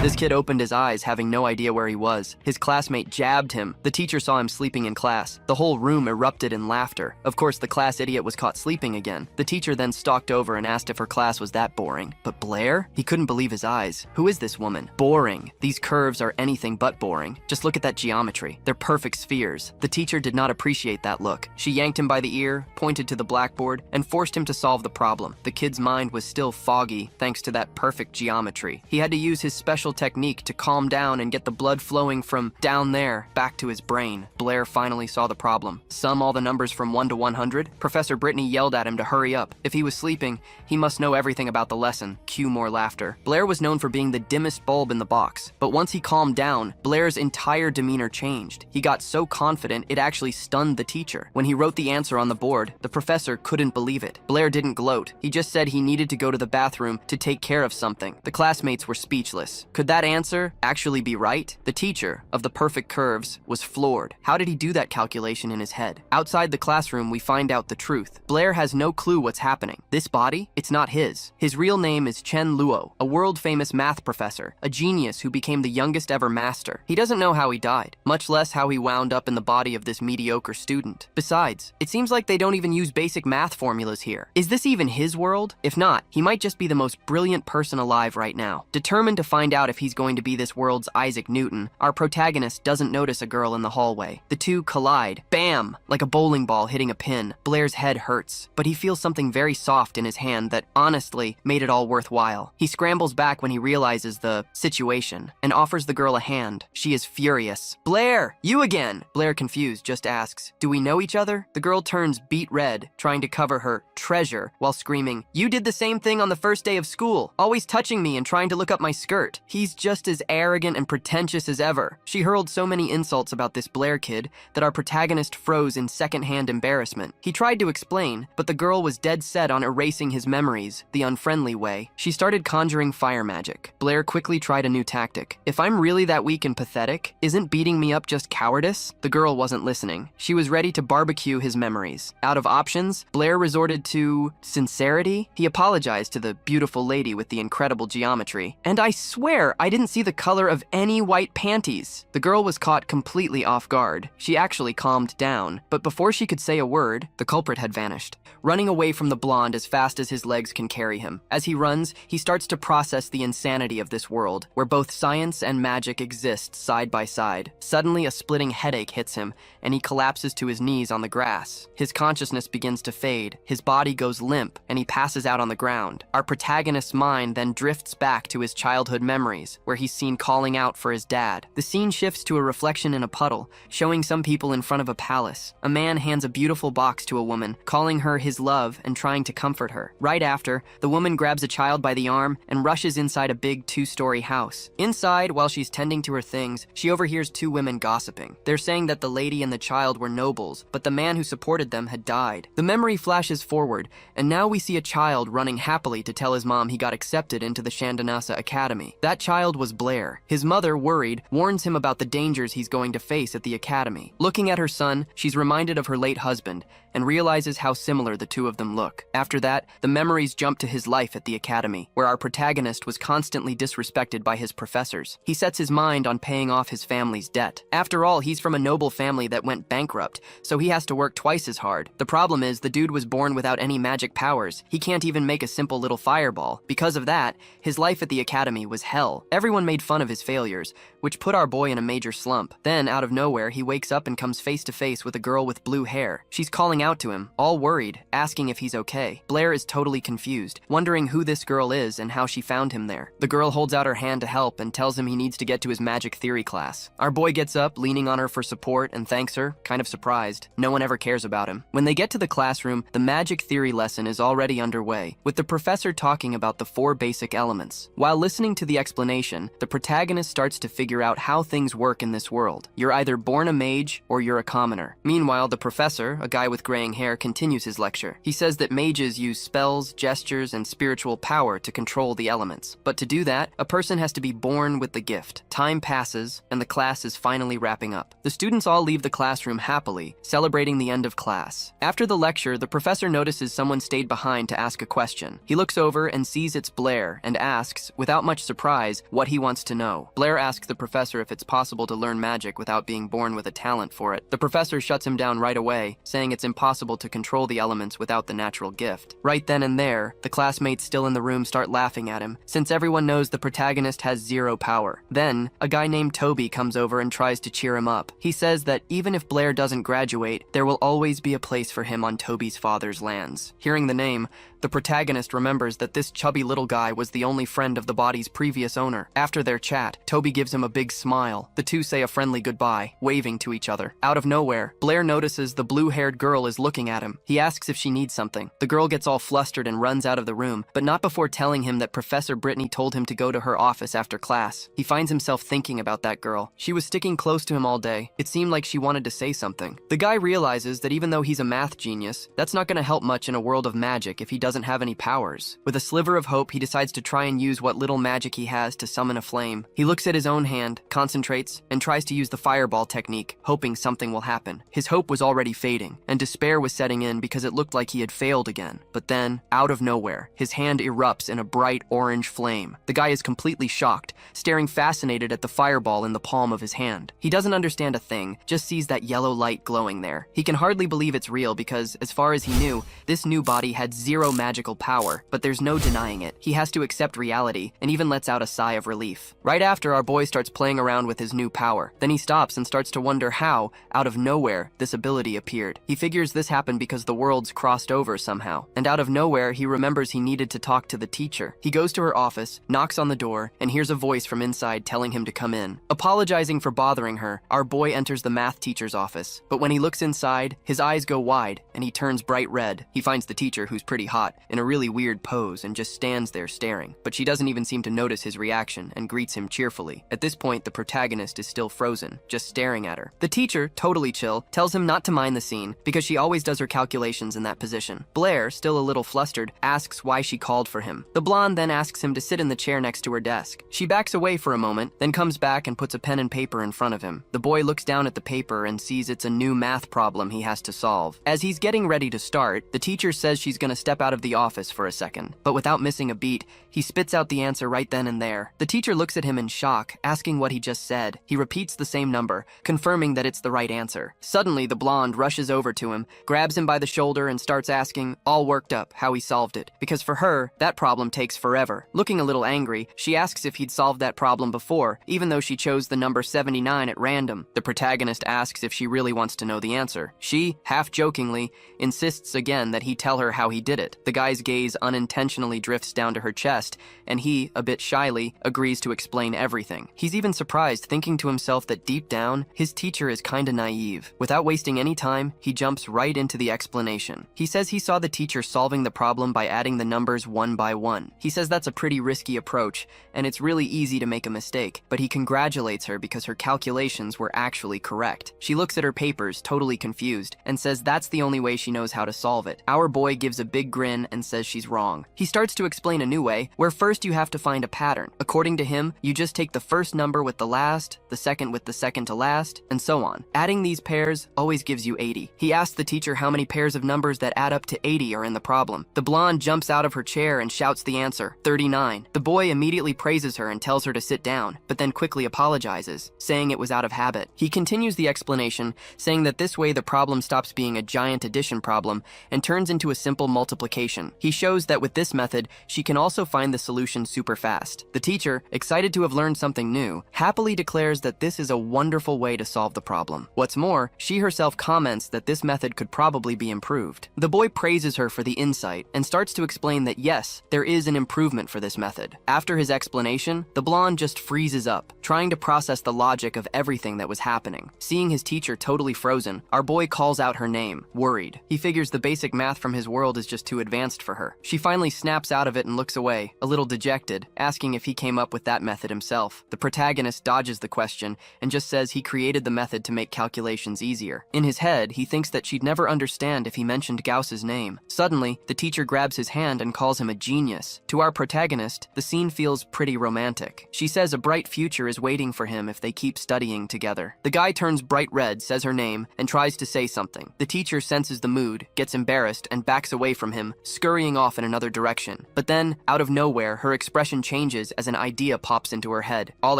This kid opened his eyes, having no idea where he was. His classmate jabbed him. The teacher saw him sleeping in class. The whole room erupted in laughter. Of course, the class idiot was caught sleeping again. The teacher then stalked over and asked if her class was that boring. But Blair? He couldn't believe his eyes. Who is this woman? Boring. These curves are anything but boring. Just look at that geometry. They're perfect spheres. The teacher did not appreciate that look. She yanked him by the ear, pointed to the blackboard, and forced him to solve the problem. The kid's mind was still foggy thanks to that perfect geometry. He had to use his special technique to calm down and get the blood flowing from down there back to his brain. Blair finally saw the problem. Sum all the numbers from 1 to 100. Professor Brittany yelled at him to hurry up. If he was sleeping, he must know everything about the lesson. Cue more laughter. Blair was known for being the dimmest bulb in the box, but once he calmed down, Blair's entire demeanor changed. He got so confident it actually stunned the teacher. When he wrote the answer on the board, the professor couldn't believe it. Blair didn't gloat. He just said he needed to go to the bathroom to take care of something. The classmates were speechless. Could that answer actually be right? The teacher of the perfect curves was floored. How did he do that calculation in his head? Outside the classroom, we find out the truth. Blair has no clue what's happening. This body, it's not his. His real name is Chen Luo, a world-famous math professor, a genius who became the youngest ever master. He doesn't know how he died, much less how he wound up in the body of this mediocre student. Besides, it seems like they don't even use basic math formulas here. Is this even his world? If not, he might just be the most brilliant person alive right now. Determined to find out if he's going to be this world's Isaac Newton, our protagonist doesn't notice a girl in the hallway. The two collide. Bam! Like a bowling ball hitting a pin. Blair's head hurts, but he feels something very soft in his hand that, honestly, made it all worthwhile. He scrambles back when he realizes the situation and offers the girl a hand. She is furious. "Blair, you again!" Blair, confused, just asks, "Do we know each other?" The girl turns beet red, trying to cover her treasure while screaming, "You did the same thing on the first day of school, always touching me and trying to look up my skirt." He's just as arrogant and pretentious as ever. She hurled so many insults about this Blair kid that our protagonist froze in secondhand embarrassment. He tried to explain, but the girl was dead set on erasing his memories, the unfriendly way. She started conjuring fire magic. Blair quickly tried a new tactic. "If I'm really that weak and pathetic, isn't beating me up just cowardice?" The girl wasn't listening. She was ready to barbecue his memories. Out of options, Blair resorted to sincerity. He apologized to the beautiful lady with the incredible geometry. "And I swear I didn't see the color of any white panties." The girl was caught completely off guard. She actually calmed down, but before she could say a word, the culprit had vanished, running away from the blonde as fast as his legs can carry him. As he runs, he starts to process the insanity of this world, where both science and magic exist side by side. Suddenly, a splitting headache hits him, and he collapses to his knees on the grass. His consciousness begins to fade, his body goes limp, and he passes out on the ground. Our protagonist's mind then drifts back to his childhood memories, where he's seen calling out for his dad. The scene shifts to a reflection in a puddle, showing some people in front of a palace. A man hands a beautiful box to a woman, calling her his love and trying to comfort her. Right after, the woman grabs a child by the arm and rushes inside a big 2-story house. Inside, while she's tending to her things, she overhears two women gossiping. They're saying that the lady and the child were nobles, but the man who supported them had died. The memory flashes forward, and now we see a child running happily to tell his mom he got accepted into the Shandanasa Academy. That child was Blair. His mother, worried, warns him about the dangers he's going to face at the academy. Looking at her son, she's reminded of her late husband and realizes how similar the two of them look. After that, the memories jump to his life at the academy, where our protagonist was constantly disrespected by his professors. He sets his mind on paying off his family's debt. After all, he's from a noble family that went bankrupt, so he has to work twice as hard. The problem is, the dude was born without any magic powers. He can't even make a simple little fireball. Because of that, his life at the academy was hell. Everyone made fun of his failures, which put our boy in a major slump. Then, out of nowhere, he wakes up and comes face to face with a girl with blue hair. She's calling out to him, all worried, asking if he's okay. Blair is totally confused, wondering who this girl is and how she found him there. The girl holds out her hand to help and tells him he needs to get to his magic theory class. Our boy gets up, leaning on her for support, and thanks her, kind of surprised. No one ever cares about him. When they get to the classroom, the magic theory lesson is already underway, with the professor talking about the 4 basic elements. While listening to the explanation, the protagonist starts to figure out how things work in this world. You're either born a mage or you're a commoner. Meanwhile, the professor, a guy with graying hair, continues his lecture. He says that mages use spells, gestures, and spiritual power to control the elements. But to do that, a person has to be born with the gift. Time passes, and the class is finally wrapping up. The students all leave the classroom happily, celebrating the end of class. After the lecture, the professor notices someone stayed behind to ask a question. He looks over and sees it's Blair and asks, without much surprise, replies what he wants to know. Blair asks the professor if it's possible to learn magic without being born with a talent for it. The professor shuts him down right away, saying it's impossible to control the elements without the natural gift. Right then and there, the classmates still in the room start laughing at him, since everyone knows the protagonist has zero power. Then, a guy named Toby comes over and tries to cheer him up. He says that even if Blair doesn't graduate, there will always be a place for him on Toby's father's lands. Hearing the name, the protagonist remembers that this chubby little guy was the only friend of the body's previous owner. After their chat, Toby gives him a big smile. The two say a friendly goodbye, waving to each other. Out of nowhere, Blair notices the blue-haired girl is looking at him. He asks if she needs something. The girl gets all flustered and runs out of the room, but not before telling him that Professor Brittany told him to go to her office after class. He finds himself thinking about that girl. She was sticking close to him all day. It seemed like she wanted to say something. The guy realizes that even though he's a math genius, that's not going to help much in a world of magic if he doesn't have any powers. With a sliver of hope, he decides to try and use what little magic he has to summon a flame. He looks at his own hand, concentrates, and tries to use the fireball technique, hoping something will happen. His hope was already fading, and despair was setting in because it looked like he had failed again. But then, out of nowhere, his hand erupts in a bright orange flame. The guy is completely shocked, staring fascinated at the fireball in the palm of his hand. He doesn't understand a thing, just sees that yellow light glowing there. He can hardly believe it's real because, as far as he knew, this new body had zero magical power, but there's no denying it. He has to accept reality, and even lets out a sigh of relief. Right after, our boy starts playing around with his new power. Then he stops and starts to wonder how, out of nowhere, this ability appeared. He figures this happened because the worlds crossed over somehow. And out of nowhere, he remembers he needed to talk to the teacher. He goes to her office, knocks on the door, and hears a voice from inside telling him to come in. Apologizing for bothering her, our boy enters the math teacher's office. But when he looks inside, his eyes go wide, and he turns bright red. He finds the teacher, who's pretty hot, in a really weird pose and just stands there staring. But she doesn't even seem to notice his reaction and greets him cheerfully. At this point, the protagonist is still frozen, just staring at her. The teacher, totally chill, tells him not to mind the scene because she always does her calculations in that position. Blair, still a little flustered, asks why she called for him. The blonde then asks him to sit in the chair next to her desk. She backs away for a moment, then comes back and puts a pen and paper in front of him. The boy looks down at the paper and sees it's a new math problem he has to solve. As he's getting ready to start, the teacher says she's gonna step out of the office for a second. But without missing a beat, he spits out the answer right then and there. The teacher looks at him in shock, asking what he just said. He repeats the same number, confirming that it's the right answer. Suddenly, the blonde rushes over to him, grabs him by the shoulder and starts asking, all worked up, how he solved it. Because for her, that problem takes forever. Looking a little angry, she asks if he'd solved that problem before, even though she chose the number 79 at random. The protagonist asks if she really wants to know the answer. She, half jokingly, insists again that he tell her how he did it. The guy's gaze unintentionally drifts down to her chest, and he, a bit shyly, agrees to explain everything. He's even surprised, thinking to himself that deep down, his teacher is kinda naive. Without wasting any time, he jumps right into the explanation. He says he saw the teacher solving the problem by adding the numbers one by one. He says that's a pretty risky approach, and it's really easy to make a mistake, but he congratulates her because her calculations were actually correct. She looks at her papers, totally confused, and says that's the only way she knows how to solve it. Our boy gives a big grin and says she's wrong. He starts to explain a new way, where first you have to find a pattern. According to him, you just take the first number with the last, the second with the second to last, and so on. Adding these pairs always gives you 80. He asks the teacher how many pairs of numbers that add up to 80 are in the problem. The blonde jumps out of her chair and shouts the answer, 39. The boy immediately praises her and tells her to sit down, but then quickly apologizes, saying it was out of habit. He continues the explanation, saying that this way the problem stops being a giant addition problem and turns into a simple multiplication. He shows that with this method, she can also find the solution super fast. The teacher, excited to have learned something new, happily declares that this is a wonderful way to solve the problem. What's more, she herself comments that this method could probably be improved. The boy praises her for the insight and starts to explain that yes, there is an improvement for this method. After his explanation, the blonde just freezes up, trying to process the logic of everything that was happening. Seeing his teacher totally frozen, our boy calls out her name, worried. He figures the basic math from his world is just too advanced for her. She finally snaps out of it and looks away, a little dejected, asking if he came up with that method himself. The protagonist dodges the question and just says he created the method to make calculations easier. In his head, he thinks that she'd never understand if he mentioned Gauss's name. Suddenly, the teacher grabs his hand and calls him a genius. To our protagonist, the scene feels pretty romantic. She says a bright future is waiting for him if they keep studying together. The guy turns bright red, says her name, and tries to say something. The teacher senses the mood, gets embarrassed, and backs away from him, scurrying off in another direction. But then, out of nowhere, her expression changes as an idea pops into her head. All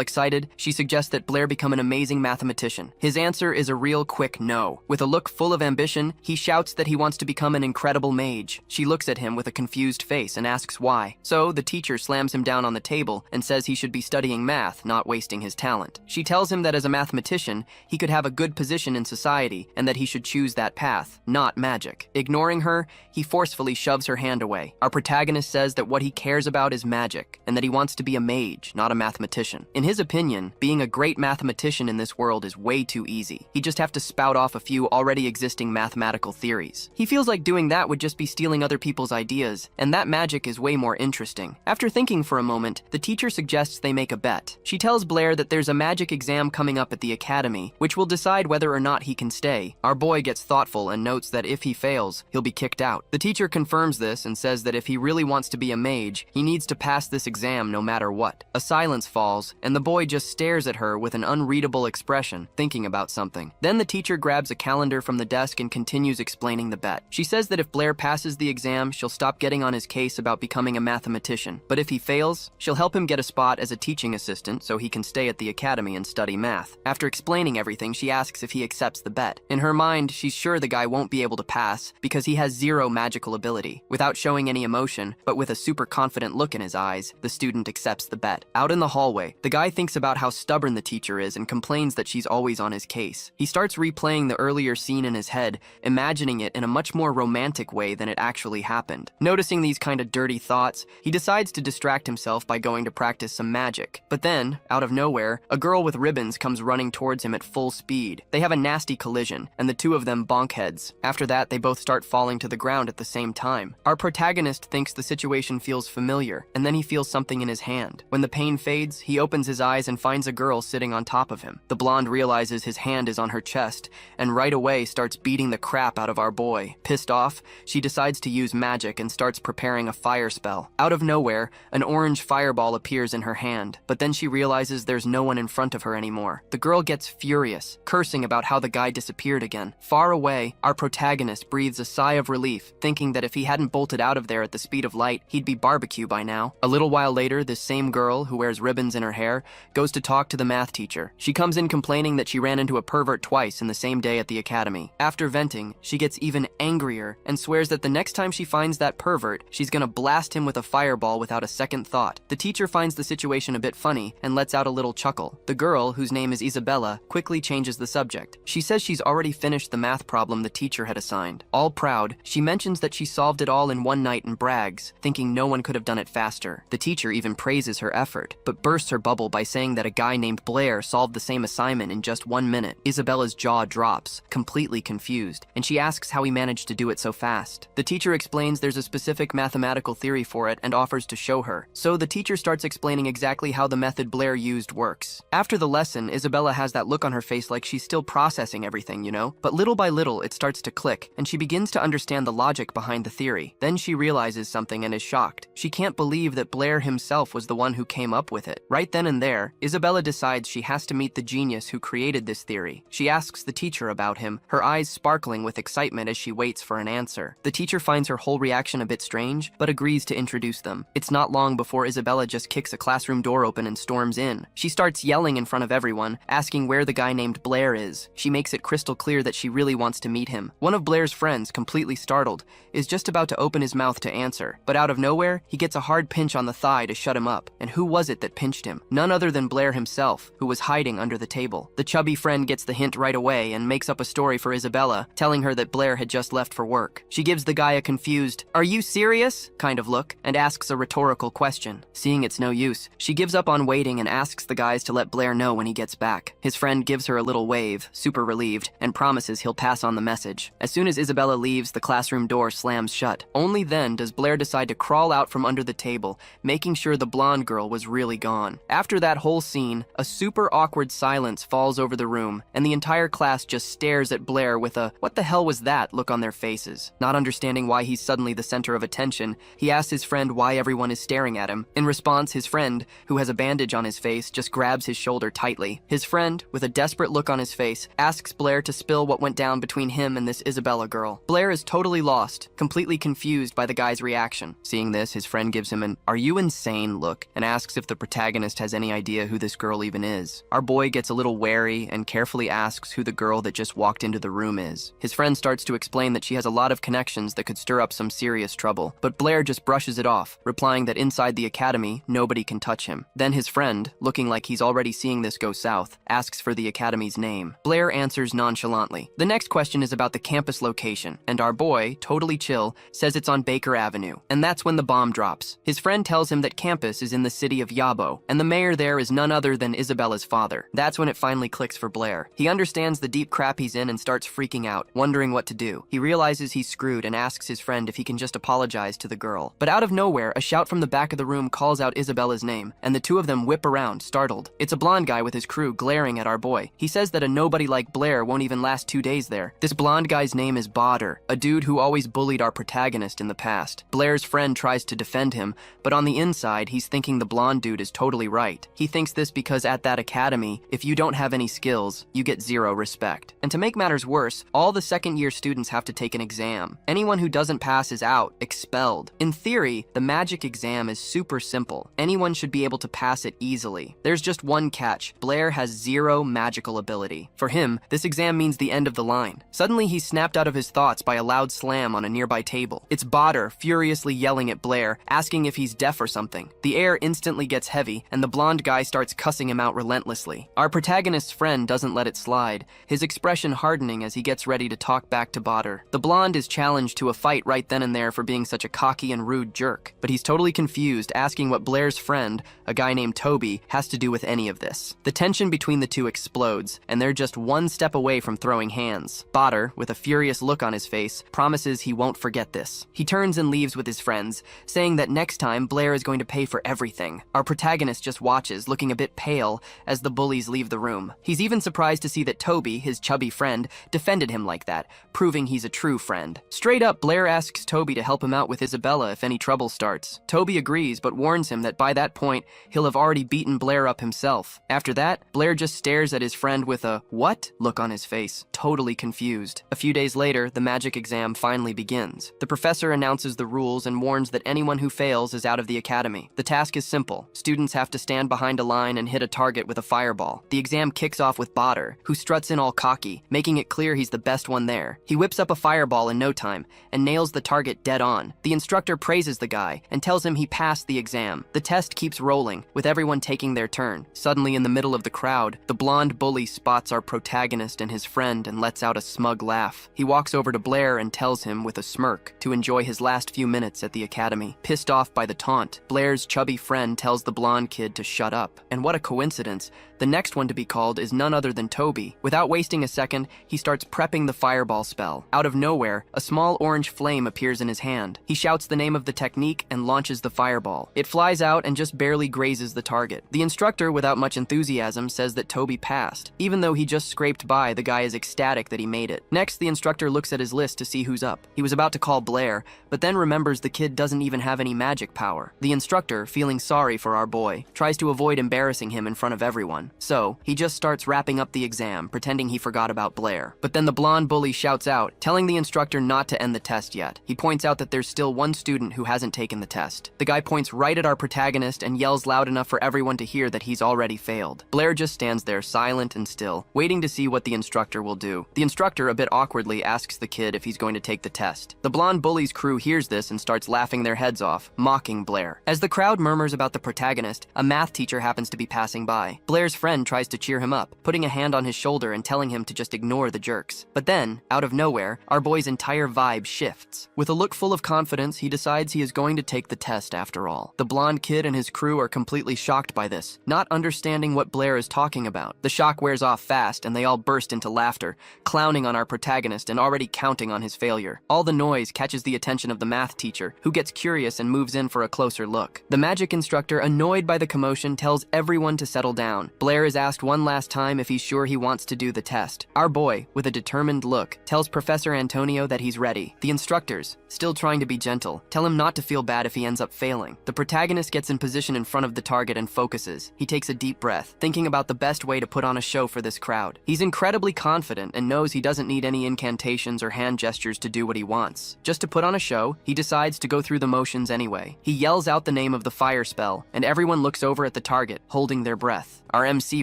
excited, she suggests that Blair become an amazing mathematician. His answer is a real quick no. With a look full of ambition, he shouts that he wants to become an incredible mage. She looks at him with a confused face and asks why. So the teacher slams him down on the table and says he should be studying math, not wasting his talent. She tells him that as a mathematician, he could have a good position in society and that he should choose that path, not magic. Ignoring her, he forcefully shoves her hand away. Our protagonist says that what he cares about is magic and that he wants to be a mage, not a mathematician. In his opinion, being a great mathematician in this world is way too easy. He'd just have to spout off a few already existing mathematical theories. He feels like doing that would just be stealing other people's ideas, and that magic is way more interesting. After thinking for a moment, the teacher suggests they make a bet. She tells Blair that there's a magic exam coming up at the academy, which will decide whether or not he can stay. Our boy gets thoughtful and notes that if he fails, he'll be kicked out. The teacher confirms this and says that if he really wants to be a mage, he needs to pass this exam no matter what. A silence falls, and the boy just stares at her with an unreadable expression, thinking about something. Then the teacher grabs a calendar from the desk and continues explaining the bet. She says that if Blair passes the exam, she'll stop getting on his case about becoming a mathematician. But if he fails, she'll help him get a spot as a teaching assistant so he can stay at the academy and study math. After explaining everything, she asks if he accepts the bet. In her mind, she's sure the guy won't be able to pass because he has zero magical ability. Without showing any emotion, but with a super confident look in his eyes, the student accepts the bet. Out in the hallway, the guy thinks about how stubborn the teacher is and complains that she's always on his case. He starts replaying the earlier scene in his head, imagining it in a much more romantic way than it actually happened. Noticing these kind of dirty thoughts, he decides to distract himself by going to practice some magic. But then, out of nowhere, a girl with ribbons comes running towards him at full speed. They have a nasty collision, and the two of them bonk heads. After that, they both start falling to the ground at the same time. Our protagonist thinks the situation feels familiar, and then he feels something in his hand. When the pain fades, he opens his eyes and finds a girl sitting on top of him. The blonde realizes his hand is on her chest, and right away starts beating the crap out of our boy. Pissed off, she decides to use magic and starts preparing a fire spell. Out of nowhere, an orange fireball appears in her hand, but then she realizes there's no one in front of her anymore. The girl gets furious, cursing about how the guy disappeared again. Far away, our protagonist breathes a sigh of relief, thinking that if he hadn't bolted out of there at the speed of light, he'd be barbecue by now. A little while later, this same girl, who wears ribbons in her hair, goes to talk to the math teacher. She comes in complaining that she ran into a pervert twice in the same day at the academy. After venting, she gets even angrier and swears that the next time she finds that pervert, she's gonna blast him with a fireball without a second thought. The teacher finds the situation a bit funny and lets out a little chuckle. The girl, whose name is Isabella, quickly changes the subject. She says she's already finished the math problem the teacher had assigned. All proud, she mentions that she solved it all in one night and brags, thinking no one could have done it faster. The teacher even praises her effort, but bursts her bubble by saying that a guy named Blair solved the same assignment in just 1 minute. Isabella's jaw drops, completely confused, and she asks how he managed to do it so fast. The teacher explains there's a specific mathematical theory for it and offers to show her. So the teacher starts explaining exactly how the method Blair used works. After the lesson, Isabella has that look on her face like she's still processing everything, you know? But little by little, it starts to click, and she begins to understand the logic behind the theory. Then she realizes something and is shocked. She can't believe that Blair himself was the one who came up with it. Right then and there, Isabella decides she has to meet the genius who created this theory. She asks the teacher about him, her eyes sparkling with excitement as she waits for an answer. The teacher finds her whole reaction a bit strange, but agrees to introduce them. It's not long before Isabella just kicks a classroom door open and storms in. She starts yelling in front of everyone, asking where the guy named Blair is. She makes it crystal clear that she really wants to meet him. One of Blair's friends, completely startled, is just about to open his mouth to answer, but out of nowhere, he gets a hard pinch on the thigh to shut him up. And who was it that pinched him? None other than Blair himself, who was hiding under the table. The chubby friend gets the hint right away and makes up a story for Isabella, telling her that Blair had just left for work. She gives the guy a confused, "Are you serious?" kind of look, and asks a rhetorical question. Seeing it's no use, she gives up on waiting and asks the guys to let Blair know when he gets back. His friend gives her a little wave, super relieved, and promises he'll pass on the message. As soon as Isabella leaves, the classroom door slams shut. Only then does Blair decide to crawl out from under the table, making sure the blonde girl was really gone. After that whole scene, a super awkward silence falls over the room, and the entire class just stares at Blair with a "what the hell was that" look on their faces. Not understanding why he's suddenly the center of attention, he asks his friend why everyone is staring at him. In response, his friend, who has a bandage on his face, just grabs his shoulder tightly. His friend, with a desperate look on his face, asks Blair to spill what went down between him and this Isabella girl. Blair is totally lost, completely confused by the guy's reaction. Seeing this, his friend gives him an "are you insane" look. look and asks if the protagonist has any idea who this girl even is. Our boy gets a little wary and carefully asks who the girl that just walked into the room is. His friend starts to explain that she has a lot of connections that could stir up some serious trouble, but Blair just brushes it off, replying that inside the academy, nobody can touch him. Then his friend, looking like he's already seeing this go south, asks for the academy's name. Blair answers nonchalantly. The next question is about the campus location, and our boy, totally chill, says it's on Baker Avenue. And that's when the bomb drops. His friend tells him that campus is in the city of Yabo, and the mayor there is none other than Isabella's father. That's when it finally clicks for Blair. He understands the deep crap he's in and starts freaking out, wondering what to do. He realizes he's screwed and asks his friend if he can just apologize to the girl. But out of nowhere, a shout from the back of the room calls out Isabella's name, and the two of them whip around, startled. It's a blonde guy with his crew glaring at our boy. He says that a nobody like Blair won't even last 2 days there. This blonde guy's name is Badr, a dude who always bullied our protagonist in the past. Blair's friend tries to defend him, but on the inside, he's thinking the blonde dude is totally right. He thinks this because at that academy, if you don't have any skills, you get zero respect. And to make matters worse, all the second-year students have to take an exam. Anyone who doesn't pass is out, expelled. In theory, the magic exam is super simple. Anyone should be able to pass it easily. There's just one catch. Blair has zero magical ability. For him, this exam means the end of the line. Suddenly, he's snapped out of his thoughts by a loud slam on a nearby table. It's Badr furiously yelling at Blair, asking if he's deaf or something. The air instantly gets heavy, and the blonde guy starts cussing him out relentlessly. Our protagonist's friend doesn't let it slide, his expression hardening as he gets ready to talk back to Badr. The blonde is challenged to a fight right then and there for being such a cocky and rude jerk, but he's totally confused, asking what Blair's friend, a guy named Toby, has to do with any of this. The tension between the two explodes, and they're just one step away from throwing hands. Badr, with a furious look on his face, promises he won't forget this. He turns and leaves with his friends, saying that next time Blair is going to pay for everything. Our protagonist just watches, looking a bit pale, as the bullies leave the room. He's even surprised to see that Toby, his chubby friend, defended him like that, proving he's a true friend. Straight up, Blair asks Toby to help him out with Isabella if any trouble starts. Toby agrees, but warns him that by that point, he'll have already beaten Blair up himself. After that, Blair just stares at his friend with a "what?" look on his face, totally confused. A few days later, the magic exam finally begins. The professor announces the rules and warns that anyone who fails is out of the academy. The task is simple. Students have to stand behind a line and hit a target with a fireball. The exam kicks off with Badr, who struts in all cocky, making it clear he's the best one there. He whips up a fireball in no time and nails the target dead on. The instructor praises the guy and tells him he passed the exam. The test keeps rolling, with everyone taking their turn. Suddenly, in the middle of the crowd, the blonde bully spots our protagonist and his friend and lets out a smug laugh. He walks over to Blair and tells him, with a smirk, to enjoy his last few minutes at the academy. Pissed off by the taunt, Blair's chubby friend tells the blonde kid to shut up. And what a coincidence, the next one to be called is none other than Toby. Without wasting a second, he starts prepping the fireball spell. Out of nowhere, a small orange flame appears in his hand. He shouts the name of the technique and launches the fireball. It flies out and just barely grazes the target. The instructor, without much enthusiasm, says that Toby passed. Even though he just scraped by, the guy is ecstatic that he made it. Next, the instructor looks at his list to see who's up. He was about to call Blair, but then remembers the kid doesn't even have any magic power. The instructor, feeling sorry for our boy, tries to avoid embarrassing him in front of everyone. So, he just starts wrapping up the exam, pretending he forgot about Blair. But then the blonde bully shouts out, telling the instructor not to end the test yet. He points out that there's still one student who hasn't taken the test. The guy points right at our protagonist and yells loud enough for everyone to hear that he's already failed. Blair just stands there silent and still, waiting to see what the instructor will do. The instructor, a bit awkwardly, asks the kid if he's going to take the test. The blonde bully's crew hears this and starts laughing their heads off, mocking Blair. As the crowd murmurs about the protagonist, a math teacher happens to be passing by. Blair's friend tries to cheer him up, putting a hand on his shoulder and telling him to just ignore the jerks. But then, out of nowhere, our boy's entire vibe shifts. With a look full of confidence, he decides he is going to take the test after all. The blonde kid and his crew are completely shocked by this, not understanding what Blair is talking about. The shock wears off fast and they all burst into laughter, clowning on our protagonist and already counting on his failure. All the noise catches the attention of the math teacher, who gets curious and moves in for a closer look. The magic instructor, annoyed by the commotion, tells everyone to settle down. Blair is asked one last time if he's sure he wants to do the test. Our boy, with a determined look, tells Professor Antonio that he's ready. The instructors, still trying to be gentle, tell him not to feel bad if he ends up failing. The protagonist gets in position in front of the target and focuses. He takes a deep breath, thinking about the best way to put on a show for this crowd. He's incredibly confident and knows he doesn't need any incantations or hand gestures to do what he wants. Just to put on a show, he decides to go through the motions anyway. He yells out the name of the fire spell, and everyone looks over at the target, holding their breath. Our MC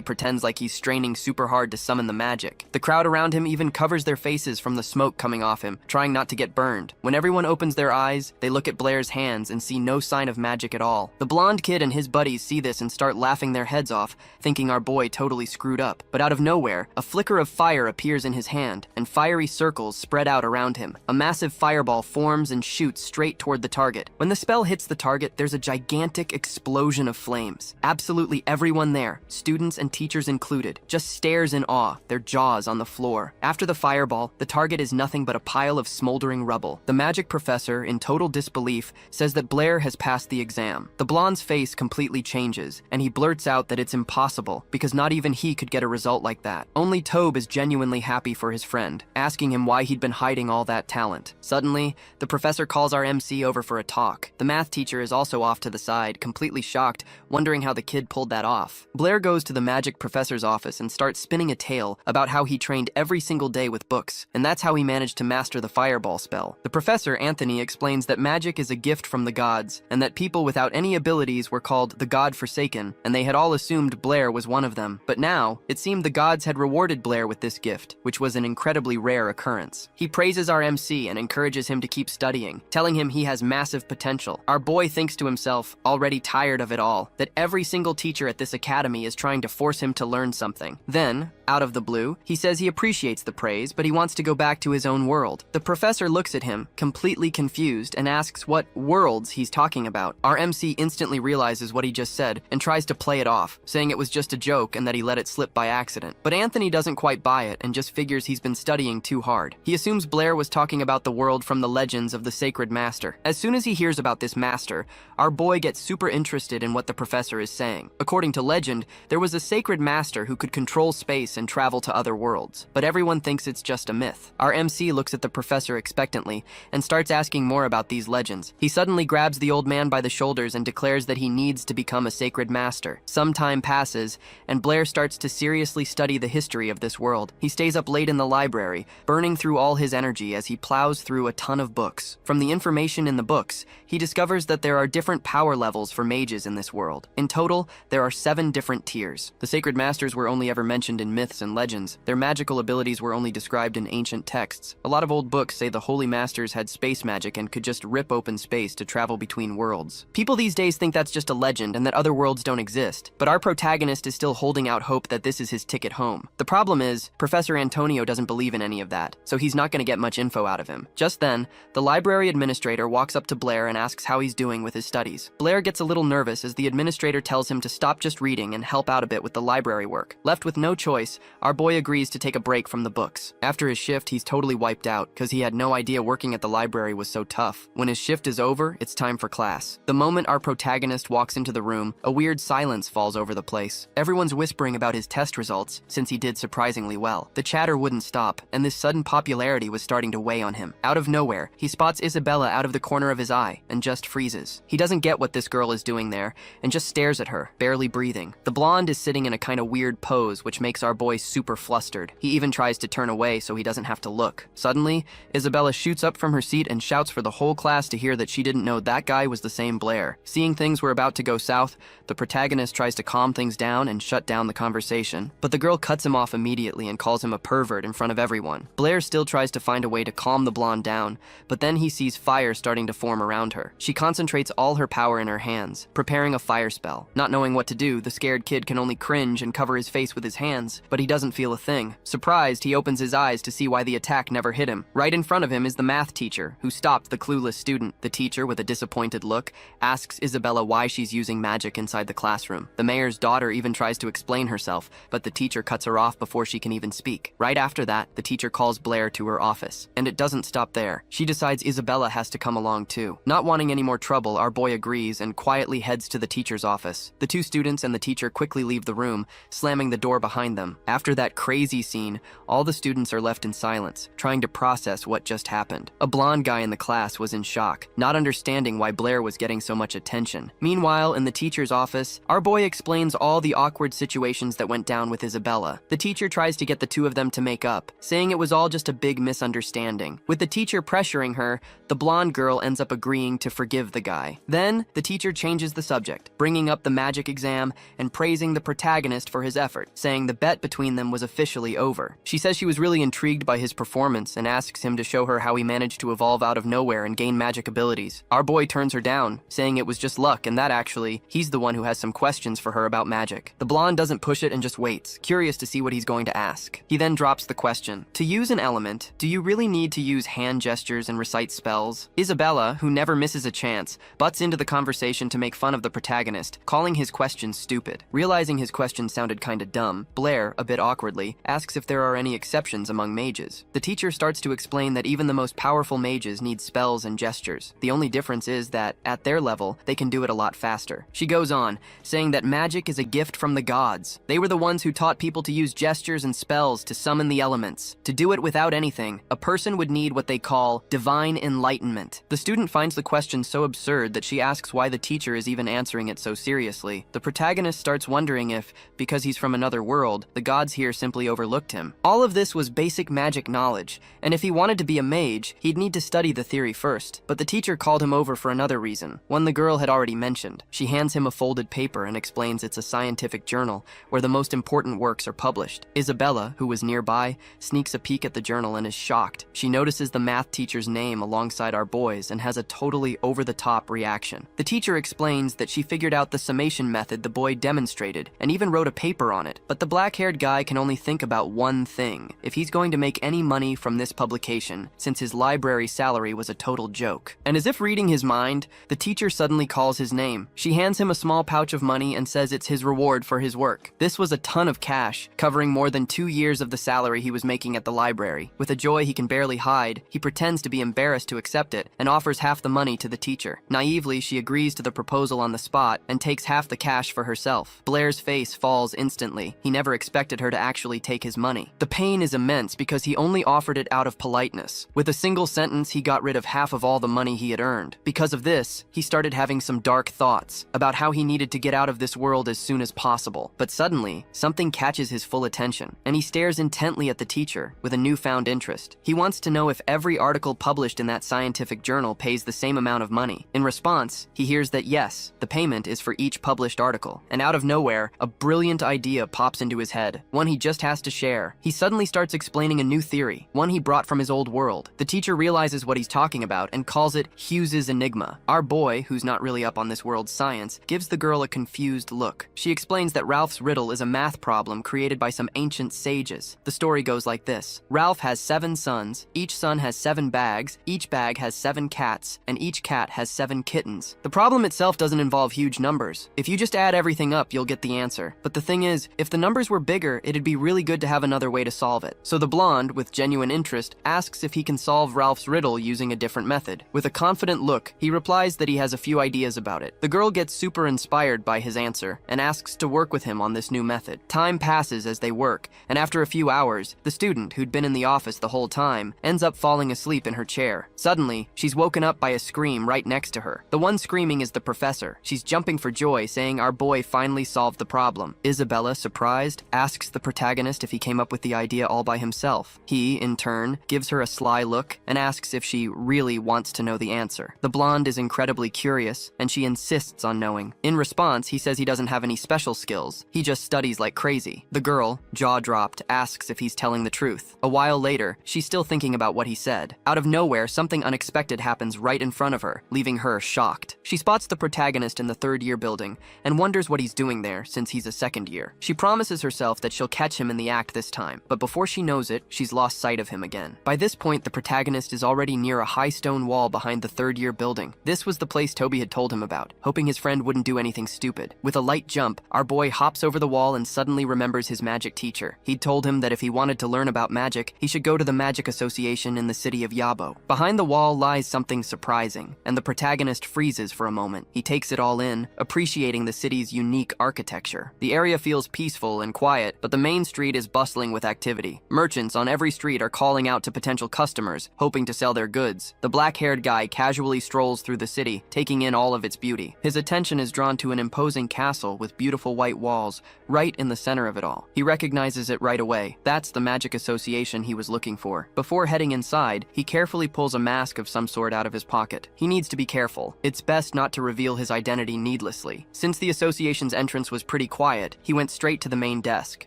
pretends like he's straining super hard to summon the magic. The crowd around him even covers their faces from the smoke coming off him, trying not to get burned. When everyone opens their eyes, they look at Blair's hands and see no sign of magic at all. The blonde kid and his buddies see this and start laughing their heads off, thinking our boy totally screwed up. But out of nowhere, a flicker of fire appears in his hand, and fiery circles spread out around him. A massive fireball forms and shoots straight toward the target. When the spell hits the target, there's a gigantic explosion of flames. Absolutely everyone there, students and teachers included, just stares in awe, their jaws on the floor. After the fireball, the target is nothing but a pile of smoldering rubble. The magic professor, in total disbelief, says that Blair has passed the exam. The blonde's face completely changes, and he blurts out that it's impossible, because not even he could get a result like that. Only Tobe is genuinely happy for his friend, asking him why he'd been hiding all that talent. Suddenly, the professor calls our MC over for a talk. The math teacher is also off to the side, completely shocked, wondering how the kid pulled that off. Blair goes to the magic professor's office and starts spinning a tale about how he trained every single day with books, and that's how he managed to master the fireball spell. The professor, Anthony, explains that magic is a gift from the gods, and that people without any abilities were called the God-Forsaken, and they had all assumed Blair was one of them. But now, it seemed the gods had rewarded Blair with this gift, which was an incredibly rare occurrence. He praises our MC and encourages him to keep studying, telling him he has massive potential. Our boy thinks to himself, already tired of it all, that every single teacher at this academy is trying to force him to learn something. Then, out of the blue, he says he appreciates the praise, but he wants to go back to his own world. The professor looks at him, completely confused, and asks what worlds he's talking about. Our MC instantly realizes what he just said and tries to play it off, saying it was just a joke and that he let it slip by accident. But Anthony doesn't quite buy it and just figures he's been studying too hard. He assumes Blair was talking about the world from the legends of the Sacred Master. As soon as he hears about this master, our boy gets super interested in what the professor is saying. According to legend, there was a sacred master who could control space and travel to other worlds, but everyone thinks it's just a myth. Our MC looks at the professor expectantly and starts asking more about these legends. He suddenly grabs the old man by the shoulders and declares that he needs to become a sacred master. Some time passes, and Blair starts to seriously study the history of this world. He stays up late in the library, burning through all his energy as he plows through a ton of books. From the information in the books, he discovers that there are different power levels for mages in this world. In total, there are 7 different tiers. The sacred masters were only ever mentioned in myths and legends. Their magical abilities were only described in ancient texts. A lot of old books say the holy masters had space magic and could just rip open space to travel between worlds. People these days think that's just a legend and that other worlds don't exist, but our protagonist is still holding out hope that this is his ticket home. The problem is, Professor Antonio doesn't believe in any of that, so he's not going to get much info out of him. Just then, the library administrator walks up to Blair and asks how he's doing with his studies. Blair gets a little nervous as the administrator tells him to stop just reading and help out a bit with the library work. Left with no choice, our boy agrees to take a break from the books. After his shift, he's totally wiped out because he had no idea working at the library was so tough. When his shift is over, it's time for class. The moment our protagonist walks into the room, a weird silence falls over the place. Everyone's whispering about his test results, since he did surprisingly well. The chatter wouldn't stop, and this sudden popularity was starting to weigh on him. Out of nowhere, he spots Isabella out of the corner of his eye, and just freezes. He doesn't get what this girl is doing there, and just stares at her, barely breathing. The blonde is sitting in a kind of weird pose, which makes our boy super flustered. He even tries to turn away so he doesn't have to look. Suddenly, Isabella shoots up from her seat and shouts for the whole class to hear that she didn't know that guy was the same Blair. Seeing things were about to go south, the protagonist tries to calm things down and shut down the conversation, but the girl cuts him off immediately and calls him a pervert in front of everyone. Blair still tries to find a way to calm the blonde down, but then he sees fire starting to form around her. She concentrates all her power in her hands, preparing a fire spell. Not knowing what to do, the scared kid can only cringe and cover his face with his hands, but he doesn't feel a thing. Surprised, he opens his eyes to see why the attack never hit him. Right in front of him is the math teacher, who stopped the clueless student. The teacher, with a disappointed look, asks Isabella why she's using magic inside the classroom. The mayor's daughter even tries to explain herself, but the teacher cuts her off before she can even speak. Right after that, the teacher calls Blair to her office. And it doesn't stop there. She decides Isabella has to come along too. Not wanting any more trouble, our boy agrees and quietly heads to the teacher's office. The 2 students and the teacher quickly leave the room, slamming the door behind them. After that crazy scene, all the students are left in silence, trying to process what just happened. A blonde guy in the class was in shock, not understanding why Blair was getting so much attention. Meanwhile, in the teacher's office, our boy explains all the awkward situations that went down with Isabella. The teacher tries to get the 2 of them to make up, saying it was all just a big misunderstanding. With the teacher pressuring her, the blonde girl ends up agreeing to forgive the guy. Then, the teacher changes the subject, bringing up the magic exam and praising the protagonist for his effort, saying the bet between them was officially over. She says she was really intrigued by his performance and asks him to show her how he managed to evolve out of nowhere and gain magic abilities. Our boy turns her down, saying it was just luck and that actually, he's the one who has some questions for her about magic. The blonde doesn't push it and just waits, curious to see what he's going to ask. He then drops the question. To use an element, do you really need to use hand gestures and recite spells? Isabella, who never misses a chance, butts into the conversation to make fun of the protagonist, calling his question stupid. Realizing his question sounded kinda dumb, Blair, a bit awkwardly, asks if there are any exceptions among mages. The teacher starts to explain that even the most powerful mages need spells and gestures. The only difference is that, at their level, they can do it a lot faster. She goes on, saying that magic is a gift from the gods. They were the ones who taught people to use gestures and spells to summon the elements. To do it without anything, a person would need what they call divine enlightenment. The student finds the question so absurd that she asks why the teacher is even answering it so seriously. The protagonist starts wondering if, because he's from another world, the gods here simply overlooked him. All of this was basic magic knowledge, and if he wanted to be a mage, he'd need to study the theory first. But the teacher called him over for another reason, one the girl had already mentioned. She hands him a folded paper and explains it's a scientific journal where the most important works are published. Isabella, who was nearby, sneaks a peek at the journal and is shocked. She notices the math teacher's name alongside our boys and has a totally over-the-top reaction. The teacher explains that she figured out the summation method the boy demonstrated and even wrote a paper on it, but the black-haired guy can only think about one thing: if he's going to make any money from this publication, since his library salary was a total joke. And as if reading his mind, the teacher suddenly calls his name. She hands him a small pouch of money and says it's his reward for his work. This was a ton of cash, covering more than 2 years of the salary he was making at the library. With a joy he can barely hide, he pretends to be embarrassed to accept it and offers half the money to the teacher. Naively, she agrees to the proposal on the spot and takes half the cash for herself. Blair's face falls instantly. He never expected her to actually take his money. The pain is immense because he only offered it out of politeness. With a single sentence, he got rid of half of all the money he had earned. Because of this, he started having some dark thoughts about how he needed to get out of this world as soon as possible. But suddenly, something catches his full attention, and he stares intently at the teacher with a newfound interest. He wants to know if every article published in that scientific journal pays the same amount of money. In response, he hears that yes, the payment is for each published article. And out of nowhere, a brilliant idea pops into his head, one he just has to share. He suddenly starts explaining a new theory, one he brought from his old world. The teacher realizes what he's talking about and calls it Hughes's Enigma. Our boy, who's not really up on this world's science, gives the girl a confused look. She explains that Ralph's riddle is a math problem created by some ancient sages. The story goes like this. Ralph has 7 sons, each son has 7 bags, each bag has 7 cats, and each cat has 7 kittens. The problem itself doesn't involve huge numbers. If you just add everything up, you'll get the answer. But the thing is, if the numbers were bigger, it'd be really good to have another way to solve it. So the blonde, with genuine interest, asks if he can solve Ralph's riddle using a different method. With a confident look, he replies that he has a few ideas about it. The girl gets super inspired by his answer and asks to work with him on this new method. Time passes as they work, and after a few hours, the student, who'd been in the office the whole time, ends up falling asleep in her chair. Suddenly, she's woken up by a scream right next to her. The one screaming is the professor. She's jumping for joy, saying our boy finally solved the problem. Isabella, surprised, asks the protagonist if he came up with the idea all by himself. He, in turn, gives her a sly look and asks if she really wants to know the answer. The blonde is incredibly curious, and she insists on knowing. In response, he says he doesn't have any special skills. He just studies like crazy. The girl, jaw-dropped, asks if he's telling the truth. A while later, she's still thinking about what he said. Out of nowhere, something unexpected happens right in front of her, leaving her shocked. She spots the protagonist in the third-year building and wonders what he's doing there since he's a second year. She promises herself that she'll catch him in the act this time, but before she knows it, she's lost sight of him again. By this point, the protagonist is already near a high stone wall behind the third-year building. This was the place Toby had told him about, hoping his friend wouldn't do anything stupid. With a light jump, our boy hops over the wall and suddenly remembers his magic teacher. He'd told him that if he wanted to learn about magic, he should go to the Magic Association in the city of Yabo. Behind the wall lies something surprising, and the protagonist freezes for a moment. He takes it all in, appreciating the city's unique architecture. The area feels peaceful and quiet, but the main street is bustling with activity. Merchants on every street are calling out to potential customers, hoping to sell their goods. The black-haired guy casually strolls through the city, taking in all of its beauty. His attention is drawn to an imposing castle with beautiful white walls, right in the center of it all. He recognizes it right away. That's the Magic Association he was looking for. Before heading inside, he carefully pulls a mask of some sort out of his pocket. He needs to be careful. It's best promised not to reveal his identity needlessly. Since the association's entrance was pretty quiet, he went straight to the main desk.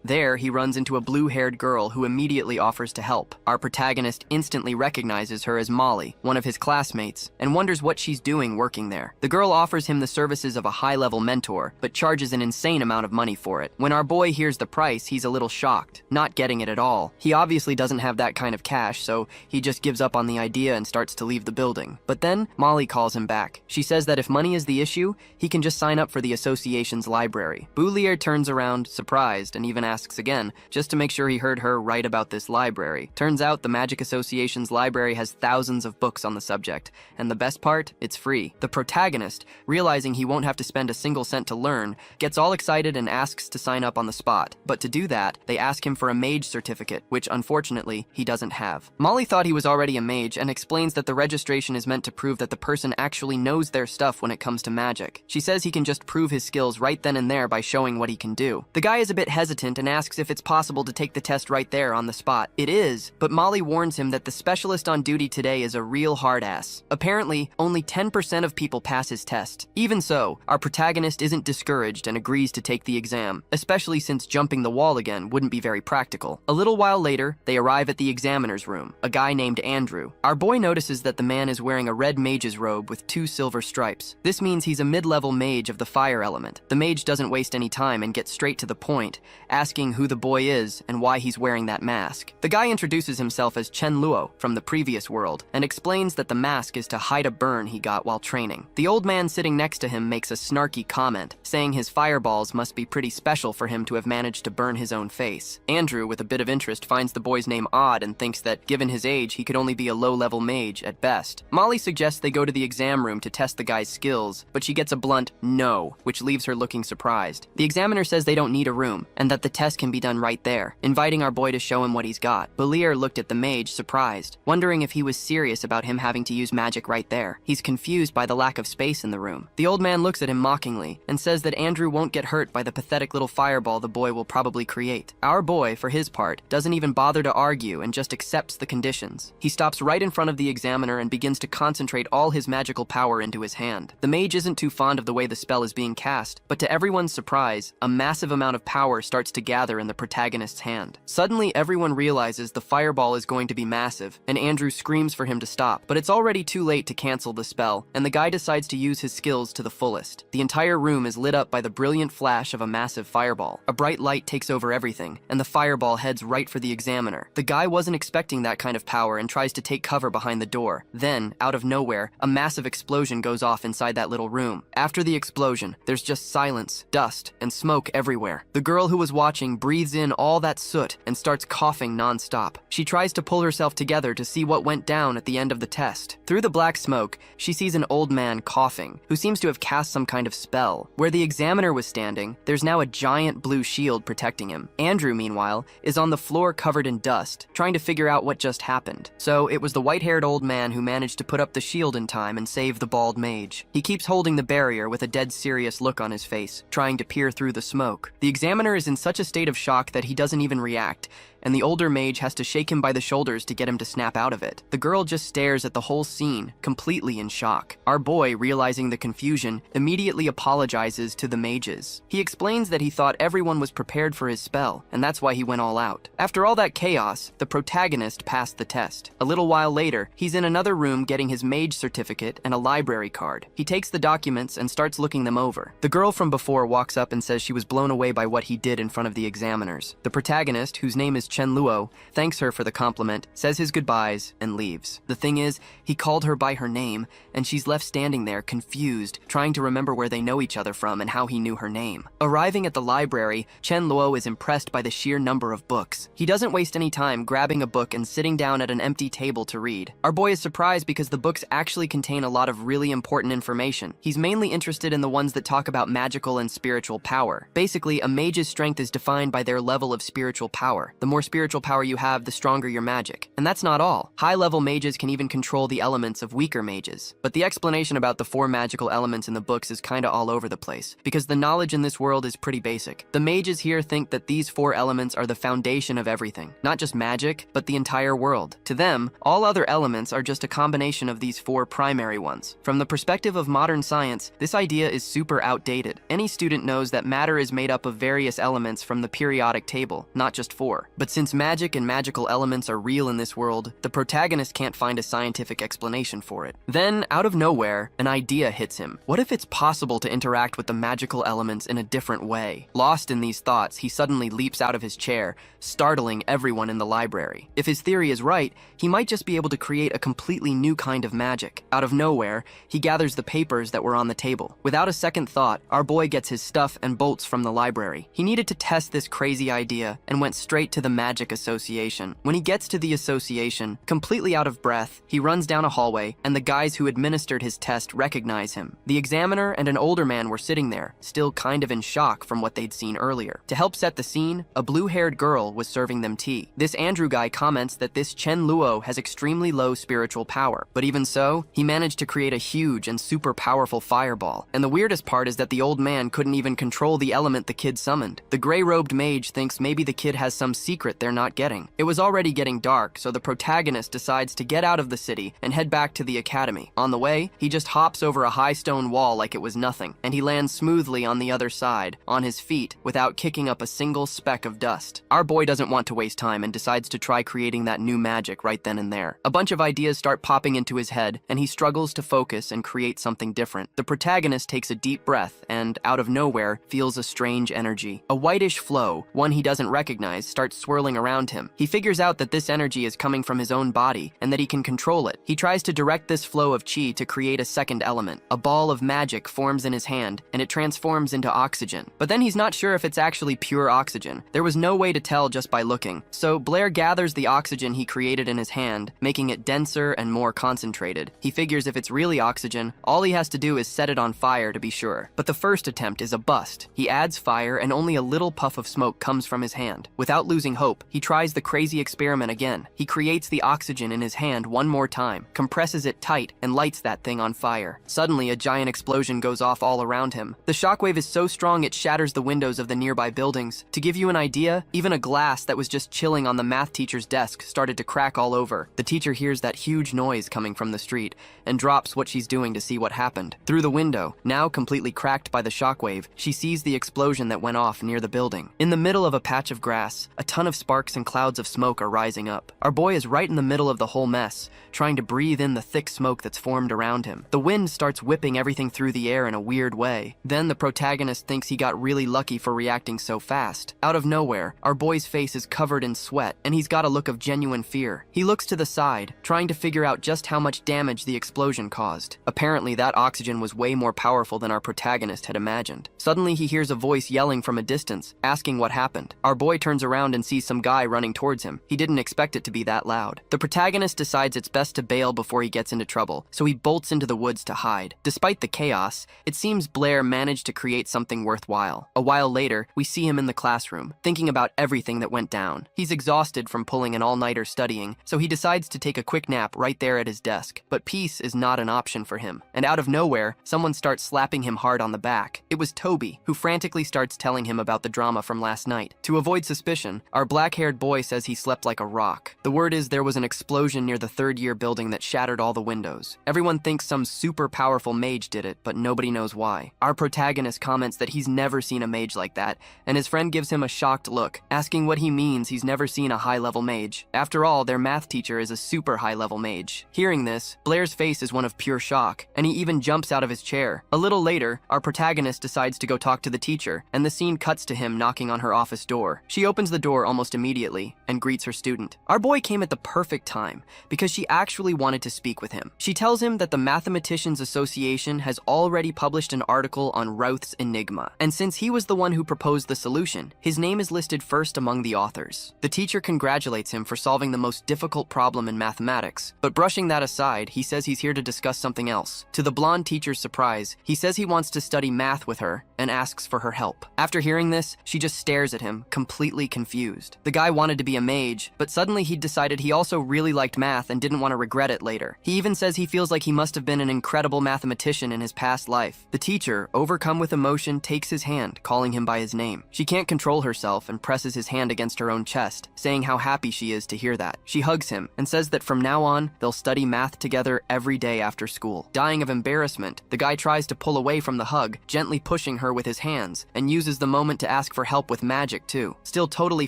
There, he runs into a blue-haired girl who immediately offers to help. Our protagonist instantly recognizes her as Molly, one of his classmates, and wonders what she's doing working there. The girl offers him the services of a high-level mentor, but charges an insane amount of money for it. When our boy hears the price, he's a little shocked, not getting it at all. He obviously doesn't have that kind of cash, so he just gives up on the idea and starts to leave the building. But then, Molly calls him back. She says that if money is the issue, he can just sign up for the association's library. Boulier turns around, surprised, and even asks again, just to make sure he heard her right about this library. Turns out the Magic Association's library has thousands of books on the subject, and the best part, it's free. The protagonist, realizing he won't have to spend a single cent to learn, gets all excited and asks to sign up on the spot. But to do that, they ask him for a mage certificate, which unfortunately, he doesn't have. Molly thought he was already a mage and explains that the registration is meant to prove that the person actually knows their stuff when it comes to magic. She says he can just prove his skills right then and there by showing what he can do. The guy is a bit hesitant and asks if it's possible to take the test right there on the spot. It is, but Molly warns him that the specialist on duty today is a real hard ass. Apparently, only 10% of people pass his test. Even so, our protagonist isn't discouraged and agrees to take the exam, especially since jumping the wall again wouldn't be very practical. A little while later, they arrive at the examiner's room, a guy named Andrew. Our boy notices that the man is wearing a red mage's robe with 2 silver stripes. This means he's a mid-level mage of the fire element. The mage doesn't waste any time and gets straight to the point, asking who the boy is and why he's wearing that mask. The guy introduces himself as Chen Luo from the previous world and explains that the mask is to hide a burn he got while training. The old man sitting next to him makes a snarky comment, saying his fireballs must be pretty special for him to have managed to burn his own face. Andrew, with a bit of interest, finds the boy's name odd and thinks that, given his age, he could only be a low-level mage at best. Molly suggests they go to the exam room to test the guy's skills, but she gets a blunt no, which leaves her looking surprised. The examiner says they don't need a room, and that the test can be done right there, inviting our boy to show him what he's got. Boulier looked at the mage, surprised, wondering if he was serious about him having to use magic right there. He's confused by the lack of space in the room. The old man looks at him mockingly, and says that Andrew won't get hurt by the pathetic little fireball the boy will probably create. Our boy, for his part, doesn't even bother to argue and just accepts the conditions. He stops right in front of the examiner and begins to concentrate all his magical power into his hand. The mage isn't too fond of the way the spell is being cast, but to everyone's surprise, a massive amount of power starts to gather in the protagonist's hand. Suddenly, everyone realizes the fireball is going to be massive, and Andrew screams for him to stop, but it's already too late to cancel the spell, and the guy decides to use his skills to the fullest. The entire room is lit up by the brilliant flash of a massive fireball. A bright light takes over everything, and the fireball heads right for the examiner. The guy wasn't expecting that kind of power and tries to take cover behind the door. Then, out of nowhere, a massive explosion goes off inside that little room. After the explosion, there's just silence, dust, and smoke everywhere. The girl who was watching breathes in all that soot and starts coughing non-stop. She tries to pull herself together to see what went down at the end of the test. Through the black smoke, she sees an old man coughing, who seems to have cast some kind of spell. Where the examiner was standing, there's now a giant blue shield protecting him. Andrew, meanwhile, is on the floor covered in dust, trying to figure out what just happened. So it was the white-haired old man who managed to put up the shield in time and save the bald mage. He keeps holding the barrier with a dead serious look on his face, trying to peer through the smoke. The examiner is in such a state of shock that he doesn't even react, and the older mage has to shake him by the shoulders to get him to snap out of it. The girl just stares at the whole scene, completely in shock. Our boy, realizing the confusion, immediately apologizes to the mages. He explains that he thought everyone was prepared for his spell, and that's why he went all out. After all that chaos, the protagonist passed the test. A little while later, he's in another room getting his mage certificate and a library card. He takes the documents and starts looking them over. The girl from before walks up and says she was blown away by what he did in front of the examiners. The protagonist, whose name is Chen Luo, thanks her for the compliment, says his goodbyes, and leaves. The thing is, he called her by her name, and she's left standing there, confused, trying to remember where they know each other from and how he knew her name. Arriving at the library, Chen Luo is impressed by the sheer number of books. He doesn't waste any time grabbing a book and sitting down at an empty table to read. Our boy is surprised because the books actually contain a lot of really important information. He's mainly interested in the ones that talk about magical and spiritual power. Basically, a mage's strength is defined by their level of spiritual power. The more spiritual power you have, the stronger your magic. And that's not all. High-level mages can even control the elements of weaker mages. But the explanation about the 4 magical elements in the books is kinda all over the place, because the knowledge in this world is pretty basic. The mages here think that these 4 elements are the foundation of everything, not just magic, but the entire world. To them, all other elements are just a combination of these 4 primary ones. From the perspective of modern science, this idea is super outdated. Any student knows that matter is made up of various elements from the periodic table, not just 4. But since magic and magical elements are real in this world, the protagonist can't find a scientific explanation for it. Then, out of nowhere, an idea hits him. What if it's possible to interact with the magical elements in a different way? Lost in these thoughts, he suddenly leaps out of his chair, startling everyone in the library. If his theory is right, he might just be able to create a completely new kind of magic. Out of nowhere, he gathers the papers that were on the table. Without a second thought, our boy gets his stuff and bolts from the library. He needed to test this crazy idea and went straight to the Magic Association. When he gets to the association, completely out of breath, he runs down a hallway, and the guys who administered his test recognize him. The examiner and an older man were sitting there, still kind of in shock from what they'd seen earlier. To help set the scene, a blue-haired girl was serving them tea. This Andrew guy comments that this Chen Luo has extremely low spiritual power, but even so, he managed to create a huge and super powerful fireball. And the weirdest part is that the old man couldn't even control the element the kid summoned. The gray-robed mage thinks maybe the kid has some secret they're not getting. It was already getting dark, so the protagonist decides to get out of the city and head back to the academy. On the way, he just hops over a high stone wall like it was nothing, and he lands smoothly on the other side, on his feet, without kicking up a single speck of dust. Our boy doesn't want to waste time and decides to try creating that new magic right then and there. A bunch of ideas start popping into his head, and he struggles to focus and create something different. The protagonist takes a deep breath and, out of nowhere, feels a strange energy. A whitish flow, one he doesn't recognize, starts swirling around him. He figures out that this energy is coming from his own body and that he can control it. He tries to direct this flow of chi to create a second element. A ball of magic forms in his hand, and it transforms into oxygen. But then he's not sure if it's actually pure oxygen. There was no way to tell just by looking. So Blair gathers the oxygen he created in his hand, making it denser and more concentrated. He figures if it's really oxygen, all he has to do is set it on fire to be sure. But the first attempt is a bust. He adds fire and only a little puff of smoke comes from his hand. Without losing hope, he tries the crazy experiment again. He creates the oxygen in his hand one more time, compresses it tight, and lights that thing on fire. Suddenly, a giant explosion goes off all around him. The shockwave is so strong it shatters the windows of the nearby buildings. To give you an idea, even a glass that was just chilling on the math teacher's desk started to crack all over. The teacher hears that huge noise coming from the street and drops what she's doing to see what happened. Through the window, now completely cracked by the shockwave, she sees the explosion that went off near the building. In the middle of a patch of grass, a ton of sparks and clouds of smoke are rising up. Our boy is right in the middle of the whole mess, trying to breathe in the thick smoke that's formed around him. The wind starts whipping everything through the air in a weird way. Then the protagonist thinks he got really lucky for reacting so fast. Out of nowhere, our boy's face is covered in sweat, and he's got a look of genuine fear. He looks to the side, trying to figure out just how much damage the explosion caused. Apparently, that oxygen was way more powerful than our protagonist had imagined. Suddenly, he hears a voice yelling from a distance, asking what happened. Our boy turns around and sees some guy running towards him. He didn't expect it to be that loud. The protagonist decides it's best to bail before he gets into trouble, so he bolts into the woods to hide. Despite the chaos, it seems Blair managed to create something worthwhile. A while later, we see him in the classroom, thinking about everything that went down. He's exhausted from pulling an all-nighter studying, so he decides to take a quick nap right there at his desk. But peace is not an option for him. And out of nowhere, someone starts slapping him hard on the back. It was Toby, who frantically starts telling him about the drama from last night. To avoid suspicion, our black-haired boy says he slept like a rock. The word is there was an explosion near the third-year building that shattered all the windows. Everyone thinks some super powerful mage did it, but nobody knows why. Our protagonist comments that he's never seen a mage like that, and his friend gives him a shocked look, asking what he means he's never seen a high-level mage. After all, their math teacher is a super high-level mage. Hearing this, Blair's face is one of pure shock, and he even jumps out of his chair. A little later, our protagonist decides to go talk to the teacher, and the scene cuts to him knocking on her office door. She opens the door almost immediately and greets her student. Our boy came at the perfect time, because she actually wanted to speak with him. She tells him that the Mathematicians Association has already published an article on Routh's enigma, and since he was the one who proposed the solution, his name is listed first among the authors. The teacher congratulates him for solving the most difficult problem in mathematics, but brushing that aside, he says he's here to discuss something else. To the blonde teacher's surprise, he says he wants to study math with her and asks for her help. After hearing this, she just stares at him, completely confused. The guy wanted to be a mage, but suddenly he'd decided he also really liked math and didn't want to regret it later. He even says he feels like he must have been an incredible mathematician in his past life. The teacher, overcome with emotion, takes his hand, calling him by his name. She can't control herself and presses his hand against her own chest, saying how happy she is to hear that. She hugs him and says that from now on, they'll study math together every day after school. Dying of embarrassment, the guy tries to pull away from the hug, gently pushing her with his hands, and uses the moment to ask for help with magic too. Still totally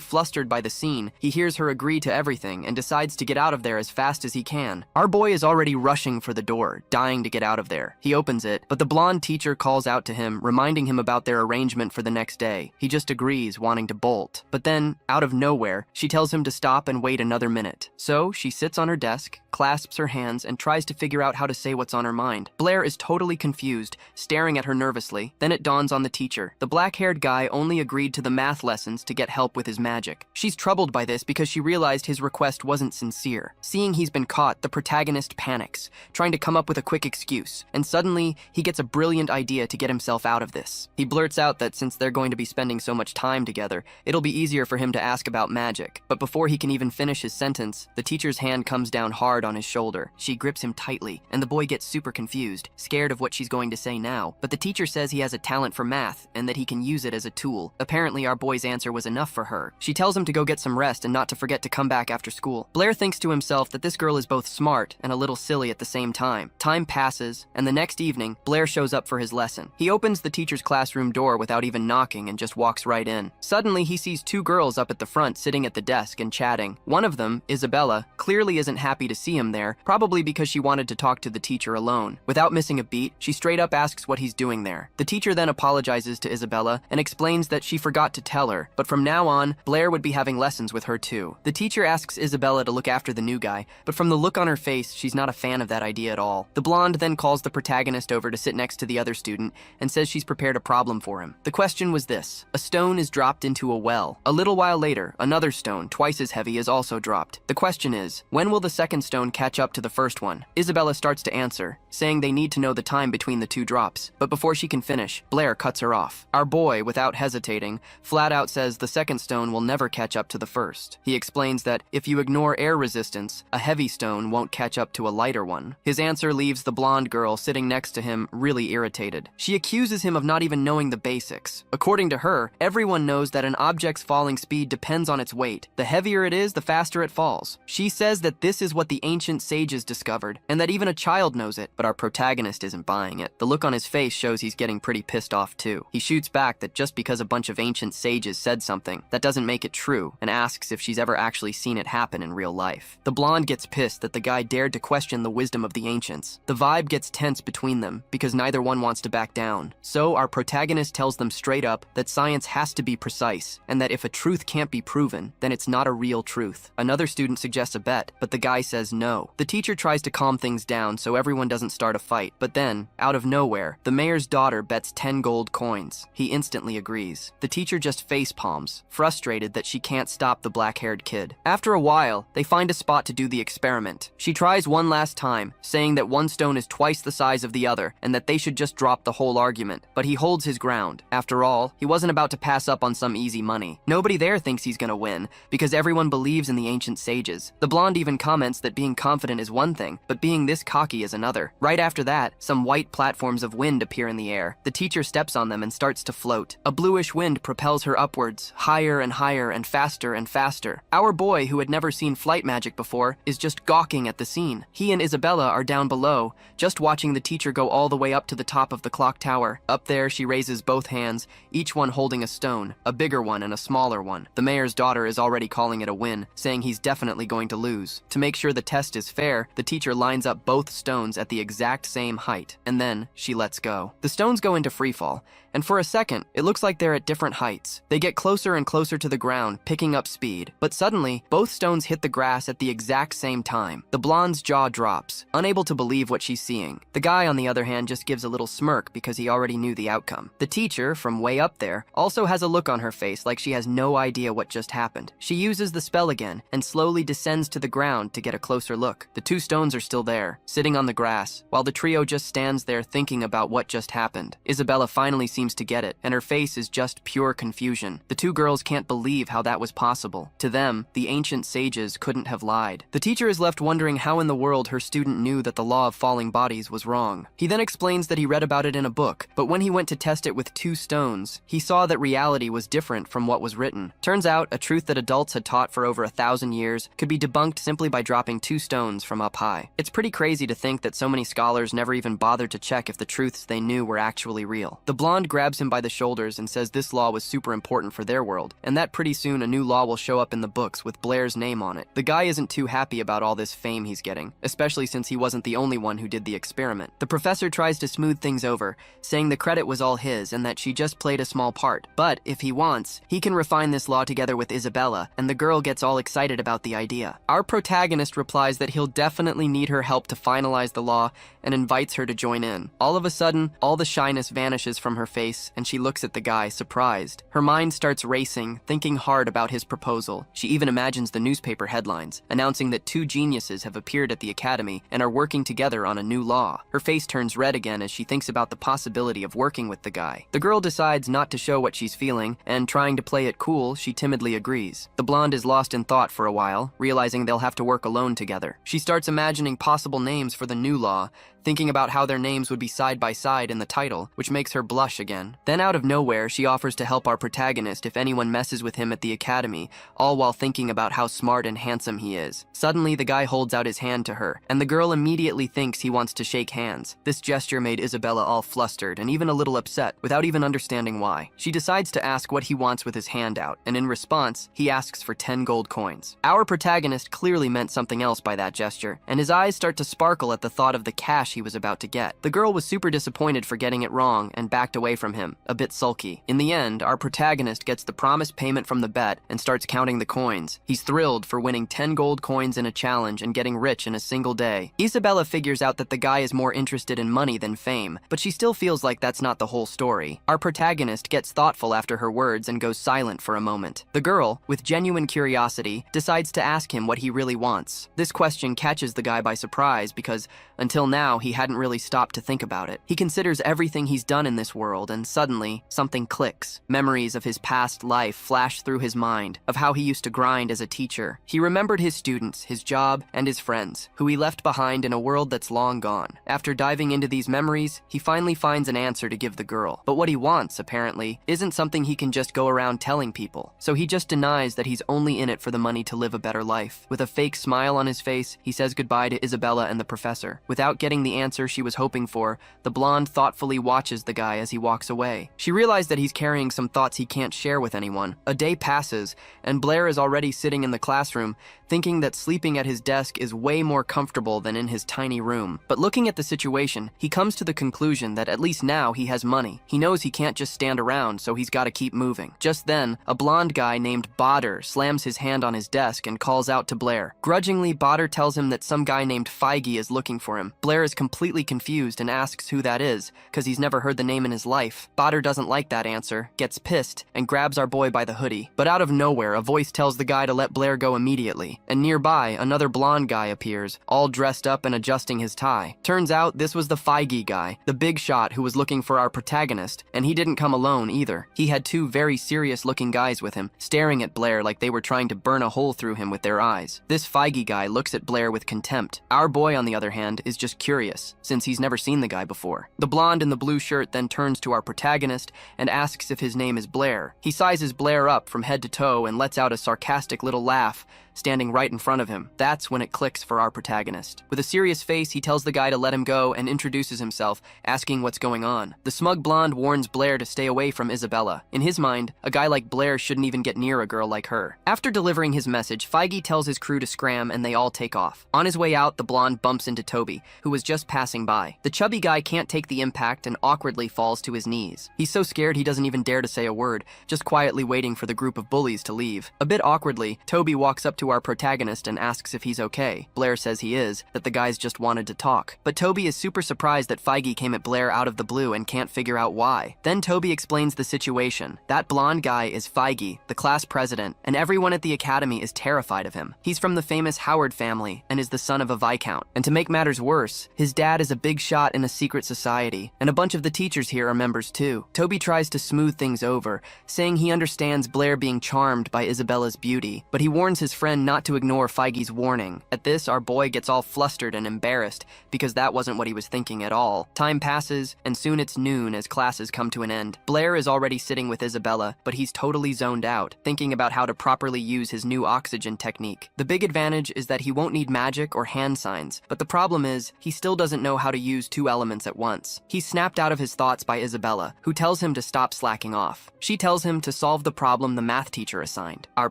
flustered by the scene, he hears her agree to everything and decides to get out of there as fast as he can. Our boy is already rushing for the door, dying to get out of there. He opens it, but the blonde teacher calls out to him, reminding him about their arrangement for the next day. He just agrees, wanting to bolt. But then, out of nowhere, she tells him to stop and wait another minute. So, she sits on her desk, clasps her hands, and tries to figure out how to say what's on her mind. Blair is totally confused, staring at her nervously. Then it dawns on the teacher. The black-haired guy only agreed to the math lessons to get help with his magic. She's troubled by this because she realized his request wasn't sincere. Seeing he's been caught, the protagonist panics, trying to come up with a quick excuse, and suddenly, he gets a brilliant idea to get himself out of this. He blurts out that since they're going to be spending so much time together, it'll be easier for him to ask about magic. But before he can even finish his sentence, the teacher's hand comes down hard on his shoulder. She grips him tightly, and the boy gets super confused, scared of what she's going to say now. But the teacher says he has a talent for math, and that he can use it as a tool. Apparently, our boy's answer was enough for her. She tells him to go get some rest and not to forget to come back after school. Blair thinks to himself that this girl is both smart and a little silly at the same time. Time passes, and the next evening, Blair shows up for his lesson. He opens the teacher's classroom door without even knocking and just walks right in. Suddenly, he sees two girls up at the front sitting at the desk and chatting. One of them, Isabella, clearly isn't happy to see him there, probably because she wanted to talk to the teacher alone. Without missing a beat, she straight up asks what he's doing there. The teacher then apologizes to Isabella and explains that she forgot to tell her, but from now on, Blair would be having lessons with her too. The teacher asks Isabella to look after the new guy, but from the look on her face, she's not a fan of that idea at all. The blonde then calls the protagonist over to sit next to the other student and says she's prepared a problem for him. The question was this: a stone is dropped into a well. A little while later, another stone, twice as heavy, is also dropped. The question is, when will the second stone catch up to the first one? Isabella starts to answer, saying they need to know the time between the two drops. But before she can finish, Blair cuts her off. Our boy, without hesitating, flat out says the second stone will never catch up to the first. He explains that if you ignore air resistance, a heavy stone won't catch up to a lighter one. His answer leaves the blonde girl sitting next to him really irritated. She accuses him of not even knowing the basics. According to her, everyone knows that an object's falling speed depends on its weight. The heavier it is, the faster it falls. She says that this is what the ancient sages discovered, and that even a child knows it, but our protagonist isn't buying it. The look on his face shows he's getting pretty pissed off too. He shoots back that just because a bunch of ancient sages said something, that doesn't make it true, and asks if she's ever actually seen it happen in real life. The blonde gets pissed that the guy dared to question the wisdom of the ancients. The vibe gets tense between them, because neither one wants to back down. So our protagonist tells them straight up that science has to be precise, and that if a truth can't be proven, then it's not a real truth. Another student suggests a bet, but the guy says no. The teacher tries to calm things down so everyone doesn't start a fight, but then, out of nowhere, the mayor's daughter bets 10 gold coins. He instantly agrees. The teacher just face palms, frustrated that she can't stop the black-haired kid. After a while, they find a spot to do the experiment. She tries one last time, saying that one stone is twice the size of the other, and that they should just drop the whole argument. But he holds his ground. After all, he wasn't about to pass up on some easy money. Nobody there thinks he's gonna win, because everyone believes in the ancient sages. The blonde even comments that being confident is one thing, but being this cocky is another. Right after that, some white platforms of wind appear in the air. The teacher steps on them and starts to float. A bluish wind propels her upwards, higher and higher and faster and faster. Our boy, who had never seen flight magic before, is just gawking at the scene. He and Isabella are down below, just watching the teacher go all the way up to the top of the clock tower. Up there, she raises both hands, each one holding a stone, a bigger one and a smaller one. The mayor's daughter is already calling it a win, saying he's definitely going to lose. To make sure the test is fair, the teacher lines up both stones at the exact same height, and then she lets go. The stones go into freefall, and for a second, it looks like they're at different heights. They get closer and closer to the ground, picking up speed. But suddenly, both stones hit the grass at the exact same time. The blonde's jaw drops, unable to believe what she's seeing. The guy, on the other hand, just gives a little smirk because he already knew the outcome. The teacher, from way up there, also has a look on her face like she has no idea what just happened. She uses the spell again and slowly descends to the ground to get a closer look. The two stones are still there, sitting on the grass, while the trio just stands there thinking about what just happened. Isabella finally seems seems to get it, and her face is just pure confusion. The two girls can't believe how that was possible. To them, the ancient sages couldn't have lied. The teacher is left wondering how in the world her student knew that the law of falling bodies was wrong. He then explains that he read about it in a book, but when he went to test it with 2 stones, he saw that reality was different from what was written. Turns out, a truth that adults had taught for over 1,000 years could be debunked simply by dropping 2 stones from up high. It's pretty crazy to think that so many scholars never even bothered to check if the truths they knew were actually real. The blonde grabs him by the shoulders and says this law was super important for their world, and that pretty soon a new law will show up in the books with Blair's name on it. The guy isn't too happy about all this fame he's getting, especially since he wasn't the only one who did the experiment. The professor tries to smooth things over, saying the credit was all his and that she just played a small part. But if he wants, he can refine this law together with Isabella, and the girl gets all excited about the idea. Our protagonist replies that he'll definitely need her help to finalize the law and invites her to join in. All of a sudden, all the shyness vanishes from her face and she looks at the guy, surprised. Her mind starts racing, thinking hard about his proposal. She even imagines the newspaper headlines, announcing that 2 geniuses have appeared at the academy and are working together on a new law. Her face turns red again as she thinks about the possibility of working with the guy. The girl decides not to show what she's feeling, and trying to play it cool, she timidly agrees. The blonde is lost in thought for a while, realizing they'll have to work alone together. She starts imagining possible names for the new law, thinking about how their names would be side by side in the title, which makes her blush again. Then out of nowhere, she offers to help our protagonist if anyone messes with him at the academy, all while thinking about how smart and handsome he is. Suddenly, the guy holds out his hand to her, and the girl immediately thinks he wants to shake hands. This gesture made Isabella all flustered and even a little upset, without even understanding why. She decides to ask what he wants with his hand out, and in response, he asks for 10 gold coins. Our protagonist clearly meant something else by that gesture, and his eyes start to sparkle at the thought of the cash he was about to get. The girl was super disappointed for getting it wrong and backed away from him, a bit sulky. In the end, our protagonist gets the promised payment from the bet and starts counting the coins. He's thrilled for winning 10 gold coins in a challenge and getting rich in a single day. Isabella figures out that the guy is more interested in money than fame, but she still feels like that's not the whole story. Our protagonist gets thoughtful after her words and goes silent for a moment. The girl, with genuine curiosity, decides to ask him what he really wants. This question catches the guy by surprise because until now he hadn't really stopped to think about it. He considers everything he's done in this world, and suddenly, something clicks. Memories of his past life flash through his mind, of how he used to grind as a teacher. He remembered his students, his job, and his friends, who he left behind in a world that's long gone. After diving into these memories, he finally finds an answer to give the girl. But what he wants, apparently, isn't something he can just go around telling people. So he just denies that he's only in it for the money to live a better life. With a fake smile on his face, he says goodbye to Isabella and the professor. Without getting the answer she was hoping for, the blonde thoughtfully watches the guy as he walks away. She realizes that he's carrying some thoughts he can't share with anyone. A day passes, and Blair is already sitting in the classroom, thinking that sleeping at his desk is way more comfortable than in his tiny room. But looking at the situation, he comes to the conclusion that at least now he has money. He knows he can't just stand around, so he's got to keep moving. Just then, a blonde guy named Badr slams his hand on his desk and calls out to Blair. Grudgingly, Badr tells him that some guy named Feige is looking for him. Blair is completely confused and asks who that is, because he's never heard the name in his life. Badr doesn't like that answer, gets pissed, and grabs our boy by the hoodie. But out of nowhere, a voice tells the guy to let Blair go immediately. And nearby, another blonde guy appears, all dressed up and adjusting his tie. Turns out this was the Feige guy, the big shot who was looking for our protagonist, and he didn't come alone either. He had 2 very serious-looking guys with him, staring at Blair like they were trying to burn a hole through him with their eyes. This Feige guy looks at Blair with contempt. Our boy, on the other hand, is just curious, since he's never seen the guy before. The blonde in the blue shirt then turns to our protagonist and asks if his name is Blair. He sizes Blair up from head to toe and lets out a sarcastic little laugh, standing right in front of him. That's when it clicks for our protagonist. With a serious face, he tells the guy to let him go and introduces himself, asking what's going on. The smug blonde warns Blair to stay away from Isabella. In his mind, a guy like Blair shouldn't even get near a girl like her. After delivering his message, Feige tells his crew to scram and they all take off. On his way out, the blonde bumps into Toby, who was just passing by. The chubby guy can't take the impact and awkwardly falls to his knees. He's so scared he doesn't even dare to say a word, just quietly waiting for the group of bullies to leave. A bit awkwardly, Toby walks up to to our protagonist and asks if he's okay. Blair says he is, that the guys just wanted to talk. But Toby is super surprised that Feige came at Blair out of the blue and can't figure out why. Then Toby explains the situation. That blonde guy is Feige, the class president, and everyone at the academy is terrified of him. He's from the famous Howard family and is the son of a viscount. And to make matters worse, his dad is a big shot in a secret society, and a bunch of the teachers here are members too. Toby tries to smooth things over, saying he understands Blair being charmed by Isabella's beauty, but he warns his friend not to ignore Feige's warning. At this, our boy gets all flustered and embarrassed, because that wasn't what he was thinking at all. Time passes, and soon it's noon as classes come to an end. Blair is already sitting with Isabella, but he's totally zoned out, thinking about how to properly use his new oxygen technique. The big advantage is that he won't need magic or hand signs, but the problem is, he still doesn't know how to use two elements at once. He's snapped out of his thoughts by Isabella, who tells him to stop slacking off. She tells him to solve the problem the math teacher assigned. Our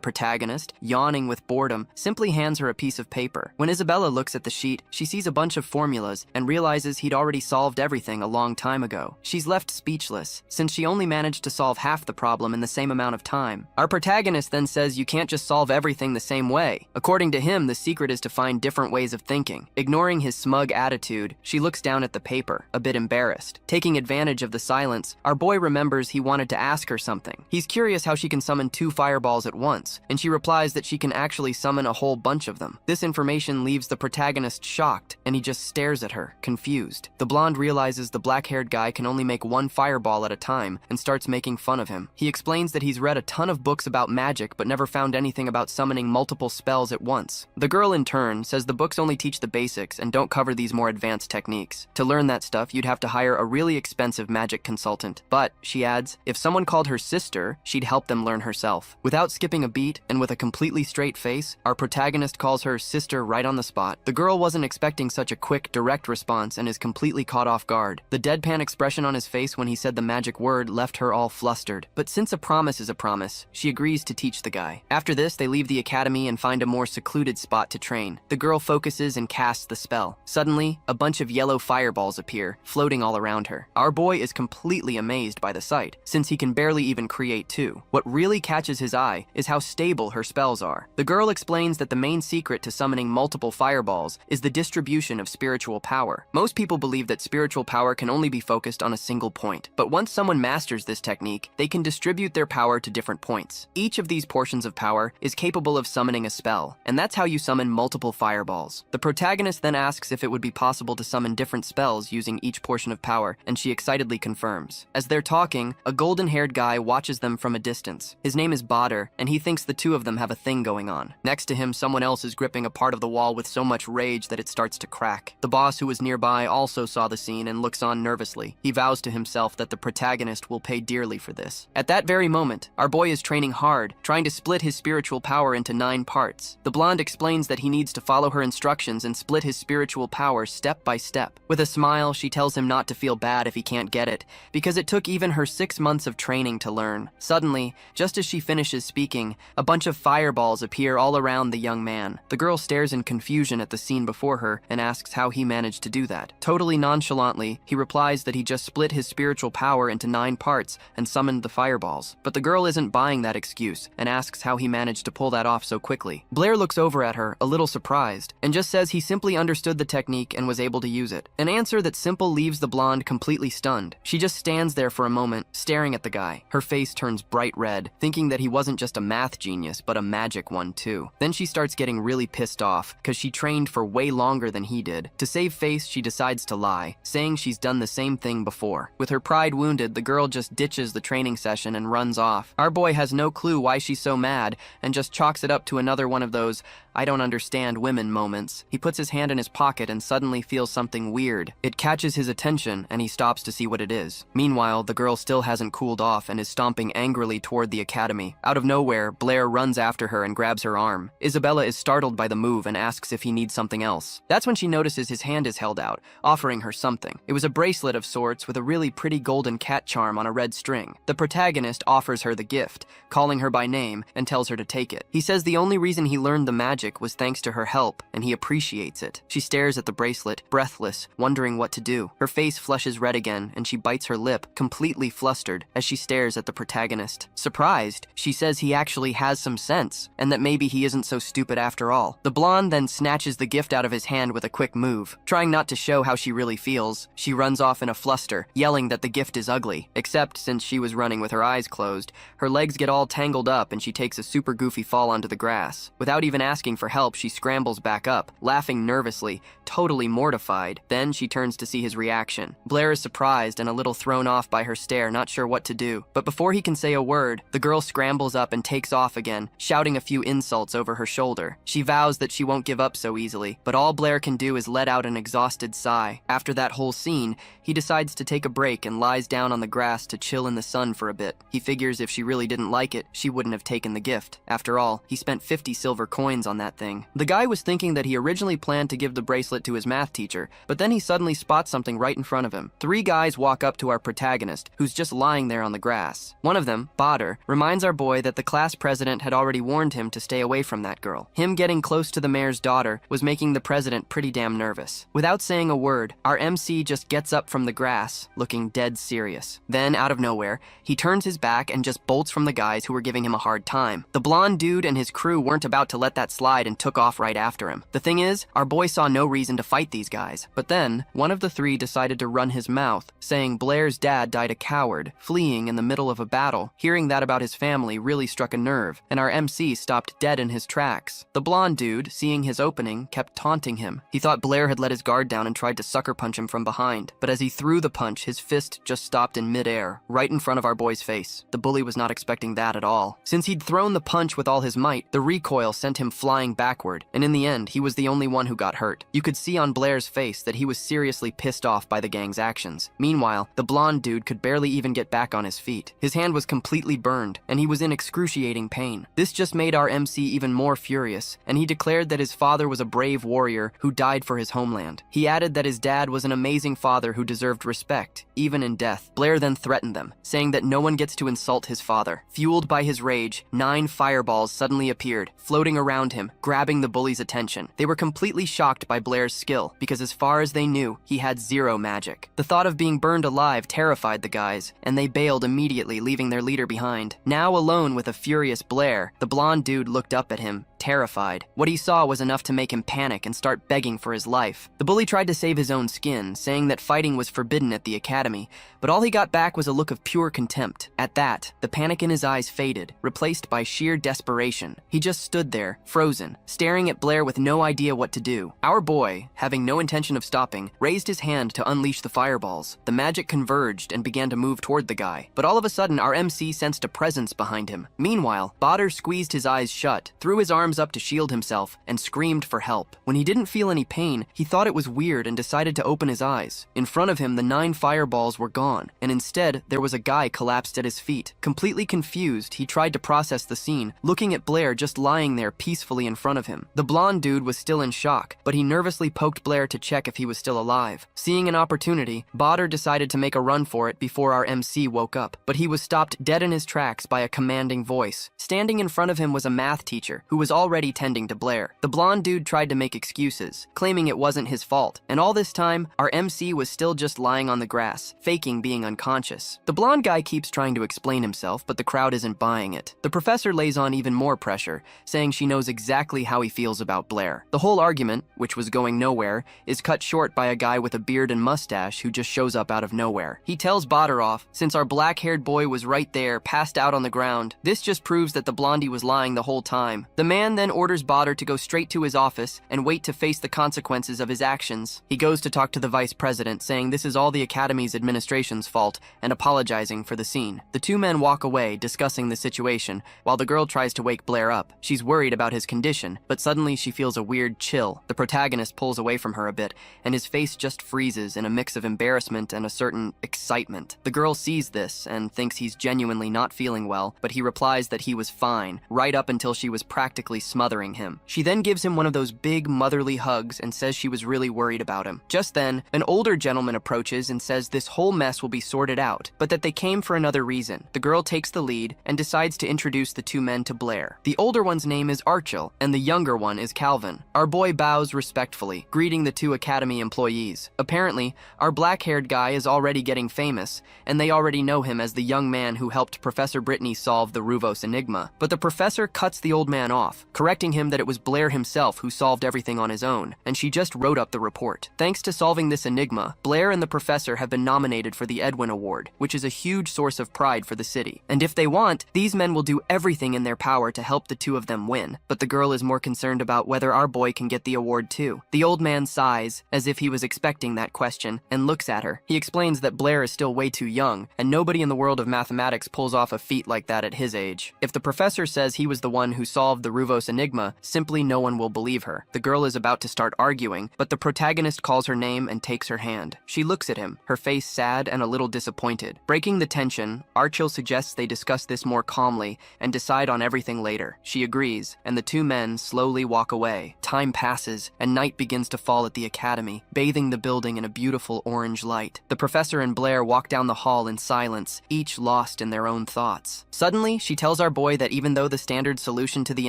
protagonist, yawning with boredom, simply hands her a piece of paper. When Isabella looks at the sheet, she sees a bunch of formulas and realizes he'd already solved everything a long time ago. She's left speechless, since she only managed to solve half the problem in the same amount of time. Our protagonist then says you can't just solve everything the same way. According to him, the secret is to find different ways of thinking. Ignoring his smug attitude, she looks down at the paper, a bit embarrassed. Taking advantage of the silence, our boy remembers he wanted to ask her something. He's curious how she can summon 2 fireballs at once, and she replies that she can actually summon a whole bunch of them. This information leaves the protagonist shocked, and he just stares at her, confused. The blonde realizes the black-haired guy can only make 1 fireball at a time, and starts making fun of him. He explains that he's read a ton of books about magic, but never found anything about summoning multiple spells at once. The girl, in turn, says the books only teach the basics and don't cover these more advanced techniques. To learn that stuff, you'd have to hire a really expensive magic consultant. But, she adds, if someone called her sister, she'd help them learn herself. Without skipping a beat, and with a completely straight face, our protagonist calls her sister right on the spot. The girl wasn't expecting such a quick, direct response and is completely caught off guard. The deadpan expression on his face when he said the magic word left her all flustered. But since a promise is a promise, she agrees to teach the guy. After this, they leave the academy and find a more secluded spot to train. The girl focuses and casts the spell. Suddenly, a bunch of yellow fireballs appear, floating all around her. Our boy is completely amazed by the sight, since he can barely even create 2. What really catches his eye is how stable her spells are. The girl explains that the main secret to summoning multiple fireballs is the distribution of spiritual power. Most people believe that spiritual power can only be focused on a single point, but once someone masters this technique, they can distribute their power to different points. Each of these portions of power is capable of summoning a spell, and that's how you summon multiple fireballs. The protagonist then asks if it would be possible to summon different spells using each portion of power, and she excitedly confirms. As they're talking, a golden-haired guy watches them from a distance. His name is Badr, and he thinks the two of them have a thing going on. Next to him, someone else is gripping a part of the wall with so much rage that it starts to crack. The boss, who was nearby, also saw the scene and looks on nervously. He vows to himself that the protagonist will pay dearly for this. At that very moment, our boy is training hard, trying to split his spiritual power into 9 parts. The blonde explains that he needs to follow her instructions and split his spiritual power step by step. With a smile, she tells him not to feel bad if he can't get it, because it took even her 6 months of training to learn. Suddenly, just as she finishes speaking, a bunch of fireballs appear all around the young man. The girl stares in confusion at the scene before her and asks how he managed to do that. Totally nonchalantly, he replies that he just split his spiritual power into 9 parts and summoned the fireballs. But the girl isn't buying that excuse and asks how he managed to pull that off so quickly. Blair looks over at her, a little surprised, and just says he simply understood the technique and was able to use it. An answer that simple leaves the blonde completely stunned. She just stands there for a moment, staring at the guy. Her face turns bright red, thinking that he wasn't just a math genius, but a magic one too. Then she starts getting really pissed off, because she trained for way longer than he did. To save face, she decides to lie, saying she's done the same thing before. With her pride wounded, the girl just ditches the training session and runs off. Our boy has no clue why she's so mad, and just chalks it up to another one of those I don't understand women moments. He puts his hand in his pocket and suddenly feels something weird. It catches his attention, and he stops to see what it is. Meanwhile, the girl still hasn't cooled off and is stomping angrily toward the academy. Out of nowhere, Blair runs after her and grabs her arm. Isabella is startled by the move and asks if he needs something else. That's when she notices his hand is held out, offering her something. It was a bracelet of sorts with a really pretty golden cat charm on a red string. The protagonist offers her the gift, calling her by name, and tells her to take it. He says the only reason he learned the magic was thanks to her help, and he appreciates it. She stares at the bracelet, breathless, wondering what to do. Her face flushes red again, and she bites her lip, completely flustered, as she stares at the protagonist. Surprised, she says he actually has some sense, and that maybe maybe he isn't so stupid after all. The blonde then snatches the gift out of his hand with a quick move. Trying not to show how she really feels, she runs off in a fluster, yelling that the gift is ugly. Except since she was running with her eyes closed, her legs get all tangled up and she takes a super goofy fall onto the grass. Without even asking for help, she scrambles back up, laughing nervously, totally mortified. Then she turns to see his reaction. Blair is surprised and a little thrown off by her stare, not sure what to do. But before he can say a word, the girl scrambles up and takes off again, shouting a few insults over her shoulder. She vows that she won't give up so easily, but all Blair can do is let out an exhausted sigh. After that whole scene, he decides to take a break and lies down on the grass to chill in the sun for a bit. He figures if she really didn't like it, she wouldn't have taken the gift. After all, he spent 50 silver coins on that thing. The guy was thinking that he originally planned to give the bracelet to his math teacher, but then he suddenly spots something right in front of him. 3 guys walk up to our protagonist, who's just lying there on the grass. One of them, Badr, reminds our boy that the class president had already warned him to stay away from that girl. Him getting close to the mayor's daughter was making the president pretty damn nervous. Without saying a word, our MC just gets up from the grass, looking dead serious. Then, out of nowhere, he turns his back and just bolts from the guys who were giving him a hard time. The blonde dude and his crew weren't about to let that slide and took off right after him. The thing is, our boy saw no reason to fight these guys. But then, one of the 3 decided to run his mouth, saying Blair's dad died a coward, fleeing in the middle of a battle. Hearing that about his family really struck a nerve, and our MC stopped dead in his tracks. The blonde dude, seeing his opening, kept taunting him. He thought Blair had let his guard down and tried to sucker punch him from behind, but as he threw the punch, his fist just stopped in midair, right in front of our boy's face. The bully was not expecting that at all. Since he'd thrown the punch with all his might, the recoil sent him flying backward, and in the end, he was the only one who got hurt. You could see on Blair's face that he was seriously pissed off by the gang's actions. Meanwhile, the blonde dude could barely even get back on his feet. His hand was completely burned, and he was in excruciating pain. This just made our MC even more furious, and he declared that his father was a brave warrior who died for his homeland. He added that his dad was an amazing father who deserved respect, even in death. Blair then threatened them, saying that no one gets to insult his father. Fueled by his rage, 9 fireballs suddenly appeared, floating around him, grabbing the bully's attention. They were completely shocked by Blair's skill, because as far as they knew, he had 0 magic. The thought of being burned alive terrified the guys, and they bailed immediately, leaving their leader behind. Now alone with a furious Blair, the blonde dude looked up at him, terrified. What he saw was enough to make him panic and start begging for his life. The bully tried to save his own skin, saying that fighting was forbidden at the academy, but all he got back was a look of pure contempt. At that, the panic in his eyes faded, replaced by sheer desperation. He just stood there, frozen, staring at Blair with no idea what to do. Our boy, having no intention of stopping, raised his hand to unleash the fireballs. The magic converged and began to move toward the guy, but all of a sudden our MC sensed a presence behind him. Meanwhile, Badr squeezed his eyes shut, threw his arms up to shield himself, and screamed for help. When he didn't feel any pain, he thought it was weird and decided to open his eyes. In front of him, the 9 fireballs were gone, and instead, there was a guy collapsed at his feet. Completely confused, he tried to process the scene, looking at Blair just lying there peacefully in front of him. The blonde dude was still in shock, but he nervously poked Blair to check if he was still alive. Seeing an opportunity, Badr decided to make a run for it before our MC woke up, but he was stopped dead in his tracks by a commanding voice. Standing in front of him was a math teacher, who was already tending to Blair. The blonde dude tried to make excuses, claiming it wasn't his fault, and all this time, our MC was still just lying on the grass, faking being unconscious. The blonde guy keeps trying to explain himself, but the crowd isn't buying it. The professor lays on even more pressure, saying she knows exactly how he feels about Blair. The whole argument, which was going nowhere, is cut short by a guy with a beard and mustache who just shows up out of nowhere. He tells Badr off, since our black-haired boy was right there, passed out on the ground. This just proves that the blondie was lying the whole time. The man then orders Badr to go straight to his office and wait to face the consequences of his actions. He goes to talk to the vice president, saying this is all the academy's administration's fault, and apologizing for the scene. The 2 men walk away, discussing the situation, while the girl tries to wake Blair up. She's worried about his condition, but suddenly she feels a weird chill. The protagonist pulls away from her a bit, and his face just freezes in a mix of embarrassment and a certain excitement. The girl sees this and thinks he's genuinely not feeling well, but he replies that he was fine, right up until she was practically smothering him. She then gives him one of those big motherly hugs and says she was really worried about him. Just then, an older gentleman approaches and says this whole mess will be sorted out, but that they came for another reason. The girl takes the lead and decides to introduce the 2 men to Blair. The older one's name is Archil, and the younger one is Calvin. Our boy bows respectfully, greeting the 2 academy employees. Apparently, our black-haired guy is already getting famous, and they already know him as the young man who helped Professor Brittany solve the Ruvos enigma. But the professor cuts the the old man off, correcting him that it was Blair himself who solved everything on his own, and she just wrote up the report. Thanks to solving this enigma, Blair and the professor have been nominated for the Edwin Award, which is a huge source of pride for the city. And if they want, these men will do everything in their power to help the two of them win. But the girl is more concerned about whether our boy can get the award too. The old man sighs, as if he was expecting that question, and looks at her. He explains that Blair is still way too young, and nobody in the world of mathematics pulls off a feat like that at his age. If the professor says he was the one who solved the Ruvos enigma, simply no one will believe her. The girl is about to start arguing, but the protagonist calls her name and takes her hand. She looks at him, her face sad and a little disappointed. Breaking the tension, Archil suggests they discuss this more calmly and decide on everything later. She agrees, and the two men slowly walk away. Time passes, and night begins to fall at the academy, bathing the building in a beautiful orange light. The professor and Blair walk down the hall in silence, each lost in their own thoughts. Suddenly, she tells our boy that even though the standard solution to the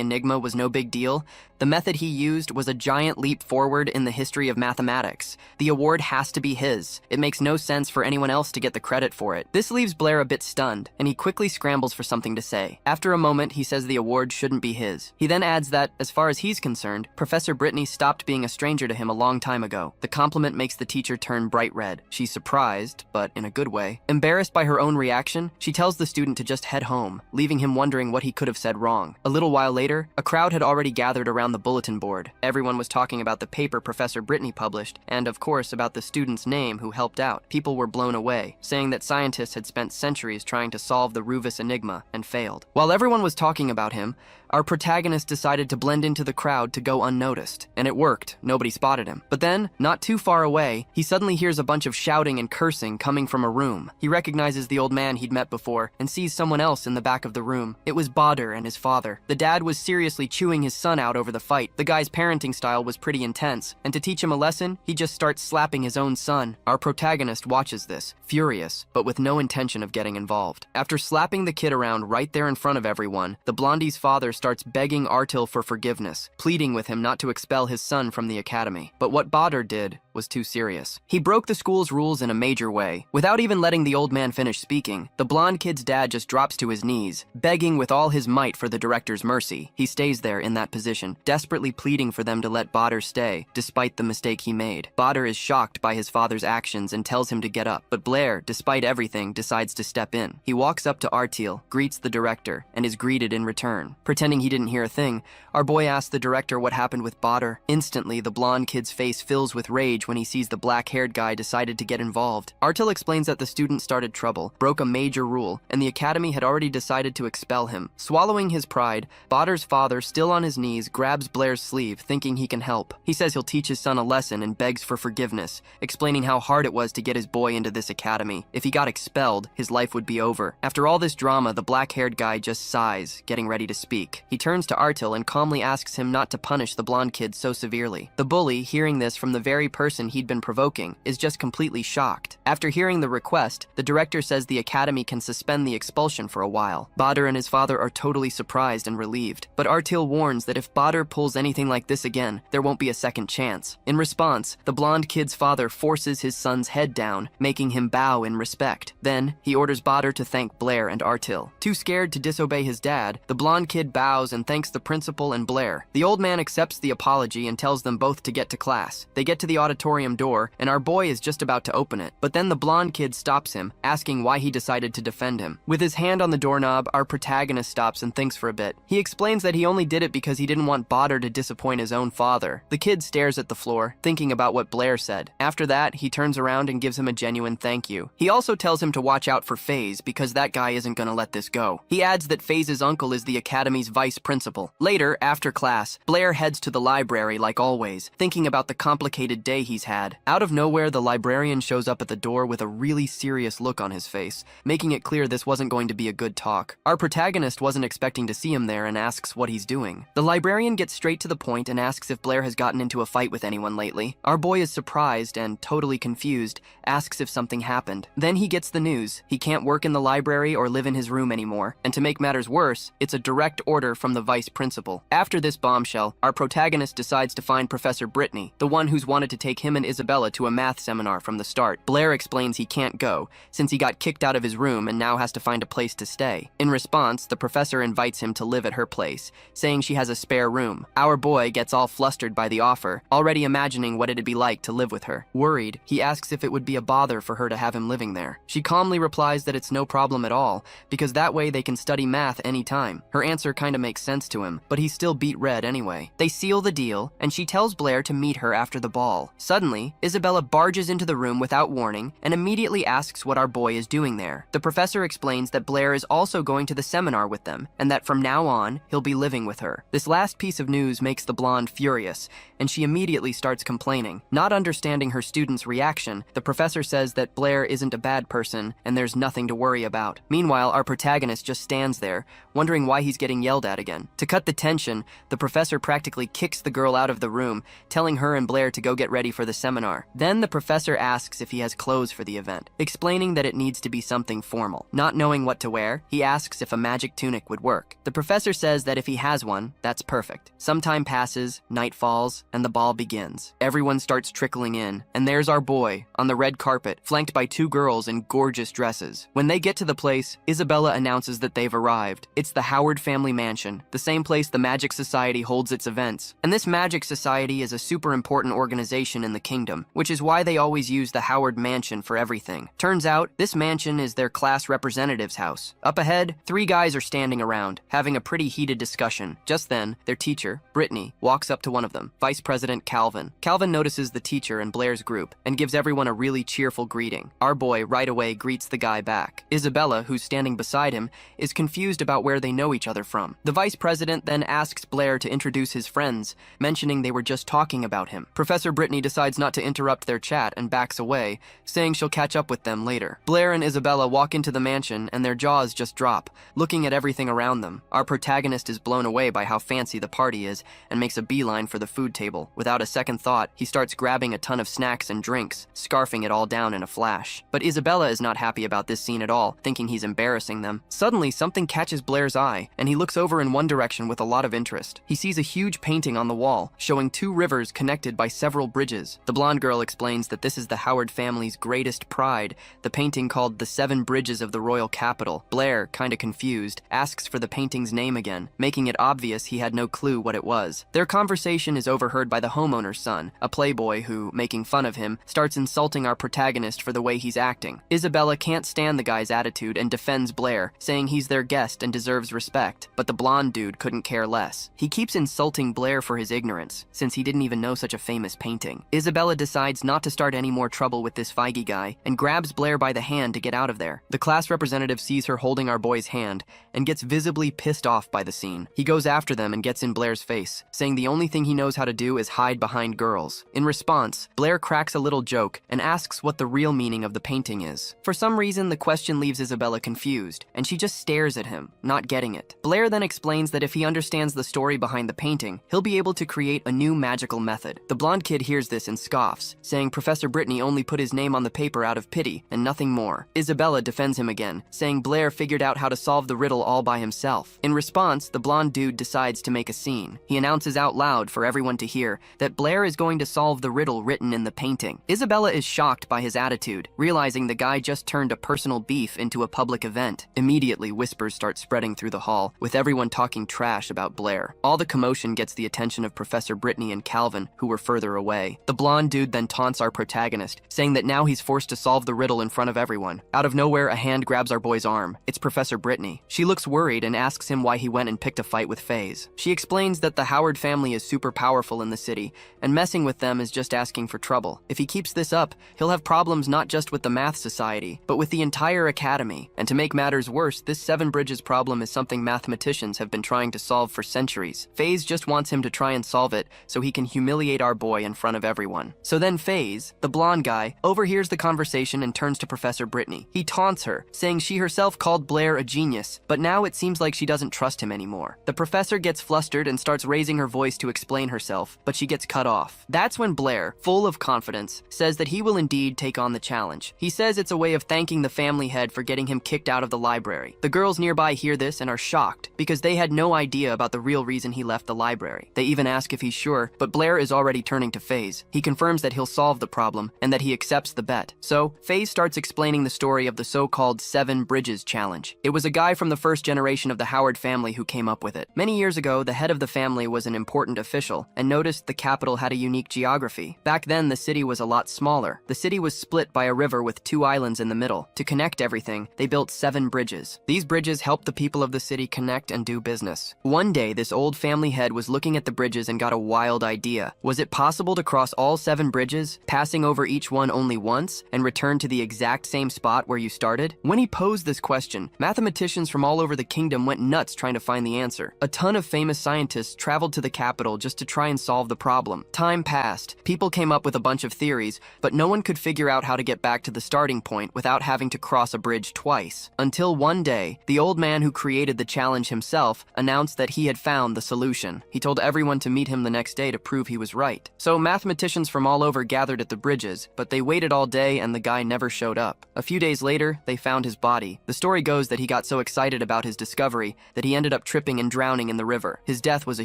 enigma was no big deal, the method he used was a giant leap forward in the history of mathematics. The award has to be his. It makes no sense for anyone else to get the credit for it. This leaves Blair a bit stunned, and he quickly scrambles for something to say. After a moment, he says the award shouldn't be his. He then adds that, as far as he's concerned, Professor Brittany stopped being a stranger to him a long time ago. The compliment makes the teacher turn bright red. She's surprised, but in a good way. Embarrassed by her own reaction, she tells the student to just head home, leaving him wondering what he could have said wrong. A little while later, a crowd had already gathered around the bulletin board. Everyone was talking about the paper Professor Brittany published, and of course about the student's name who helped out. People were blown away, saying that scientists had spent centuries trying to solve the Ruvus enigma and failed. While everyone was talking about him, our protagonist decided to blend into the crowd to go unnoticed, and it worked. Nobody spotted him. But then, not too far away, he suddenly hears a bunch of shouting and cursing coming from a room. He recognizes the old man he'd met before and sees someone else in the back of the room. It was Badr and his father. The dad was seriously chewing his son out over the fight. The guy's parenting style was pretty intense, and to teach him a lesson, he just starts slapping his own son. Our protagonist watches this, furious, but with no intention of getting involved. After slapping the kid around right there in front of everyone, the blondie's father starts begging Artil for forgiveness, pleading with him not to expel his son from the academy. But what Badr did was too serious. He broke the school's rules in a major way. Without even letting the old man finish speaking, the blonde kid's dad just drops to his knees, begging with all his might for the director's mercy. He stays there in that position, desperately pleading for them to let Badr stay, despite the mistake he made. Badr is shocked by his father's actions and tells him to get up, but Blair, despite everything, decides to step in. He walks up to Artil, greets the director, and is greeted in return. Pretending he didn't hear a thing, our boy asks the director what happened with Badr. Instantly, the blonde kid's face fills with rage when he sees the black-haired guy decided to get involved. Artil explains that the student started trouble, broke a major rule, and the academy had already decided to expel him. Swallowing his pride, Badr's father, still on his knees, grabs Blair's sleeve, thinking he can help. He says he'll teach his son a lesson and begs for forgiveness, explaining how hard it was to get his boy into this academy. If he got expelled, his life would be over. After all this drama, the black-haired guy just sighs, getting ready to speak. He turns to Artil and calmly asks him not to punish the blonde kid so severely. The bully, hearing this from the very person he'd been provoking, is just completely shocked. After hearing the request, the director says the academy can suspend the expulsion for a while. Badr and his father are totally surprised and relieved, but Artil warns that if Badr pulls anything like this again, there won't be a second chance. In response, the blonde kid's father forces his son's head down, making him bow in respect. Then, he orders Badr to thank Blair and Artil. Too scared to disobey his dad, the blonde kid bows and thanks the principal and Blair. The old man accepts the apology and tells them both to get to class. They get to the auditorium door, and our boy is just about to open it. But then the blonde kid stops him, asking why he decided to defend him. With his hand on the doorknob, our protagonist stops and thinks for a bit. He explains that he only did it because he didn't want Badr to disappoint his own father. The kid stares at the floor, thinking about what Blair said. After that, he turns around and gives him a genuine thank you. He also tells him to watch out for FaZe, because that guy isn't gonna let this go. He adds that FaZe's uncle is the academy's vice principal. Later, after class, Blair heads to the library like always, thinking about the complicated day he's had. Out of nowhere, the librarian shows up at the door with a really serious look on his face, making it clear this wasn't going to be a good talk. Our protagonist wasn't expecting to see him there and asks what he's doing. The librarian gets straight to the point and asks if Blair has gotten into a fight with anyone lately. Our boy is surprised and totally confused, asks if something happened. Then he gets the news. He can't work in the library or live in his room anymore, and to make matters worse, it's a direct order from the vice principal. After this bombshell, our protagonist decides to find Professor Brittany, the one who's wanted to take him and Isabella to a math seminar from the start. Blair explains he can't go, since he got kicked out of his room and now has to find a place to stay. In response, the professor invites him to live at at her place, saying she has a spare room. Our boy gets all flustered by the offer, already imagining what it'd be like to live with her. Worried, he asks if it would be a bother for her to have him living there. She calmly replies that it's no problem at all, because that way they can study math anytime. Her answer kinda makes sense to him, but he's still beat red anyway. They seal the deal, and she tells Blair to meet her after the ball. Suddenly, Isabella barges into the room without warning and immediately asks what our boy is doing there. The professor explains that Blair is also going to the seminar with them, and that from now on, he'll be living with her. This last piece of news makes the blonde furious, and she immediately starts complaining. Not understanding her student's reaction, the professor says that Blair isn't a bad person and there's nothing to worry about. Meanwhile, our protagonist just stands there, wondering why he's getting yelled at again. To cut the tension, the professor practically kicks the girl out of the room, telling her and Blair to go get ready for the seminar. Then the professor asks if he has clothes for the event, explaining that it needs to be something formal. Not knowing what to wear, he asks if a magic tunic would work. The professor says that if he has one, that's perfect. Some time passes, night falls, and the ball begins. Everyone starts trickling in, and there's our boy on the red carpet, flanked by two girls in gorgeous dresses. When they get to the place, Isabella announces that they've arrived. It's the Howard family mansion, the same place the Magic Society holds its events. And this Magic Society is a super important organization in the kingdom, which is why they always use the Howard mansion for everything. Turns out, this mansion is their class representative's house. Up ahead, three guys are standing around, having a pretty heated discussion. Just then, their teacher, Brittany, walks up to one of them, Vice President Calvin. Calvin notices the teacher and Blair's group and gives everyone a really cheerful greeting. Our boy right away greets the guy back. Isabella, who's standing beside him, is confused about where they know each other from. The vice president then asks Blair to introduce his friends, mentioning they were just talking about him. Professor Brittany decides not to interrupt their chat and backs away, saying she'll catch up with them later. Blair and Isabella walk into the mansion and their jaws just drop, looking at everything around them. Our protagonist is blown away by how fancy the party is and makes a beeline for the food table. Without a second thought, he starts grabbing a ton of snacks and drinks, scarfing it all down in a flash. But Isabella is not happy about this scene at all, thinking he's embarrassing them. Suddenly, something catches Blair's eye, and he looks over in one direction with a lot of interest. He sees a huge painting on the wall, showing two rivers connected by several bridges. The blonde girl explains that this is the Howard family's greatest pride, the painting called The Seven Bridges of the Royal Capital. Blair, kinda confused, asks for the painting's name again, making it obvious he had no clue what it was. Their conversation is overheard by the homeowner's son, a playboy who, making fun of him, starts insulting our protagonist for the way he's acting. Isabella can't stand the guy's attitude and defends Blair, saying he's their guest and deserves respect, but the blonde dude couldn't care less. He keeps insulting Blair for his ignorance, since he didn't even know such a famous painting. Isabella decides not to start any more trouble with this Feige guy and grabs Blair by the hand to get out of there. The class representative sees her holding our boy's hand and gets visibly pissed off by the scene. He goes after them and gets in Blair's face, saying the only thing he knows how to do is hide behind girls. In response, Blair cracks a little joke and asks what the real meaning of the painting is. For some reason, the question leaves Isabella confused, and she just stares at him, not getting it. Blair then explains that if he understands the story behind the painting, he'll be able to create a new magical method. The blonde kid hears this and scoffs, saying Professor Brittany only put his name on the paper out of pity and nothing more. Isabella defends him again, saying Blair figured out how to solve the riddle all by himself. In response, the blonde dude decides to make a scene. He announces out loud for everyone to hear that Blair is going to solve the riddle written in the painting. Isabella is shocked by his attitude, realizing the guy just turned a personal beef into a public event. Immediately, whispers start spreading through the hall, with everyone talking trash about Blair. All the commotion gets the attention of Professor Brittany and Calvin, who were further away. The blonde dude then taunts our protagonist, saying that now he's forced to solve the riddle in front of everyone. Out of nowhere, a hand grabs our boy's arm. It's Professor Brittany. She looks worried and asks him why he went and picked a fight with FaZe. She explains that the Howard family is super powerful in the city, and messing with them is just asking for trouble. If he keeps this up, he'll have problems not just with the Math Society, but with the entire academy. And to make matters worse, this Seven Bridges problem is something mathematicians have been trying to solve for centuries. FaZe just wants him to try and solve it so he can humiliate our boy in front of everyone. So then FaZe, the blonde guy, overhears the conversation and turns to Professor Brittany. He taunts her, saying she herself called Blair a genius, but now it seems like she doesn't trust him anymore. The professor gets flustered and starts raising her voice to explain herself, but she gets cut off. That's when Blair, full of confidence, says that he will indeed take on the challenge. He says it's a way of thanking the family head for getting him kicked out of the library. The girls nearby hear this and are shocked, because they had no idea about the real reason he left the library. They even ask if he's sure, but Blair is already turning to FaZe. He confirms that he'll solve the problem, and that he accepts the bet. So, FaZe starts explaining the story of the so-called Seven Bridges Challenge. It was a guy from the first generation of the Howard family family who came up with it. Many years ago, the head of the family was an important official and noticed the capital had a unique geography. Back then, the city was a lot smaller. The city was split by a river with 2 islands in the middle. To connect everything, they built 7 bridges. These bridges helped the people of the city connect and do business. One day, this old family head was looking at the bridges and got a wild idea. Was it possible to cross all 7 bridges, passing over each one only once, and return to the exact same spot where you started? When he posed this question, mathematicians from all over the kingdom went nuts trying to find the answer. A ton of famous scientists traveled to the capital just to try and solve the problem. Time passed. People came up with a bunch of theories, but no one could figure out how to get back to the starting point without having to cross a bridge twice. Until one day, the old man who created the challenge himself announced that he had found the solution. He told everyone to meet him the next day to prove he was right. So mathematicians from all over gathered at the bridges, but they waited all day and the guy never showed up. A few days later, they found his body. The story goes that he got so excited about his discovery that he ended up tripping and drowning in the river. His death was a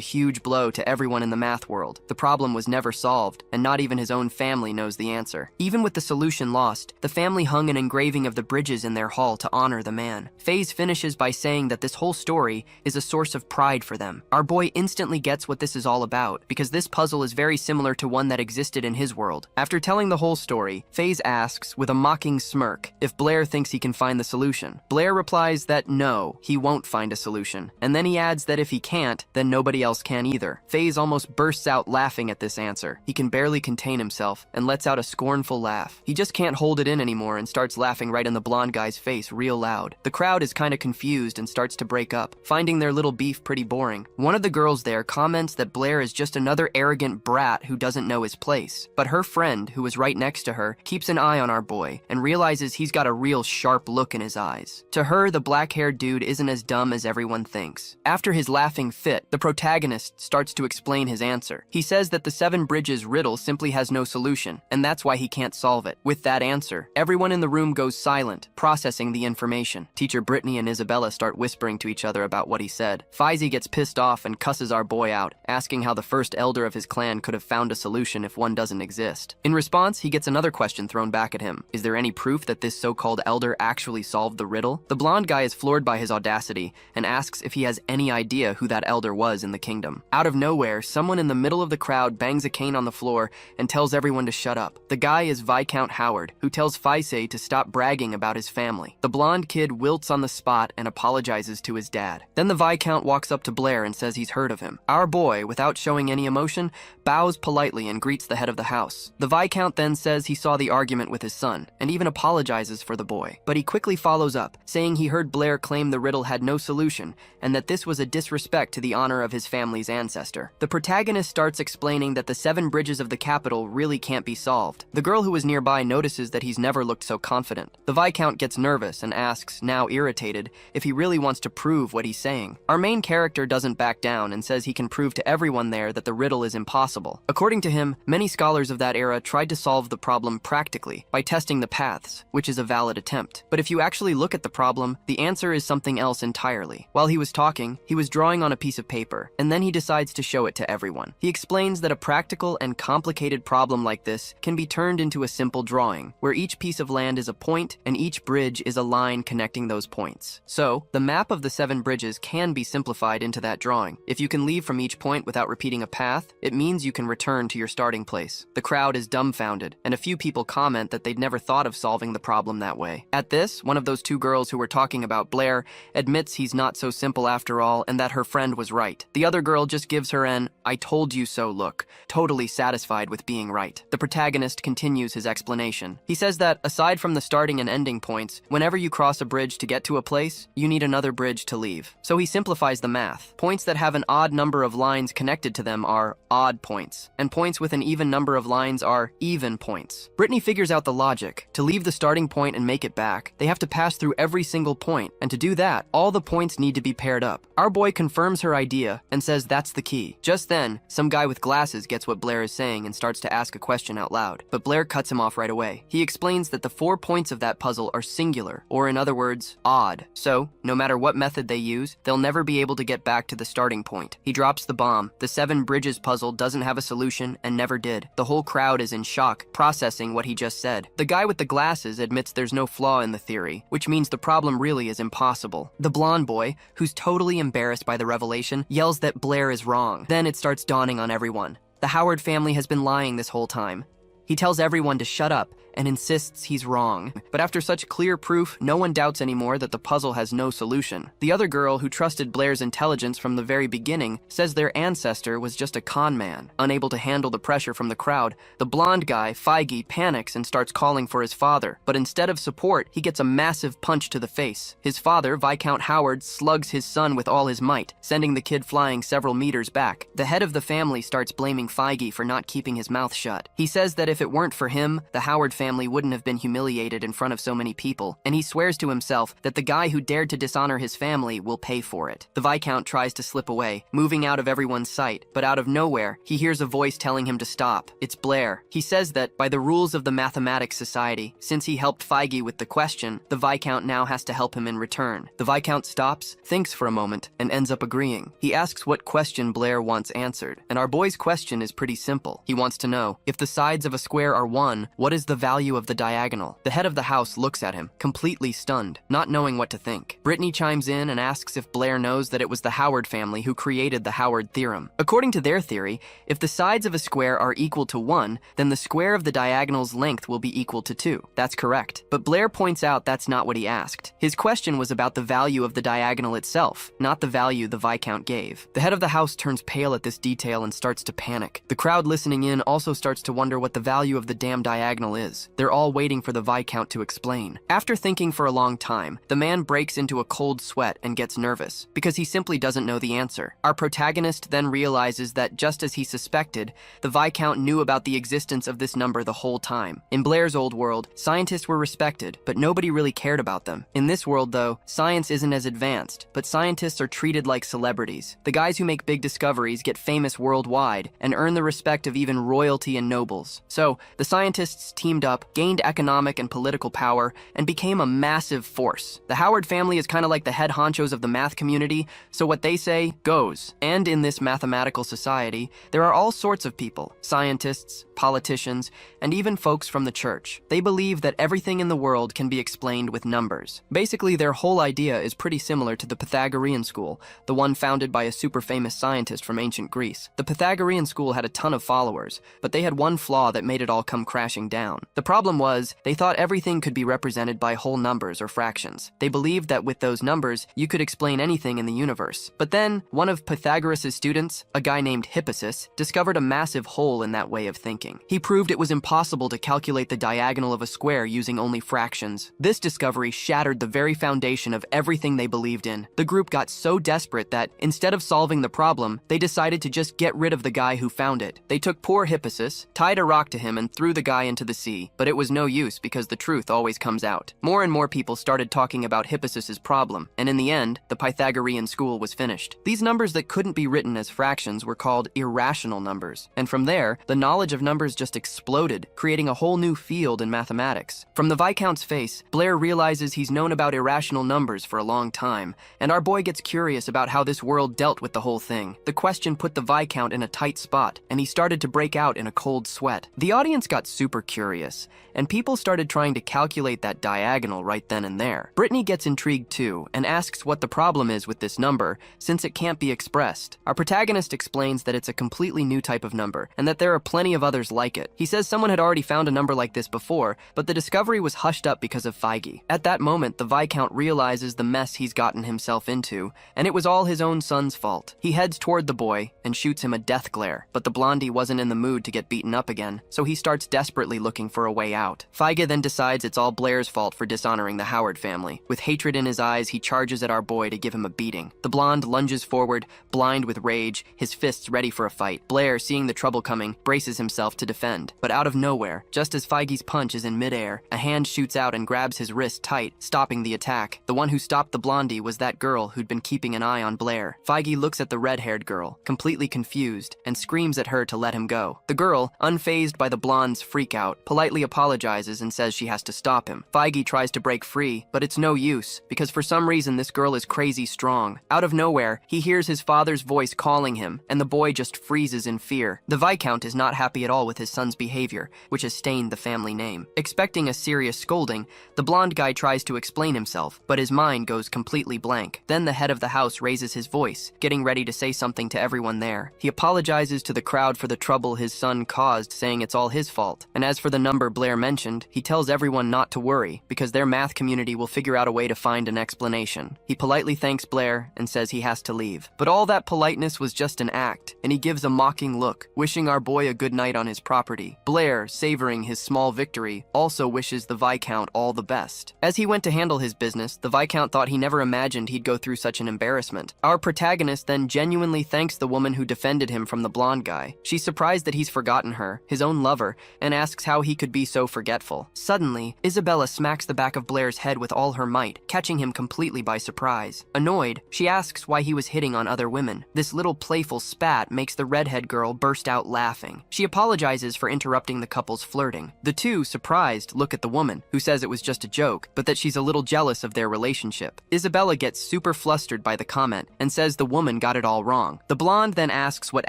huge blow to everyone in the math world. The problem was never solved, and not even his own family knows the answer. Even with the solution lost, the family hung an engraving of the bridges in their hall to honor the man. FaZe finishes by saying that this whole story is a source of pride for them. Our boy instantly gets what this is all about, because this puzzle is very similar to one that existed in his world. After telling the whole story, FaZe asks, with a mocking smirk, if Blair thinks he can find the solution. Blair replies that no, he won't find a solution. And then he adds that if he can't, then nobody else can either. FaZe almost bursts out laughing at this answer. He can barely contain himself and lets out a scornful laugh. He just can't hold it in anymore and starts laughing right in the blonde guy's face real loud. The crowd is kinda confused and starts to break up, finding their little beef pretty boring. One of the girls there comments that Blair is just another arrogant brat who doesn't know his place. But her friend, who is right next to her, keeps an eye on our boy and realizes he's got a real sharp look in his eyes. To her, the black-haired dude isn't as dumb as everyone thinks. After his laughing fit, the protagonist starts to explain his answer. He says that the 7 bridges riddle simply has no solution, and that's why he can't solve it. With that answer, everyone in the room goes silent, processing the information. Teacher Brittany and Isabella start whispering to each other about what he said. Faizi gets pissed off and cusses our boy out, asking how the first elder of his clan could have found a solution if one doesn't exist. In response, he gets another question thrown back at him. Is there any proof that this so-called elder actually solved the riddle? The blonde guy is floored by his audacity and asks if he has any idea who that elder was in the kingdom. Out of nowhere, someone in the middle of the crowd bangs a cane on the floor and tells everyone to shut up. The guy is Viscount Howard, who tells Faisei to stop bragging about his family. The blonde kid wilts on the spot and apologizes to his dad. Then the Viscount walks up to Blair and says he's heard of him. Our boy, without showing any emotion, bows politely and greets the head of the house. The Viscount then says he saw the argument with his son, and even apologizes for the boy. But he quickly follows up, saying he heard Blair claim the riddle had no solution, and that this was a disrespect to the honor of his family's ancestor. The protagonist starts explaining that the 7 bridges of the capital really can't be solved. The girl who was nearby notices that he's never looked so confident. The Viscount gets nervous and asks, now irritated, if he really wants to prove what he's saying. Our main character doesn't back down and says he can prove to everyone there that the riddle is impossible. According to him, many scholars of that era tried to solve the problem practically by testing the paths, which is a valid attempt. But if you actually look at the problem, the answer is something else entirely. While he was talking, he was drawing on a piece of paper, and then he decides to show it to everyone. He explains that a practical and complicated problem like this can be turned into a simple drawing, where each piece of land is a point and each bridge is a line connecting those points. So, the map of the 7 bridges can be simplified into that drawing. If you can leave from each point without repeating a path, it means you can return to your starting place. The crowd is dumbfounded, and a few people comment that they'd never thought of solving the problem that way. At this, one of those 2 girls who were talking about Blair admits he's not so simple after all and that her friend was right. The other girl just gives her an "I told you so" look, totally satisfied with being right. The protagonist continues his explanation. He says that, aside from the starting and ending points, whenever you cross a bridge to get to a place, you need another bridge to leave. So he simplifies the math. Points that have an odd number of lines connected to them are odd points, and points with an even number of lines are even points. Brittany figures out the logic. To leave the starting point and make it back, they have to pass through every single point, and to do that, all the points need to be paired up. Our boy confirms her idea and says that's the key. Just then, some guy with glasses gets what Blair is saying and starts to ask a question out loud, but Blair cuts him off right away. He explains that the 4 points of that puzzle are singular, or in other words, odd. So, no matter what method they use, they'll never be able to get back to the starting point. He drops the bomb. The 7 bridges puzzle doesn't have a solution and never did. The whole crowd is in shock, processing what he just said. The guy with the glasses admits there's no flaw in the theory, which means the problem really is impossible. The blonde boy, who who's totally embarrassed by the revelation, yells that Blair is wrong. Then it starts dawning on everyone. The Howard family has been lying this whole time. He tells everyone to shut up and insists he's wrong. But after such clear proof, no one doubts anymore that the puzzle has no solution. The other girl, who trusted Blair's intelligence from the very beginning, says their ancestor was just a con man. Unable to handle the pressure from the crowd, the blonde guy, Feige, panics and starts calling for his father. But instead of support, he gets a massive punch to the face. His father, Viscount Howard, slugs his son with all his might, sending the kid flying several meters back. The head of the family starts blaming Feige for not keeping his mouth shut. He says that if it weren't for him, the Howard family wouldn't have been humiliated in front of so many people, and he swears to himself that the guy who dared to dishonor his family will pay for it. The Viscount tries to slip away, moving out of everyone's sight, but out of nowhere, he hears a voice telling him to stop. It's Blair. He says that, by the rules of the Mathematics Society, since he helped Feige with the question, the Viscount now has to help him in return. The Viscount stops, thinks for a moment, and ends up agreeing. He asks what question Blair wants answered, and our boy's question is pretty simple. He wants to know, if the sides of a square are 1, what is the value of the diagonal? The head of the house looks at him, completely stunned, not knowing what to think. Brittany chimes in and asks if Blair knows that it was the Howard family who created the Howard theorem. According to their theory, if the sides of a square are equal to 1, then the square of the diagonal's length will be equal to 2. That's correct. But Blair points out that's not what he asked. His question was about the value of the diagonal itself, not the value the Viscount gave. The head of the house turns pale at this detail and starts to panic. The crowd listening in also starts to wonder what the value of the damn diagonal is. They're all waiting for the Viscount to explain. After thinking for a long time, the man breaks into a cold sweat and gets nervous, because he simply doesn't know the answer. Our protagonist then realizes that, just as he suspected, the Viscount knew about the existence of this number the whole time. In Blair's old world, scientists were respected, but nobody really cared about them. In this world, though, science isn't as advanced, but scientists are treated like celebrities. The guys who make big discoveries get famous worldwide and earn the respect of even royalty and nobles. So, the scientists teamed up, gained economic and political power, and became a massive force. The Howard family is kind of like the head honchos of the math community, so what they say goes. And in this mathematical society, there are all sorts of people: scientists, politicians, and even folks from the church. They believe that everything in the world can be explained with numbers. Basically, their whole idea is pretty similar to the Pythagorean school, the one founded by a super famous scientist from ancient Greece. The Pythagorean school had a ton of followers, but they had one flaw that made it all come crashing down. The problem was, they thought everything could be represented by whole numbers or fractions. They believed that with those numbers, you could explain anything in the universe. But then, one of Pythagoras' students, a guy named Hippasus, discovered a massive hole in that way of thinking. He proved it was impossible to calculate the diagonal of a square using only fractions. This discovery shattered the very foundation of everything they believed in. The group got so desperate that, instead of solving the problem, they decided to just get rid of the guy who found it. They took poor Hippasus, tied a rock to him, and threw the guy into the sea. But it was no use, because the truth always comes out. More and more people started talking about Hippasus's problem, and in the end, the Pythagorean school was finished. These numbers that couldn't be written as fractions were called irrational numbers, and from there, the knowledge of numbers just exploded, creating a whole new field in mathematics. From the Viscount's face, Blair realizes he's known about irrational numbers for a long time, and our boy gets curious about how this world dealt with the whole thing. The question put the Viscount in a tight spot, and he started to break out in a cold sweat. The audience got super curious, and people started trying to calculate that diagonal right then and there. Brittany gets intrigued too, and asks what the problem is with this number, since it can't be expressed. Our protagonist explains that it's a completely new type of number, and that there are plenty of others like it. He says someone had already found a number like this before, but the discovery was hushed up because of Feige. At that moment, the Viscount realizes the mess he's gotten himself into, and it was all his own son's fault. He heads toward the boy and shoots him a death glare, but the blondie wasn't in the mood to get beaten up again, so he starts desperately looking for a way out. Feige then decides it's all Blair's fault for dishonoring the Howard family. With hatred in his eyes, he charges at our boy to give him a beating. The blonde lunges forward, blind with rage, his fists ready for a fight. Blair, seeing the trouble coming, braces himself to defend. But out of nowhere, just as Feige's punch is in midair, a hand shoots out and grabs his wrist tight, stopping the attack. The one who stopped the blondie was that girl who'd been keeping an eye on Blair. Feige looks at the red-haired girl, completely confused, and screams at her to let him go. The girl, unfazed by by the blonde's freakout, politely apologizes and says she has to stop him. Feige tries to break free, but it's no use, because for some reason this girl is crazy strong. Out of nowhere, he hears his father's voice calling him, and the boy just freezes in fear. The Viscount is not happy at all with his son's behavior, which has stained the family name. Expecting a serious scolding, the blonde guy tries to explain himself, but his mind goes completely blank. Then the head of the house raises his voice, getting ready to say something to everyone there. He apologizes to the crowd for the trouble his son caused, saying it's all his fault. And as for the number Blair mentioned, he tells everyone not to worry, because their math community will figure out a way to find an explanation. He politely thanks Blair and says he has to leave. But all that politeness was just an act, and he gives a mocking look, wishing our boy a good night on his property. Blair, savoring his small victory, also wishes the Viscount all the best. As he went to handle his business, the Viscount thought he never imagined he'd go through such an embarrassment. Our protagonist then genuinely thanks the woman who defended him from the blonde guy. She's surprised that he's forgotten her, his own lover, and asks how he could be so forgetful. Suddenly, Isabella smacks the back of Blair's head with all her might, catching him completely by surprise. Annoyed, she asks why he was hitting on other women. This little playful spat makes the redhead girl burst out laughing. She apologizes for interrupting the couple's flirting. The two, surprised, look at the woman, who says it was just a joke, but that she's a little jealous of their relationship. Isabella gets super flustered by the comment and says the woman got it all wrong. The blonde then asks what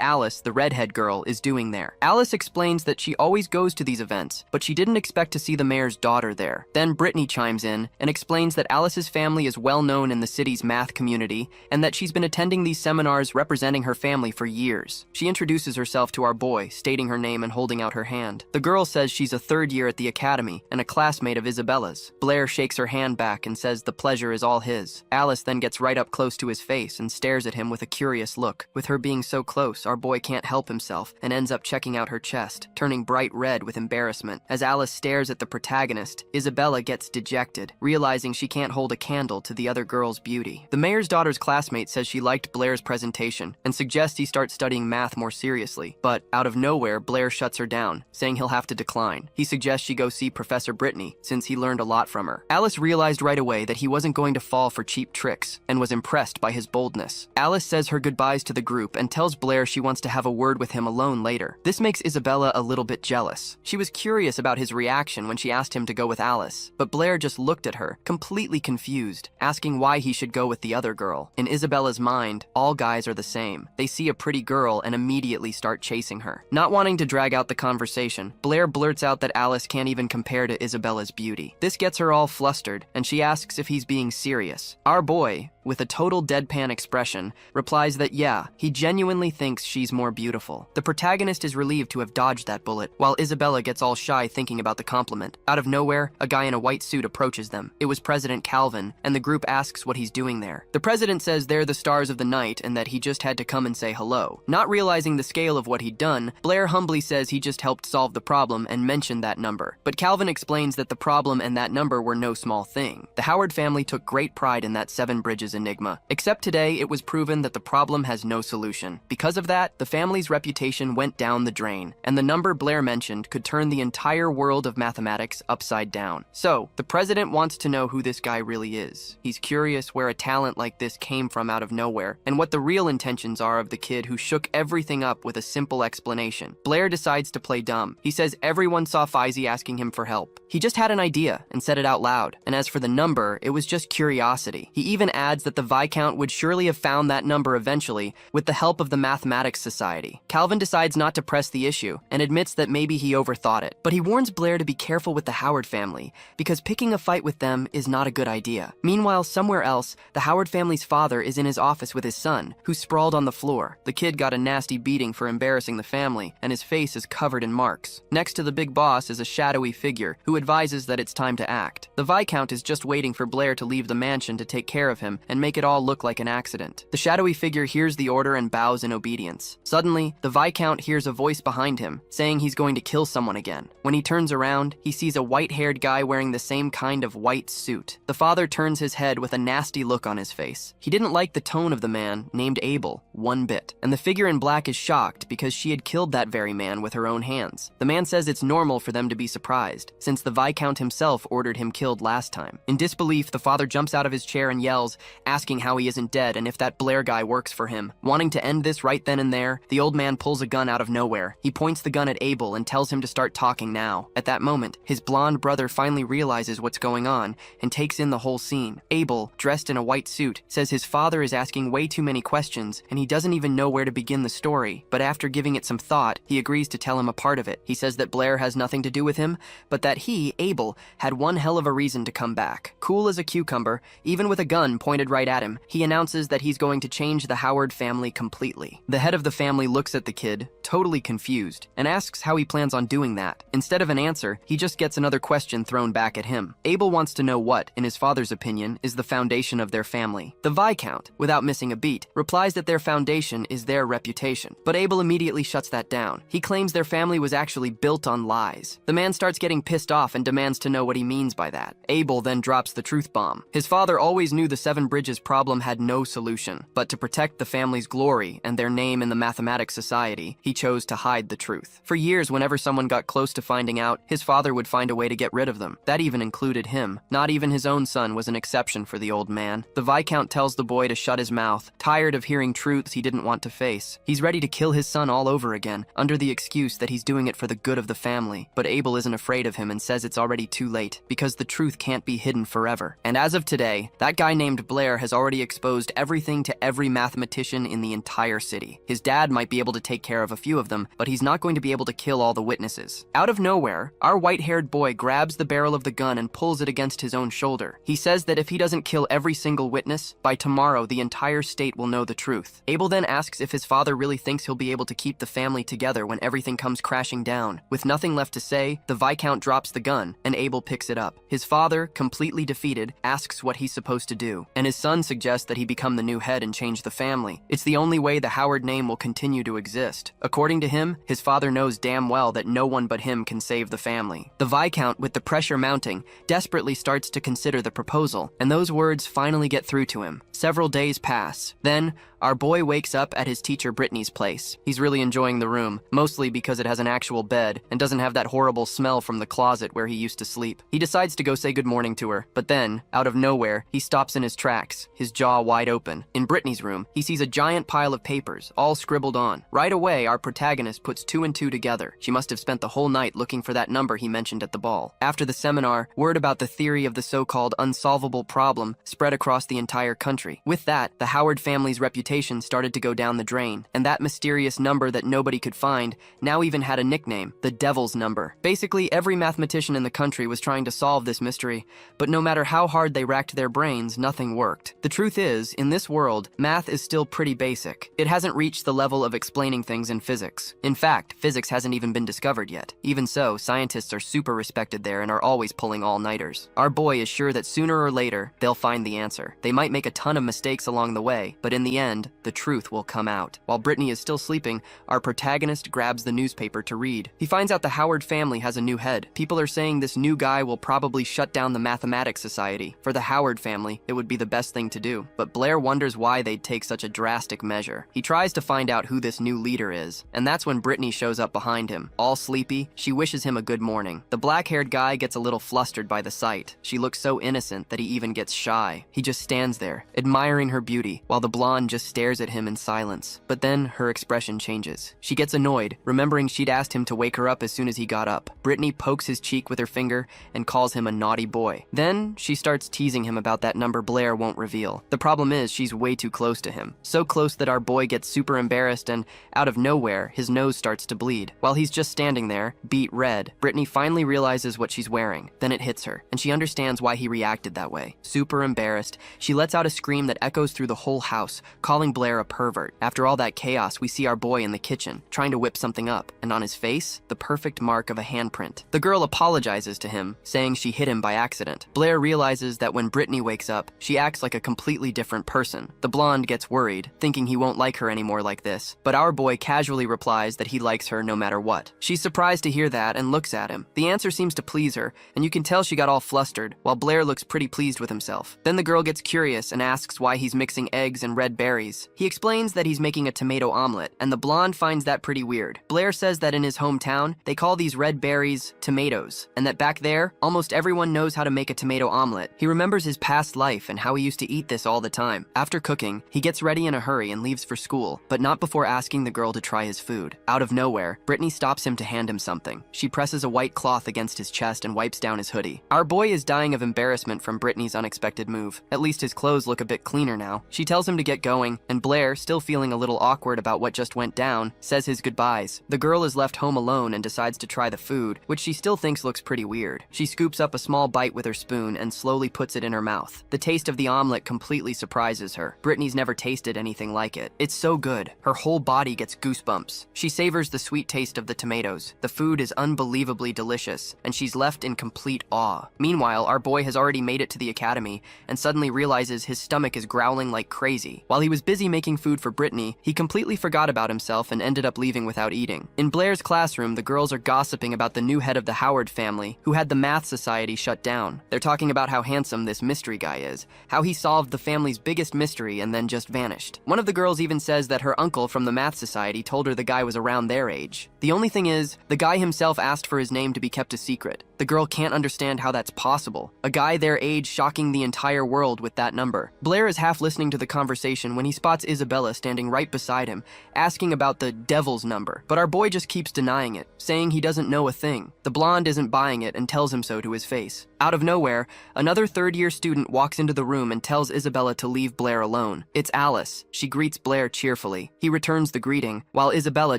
Alice, the redhead girl, is doing there. Alice explains that she always goes to these events, but she didn't expect to see the mayor's daughter there. Then Brittany chimes in and explains that Alice's family is well known in the city's math community and that she's been attending these seminars representing her family for years. She introduces herself to our boy, stating her name and holding out her hand. The girl says she's a third year at the academy and a classmate of Isabella's. Blair shakes her hand back and says the pleasure is all his. Alice then gets right up close to his face and stares at him with a curious look. With her being so close, our boy can't help himself and ends up checking out her chest, turning bright red with embarrassment. As Alice stares at the protagonist, Isabella gets dejected, realizing she can't hold a candle to the other girl's beauty. The mayor's daughter's classmate says she liked Blair's presentation and suggests he start studying math more seriously, but out of nowhere, Blair shuts her down, saying he'll have to decline. He suggests she go see Professor Brittany, since he learned a lot from her. Alice realized right away that he wasn't going to fall for cheap tricks and was impressed by his boldness. Alice says her goodbyes to the group and tells Blair she wants to have a word with him alone later. This makes Isabella a little bit jealous. She was curious about his reaction when she asked him to go with Alice, but Blair just looked at her, completely confused, asking why he should go with the other girl. In Isabella's mind, all guys are the same. They see a pretty girl and immediately start chasing her. Not wanting to drag out the conversation, Blair blurts out that Alice can't even compare to Isabella's beauty. This gets her all flustered, and she asks if he's being serious. Our boy, with a total deadpan expression, replies that yeah, he genuinely thinks she's more beautiful. The protagonist is relieved to have dodged that bullet, while Isabella gets all shy thinking about the compliment. Out of nowhere, a guy in a white suit approaches them. It was President Calvin, and the group asks what he's doing there. The president says they're the stars of the night and that he just had to come and say hello. Not realizing the scale of what he'd done, Blair humbly says he just helped solve the problem and mentioned that number. But Calvin explains that the problem and that number were no small thing. The Howard family took great pride in that Seven Bridges enigma. Except today, it was proven that the problem has no solution. Because of that, the family's reputation went down the drain, and the number Blair mentioned could turn the entire world of mathematics upside down. So, the president wants to know who this guy really is. He's curious where a talent like this came from out of nowhere, and what the real intentions are of the kid who shook everything up with a simple explanation. Blair decides to play dumb. He says everyone saw Feige asking him for help. He just had an idea and said it out loud. And as for the number, it was just curiosity. He even adds that the Viscount would surely have found that number eventually with the help of the Mathematics Society. Calvin decides not to press the issue and admits that maybe he overthought it. But he warns Blair to be careful with the Howard family because picking a fight with them is not a good idea. Meanwhile, somewhere else, the Howard family's father is in his office with his son, who's sprawled on the floor. The kid got a nasty beating for embarrassing the family, and his face is covered in marks. Next to the big boss is a shadowy figure who advises that it's time to act. The Viscount is just waiting for Blair to leave the mansion to take care of him and make it all look like an accident. The shadowy figure hears the order and bows in obedience. Suddenly, the Viscount hears a voice behind him, saying he's going to kill someone again. When he turns around, he sees a white-haired guy wearing the same kind of white suit. The father turns his head with a nasty look on his face. He didn't like the tone of the man, named Abel, one bit. And the figure in black is shocked because she had killed that very man with her own hands. The man says it's normal for them to be surprised, since the Viscount himself ordered him killed last time. In disbelief, the father jumps out of his chair and yells, asking how he isn't dead and if that Blair guy works for him. Wanting to end this right then and there, the old man pulls a gun out of nowhere. He points the gun at Abel and tells him to start talking now. At that moment, his blonde brother finally realizes what's going on and takes in the whole scene. Abel, dressed in a white suit, says his father is asking way too many questions and he doesn't even know where to begin the story, but after giving it some thought, he agrees to tell him a part of it. He says that Blair has nothing to do with him, but that he, Abel, had one hell of a reason to come back. Cool as a cucumber, even with a gun pointed right at him, he announces that he's going to change the Howard family completely. The head of the family looks at the kid, totally confused, and asks how he plans on doing that. Instead of an answer, he just gets another question thrown back at him. Abel wants to know what, in his father's opinion, is the foundation of their family. The Viscount, without missing a beat, replies that their foundation is their reputation. But Abel immediately shuts that down. He claims their family was actually built on lies. The man starts getting pissed off and demands to know what he means by that. Abel then drops the truth bomb. His father always knew the Seven Bridges problem had no solution, but to protect the family's glory and their name in the mathematics society, he chose to hide the truth. For years, whenever someone got close to finding out, his father would find a way to get rid of them. That even included him. Not even his own son was an exception for the old man. The Viscount tells the boy to shut his mouth, tired of hearing truths he didn't want to face. He's ready to kill his son all over again, under the excuse that he's doing it for the good of the family. But Abel isn't afraid of him and says it's already too late, because the truth can't be hidden forever. And as of today, that guy named Blair has already exposed everything to every mathematician in the entire city. His dad might be able to take care of a few of them, but he's not going to be able to kill all the witnesses. Out of nowhere, our white-haired boy grabs the barrel of the gun and pulls it against his own shoulder. He says that if he doesn't kill every single witness, by tomorrow the entire state will know the truth. Abel then asks if his father really thinks he'll be able to keep the family together when everything comes crashing down. With nothing left to say, the Viscount drops the gun, and Abel picks it up. His father, completely defeated, asks what he's supposed to do, and his son suggests that he become the new head and change the family. It's the only way the Howard name will continue to exist. According to him, his father knows damn well that no one but him can save the family. The Viscount, with the pressure mounting, desperately starts to consider the proposal, and those words finally get through to him. Several days pass. Then, our boy wakes up at his teacher Brittany's place. He's really enjoying the room, mostly because it has an actual bed and doesn't have that horrible smell from the closet where he used to sleep. He decides to go say good morning to her, but then, out of nowhere, he stops in his tracks, his jaw wide open. In Brittany's room, he sees a giant pile of papers, all scribbled on. Right away, our protagonist puts two and two together. She must have spent the whole night looking for that number he mentioned at the ball. After the seminar, word about the theory of the so-called unsolvable problem spread across the entire country. With that, the Howard family's reputation started to go down the drain, and that mysterious number that nobody could find now even had a nickname, the Devil's Number. Basically, every mathematician in the country was trying to solve this mystery, but no matter how hard they racked their brains, nothing worked. The truth is, in this world, math is still pretty basic. It hasn't reached the level of explaining things in physics. In fact, physics hasn't even been discovered yet. Even so, scientists are super respected there and are always pulling all-nighters. Our boy is sure that sooner or later, they'll find the answer. They might make a ton of mistakes along the way, but in the end, the truth will come out. While Brittany is still sleeping, our protagonist grabs the newspaper to read. He finds out the Howard family has a new head. People are saying this new guy will probably shut down the Mathematics Society. For the Howard family, it would be the best thing to do. But Blair wonders why they'd take such a drastic measure. He tries to find out who this new leader is, and that's when Brittany shows up behind him. All sleepy, she wishes him a good morning. The black-haired guy gets a little flustered by the sight. She looks so innocent that he even gets shy. He just stands there, admiring her beauty, while the blonde just stares at him in silence. But then her expression changes. She gets annoyed, remembering she'd asked him to wake her up as soon as he got up. Brittany pokes his cheek with her finger and calls him a naughty boy. Then she starts teasing him about that number Blair won't reveal. The problem is she's way too close to him. So close that our boy gets super embarrassed and, out of nowhere, his nose starts to bleed. While he's just standing there, beet red, Brittany finally realizes what she's wearing. Then it hits her, and she understands why he reacted that way. Super embarrassed, she lets out a scream that echoes through the whole house, calling Blair a pervert. After all that chaos, we see our boy in the kitchen, trying to whip something up, and on his face, the perfect mark of a handprint. The girl apologizes to him, saying she hit him by accident. Blair realizes that when Brittany wakes up, she acts like a completely different person. The blonde gets worried, thinking he won't like her anymore like this, but our boy casually replies that he likes her no matter what. She's surprised to hear that and looks at him. The answer seems to please her, and you can tell she got all flustered, while Blair looks pretty pleased with himself. Then the girl gets curious and asks why he's mixing eggs and red berries berries. He explains that he's making a tomato omelet, and the blonde finds that pretty weird. Blair says that in his hometown, they call these red berries tomatoes, and that back there, almost everyone knows how to make a tomato omelet. He remembers his past life and how he used to eat this all the time. After cooking, he gets ready in a hurry and leaves for school, but not before asking the girl to try his food. Out of nowhere, Brittany stops him to hand him something. She presses a white cloth against his chest and wipes down his hoodie. Our boy is dying of embarrassment from Brittany's unexpected move. At least his clothes look a bit cleaner now. She tells him to get going, and Blair, still feeling a little awkward about what just went down, says his goodbyes. The girl is left home alone and decides to try the food, which she still thinks looks pretty weird. She scoops up a small bite with her spoon and slowly puts it in her mouth. The taste of the omelet completely surprises her. Brittany's never tasted anything like it. It's so good. Her whole body gets goosebumps. She savors the sweet taste of the tomatoes. The food is unbelievably delicious, and she's left in complete awe. Meanwhile, our boy has already made it to the academy and suddenly realizes his stomach is growling like crazy. While he was busy making food for Brittany, he completely forgot about himself and ended up leaving without eating. In Blair's classroom, the girls are gossiping about the new head of the Howard family, who had the math society shut down. They're talking about how handsome this mystery guy is, how he solved the family's biggest mystery and then just vanished. One of the girls even says that her uncle from the math society told her the guy was around their age. The only thing is, the guy himself asked for his name to be kept a secret. The girl can't understand how that's possible. A guy their age shocking the entire world with that number. Blair is half listening to the conversation when he spots Isabella standing right beside him, asking about the devil's number. But our boy just keeps denying it, saying he doesn't know a thing. The blonde isn't buying it and tells him so to his face. Out of nowhere, another third-year student walks into the room and tells Isabella to leave Blair alone. It's Alice. She greets Blair cheerfully. He returns the greeting, while Isabella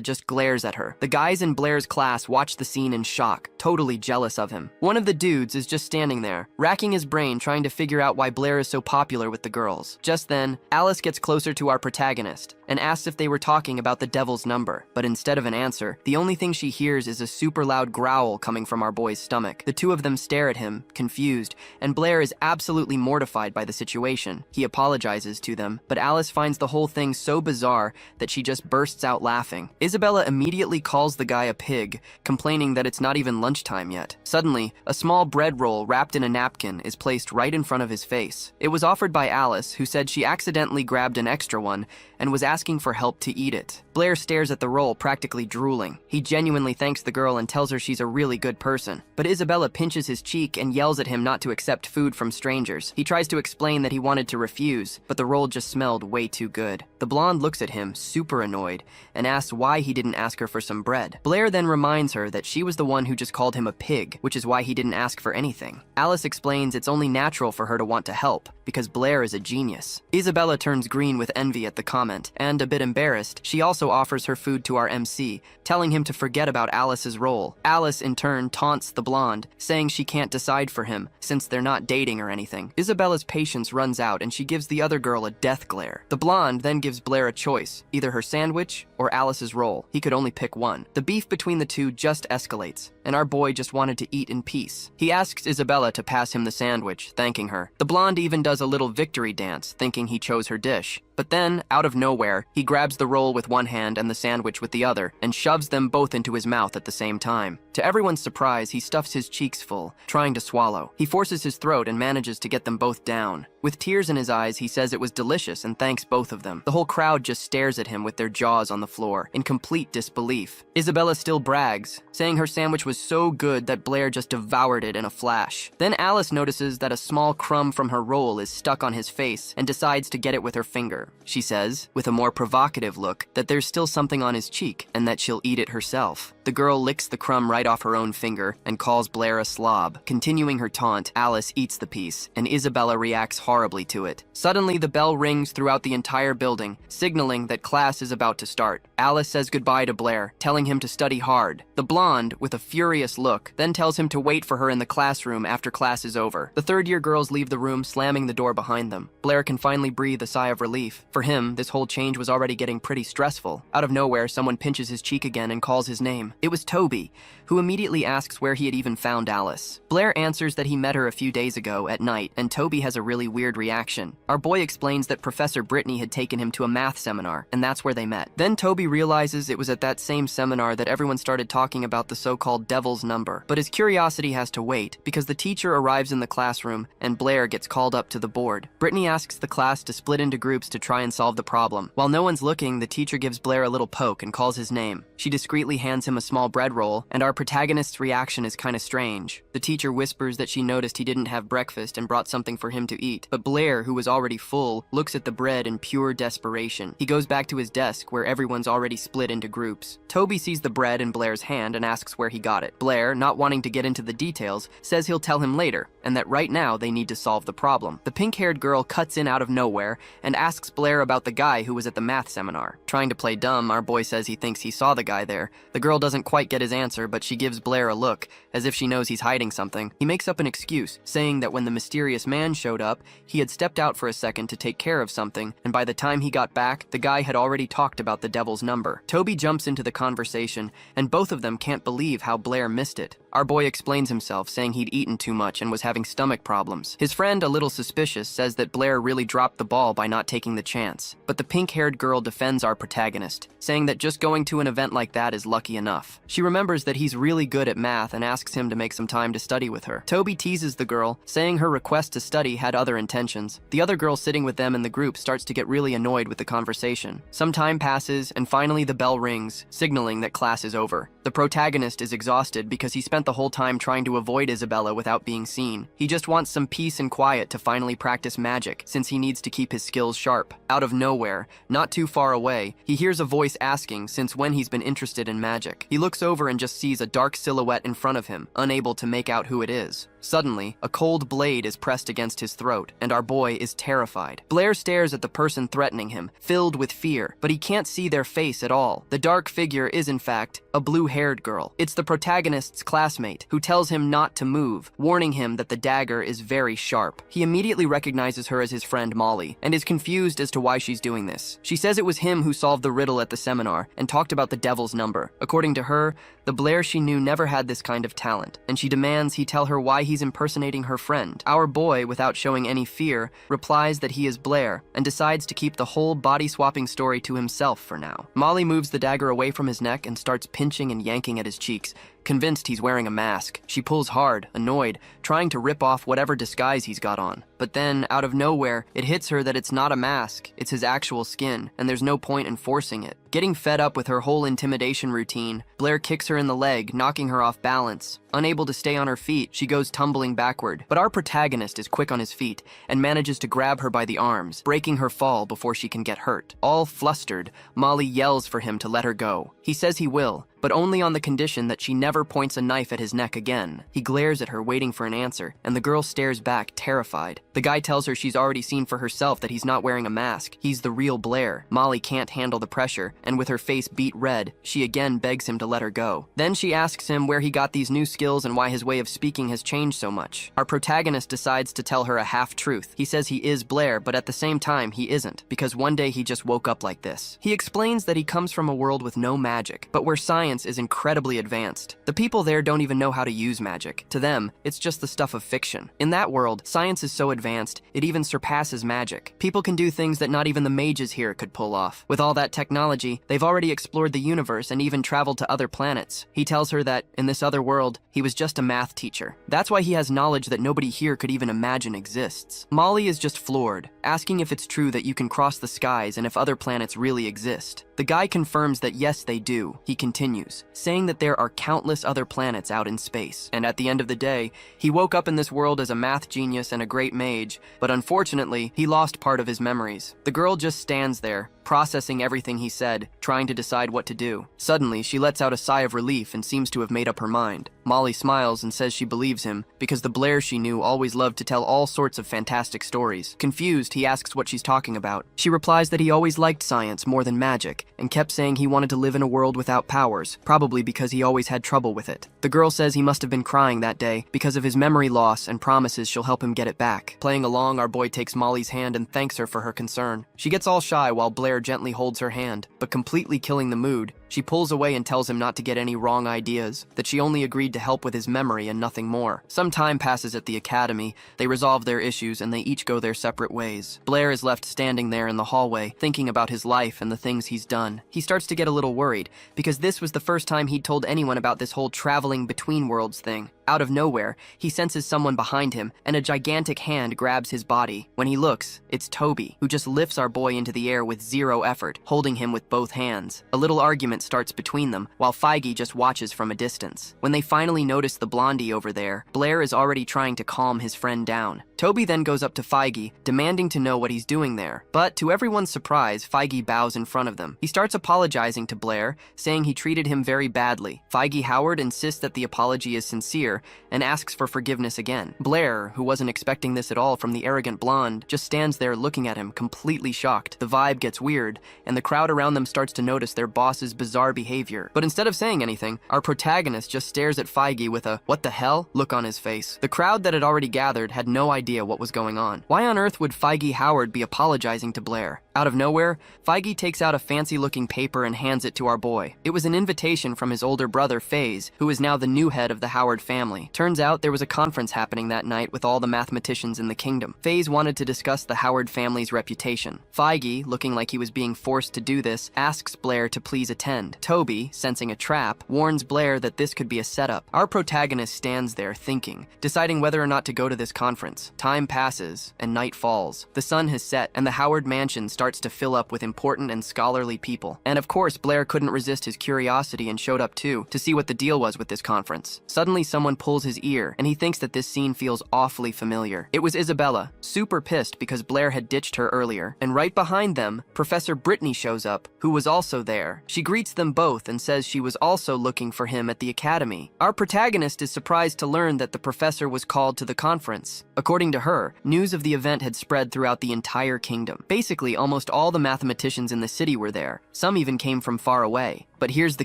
just glares at her. The guys in Blair's class watch the scene in shock, totally jealous of him. One of the dudes is just standing there, racking his brain trying to figure out why Blair is so popular with the girls. Just then, Alice gets closer to our protagonist and asks if they were talking about the devil's number. But instead of an answer, the only thing she hears is a super loud growl coming from our boy's stomach. The two of them stare at him, confused, and Blair is absolutely mortified by the situation. He apologizes to them, but Alice finds the whole thing so bizarre that she just bursts out laughing. Isabella immediately calls the guy a pig, complaining that it's not even lunchtime yet. Suddenly, a small bread roll wrapped in a napkin is placed right in front of his face. It was offered by Alice, who said she accidentally grabbed an extra one and was asking for help to eat it. Blair stares at the roll, practically drooling. He genuinely thanks the girl and tells her she's a really good person. But Isabella pinches his cheek and yells at him not to accept food from strangers. He tries to explain that he wanted to refuse, but the roll just smelled way too good. The blonde looks at him, super annoyed, and asks why he didn't ask her for some bread. Blair then reminds her that she was the one who just called him a pig, which is why he didn't ask for anything. Alice explains it's only natural for her to want to help, because Blair is a genius. Isabella turns green with envy at the comment, and a bit embarrassed, she also offers her food to our MC, telling him to forget about Alice's role. Alice, in turn, taunts the blonde, saying she can't decide for him, since they're not dating or anything. Isabella's patience runs out and she gives the other girl a death glare. The blonde then gives Blair a choice, either her sandwich or Alice's roll. He could only pick one. The beef between the two just escalates, and our boy just wanted to eat in peace. He asks Isabella to pass him the sandwich, thanking her. The blonde even does a little victory dance, thinking he chose her dish. But then, out of nowhere, he grabs the roll with one hand and the sandwich with the other, and shoves them both into his mouth at the same time. To everyone's surprise, he stuffs his cheeks full, trying to swallow. He forces his throat and manages to get them both down. With tears in his eyes, he says it was delicious and thanks both of them. The whole crowd just stares at him with their jaws on the floor, in complete disbelief. Isabella still brags, saying her sandwich was so good that Blair just devoured it in a flash. Then Alice notices that a small crumb from her roll is stuck on his face and decides to get it with her finger. She says, with a more provocative look, that there's still something on his cheek and that she'll eat it herself. The girl licks the crumb right off her own finger and calls Blair a slob. Continuing her taunt, Alice eats the piece, and Isabella reacts horribly to it. Suddenly, the bell rings throughout the entire building, signaling that class is about to start. Alice says goodbye to Blair, telling him to study hard. The blonde, with a furious look, then tells him to wait for her in the classroom after class is over. The third-year girls leave the room, slamming the door behind them. Blair can finally breathe a sigh of relief. For him, this whole change was already getting pretty stressful. Out of nowhere, someone pinches his cheek again and calls his name. It was Toby, who immediately asks where he had even found Alice. Blair answers that he met her a few days ago at night, and Toby has a really weird reaction. Our boy explains that Professor Brittany had taken him to a math seminar, and that's where they met. Then Toby realizes it was at that same seminar that everyone started talking about the so-called devil's number. But his curiosity has to wait, because the teacher arrives in the classroom, and Blair gets called up to the board. Brittany asks the class to split into groups to try and solve the problem. While no one's looking, the teacher gives Blair a little poke and calls his name. She discreetly hands him a small bread roll, and our protagonist's reaction is kinda strange. The teacher whispers that she noticed he didn't have breakfast and brought something for him to eat. But Blair, who was already full, looks at the bread in pure desperation. He goes back to his desk, where everyone's already split into groups. Toby sees the bread in Blair's hand and asks where he got it. Blair, not wanting to get into the details, says he'll tell him later, and that right now they need to solve the problem. The pink-haired girl cuts in out of nowhere and asks Blair about the guy who was at the math seminar. Trying to play dumb, our boy says he thinks he saw the guy there. The girl doesn't quite get his answer, but she gives Blair a look, as if she knows he's hiding something. He makes up an excuse, saying that when the mysterious man showed up, he had stepped out for a second to take care of something, and by the time he got back, the guy had already talked about the devil's number. Toby jumps into the conversation, and both of them can't believe how Blair missed it. Our boy explains himself, saying he'd eaten too much and was having stomach problems. His friend, a little suspicious, says that Blair really dropped the ball by not taking the chance. But the pink-haired girl defends our protagonist, saying that just going to an event like that is lucky enough. She remembers that he's really good at math and asks him to make some time to study with her. Toby teases the girl, saying her request to study had other intentions. The other girl sitting with them in the group starts to get really annoyed with the conversation. Some time passes, and finally the bell rings, signaling that class is over. The protagonist is exhausted because he spent the whole time trying to avoid Isabella without being seen. He just wants some peace and quiet to finally practice magic, since he needs to keep his skills sharp. Out of nowhere, not too far away, he hears a voice asking since when he's been interested in magic. He looks over and just sees a dark silhouette in front of him, unable to make out who it is. Suddenly, a cold blade is pressed against his throat, and our boy is terrified. Blair stares at the person threatening him, filled with fear, but he can't see their face at all. The dark figure is, in fact, a blue-haired girl. It's the protagonist's classmate, who tells him not to move, warning him that the dagger is very sharp. He immediately recognizes her as his friend Molly, and is confused as to why she's doing this. She says it was him who solved the riddle at the seminar, and talked about the devil's number. According to her, the Blair she knew never had this kind of talent, and she demands he tell her why he's impersonating her friend. Our boy, without showing any fear, replies that he is Blair, and decides to keep the whole body-swapping story to himself for now. Molly moves the dagger away from his neck and starts pinching and yanking at his cheeks, convinced he's wearing a mask. She pulls hard, annoyed, trying to rip off whatever disguise he's got on. But then, out of nowhere, it hits her that it's not a mask, it's his actual skin, and there's no point in forcing it. Getting fed up with her whole intimidation routine, Blair kicks her in the leg, knocking her off balance. Unable to stay on her feet, she goes tumbling backward. But our protagonist is quick on his feet and manages to grab her by the arms, breaking her fall before she can get hurt. All flustered, Molly yells for him to let her go. He says he will, but only on the condition that she never points a knife at his neck again. He glares at her, waiting for an answer, and the girl stares back, terrified. The guy tells her she's already seen for herself that he's not wearing a mask. He's the real Blair. Molly can't handle the pressure, and with her face beet red, she again begs him to let her go. Then she asks him where he got these new skills and why his way of speaking has changed so much. Our protagonist decides to tell her a half-truth. He says he is Blair, but at the same time, he isn't, because one day he just woke up like this. He explains that he comes from a world with no magic, but where science is incredibly advanced. The people there don't even know how to use magic. To them, it's just the stuff of fiction. In that world, science is so advanced, it even surpasses magic. People can do things that not even the mages here could pull off. With all that technology, they've already explored the universe and even traveled to other planets. He tells her that, in this other world, he was just a math teacher. That's why he has knowledge that nobody here could even imagine exists. Molly is just floored, asking if it's true that you can cross the skies and if other planets really exist. The guy confirms that yes, they do. He continues, saying that there are countless other planets out in space. And at the end of the day, he woke up in this world as a math genius and a great mage, but unfortunately, he lost part of his memories. The girl just stands there, processing everything he said, trying to decide what to do. Suddenly, she lets out a sigh of relief and seems to have made up her mind. Molly smiles and says she believes him, because the Blair she knew always loved to tell all sorts of fantastic stories. Confused, he asks what she's talking about. She replies that he always liked science more than magic, and kept saying he wanted to live in a world without powers, probably because he always had trouble with it. The girl says he must have been crying that day because of his memory loss and promises she'll help him get it back. Playing along, our boy takes Molly's hand and thanks her for her concern. She gets all shy while Blair gently holds her hand, but completely killing the mood, She pulls away and tells him not to get any wrong ideas, that she only agreed to help with his memory and nothing more. Some time passes at the academy, they resolve their issues and they each go their separate ways. Blair is left standing there in the hallway, thinking about his life and the things he's done. He starts to get a little worried, because this was the first time he'd told anyone about this whole traveling between worlds thing. Out of nowhere, he senses someone behind him, and a gigantic hand grabs his body. When he looks, it's Toby, who just lifts our boy into the air with zero effort, holding him with both hands. A little argument starts between them, while Feige just watches from a distance. When they finally notice the blondie over there, Blair is already trying to calm his friend down. Toby then goes up to Feige, demanding to know what he's doing there. But to everyone's surprise, Feige bows in front of them. He starts apologizing to Blair, saying he treated him very badly. Feige Howard insists that the apology is sincere, and asks for forgiveness again. Blair, who wasn't expecting this at all from the arrogant blonde, just stands there looking at him, completely shocked. The vibe gets weird, and the crowd around them starts to notice their boss's bizarre behavior. But instead of saying anything, our protagonist just stares at Feige with a "what the hell" look on his face. The crowd that had already gathered had no idea what was going on. Why on earth would Feige Howard be apologizing to Blair? Out of nowhere, Feige takes out a fancy-looking paper and hands it to our boy. It was an invitation from his older brother, FaZe, who is now the new head of the Howard family. Turns out there was a conference happening that night with all the mathematicians in the kingdom. FaZe wanted to discuss the Howard family's reputation. Feige, looking like he was being forced to do this, asks Blair to please attend. Toby, sensing a trap, warns Blair that this could be a setup. Our protagonist stands there thinking, deciding whether or not to go to this conference. Time passes, and night falls. The sun has set, and the Howard mansion starts to fill up with important and scholarly people. And of course, Blair couldn't resist his curiosity and showed up too, to see what the deal was with this conference. Suddenly, someone pulls his ear, and he thinks that this scene feels awfully familiar. It was Isabella, super pissed because Blair had ditched her earlier. And right behind them, Professor Brittany shows up, who was also there. She greets them both and says she was also looking for him at the academy. Our protagonist is surprised to learn that the professor was called to the conference. According to her, news of the event had spread throughout the entire kingdom. Basically, almost all the mathematicians in the city were there. Some even came from far away. But here's the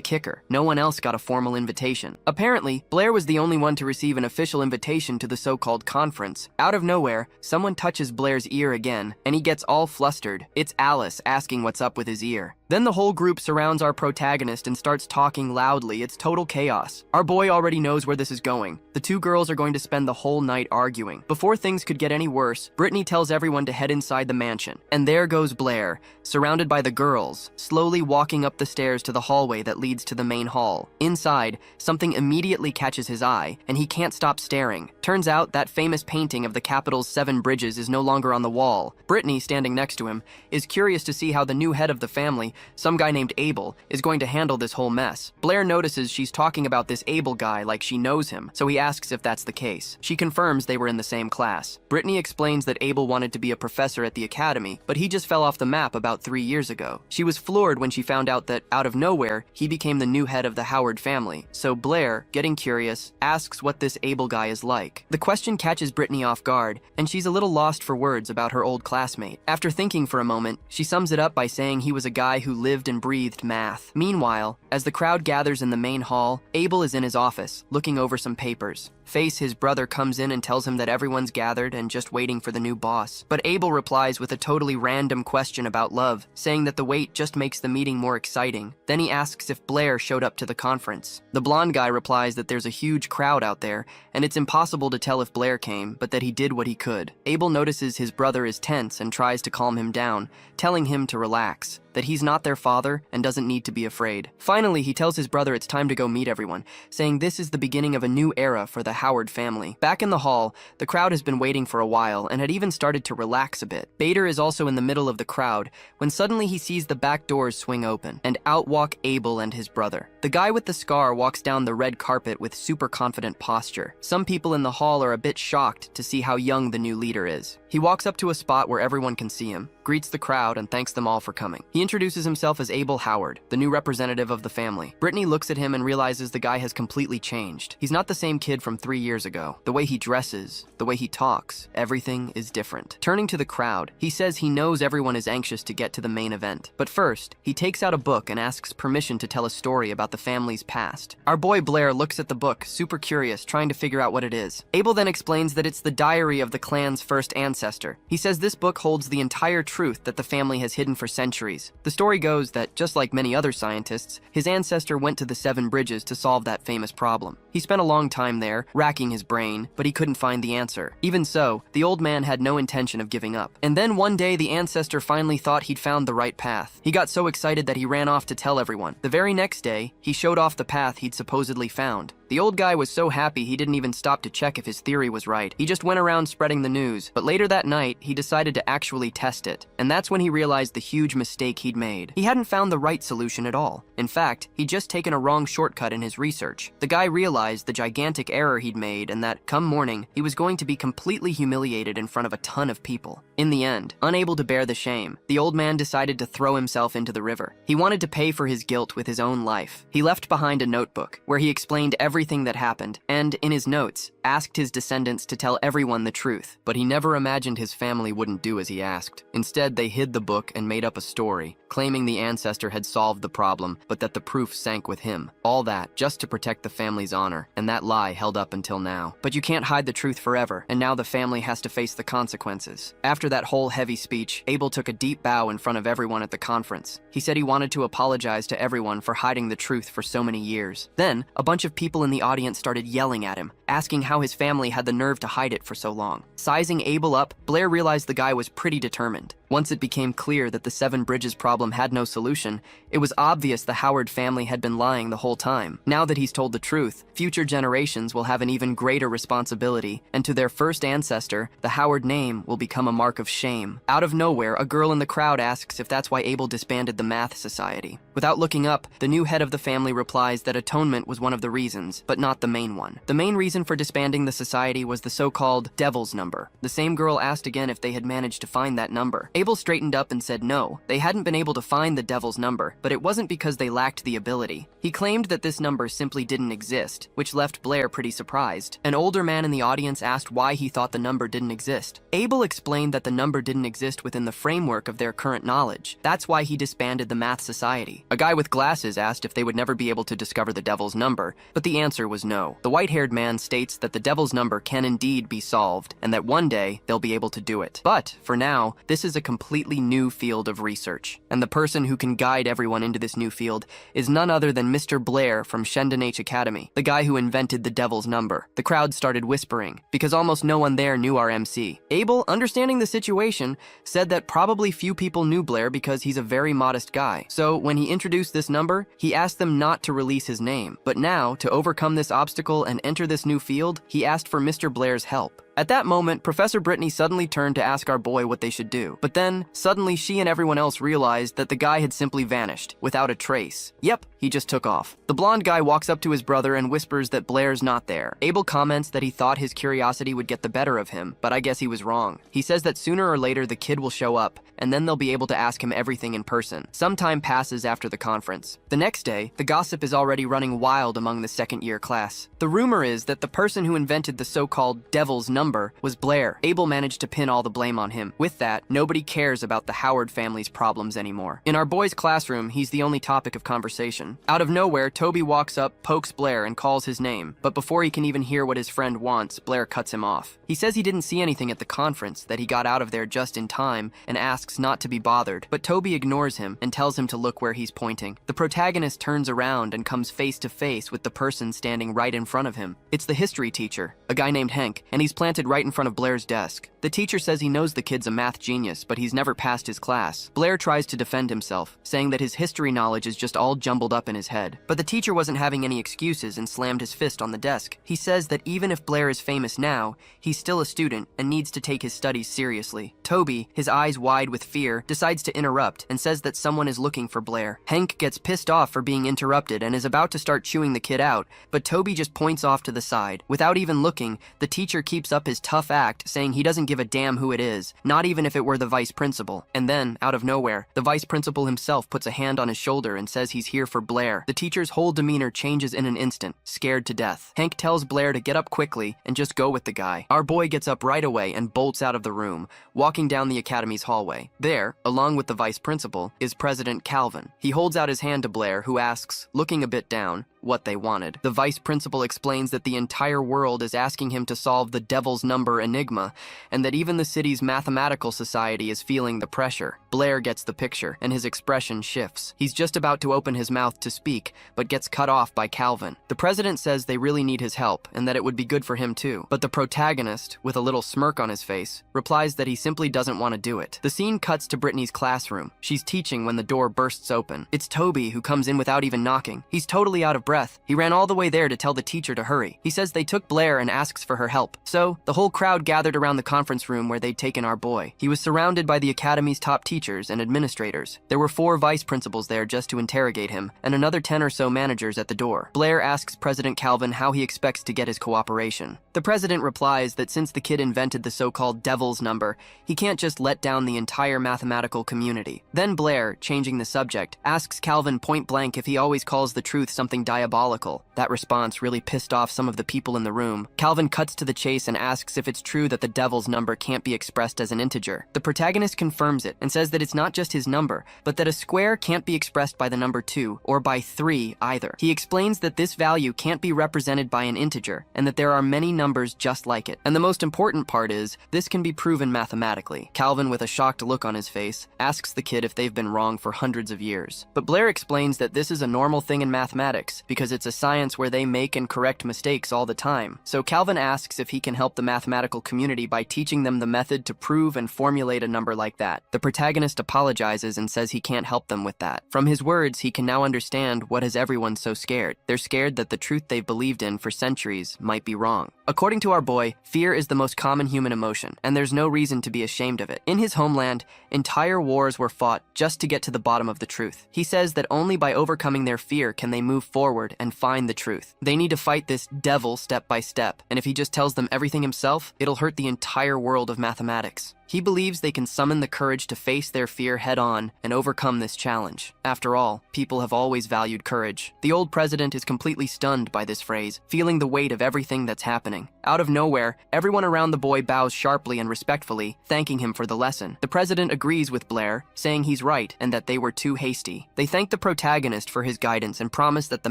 kicker. No one else got a formal invitation. Apparently, Blair was the only one to receive an official invitation to the so-called conference. Out of nowhere, someone touches Blair's ear again, and he gets all flustered. It's Alice asking what's up with his ear. Then the whole group surrounds our protagonist and starts talking loudly. It's total chaos. Our boy already knows where this is going. The two girls are going to spend the whole night arguing. Before things could get any worse, Brittany tells everyone to head inside the mansion. And there goes Blair, surrounded by the girls, slowly walking up the stairs to the hallway that leads to the main hall. Inside, something immediately catches his eye, and he can't stop staring. Turns out that famous painting of the capital's 7 bridges is no longer on the wall. Brittany, standing next to him, is curious to see how the new head of the family, some guy named Abel, is going to handle this whole mess. Blair notices she's talking about this Abel guy like she knows him, so he asks if that's the case. She confirms they were in the same class. Brittany explains that Abel wanted to be a professor at the academy, but he just fell off the map about 3 years ago. She was floored when she found out that, out of nowhere, he became the new head of the Howard family. So Blair, getting curious, asks what this Abel guy is like. The question catches Brittany off guard, and she's a little lost for words about her old classmate. After thinking for a moment, she sums it up by saying he was a guy who lived and breathed math. Meanwhile, as the crowd gathers in the main hall, Abel is in his office, looking over some papers. Face, his brother, comes in and tells him that everyone's gathered and just waiting for the new boss. But Abel replies with a totally random question about love, saying that the wait just makes the meeting more exciting. Then he asks if Blair showed up to the conference. The blonde guy replies that there's a huge crowd out there, and it's impossible to tell if Blair came, but that he did what he could. Abel notices his brother is tense and tries to calm him down, telling him to relax, that he's not their father and doesn't need to be afraid. Finally, he tells his brother it's time to go meet everyone, saying this is the beginning of a new era for the Howard family. Back in the hall, the crowd has been waiting for a while and had even started to relax a bit. Bader is also in the middle of the crowd when suddenly he sees the back doors swing open, and out walk Abel and his brother. The guy with the scar walks down the red carpet with super confident posture. Some people in the hall are a bit shocked to see how young the new leader is. He walks up to a spot where everyone can see him, greets the crowd, and thanks them all for coming. He introduces himself as Abel Howard, the new representative of the family. Brittany looks at him and realizes the guy has completely changed. He's not the same kid from 3 years ago. The way he dresses, the way he talks, everything is different. Turning to the crowd, he says he knows everyone is anxious to get to the main event. But first, he takes out a book and asks permission to tell a story about the family's past. Our boy Blair looks at the book, super curious, trying to figure out what it is. Abel then explains that it's the diary of the clan's first ancestor. He says this book holds the entire truth that the family has hidden for centuries. The story goes that, just like many other scientists, his ancestor went to the 7 bridges to solve that famous problem. He spent a long time there, racking his brain, but he couldn't find the answer. Even so, the old man had no intention of giving up. And then one day, the ancestor finally thought he'd found the right path. He got so excited that he ran off to tell everyone. The very next day, he showed off the path he'd supposedly found. The old guy was so happy he didn't even stop to check if his theory was right. He just went around spreading the news. But later that night, he decided to actually test it. And that's when he realized the huge mistake he'd made. He hadn't found the right solution at all. In fact, he'd just taken a wrong shortcut in his research. The guy realized the gigantic error he'd made and that, come morning, he was going to be completely humiliated in front of a ton of people. In the end, unable to bear the shame, the old man decided to throw himself into the river. He wanted to pay for his guilt with his own life. He left behind a notebook where he explained everything that happened and, in his notes, asked his descendants to tell everyone the truth. But he never imagined his family wouldn't do as he asked. Instead, they hid the book and made up a story, claiming the ancestor had solved the problem, but that the proof sank with him. All that just to protect the family's honor, and that lie held up until now. But you can't hide the truth forever, and now the family has to face the consequences. After that whole heavy speech, Abel took a deep bow in front of everyone at the conference. He said he wanted to apologize to everyone for hiding the truth for so many years. Then, a bunch of people in the audience started yelling at him, asking how his family had the nerve to hide it for so long. Sizing Abel up, Blair realized the guy was pretty determined. Once it became clear that the 7 bridges problem had no solution, it was obvious the Howard family had been lying the whole time. Now that he's told the truth, future generations will have an even greater responsibility, and to their first ancestor, the Howard name will become a mark of shame. Out of nowhere, a girl in the crowd asks if that's why Abel disbanded the Math Society. Without looking up, the new head of the family replies that atonement was one of the reasons, but not the main one. The main reason for disbanding the society was the so-called Devil's Number. The same girl asked again if they had managed to find that number. Abel straightened up and said no, they hadn't been able to find the Devil's Number, but it wasn't because they lacked the ability. He claimed that this number simply didn't exist, which left Blair pretty surprised. An older man in the audience asked why he thought the number didn't exist. Abel explained that the number didn't exist within the framework of their current knowledge. That's why he disbanded the Math Society. A guy with glasses asked if they would never be able to discover the Devil's Number, but the answer was no. The white-haired man states that the Devil's Number can indeed be solved, and that one day they'll be able to do it. But, for now, this is a completely new field of research, and the person who can guide everyone into this new field is none other than Mr. Blair from Shounen Academy, the guy who invented the Devil's Number. The crowd started whispering, because almost no one there knew our MC. Abel, understanding the situation, said that probably few people knew Blair because he's a very modest guy. So, when he introduced this number, he asked them not to release his name. But now, to overcome this obstacle and enter this new field, he asked for Mr. Blair's help. At that moment, Professor Brittany suddenly turned to ask our boy what they should do. But then, suddenly she and everyone else realized that the guy had simply vanished, without a trace. Yep, he just took off. The blonde guy walks up to his brother and whispers that Blair's not there. Abel comments that he thought his curiosity would get the better of him, but I guess he was wrong. He says that sooner or later the kid will show up, and then they'll be able to ask him everything in person. Some time passes after the conference. The next day, the gossip is already running wild among the second-year class. The rumor is that the person who invented the so-called Devil's Number was Blair. Abel managed to pin all the blame on him. With that, nobody cares about the Howard family's problems anymore. In our boy's classroom, he's the only topic of conversation. Out of nowhere, Toby walks up, pokes Blair, and calls his name. But before he can even hear what his friend wants, Blair cuts him off. He says he didn't see anything at the conference, that he got out of there just in time, and asks not to be bothered. But Toby ignores him and tells him to look where he's pointing. The protagonist turns around and comes face to face with the person standing right in front of him. It's the history teacher, a guy named Hank, and he's planted right in front of Blair's desk. The teacher says he knows the kid's a math genius, but he's never passed his class. Blair tries to defend himself, saying that his history knowledge is just all jumbled up in his head. But the teacher wasn't having any excuses and slammed his fist on the desk. He says that even if Blair is famous now, he's still a student and needs to take his studies seriously. Toby, his eyes wide with fear, decides to interrupt and says that someone is looking for Blair. Hank gets pissed off for being interrupted and is about to start chewing the kid out, but Toby just points off to the side. Without even looking, the teacher keeps up his tough act, saying he doesn't give a damn who it is, not even if it were the vice principal. And then, out of nowhere, the vice principal himself puts a hand on his shoulder and says he's here for Blair. The teacher's whole demeanor changes in an instant, scared to death. Hank tells Blair to get up quickly and just go with the guy. Our boy gets up right away and bolts out of the room, walking down the academy's hallway. There, along with the vice principal, is President Calvin. He holds out his hand to Blair, who asks, looking a bit down, what they wanted. The vice principal explains that the entire world is asking him to solve the Devil's devil's number enigma, and that even the city's mathematical society is feeling the pressure. Blair gets the picture, and his expression shifts. He's just about to open his mouth to speak, but gets cut off by Calvin. The president says they really need his help, and that it would be good for him too. But the protagonist, with a little smirk on his face, replies that he simply doesn't want to do it. The scene cuts to Brittany's classroom. She's teaching when the door bursts open. It's Toby, who comes in without even knocking. He's totally out of breath. He ran all the way there to tell the teacher to hurry. He says they took Blair and asks for her help. So, the whole crowd gathered around the conference room where they'd taken our boy. He was surrounded by the academy's top teachers and administrators. There were 4 vice principals there just to interrogate him, and another 10 or so managers at the door. Blair asks President Calvin how he expects to get his cooperation. The president replies that since the kid invented the so-called devil's number, he can't just let down the entire mathematical community. Then Blair, changing the subject, asks Calvin point blank if he always calls the truth something diabolical. That response really pissed off some of the people in the room. Calvin cuts to the chase and asks if it's true that the devil's number can't be expressed as an integer. The protagonist confirms it and says that it's not just his number, but that a square can't be expressed by the number 2 or by 3 either. He explains that this value can't be represented by an integer and that there are many numbers just like it. And the most important part is, this can be proven mathematically. Calvin, with a shocked look on his face, asks the kid if they've been wrong for hundreds of years. But Blair explains that this is a normal thing in mathematics because it's a science where they make and correct mistakes all the time. So Calvin asks if he can help the mathematical community by teaching them the method to prove and formulate a number like that. The protagonist apologizes and says he can't help them with that. From his words, he can now understand what has everyone so scared. They're scared that the truth they've believed in for centuries might be wrong. According to our boy, fear is the most common human emotion, and there's no reason to be ashamed of it. In his homeland, entire wars were fought just to get to the bottom of the truth. He says that only by overcoming their fear can they move forward and find the truth. They need to fight this devil step by step, and if he just tells them everything himself, it'll hurt the entire world of mathematics. He believes they can summon the courage to face their fear head-on and overcome this challenge. After all, people have always valued courage. The old president is completely stunned by this phrase, feeling the weight of everything that's happening. Out of nowhere, everyone around the boy bows sharply and respectfully, thanking him for the lesson. The president agrees with Blair, saying he's right and that they were too hasty. They thank the protagonist for his guidance and promise that the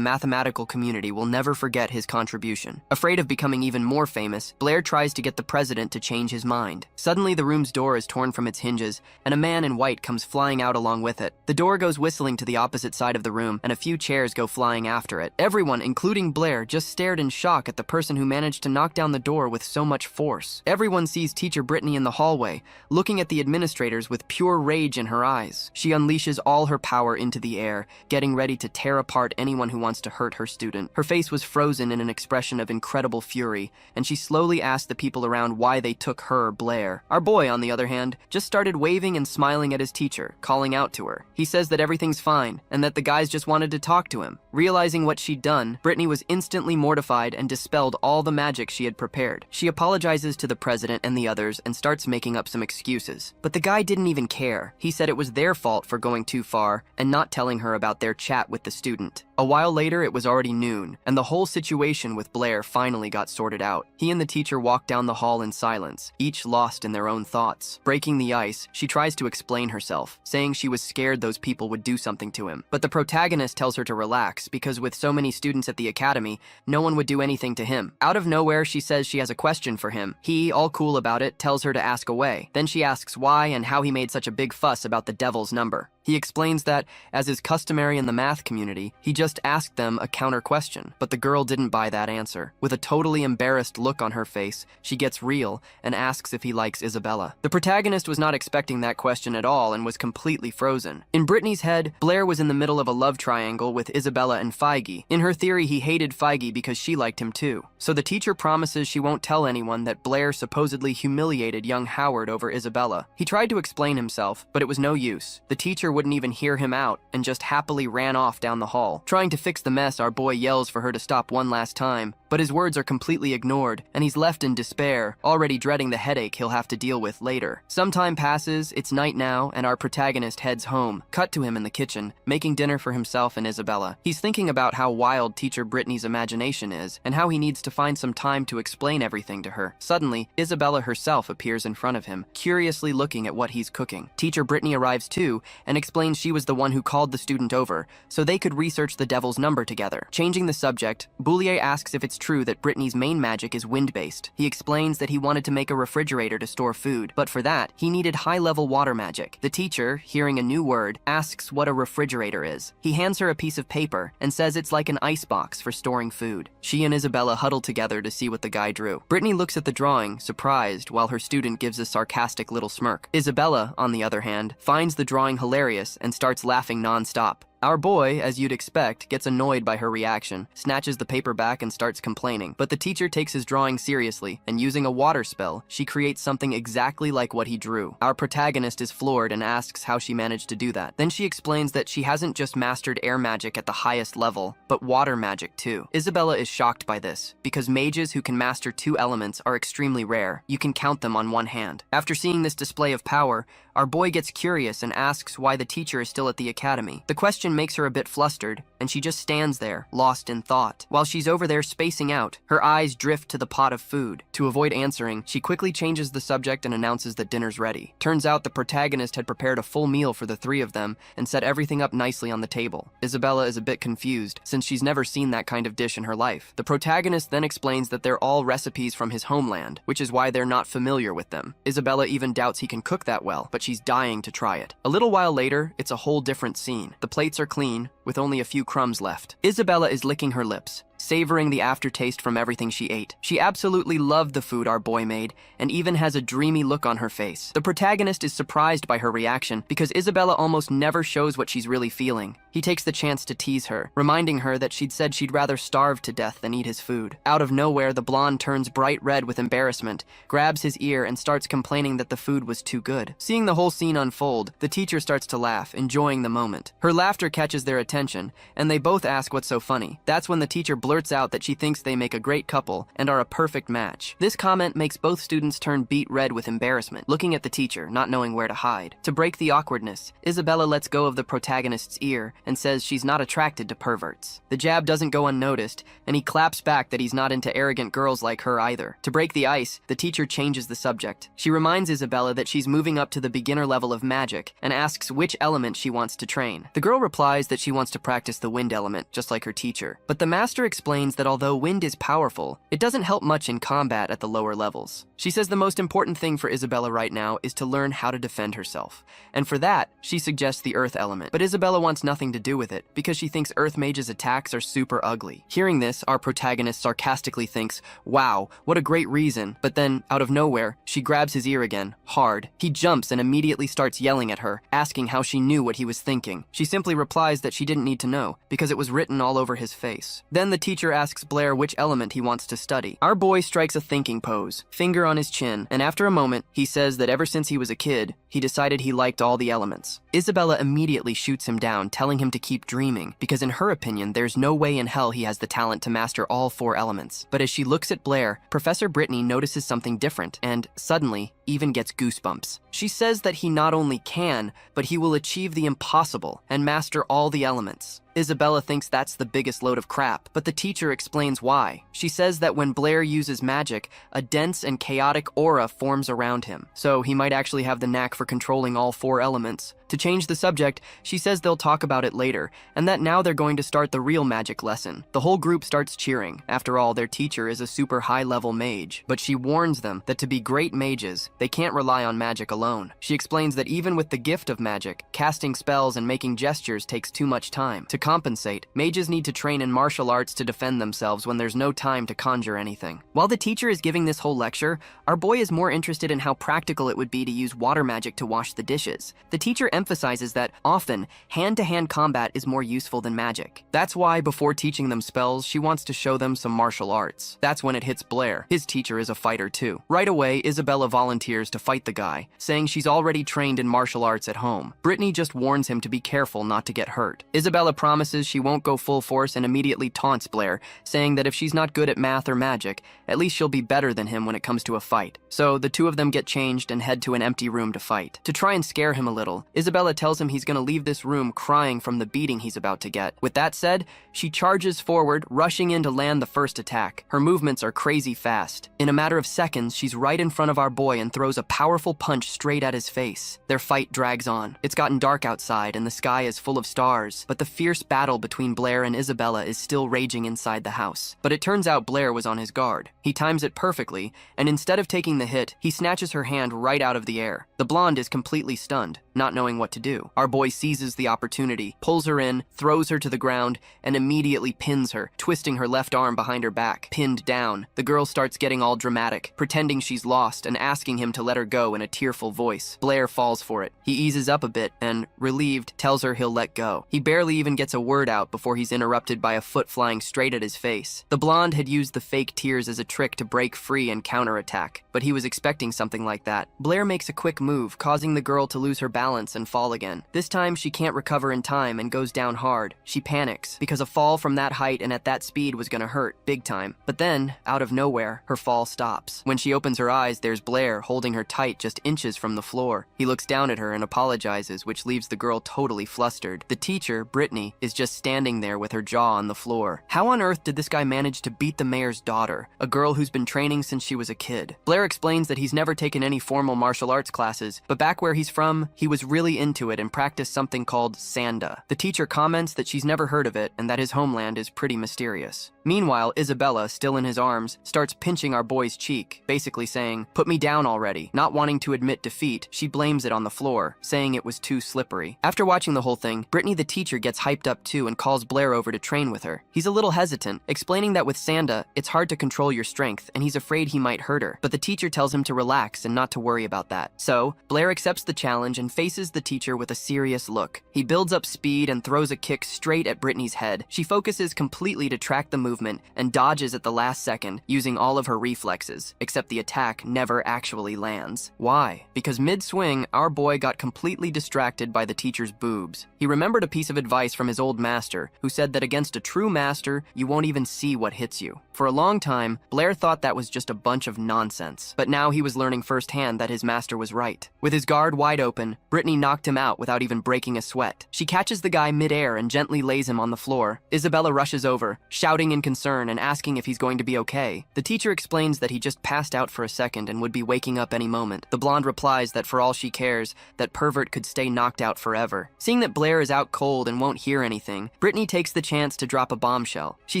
mathematical community will never forget his contribution. Afraid of becoming even more famous, Blair tries to get the president to change his mind. Suddenly, the room's door is torn from its hinges, and a man in white comes flying out along with it. The door goes whistling to the opposite side of the room, and a few chairs go flying after it. Everyone, including Blair, just stared in shock at the person who managed to knock down the door with so much force. Everyone sees teacher Brittany in the hallway, looking at the administrators with pure rage in her eyes. She unleashes all her power into the air, getting ready to tear apart anyone who wants to hurt her student. Her face was frozen in an expression of incredible fury, and she slowly asked the people around why they took her, Blair. Our boy, on the other hand, just started waving and smiling at his teacher, calling out to her. He says that everything's fine, and that the guys just wanted to talk to him. Realizing what she'd done, Brittany was instantly mortified and dispelled all the magic she had prepared. She apologizes to the president and the others and starts making up some excuses. But the guy didn't even care. He said it was their fault for going too far and not telling her about their chat with the student. A while later, it was already noon, and the whole situation with Blair finally got sorted out. He and the teacher walked down the hall in silence, each lost in their own thoughts. Breaking the ice, she tries to explain herself, saying she was scared those people would do something to him. But the protagonist tells her to relax, because with so many students at the academy, no one would do anything to him. Out of nowhere, she says she has a question for him. He, all cool about it, tells her to ask away. Then she asks why and how he made such a big fuss about the devil's number. He explains that, as is customary in the math community, he just asked them a counter question, but the girl didn't buy that answer. With a totally embarrassed look on her face, she gets real and asks if he likes Isabella. The protagonist was not expecting that question at all and was completely frozen. In Brittany's head, Blair was in the middle of a love triangle with Isabella and Feige. In her theory, he hated Feige because she liked him too. So the teacher promises she won't tell anyone that Blair supposedly humiliated young Howard over Isabella. He tried to explain himself, but it was no use. The teacher wouldn't even hear him out and just happily ran off down the hall. Trying to fix the mess, our boy yells for her to stop one last time, but his words are completely ignored, and he's left in despair, already dreading the headache he'll have to deal with later. Some time passes, it's night now, and our protagonist heads home. Cut to him in the kitchen, making dinner for himself and Isabella. He's thinking about how wild teacher Brittany's imagination is, and how he needs to find some time to explain everything to her. Suddenly, Isabella herself appears in front of him, curiously looking at what he's cooking. Teacher Brittany arrives too, and explains she was the one who called the student over, so they could research the devil's number together. Changing the subject, Boulier asks if it's true that Brittany's main magic is wind-based. He explains that he wanted to make a refrigerator to store food, but for that, he needed high-level water magic. The teacher, hearing a new word, asks what a refrigerator is. He hands her a piece of paper and says it's like an icebox for storing food. She and Isabella huddle together to see what the guy drew. Brittany looks at the drawing, surprised, while her student gives a sarcastic little smirk. Isabella, on the other hand, finds the drawing hilarious and starts laughing non-stop. Our boy, as you'd expect, gets annoyed by her reaction, snatches the paper back and starts complaining. But the teacher takes his drawing seriously, and using a water spell, she creates something exactly like what he drew. Our protagonist is floored and asks how she managed to do that. Then she explains that she hasn't just mastered air magic at the highest level, but water magic too. Isabella is shocked by this, because mages who can master 2 elements are extremely rare. You can count them on one hand. After seeing this display of power, our boy gets curious and asks why the teacher is still at the academy. The question makes her a bit flustered, and she just stands there, lost in thought. While she's over there spacing out, her eyes drift to the pot of food. To avoid answering, she quickly changes the subject and announces that dinner's ready. Turns out the protagonist had prepared a full meal for the 3 of them and set everything up nicely on the table. Isabella is a bit confused, since she's never seen that kind of dish in her life. The protagonist then explains that they're all recipes from his homeland, which is why they're not familiar with them. Isabella even doubts he can cook that well, but she's dying to try it. A little while later, it's a whole different scene. The plates are clean, with only a few crumbs left. Isabella is licking her lips, savoring the aftertaste from everything she ate. She absolutely loved the food our boy made, and even has a dreamy look on her face. The protagonist is surprised by her reaction, because Isabella almost never shows what she's really feeling. He takes the chance to tease her, reminding her that she'd said she'd rather starve to death than eat his food. Out of nowhere, the blonde turns bright red with embarrassment, grabs his ear, and starts complaining that the food was too good. Seeing the whole scene unfold, the teacher starts to laugh, enjoying the moment. Her laughter catches their attention, and they both ask what's so funny. That's when the teacher blurts out that she thinks they make a great couple and are a perfect match. This comment makes both students turn beet red with embarrassment, looking at the teacher, not knowing where to hide. To break the awkwardness, Isabella lets go of the protagonist's ear and says she's not attracted to perverts. The jab doesn't go unnoticed, and he claps back that he's not into arrogant girls like her either. To break the ice, the teacher changes the subject. She reminds Isabella that she's moving up to the beginner level of magic and asks which element she wants to train. The girl replies that she wants to practice the wind element, just like her teacher. But the master explains that although wind is powerful, it doesn't help much in combat at the lower levels. She says the most important thing for Isabella right now is to learn how to defend herself. And for that, she suggests the earth element. But Isabella wants nothing to do with it, because she thinks earth mages' attacks are super ugly. Hearing this, our protagonist sarcastically thinks, wow, what a great reason. But then, out of nowhere, she grabs his ear again, hard. He jumps and immediately starts yelling at her, asking how she knew what he was thinking. She simply replies that she didn't need to know, because it was written all over his face. Then the teacher asks Blair which element he wants to study. Our boy strikes a thinking pose, finger on his chin, and after a moment, he says that ever since he was a kid, he decided he liked all the elements. Isabella immediately shoots him down, telling him to keep dreaming, because in her opinion, there's no way in hell he has the talent to master all 4 elements. But as she looks at Blair, Professor Brittany notices something different, and suddenly, even gets goosebumps. She says that he not only can, but he will achieve the impossible and master all the elements. Isabella thinks that's the biggest load of crap, but the teacher explains why. She says that when Blair uses magic, a dense and chaotic aura forms around him, so he might actually have the knack for controlling all 4 elements. To change the subject, she says they'll talk about it later, and that now they're going to start the real magic lesson. The whole group starts cheering. After all, their teacher is a super high-level mage, but she warns them that to be great mages, they can't rely on magic alone. She explains that even with the gift of magic, casting spells and making gestures takes too much time. To compensate, mages need to train in martial arts to defend themselves when there's no time to conjure anything. While the teacher is giving this whole lecture, our boy is more interested in how practical it would be to use water magic to wash the dishes. The teacher emphasizes that often, hand-to-hand combat is more useful than magic. That's why, before teaching them spells, she wants to show them some martial arts. That's when it hits Blair. His teacher is a fighter too. Right away, Isabella volunteers to fight the guy, saying she's already trained in martial arts at home. Brittany just warns him to be careful not to get hurt. Isabella promises promises she won't go full force and immediately taunts Blair, saying that if she's not good at math or magic, at least she'll be better than him when it comes to a fight. So the two of them get changed and head to an empty room to fight. To try and scare him a little, Isabella tells him he's gonna leave this room crying from the beating he's about to get. With that said, she charges forward, rushing in to land the first attack. Her movements are crazy fast. In a matter of seconds, she's right in front of our boy and throws a powerful punch straight at his face. Their fight drags on. It's gotten dark outside and the sky is full of stars, but the fierce battle between Blair and Isabella is still raging inside the house. But it turns out Blair was on his guard. He times it perfectly, and instead of taking the hit, he snatches her hand right out of the air. The blonde is completely stunned, not knowing what to do. Our boy seizes the opportunity, pulls her in, throws her to the ground, and immediately pins her, twisting her left arm behind her back. Pinned down, the girl starts getting all dramatic, pretending she's lost and asking him to let her go in a tearful voice. Blair falls for it. He eases up a bit and, relieved, tells her he'll let go. He barely even gets a word out before he's interrupted by a foot flying straight at his face. The blonde had used the fake tears as a trick to break free and counterattack, but he was expecting something like that. Blair makes a quick move, causing the girl to lose her balance and fall again. This time, she can't recover in time and goes down hard. She panics, because a fall from that height and at that speed was gonna hurt, big time. But then, out of nowhere, her fall stops. When she opens her eyes, there's Blair holding her tight just inches from the floor. He looks down at her and apologizes, which leaves the girl totally flustered. The teacher, Brittany, is just standing there with her jaw on the floor. How on earth did this guy manage to beat the mayor's daughter, a girl who's been training since she was a kid? Blair explains that he's never taken any formal martial arts classes, but back where he's from, he was really into it and practiced something called sanda. The teacher comments that she's never heard of it and that his homeland is pretty mysterious. Meanwhile, Isabella, still in his arms, starts pinching our boy's cheek, basically saying, "Put me down already." Not wanting to admit defeat, she blames it on the floor, saying it was too slippery. After watching the whole thing, Brittany the teacher gets hyped up too and calls Blair over to train with her. He's a little hesitant, explaining that with sanda, it's hard to control your strength and he's afraid he might hurt her, but the teacher tells him to relax and not to worry about that. So, Blair accepts the challenge and faces the teacher with a serious look. He builds up speed and throws a kick straight at Brittany's head. She focuses completely to track the movement and dodges at the last second, using all of her reflexes, except the attack never actually lands. Why? Because mid-swing, our boy got completely distracted by the teacher's boobs. He remembered a piece of advice from his old master, who said that against a true master, you won't even see what hits you. For a long time, Blair thought that was just a bunch of nonsense, but now he was learning firsthand that his master was right. With his guard wide open, Brittany knocked him out without even breaking a sweat. She catches the guy mid-air and gently lays him on the floor. Isabella rushes over, shouting in concern and asking if he's going to be okay. The teacher explains that he just passed out for a second and would be waking up any moment. The blonde replies that for all she cares, that pervert could stay knocked out forever. Seeing that Blair is out cold and won't hear anything, Brittany takes the chance to drop a bombshell. She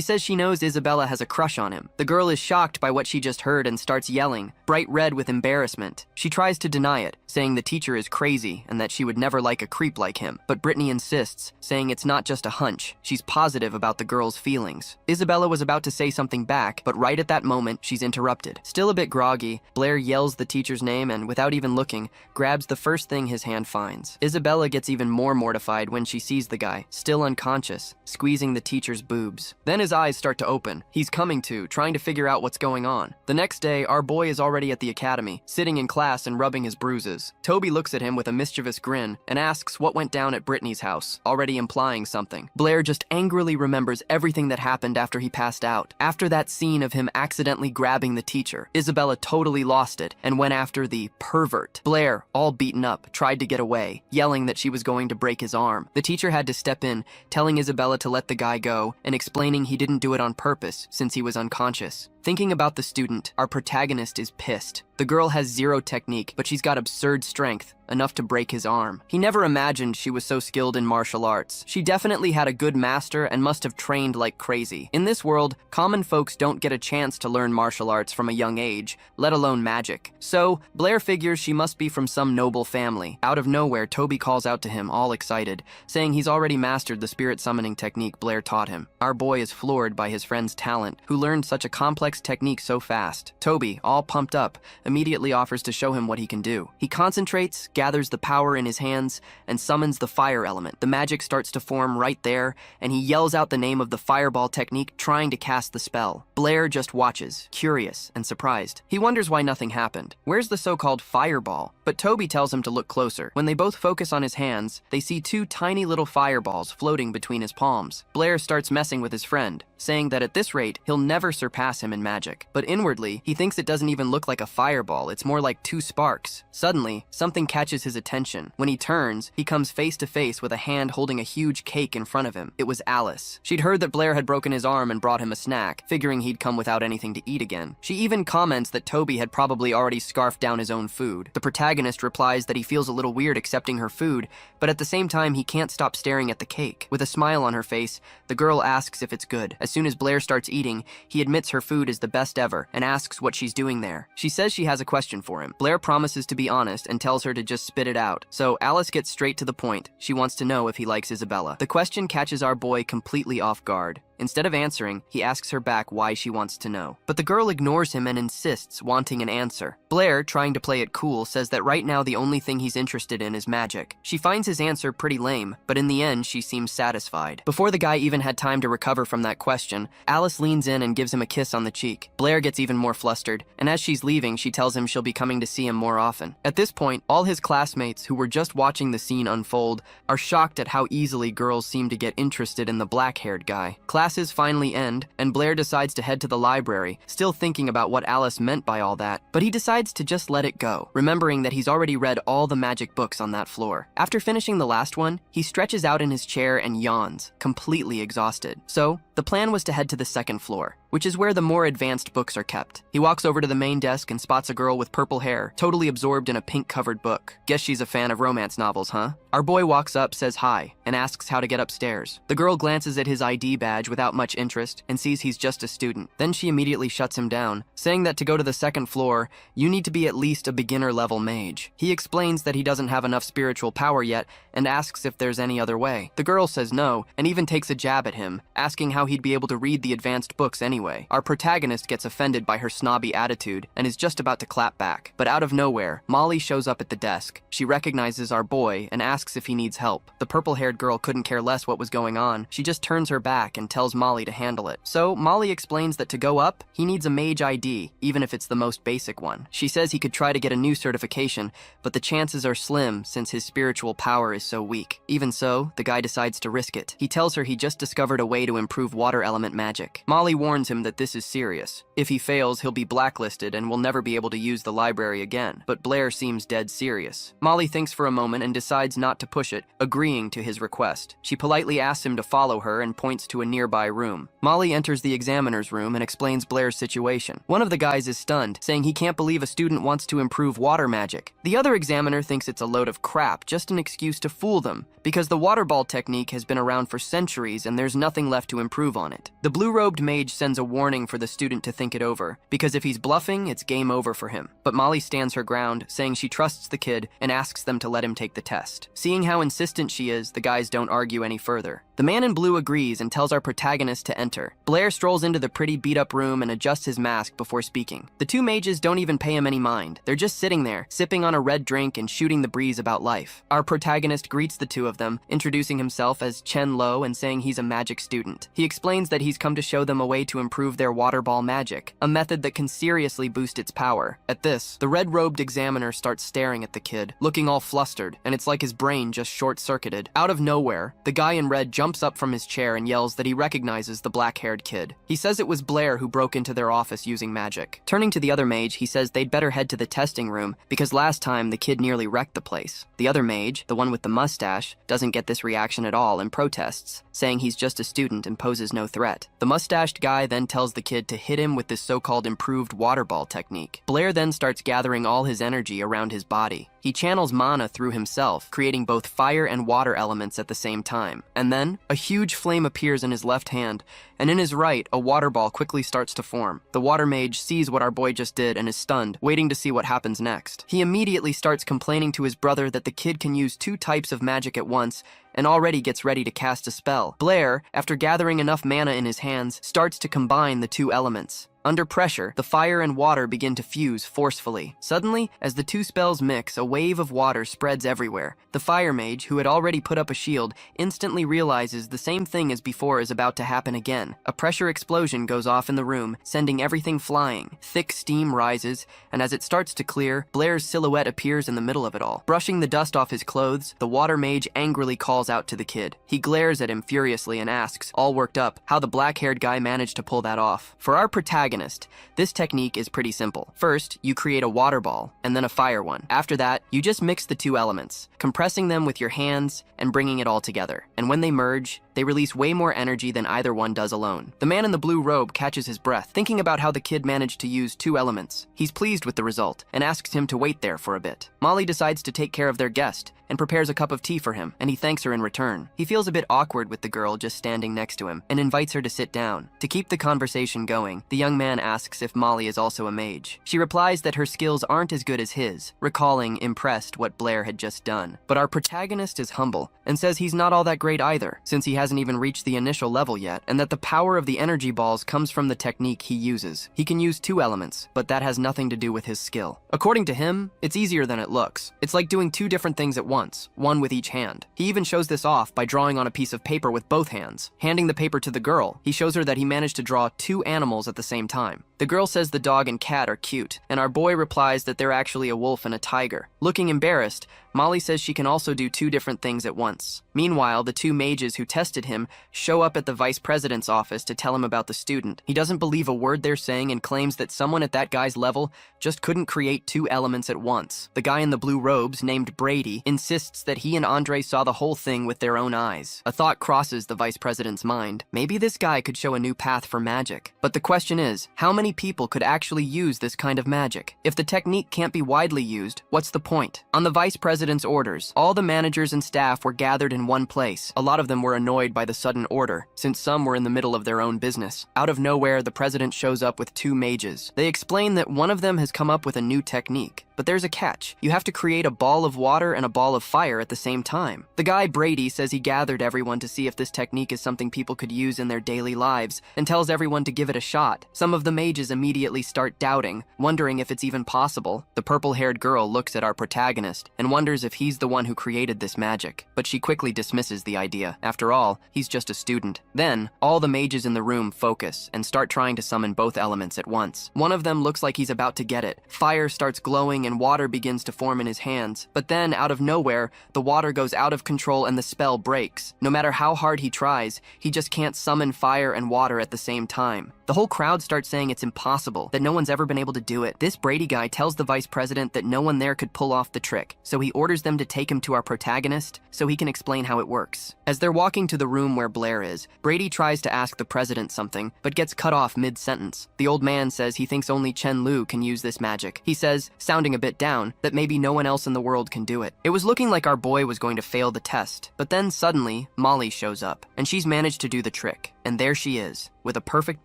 says she knows Isabella has a crush on him. The girl is shocked by what she just heard and starts yelling, bright red with embarrassment. She tries to deny it, saying the teacher is crazy and that she would never like a creep like him. But Brittany insists, saying it's not just a hunch. She's positive about the girl's feelings. Isabella was about to say something back, but right at that moment, she's interrupted. Still a bit groggy, Blair yells the teacher's name and, without even looking, grabs the first thing his hand finds. Isabella gets even more mortified when she sees the guy, still unconscious, squeezing the teacher's boobs. Then his eyes start to open. He's coming to, trying to figure out what's going on. The next day, our boy is already at the academy, sitting in class and rubbing his bruises. Toby looks at him with a mischievous grin and asks what went down at Brittany's house, already implying something. Blair just angrily remembers everything that happened after he passed out. After that scene of him accidentally grabbing the teacher, Isabella totally lost it and went after the pervert. Blair, all beaten up, tried to get away, yelling that she was going to break his arm. The teacher had to step in, telling Isabella to let the guy go and explaining he didn't do it on purpose since he was unconscious. Thinking about the student, our protagonist is pissed. The girl has zero technique, but she's got absurd strength, enough to break his arm. He never imagined she was so skilled in martial arts. She definitely had a good master and must have trained like crazy. In this world, common folks don't get a chance to learn martial arts from a young age, let alone magic. So, Blair figures she must be from some noble family. Out of nowhere, Toby calls out to him, all excited, saying he's already mastered the spirit summoning technique Blair taught him. Our boy is floored by his friend's talent, who learned such a complex technique so fast. Toby, all pumped up, immediately offers to show him what he can do. He concentrates, gathers the power in his hands, and summons the fire element. The magic starts to form right there, and he yells out the name of the fireball technique, trying to cast the spell. Blair just watches, curious and surprised. He wonders why nothing happened. Where's the so-called fireball? but Toby tells him to look closer. When they both focus on his hands, they see two tiny little fireballs floating between his palms. Blair starts messing with his friend, saying that at this rate, he'll never surpass him in magic. But inwardly, he thinks it doesn't even look like a fireball, it's more like two sparks. Suddenly, something catches his attention. When he turns, he comes face to face with a hand holding a huge cake in front of him. It was Alice. She'd heard that Blair had broken his arm and brought him a snack, figuring he'd come without anything to eat again. She even comments that Toby had probably already scarfed down his own food. The protagonist replies that he feels a little weird accepting her food, but at the same time he can't stop staring at the cake. With a smile on her face, the girl asks if it's good. As soon as Blair starts eating, he admits her food is the best ever and asks what she's doing there. She says she has a question for him. Blair promises to be honest and tells her to just spit it out. So Alice gets straight to the point. She wants to know if he likes Isabella. The question catches our boy completely off guard. Instead of answering, he asks her back why she wants to know. But the girl ignores him and insists, wanting an answer. Blair, trying to play it cool, says that right now the only thing he's interested in is magic. She finds his answer pretty lame, but in the end, she seems satisfied. Before the guy even had time to recover from that question, Alice leans in and gives him a kiss on the cheek. Blair gets even more flustered, and as she's leaving, she tells him she'll be coming to see him more often. At this point, all his classmates, who were just watching the scene unfold, are shocked at how easily girls seem to get interested in the black-haired guy. Classes finally end, and Blair decides to head to the library, still thinking about what Alice meant by all that, but he decides to just let it go, remembering that he's already read all the magic books on that floor. After finishing the last one, he stretches out in his chair and yawns, completely exhausted. So, the plan was to head to the second floor, which is where the more advanced books are kept. He walks over to the main desk and spots a girl with purple hair, totally absorbed in a pink-covered book. Guess she's a fan of romance novels, huh? Our boy walks up, says hi, and asks how to get upstairs. The girl glances at his ID badge without much interest and sees he's just a student. Then she immediately shuts him down, saying that to go to the second floor, you need to be at least a beginner-level mage. He explains that he doesn't have enough spiritual power yet and asks if there's any other way. The girl says no, and even takes a jab at him, asking how he'd be able to read the advanced books anyway. Our protagonist gets offended by her snobby attitude and is just about to clap back. But out of nowhere, Molly shows up at the desk. She recognizes our boy and asks if he needs help. The purple-haired girl couldn't care less what was going on. She just turns her back and tells Molly to handle it. So Molly explains that to go up, he needs a mage ID, even if it's the most basic one. She says he could try to get a new certification, but the chances are slim since his spiritual power is so weak. Even so, the guy decides to risk it. He tells her he just discovered a way to improve water element magic. Molly warns him that this is serious. If he fails, he'll be blacklisted and will never be able to use the library again. But Blair seems dead serious. Molly thinks for a moment and decides not to push it, agreeing to his request. She politely asks him to follow her and points to a nearby room. Molly enters the examiner's room and explains Blair's situation. One of the guys is stunned, saying he can't believe a student wants to improve water magic. The other examiner thinks it's a load of crap, just an excuse to fool them, because the water ball technique has been around for centuries and there's nothing left to improve on it. The blue-robed mage sends a warning for the student to think it over, because if he's bluffing, it's game over for him. But Molly stands her ground, saying she trusts the kid and asks them to let him take the test. Seeing how insistent she is, the guys don't argue any further. The man in blue agrees and tells our protagonist to enter. Blair strolls into the pretty beat-up room and adjusts his mask before speaking. The two mages don't even pay him any mind. They're just sitting there, sipping on a red drink and shooting the breeze about life. Our protagonist greets the two of them, introducing himself as Chen Lo and saying he's a magic student. He explains that he's come to show them a way to improve their water ball magic, a method that can seriously boost its power. At this, the red-robed examiner starts staring at the kid, looking all flustered, and it's like his brain just short-circuited. Out of nowhere, the guy in red jumps up from his chair and yells that he recognizes the black-haired kid. He says it was Blair who broke into their office using magic. Turning to the other mage, he says they'd better head to the testing room because last time the kid nearly wrecked the place. The other mage, the one with the mustache, doesn't get this reaction at all and protests, saying he's just a student and poses no threat. The mustached guy then tells the kid to hit him with this so-called improved water ball technique. Blair then starts gathering all his energy around his body. He channels mana through himself, creating both fire and water elements at the same time. And then, a huge flame appears in his left hand, and in his right, a water ball quickly starts to form. The water mage sees what our boy just did and is stunned, waiting to see what happens next. He immediately starts complaining to his brother that the kid can use 2 types of magic at once, and already gets ready to cast a spell. Blair, after gathering enough mana in his hands, starts to combine the 2 elements. Under pressure, the fire and water begin to fuse forcefully. Suddenly, as the two spells mix, a wave of water spreads everywhere. The fire mage, who had already put up a shield, instantly realizes the same thing as before is about to happen again. A pressure explosion goes off in the room, sending everything flying. Thick steam rises, and as it starts to clear, Blair's silhouette appears in the middle of it all. Brushing the dust off his clothes, the water mage angrily calls out to the kid. He glares at him furiously and asks, all worked up, how the black-haired guy managed to pull that off. For our protagonist, this technique is pretty simple. First, you create a water ball, and then a fire one. After that, you just mix the two elements, compressing them with your hands and bringing it all together. And when they merge, they release way more energy than either one does alone. The man in the blue robe catches his breath, thinking about how the kid managed to use two elements. He's pleased with the result and asks him to wait there for a bit. Molly decides to take care of their guest and prepares a cup of tea for him, and he thanks her in return. He feels a bit awkward with the girl just standing next to him and invites her to sit down. To keep the conversation going, the young man asks if Molly is also a mage. She replies that her skills aren't as good as his, recalling, impressed, what Blair had just done. But our protagonist is humble and says he's not all that great either, since he hasn't even reached the initial level yet, and that the power of the energy balls comes from the technique he uses. He can use two elements, but that has nothing to do with his skill. According to him, it's easier than it looks. It's like doing two different things at once, one with each hand. He even shows this off by drawing on a piece of paper with both hands. Handing the paper to the girl, he shows her that he managed to draw two animals at the same time. The girl says the dog and cat are cute, and our boy replies that they're actually a wolf and a tiger. Looking embarrassed, Molly says she can also do two different things at once. Meanwhile, the two mages who tested him show up at the vice president's office to tell him about the student. He doesn't believe a word they're saying and claims that someone at that guy's level just couldn't create two elements at once. The guy in the blue robes, named Brady, insists that he and Andre saw the whole thing with their own eyes. A thought crosses the vice president's mind. Maybe this guy could show a new path for magic. But the question is, how many people could actually use this kind of magic? If the technique can't be widely used, what's the point? On the vice president's orders, all the managers and staff were gathered in one place. A lot of them were annoyed by the sudden order, since some were in the middle of their own business. Out of nowhere, the president shows up with two mages. They explain that one of them has come up with a new technique. But there's a catch. You have to create a ball of water and a ball of fire at the same time. The guy Brady says he gathered everyone to see if this technique is something people could use in their daily lives, and tells everyone to give it a shot. Some of the mages immediately start doubting, wondering if it's even possible. The purple-haired girl looks at our protagonist and wonders if he's the one who created this magic, but she quickly dismisses the idea. After all, he's just a student. Then, all the mages in the room focus and start trying to summon both elements at once. One of them looks like he's about to get it. Fire starts glowing and water begins to form in his hands. But then, out of nowhere, the water goes out of control and the spell breaks. No matter how hard he tries, he just can't summon fire and water at the same time. The whole crowd starts saying it's impossible, that no one's ever been able to do it. This Brady guy tells the vice president that no one there could pull off the trick, so he orders them to take him to our protagonist so he can explain how it works. As they're walking to the room where Blair is, Brady tries to ask the president something, but gets cut off mid-sentence. The old man says he thinks only Chen Lu can use this magic. He says, sounding a bit down, that maybe no one else in the world can do it. It was looking like our boy was going to fail the test, but then suddenly, Molly shows up, and she's managed to do the trick. And there she is, with a perfect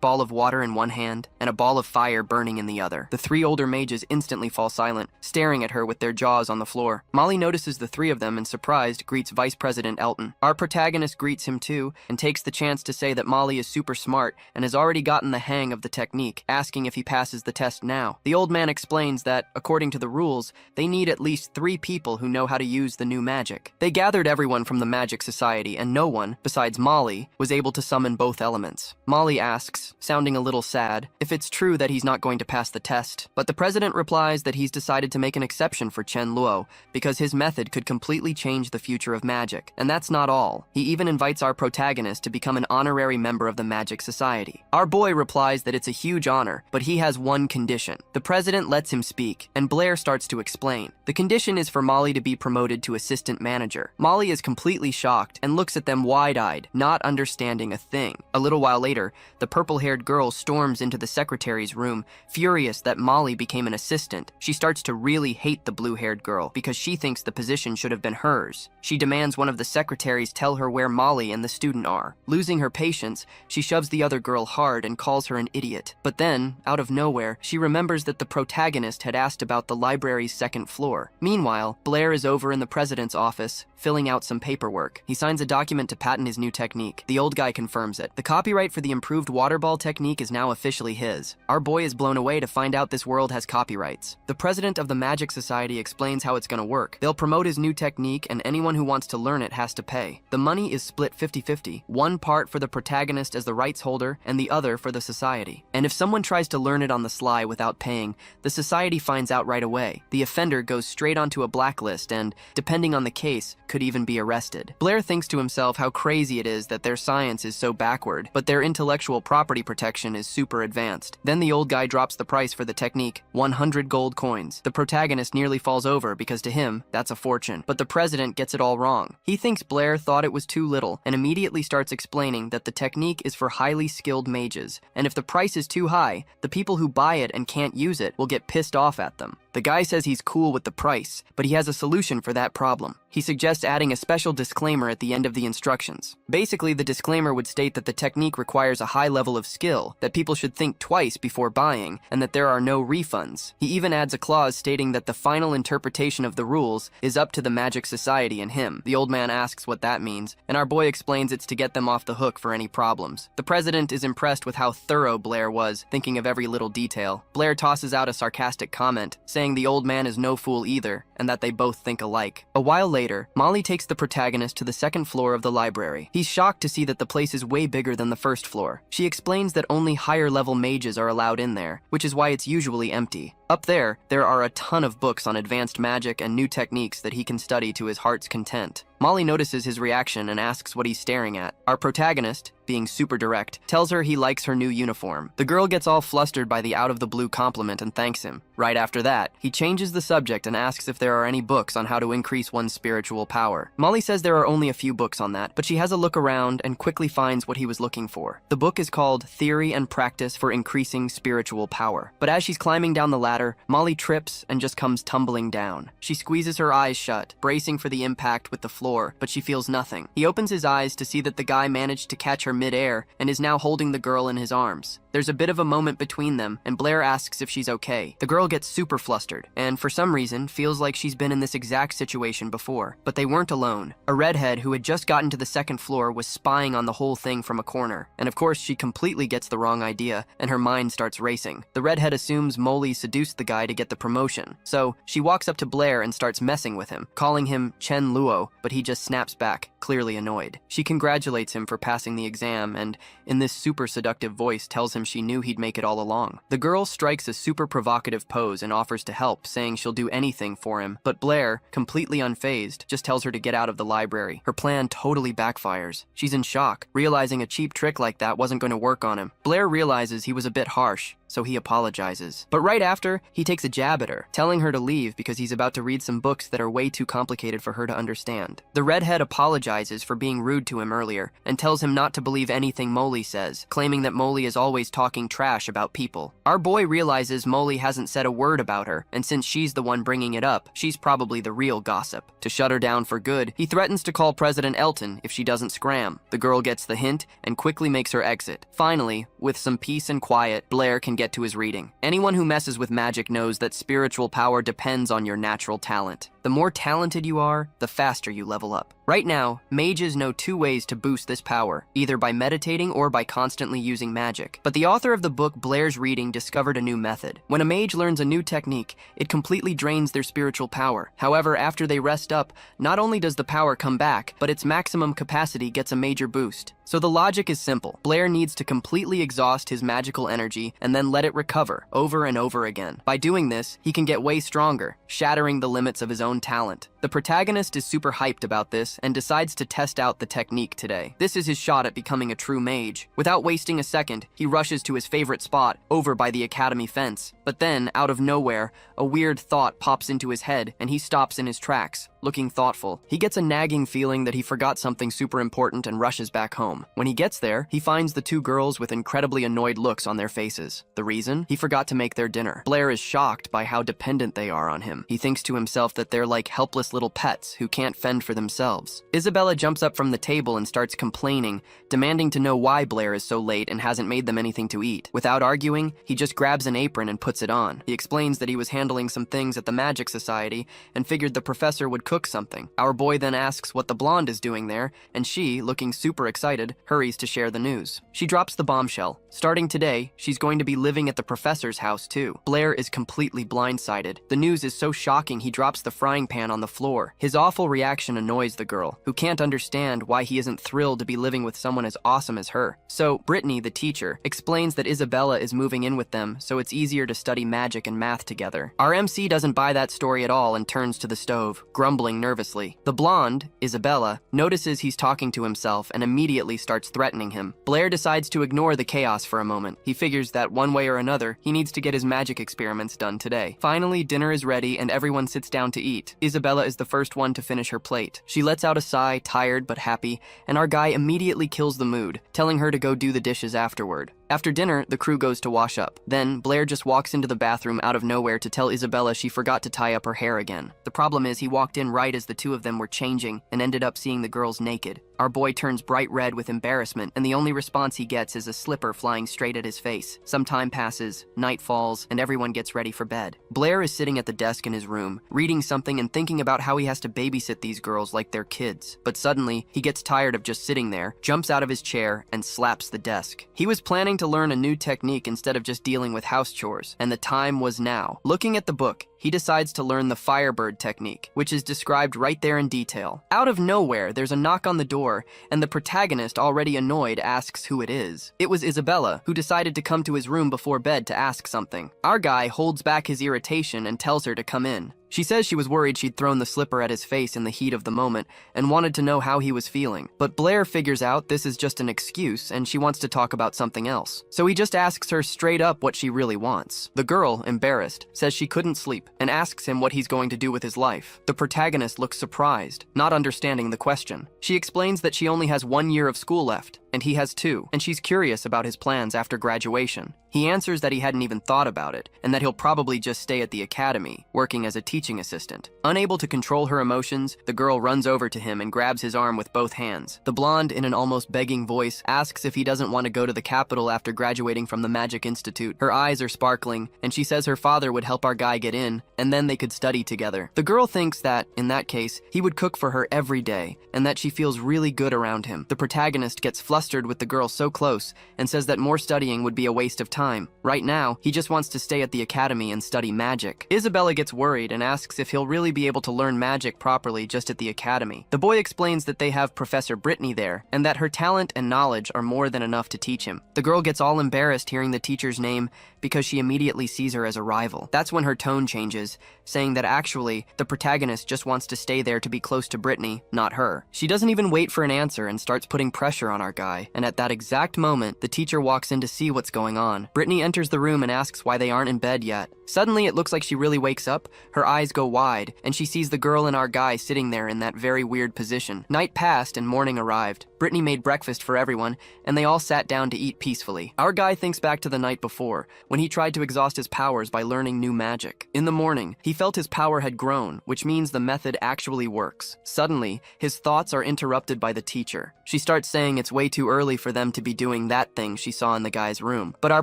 ball of water in one hand and a ball of fire burning in the other. The three older mages instantly fall silent, staring at her with their jaws on the floor. Molly notices the three of them and, surprised, greets Vice President Elton. Our protagonist greets him too and takes the chance to say that Molly is super smart and has already gotten the hang of the technique, asking if he passes the test now. The old man explains that, according to the rules, they need at least 3 people who know how to use the new magic. They gathered everyone from the Magic Society, and no one, besides Molly, was able to summon both elements. Molly asks, sounding a little sad, if it's true that he's not going to pass the test, but the president replies that he's decided to make an exception for Chen Luo because his method could completely change the future of magic. And that's not all. He even invites our protagonist to become an honorary member of the Magic Society. Our boy replies that it's a huge honor, but he has one condition. The president lets him speak, and Blair starts to explain. The condition is for Molly to be promoted to assistant manager. Molly is completely shocked and looks at them wide-eyed, not understanding a thing. A little while later, the purple-haired girl storms into the secretary's room, furious that Molly became an assistant. She starts to really hate the blue-haired girl because she thinks the position should have been hers. She demands one of the secretaries tell her where Molly and the student are. Losing her patience, she shoves the other girl hard and calls her an idiot. But then, out of nowhere, she remembers that the protagonist had asked about the library's second floor. Meanwhile, Blair is over in the president's office, filling out some paperwork. He signs a document to patent his new technique. The old guy confirms it. The copyright for the improved water ball technique is now officially his. Our boy is blown away to find out this world has copyrights. The president of the Magic Society explains how it's gonna work. They'll promote his new technique, and anyone who wants to learn it has to pay. The money is split 50-50, one part for the protagonist as the rights holder, and the other for the society. And if someone tries to learn it on the sly without paying, the society finds out right away. The offender goes straight onto a blacklist and, depending on the case, could even be arrested. Blair thinks to himself how crazy it is that their science is so backward, but their intellectual property protection is super advanced. Then the old guy drops the price for the technique, 100 gold coins. The protagonist nearly falls over because to him, that's a fortune. But the president gets it all wrong. He thinks Blair thought it was too little and immediately starts explaining that the technique is for highly skilled mages, and if the price is too high, the people who buy it and can't use it will get pissed off at them. The guy says he's cool with the price, but he has a solution for that problem. He suggests adding a special disclaimer at the end of the instructions. Basically, the disclaimer would state that the technique requires a high level of skill, that people should think twice before buying, and that there are no refunds. He even adds a clause stating that the final interpretation of the rules is up to the Magic Society and him. The old man asks what that means, and our boy explains it's to get them off the hook for any problems. The president is impressed with how thorough Blair was, thinking of every little detail. Blair tosses out a sarcastic comment, saying the old man is no fool either, and that they both think alike. A while later, Molly takes the protagonist to the second floor of the library. He's shocked to see that the place is way bigger than the first floor. She explains that only higher-level mages are allowed in there, which is why it's usually empty. Up there are a ton of books on advanced magic and new techniques that he can study to his heart's content. Molly notices his reaction and asks what he's staring at. Our protagonist, being super direct, tells her he likes her new uniform. The girl gets all flustered by the out-of-the-blue compliment and thanks him. Right after that, he changes the subject and asks if there are any books on how to increase one's spiritual power. Molly says there are only a few books on that, but she has a look around and quickly finds what he was looking for. The book is called Theory and Practice for Increasing Spiritual Power. But as she's climbing down the ladder, Molly trips and just comes tumbling down. She squeezes her eyes shut, bracing for the impact with the floor, but she feels nothing. He opens his eyes to see that the guy managed to catch her mid-air and is now holding the girl in his arms. There's a bit of a moment between them, and Blair asks if she's okay. The girl gets super flustered, and for some reason feels like she's been in this exact situation before. But they weren't alone. A redhead who had just gotten to the second floor was spying on the whole thing from a corner, and of course she completely gets the wrong idea, and her mind starts racing. The redhead assumes Molly seduced the guy to get the promotion, so she walks up to Blair and starts messing with him, calling him Chen Luo, but he just snaps back, clearly annoyed. She congratulates him for passing the exam, and in this super seductive voice tells him she knew he'd make it all along. The girl strikes a super provocative pose and offers to help, saying she'll do anything for him, but Blair, completely unfazed, just tells her to get out of the library. Her plan totally backfires. She's in shock, realizing a cheap trick like that wasn't going to work on him. Blair realizes he was a bit harsh, so he apologizes. But right after, he takes a jab at her, telling her to leave because he's about to read some books that are way too complicated for her to understand. The redhead apologizes for being rude to him earlier and tells him not to believe anything Molly says, claiming that Molly is always talking trash about people. Our boy realizes Molly hasn't said a word about her, and since she's the one bringing it up, she's probably the real gossip. To shut her down for good, he threatens to call President Elton if she doesn't scram. The girl gets the hint and quickly makes her exit. Finally, with some peace and quiet, Blair can get to his reading. Anyone who messes with magic knows that spiritual power depends on your natural talent. The more talented you are, the faster you level up. Right now, mages know two ways to boost this power, either by meditating or by constantly using magic. But the author of the book Blair's reading discovered a new method. When a mage learns a new technique, it completely drains their spiritual power. However, after they rest up, not only does the power come back, but its maximum capacity gets a major boost. So the logic is simple. Blair needs to completely exhaust his magical energy and then let it recover over and over again. By doing this, he can get way stronger, shattering the limits of his own talent. The protagonist is super hyped about this and decides to test out the technique today. This is his shot at becoming a true mage. Without wasting a second, he rushes to his favorite spot, over by the academy fence. But then, out of nowhere, a weird thought pops into his head and he stops in his tracks. looking thoughtful. He gets a nagging feeling that he forgot something super important and rushes back home. When he gets there, he finds the two girls with incredibly annoyed looks on their faces. The reason? He forgot to make their dinner. Blair is shocked by how dependent they are on him. He thinks to himself that they're like helpless little pets who can't fend for themselves. Isabella jumps up from the table and starts complaining, demanding to know why Blair is so late and hasn't made them anything to eat. Without arguing, he just grabs an apron and puts it on. He explains that he was handling some things at the Magic Society and figured the professor would cook something. Our boy then asks what the blonde is doing there, and she, looking super excited, hurries to share the news. She drops the bombshell. Starting today, she's going to be living at the professor's house too. Blair is completely blindsided. The news is so shocking he drops the frying pan on the floor. His awful reaction annoys the girl, who can't understand why he isn't thrilled to be living with someone as awesome as her. So, Brittany, the teacher, explains that Isabella is moving in with them so it's easier to study magic and math together. Our MC doesn't buy that story at all and turns to the stove, grumbling nervously. The blonde, Isabella, notices he's talking to himself and immediately starts threatening him. Blair decides to ignore the chaos for a moment. He figures that one way or another, he needs to get his magic experiments done today. Finally, dinner is ready and everyone sits down to eat. Isabella is the first one to finish her plate. She lets out a sigh, tired but happy, and our guy immediately kills the mood, telling her to go do the dishes afterward. After dinner, the crew goes to wash up. Then, Blair just walks into the bathroom out of nowhere to tell Isabella she forgot to tie up her hair again. The problem is he walked in right as the two of them were changing and ended up seeing the girls naked. Our boy turns bright red with embarrassment, and the only response he gets is a slipper flying straight at his face. Some time passes, night falls, and everyone gets ready for bed. Blair is sitting at the desk in his room, reading something and thinking about how he has to babysit these girls like they're kids. But suddenly, he gets tired of just sitting there, jumps out of his chair, and slaps the desk. He was planning to learn a new technique instead of just dealing with house chores, and the time was now. Looking at the book, he decides to learn the Firebird technique, which is described right there in detail. Out of nowhere, there's a knock on the door, and the protagonist, already annoyed, asks who it is. It was Isabella, who decided to come to his room before bed to ask something. Our guy holds back his irritation and tells her to come in. She says she was worried she'd thrown the slipper at his face in the heat of the moment and wanted to know how he was feeling. But Blair figures out this is just an excuse and she wants to talk about something else. So he just asks her straight up what she really wants. The girl, embarrassed, says she couldn't sleep and asks him what he's going to do with his life. The protagonist looks surprised, not understanding the question. She explains that she only has 1 year of school left, and he has 2, and she's curious about his plans after graduation. He answers that he hadn't even thought about it, and that he'll probably just stay at the academy, working as a teaching assistant. Unable to control her emotions, the girl runs over to him and grabs his arm with both hands. The blonde, in an almost begging voice, asks if he doesn't want to go to the capital after graduating from the Magic Institute. Her eyes are sparkling, and she says her father would help our guy get in, and then they could study together. The girl thinks that, in that case, he would cook for her every day, and that she feels really good around him. The protagonist gets flustered with the girl so close, and says that more studying would be a waste of time. Right now, he just wants to stay at the academy and study magic. Isabella gets worried and asks if he'll really be able to learn magic properly just at the academy. The boy explains that they have Professor Brittany there, and that her talent and knowledge are more than enough to teach him. The girl gets all embarrassed hearing the teacher's name because she immediately sees her as a rival. That's when her tone changes, saying that actually, the protagonist just wants to stay there to be close to Brittany, not her. She doesn't even wait for an answer and starts putting pressure on our guy, and at that exact moment, the teacher walks in to see what's going on. Brittany enters the room and asks why they aren't in bed yet. Suddenly, it looks like she really wakes up, her eyes go wide, and she sees the girl and our guy sitting there in that very weird position. Night passed and morning arrived. Brittany made breakfast for everyone, and they all sat down to eat peacefully. Our guy thinks back to the night before, when he tried to exhaust his powers by learning new magic. In the morning, he felt his power had grown, which means the method actually works. Suddenly, his thoughts are interrupted by the teacher. She starts saying it's way too early for them to be doing that thing she saw in the guy's room. But our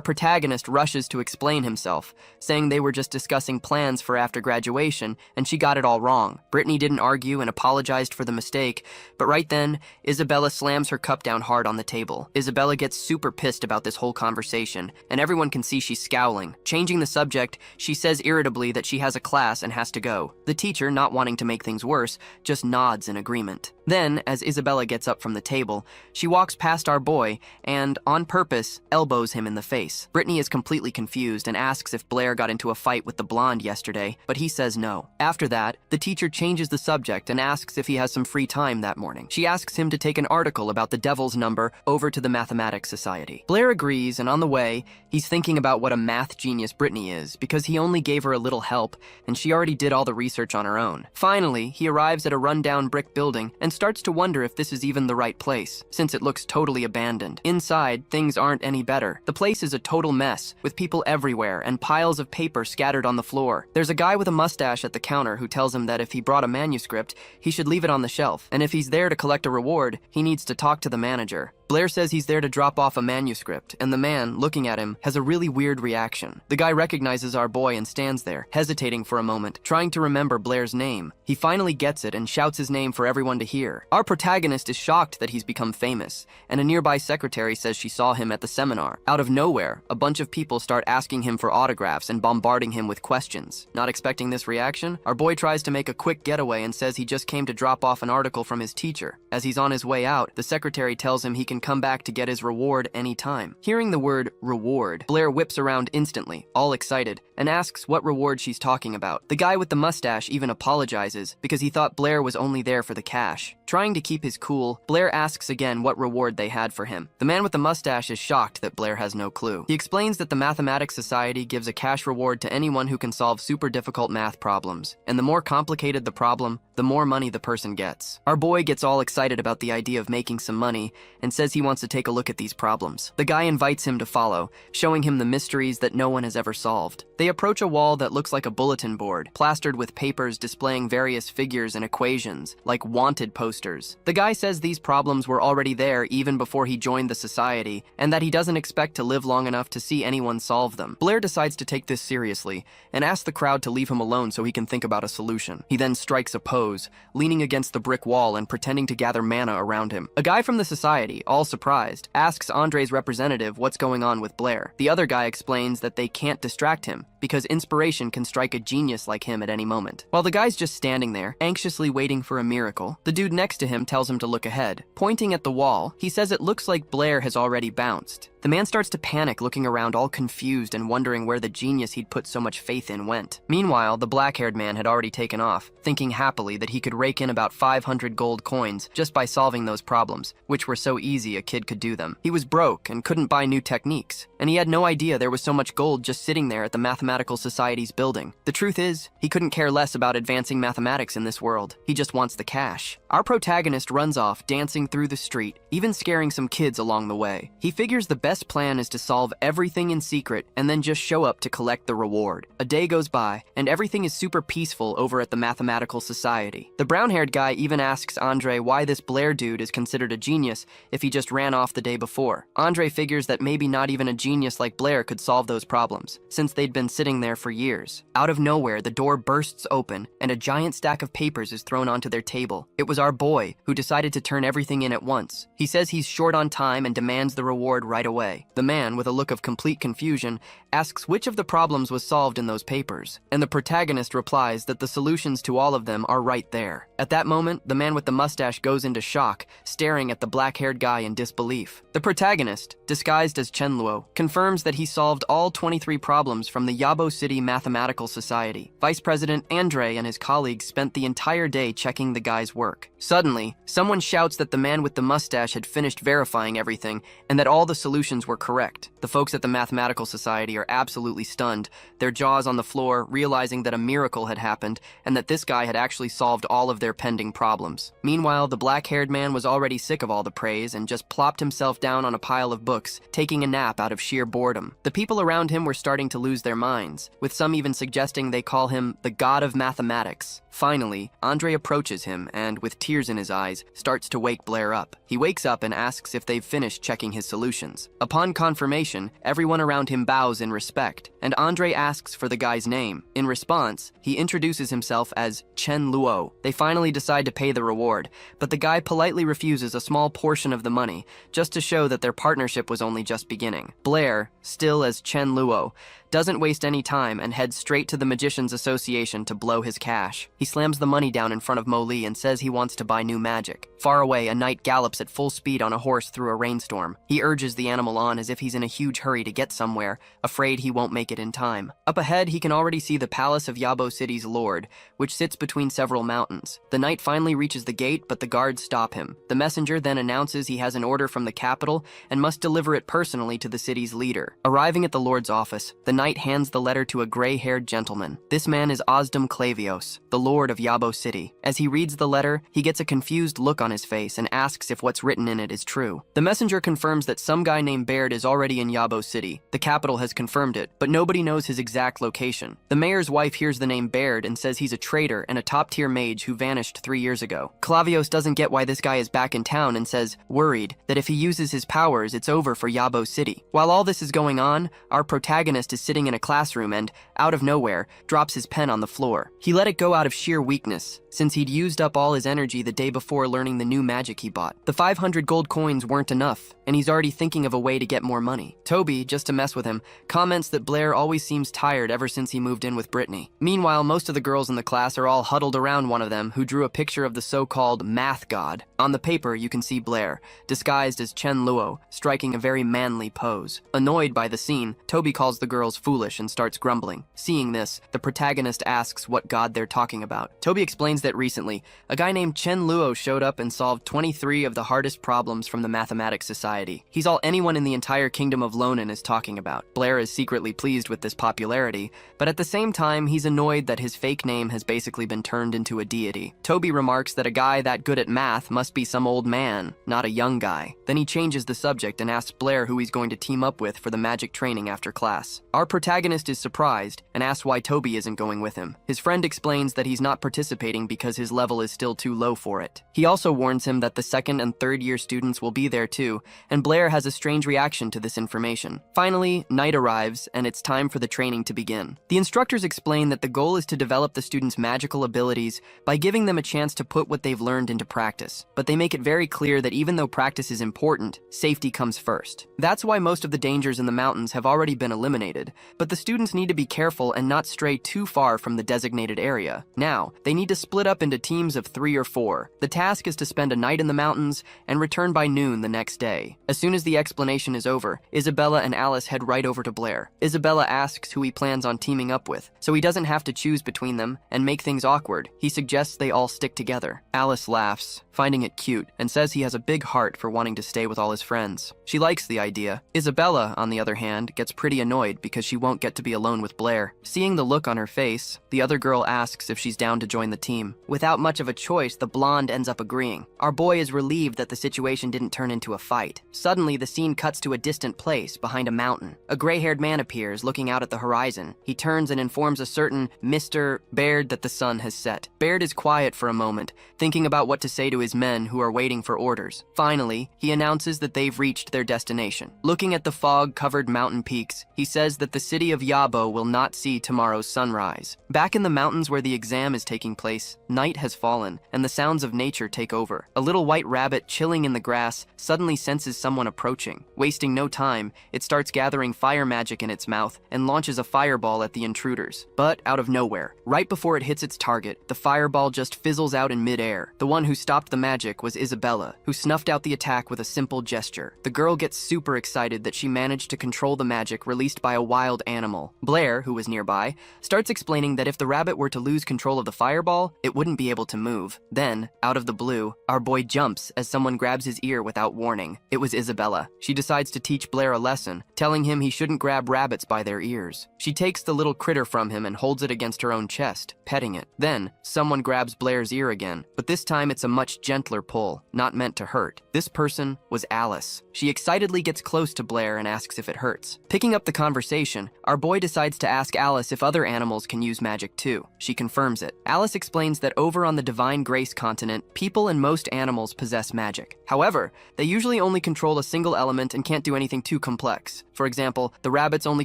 protagonist rushes to explain himself, saying they were just discussing plans for after graduation, and she got it all wrong. Brittany didn't argue and apologized for the mistake, but right then, Isabella slams her cup down hard on the table. Isabella gets super pissed about this whole conversation, and everyone can see she's scowling. Changing the subject, she says irritably that she has a class and has to go. The teacher, not wanting to make things worse, just nods in agreement. Then, as Isabella gets up from the table, she walks past our boy and, on purpose, elbows him in the face. Brittany is completely confused and asks if Blair got into a fight with the blonde yesterday, but he says no. After that, the teacher changes the subject and asks if he has some free time that morning. She asks him to take an article article about the devil's number over to the Mathematics Society. Blair agrees, and on the way, he's thinking about what a math genius Brittany is, because he only gave her a little help, and she already did all the research on her own. Finally, he arrives at a rundown brick building and starts to wonder if this is even the right place, since it looks totally abandoned. Inside, things aren't any better. The place is a total mess, with people everywhere and piles of paper scattered on the floor. There's a guy with a mustache at the counter who tells him that if he brought a manuscript, he should leave it on the shelf, and if he's there to collect a reward, he needs to talk to the manager. Blair says he's there to drop off a manuscript, and the man, looking at him, has a really weird reaction. The guy recognizes our boy and stands there, hesitating for a moment, trying to remember Blair's name. He finally gets it and shouts his name for everyone to hear. Our protagonist is shocked that he's become famous, and a nearby secretary says she saw him at the seminar. Out of nowhere, a bunch of people start asking him for autographs and bombarding him with questions. Not expecting this reaction, our boy tries to make a quick getaway and says he just came to drop off an article from his teacher. As he's on his way out, the secretary tells him he can come back to get his reward anytime. Hearing the word reward, Blair whips around instantly, all excited, and asks what reward she's talking about. The guy with the mustache even apologizes because he thought Blair was only there for the cash. Trying to keep his cool, Blair asks again what reward they had for him. The man with the mustache is shocked that Blair has no clue. He explains that the Mathematics Society gives a cash reward to anyone who can solve super difficult math problems, and the more complicated the problem, the more money the person gets. Our boy gets all excited about the idea of making some money and says he wants to take a look at these problems. The guy invites him to follow, showing him the mysteries that no one has ever solved. They approach a wall that looks like a bulletin board, plastered with papers displaying various figures and equations, like wanted posters. The guy says these problems were already there even before he joined the society, and that he doesn't expect to live long enough to see anyone solve them. Blair decides to take this seriously, and asks the crowd to leave him alone so he can think about a solution. He then strikes a pose, leaning against the brick wall and pretending to gather mana around him. A guy from the society, all surprised, asks Andre's representative what's going on with Blair. The other guy explains that they can't distract him, because inspiration can strike a genius like him at any moment. While the guy's just standing there, anxiously waiting for a miracle, the dude next to him tells him to look ahead. Pointing at the wall, he says it looks like Blair has already bounced. The man starts to panic, looking around all confused and wondering where the genius he'd put so much faith in went. Meanwhile, the black-haired man had already taken off, thinking happily that he could rake in about 500 gold coins just by solving those problems, which were so easy a kid could do them. He was broke and couldn't buy new techniques, and he had no idea there was so much gold just sitting there at the Mathematical Society's building. The truth is, he couldn't care less about advancing mathematics in this world. He just wants the cash. Our protagonist runs off, dancing through the street, even scaring some kids along the way. He figures the best plan is to solve everything in secret and then just show up to collect the reward. A day goes by, and everything is super peaceful over at the Mathematical Society. The brown-haired guy even asks Andre why this Blair dude is considered a genius if he just ran off the day before. Andre figures that maybe not even a genius like Blair could solve those problems, since they'd been sitting there for years. Out of nowhere, the door bursts open, and a giant stack of papers is thrown onto their table. It was our boy, who decided to turn everything in at once. He says he's short on time and demands the reward right away. The man, with a look of complete confusion, asks which of the problems was solved in those papers, and the protagonist replies that the solutions to all of them are right there. At that moment, the man with the mustache goes into shock, staring at the black-haired guy in disbelief. The protagonist, disguised as Chen Luo, confirms that he solved all 23 problems from the Yabo City Mathematical Society. Vice President Andre and his colleagues spent the entire day checking the guy's work. Suddenly, someone shouts that the man with the mustache had finished verifying everything and that all the solutions were correct. The folks at the Mathematical Society are absolutely stunned, their jaws on the floor, realizing that a miracle had happened and that this guy had actually solved all of their pending problems. Meanwhile, the black-haired man was already sick of all the praise and just plopped himself down on a pile of books, taking a nap out of sheer boredom. The people around him were starting to lose their minds, with some even suggesting they call him the god of mathematics. Finally, Andre approaches him and, with tears in his eyes, starts to wake Blair up. He wakes up and asks if they've finished checking his solutions. Upon confirmation, everyone around him bows in respect, and Andre asks for the guy's name. In response, he introduces himself as Chen Luo. They finally decide to pay the reward, but the guy politely refuses a small portion of the money, just to show that their partnership was only just beginning. Blair, still as Chen Luo, doesn't waste any time and heads straight to the Magicians Association to blow his cash. He slams the money down in front of Mo Li and says he wants to buy new magic. Far away, a knight gallops at full speed on a horse through a rainstorm. He urges the animal on as if he's in a huge hurry to get somewhere, afraid he won't make it in time. Up ahead, he can already see the palace of Yabo City's lord, which sits between several mountains. The knight finally reaches the gate, but the guards stop him. The messenger then announces he has an order from the capital and must deliver it personally to the city's leader. Arriving at the lord's office, the knight hands the letter to a gray-haired gentleman. This man is Ozdem Clavios, the lord of Yabo City. As he reads the letter, he gets a confused look on his face and asks if what's written in it is true. The messenger confirms that some guy named Baird is already in Yabo City. The capital has confirmed it, but nobody knows his exact location. The mayor's wife hears the name Baird and says he's a traitor and a top-tier mage who vanished 3 years ago. Clavios doesn't get why this guy is back in town and says, worried, that if he uses his powers, it's over for Yabo City. While all this is going on, our protagonist is sitting in a classroom and, out of nowhere, drops his pen on the floor. He let it go out of sheer weakness, since he'd used up all his energy the day before learning the new magic he bought. The 500 gold coins weren't enough, and he's already thinking of a way to get more money. Toby, just to mess with him, comments that Blair always seems tired ever since he moved in with Brittany. Meanwhile, most of the girls in the class are all huddled around one of them, who drew a picture of the so-called math god. On the paper, you can see Blair, disguised as Chen Luo, striking a very manly pose. Annoyed by the scene, Toby calls the girls foolish and starts grumbling. Seeing this, the protagonist asks what god they're talking about. Toby explains that recently, a guy named Chen Luo showed up and solved 23 of the hardest problems from the Mathematics Society. He's all anyone in the entire kingdom of Lonen is talking about. Blair is secretly pleased with this popularity, but at the same time, he's annoyed that his fake name has basically been turned into a deity. Toby remarks that a guy that good at math must be some old man, not a young guy. Then he changes the subject and asks Blair who he's going to team up with for the magic training after class. Our protagonist is surprised and asks why Toby isn't going with him. His friend explains that he's not participating because his level is still too low for it. He also warns him that the second and third year students will be there too, and Blair has a strange reaction to this information. Finally, night arrives and it's time for the training to begin. The instructors explain that the goal is to develop the students' magical abilities by giving them a chance to put what they've learned into practice. But they make it very clear that even though practice is important, safety comes first. That's why most of the dangers in the mountains have already been eliminated, but the students need to be careful and not stray too far from the designated area. Now, they need to split up into teams of 3 or 4. The task is to spend a night in the mountains and return by noon the next day. As soon as the explanation is over, Isabella and Alice head right over to Blair. Isabella asks who he plans on teaming up with, so he doesn't have to choose between them and make things awkward. He suggests they all stick together. Alice laughs, finding it cute, and says he has a big heart for wanting to stay with all his friends. She likes the idea. Isabella, on the other hand, gets pretty annoyed because she won't get to be alone with Blair. Seeing the look on her face, the other girl asks if she's down to join the team. Without much of a choice, the blonde ends up agreeing. Our boy is relieved that the situation didn't turn into a fight. Suddenly, the scene cuts to a distant place behind a mountain. A gray-haired man appears, looking out at the horizon. He turns and informs a certain Mr. Baird that the sun has set. Baird is quiet for a moment, thinking about what to say to his men who are waiting for orders. Finally, he announces that they've reached their destination. Looking at the fog-covered mountain peaks, he says that the city of Yabo will not see tomorrow's sunrise. Back in the mountains where the exam is taking place, night has fallen, and the sounds of nature take over. A little white rabbit chilling in the grass suddenly senses someone approaching. Wasting no time, it starts gathering fire magic in its mouth and launches a fireball at the intruders. But out of nowhere, right before it hits its target, the fireball just fizzles out in midair. The one who stopped the magic was Isabella, who snuffed out the attack with a simple gesture. The girl gets super excited that she managed to control the magic released by a wild animal. Blair, who was nearby, starts explaining that if the rabbit were to lose control of the fireball, it wouldn't be able to move. Then, out of the blue, our boy jumps as someone grabs his ear without warning. It was Isabella. She decides to teach Blair a lesson, telling him he shouldn't grab rabbits by their ears. She takes the little critter from him and holds it against her own chest, petting it. Then, someone grabs Blair's ear again, but this time it's a much gentler pull, not meant to hurt. This person was Alice. She excitedly gets close to Blair and asks if it hurts. Picking up the conversation, our boy decides to ask Alice if other animals can use magic too. She confirms it. Alice explains that over on the Divine Grace continent, people and most animals possess magic. However, they usually only control control a single element and can't do anything too complex. For example, the rabbits only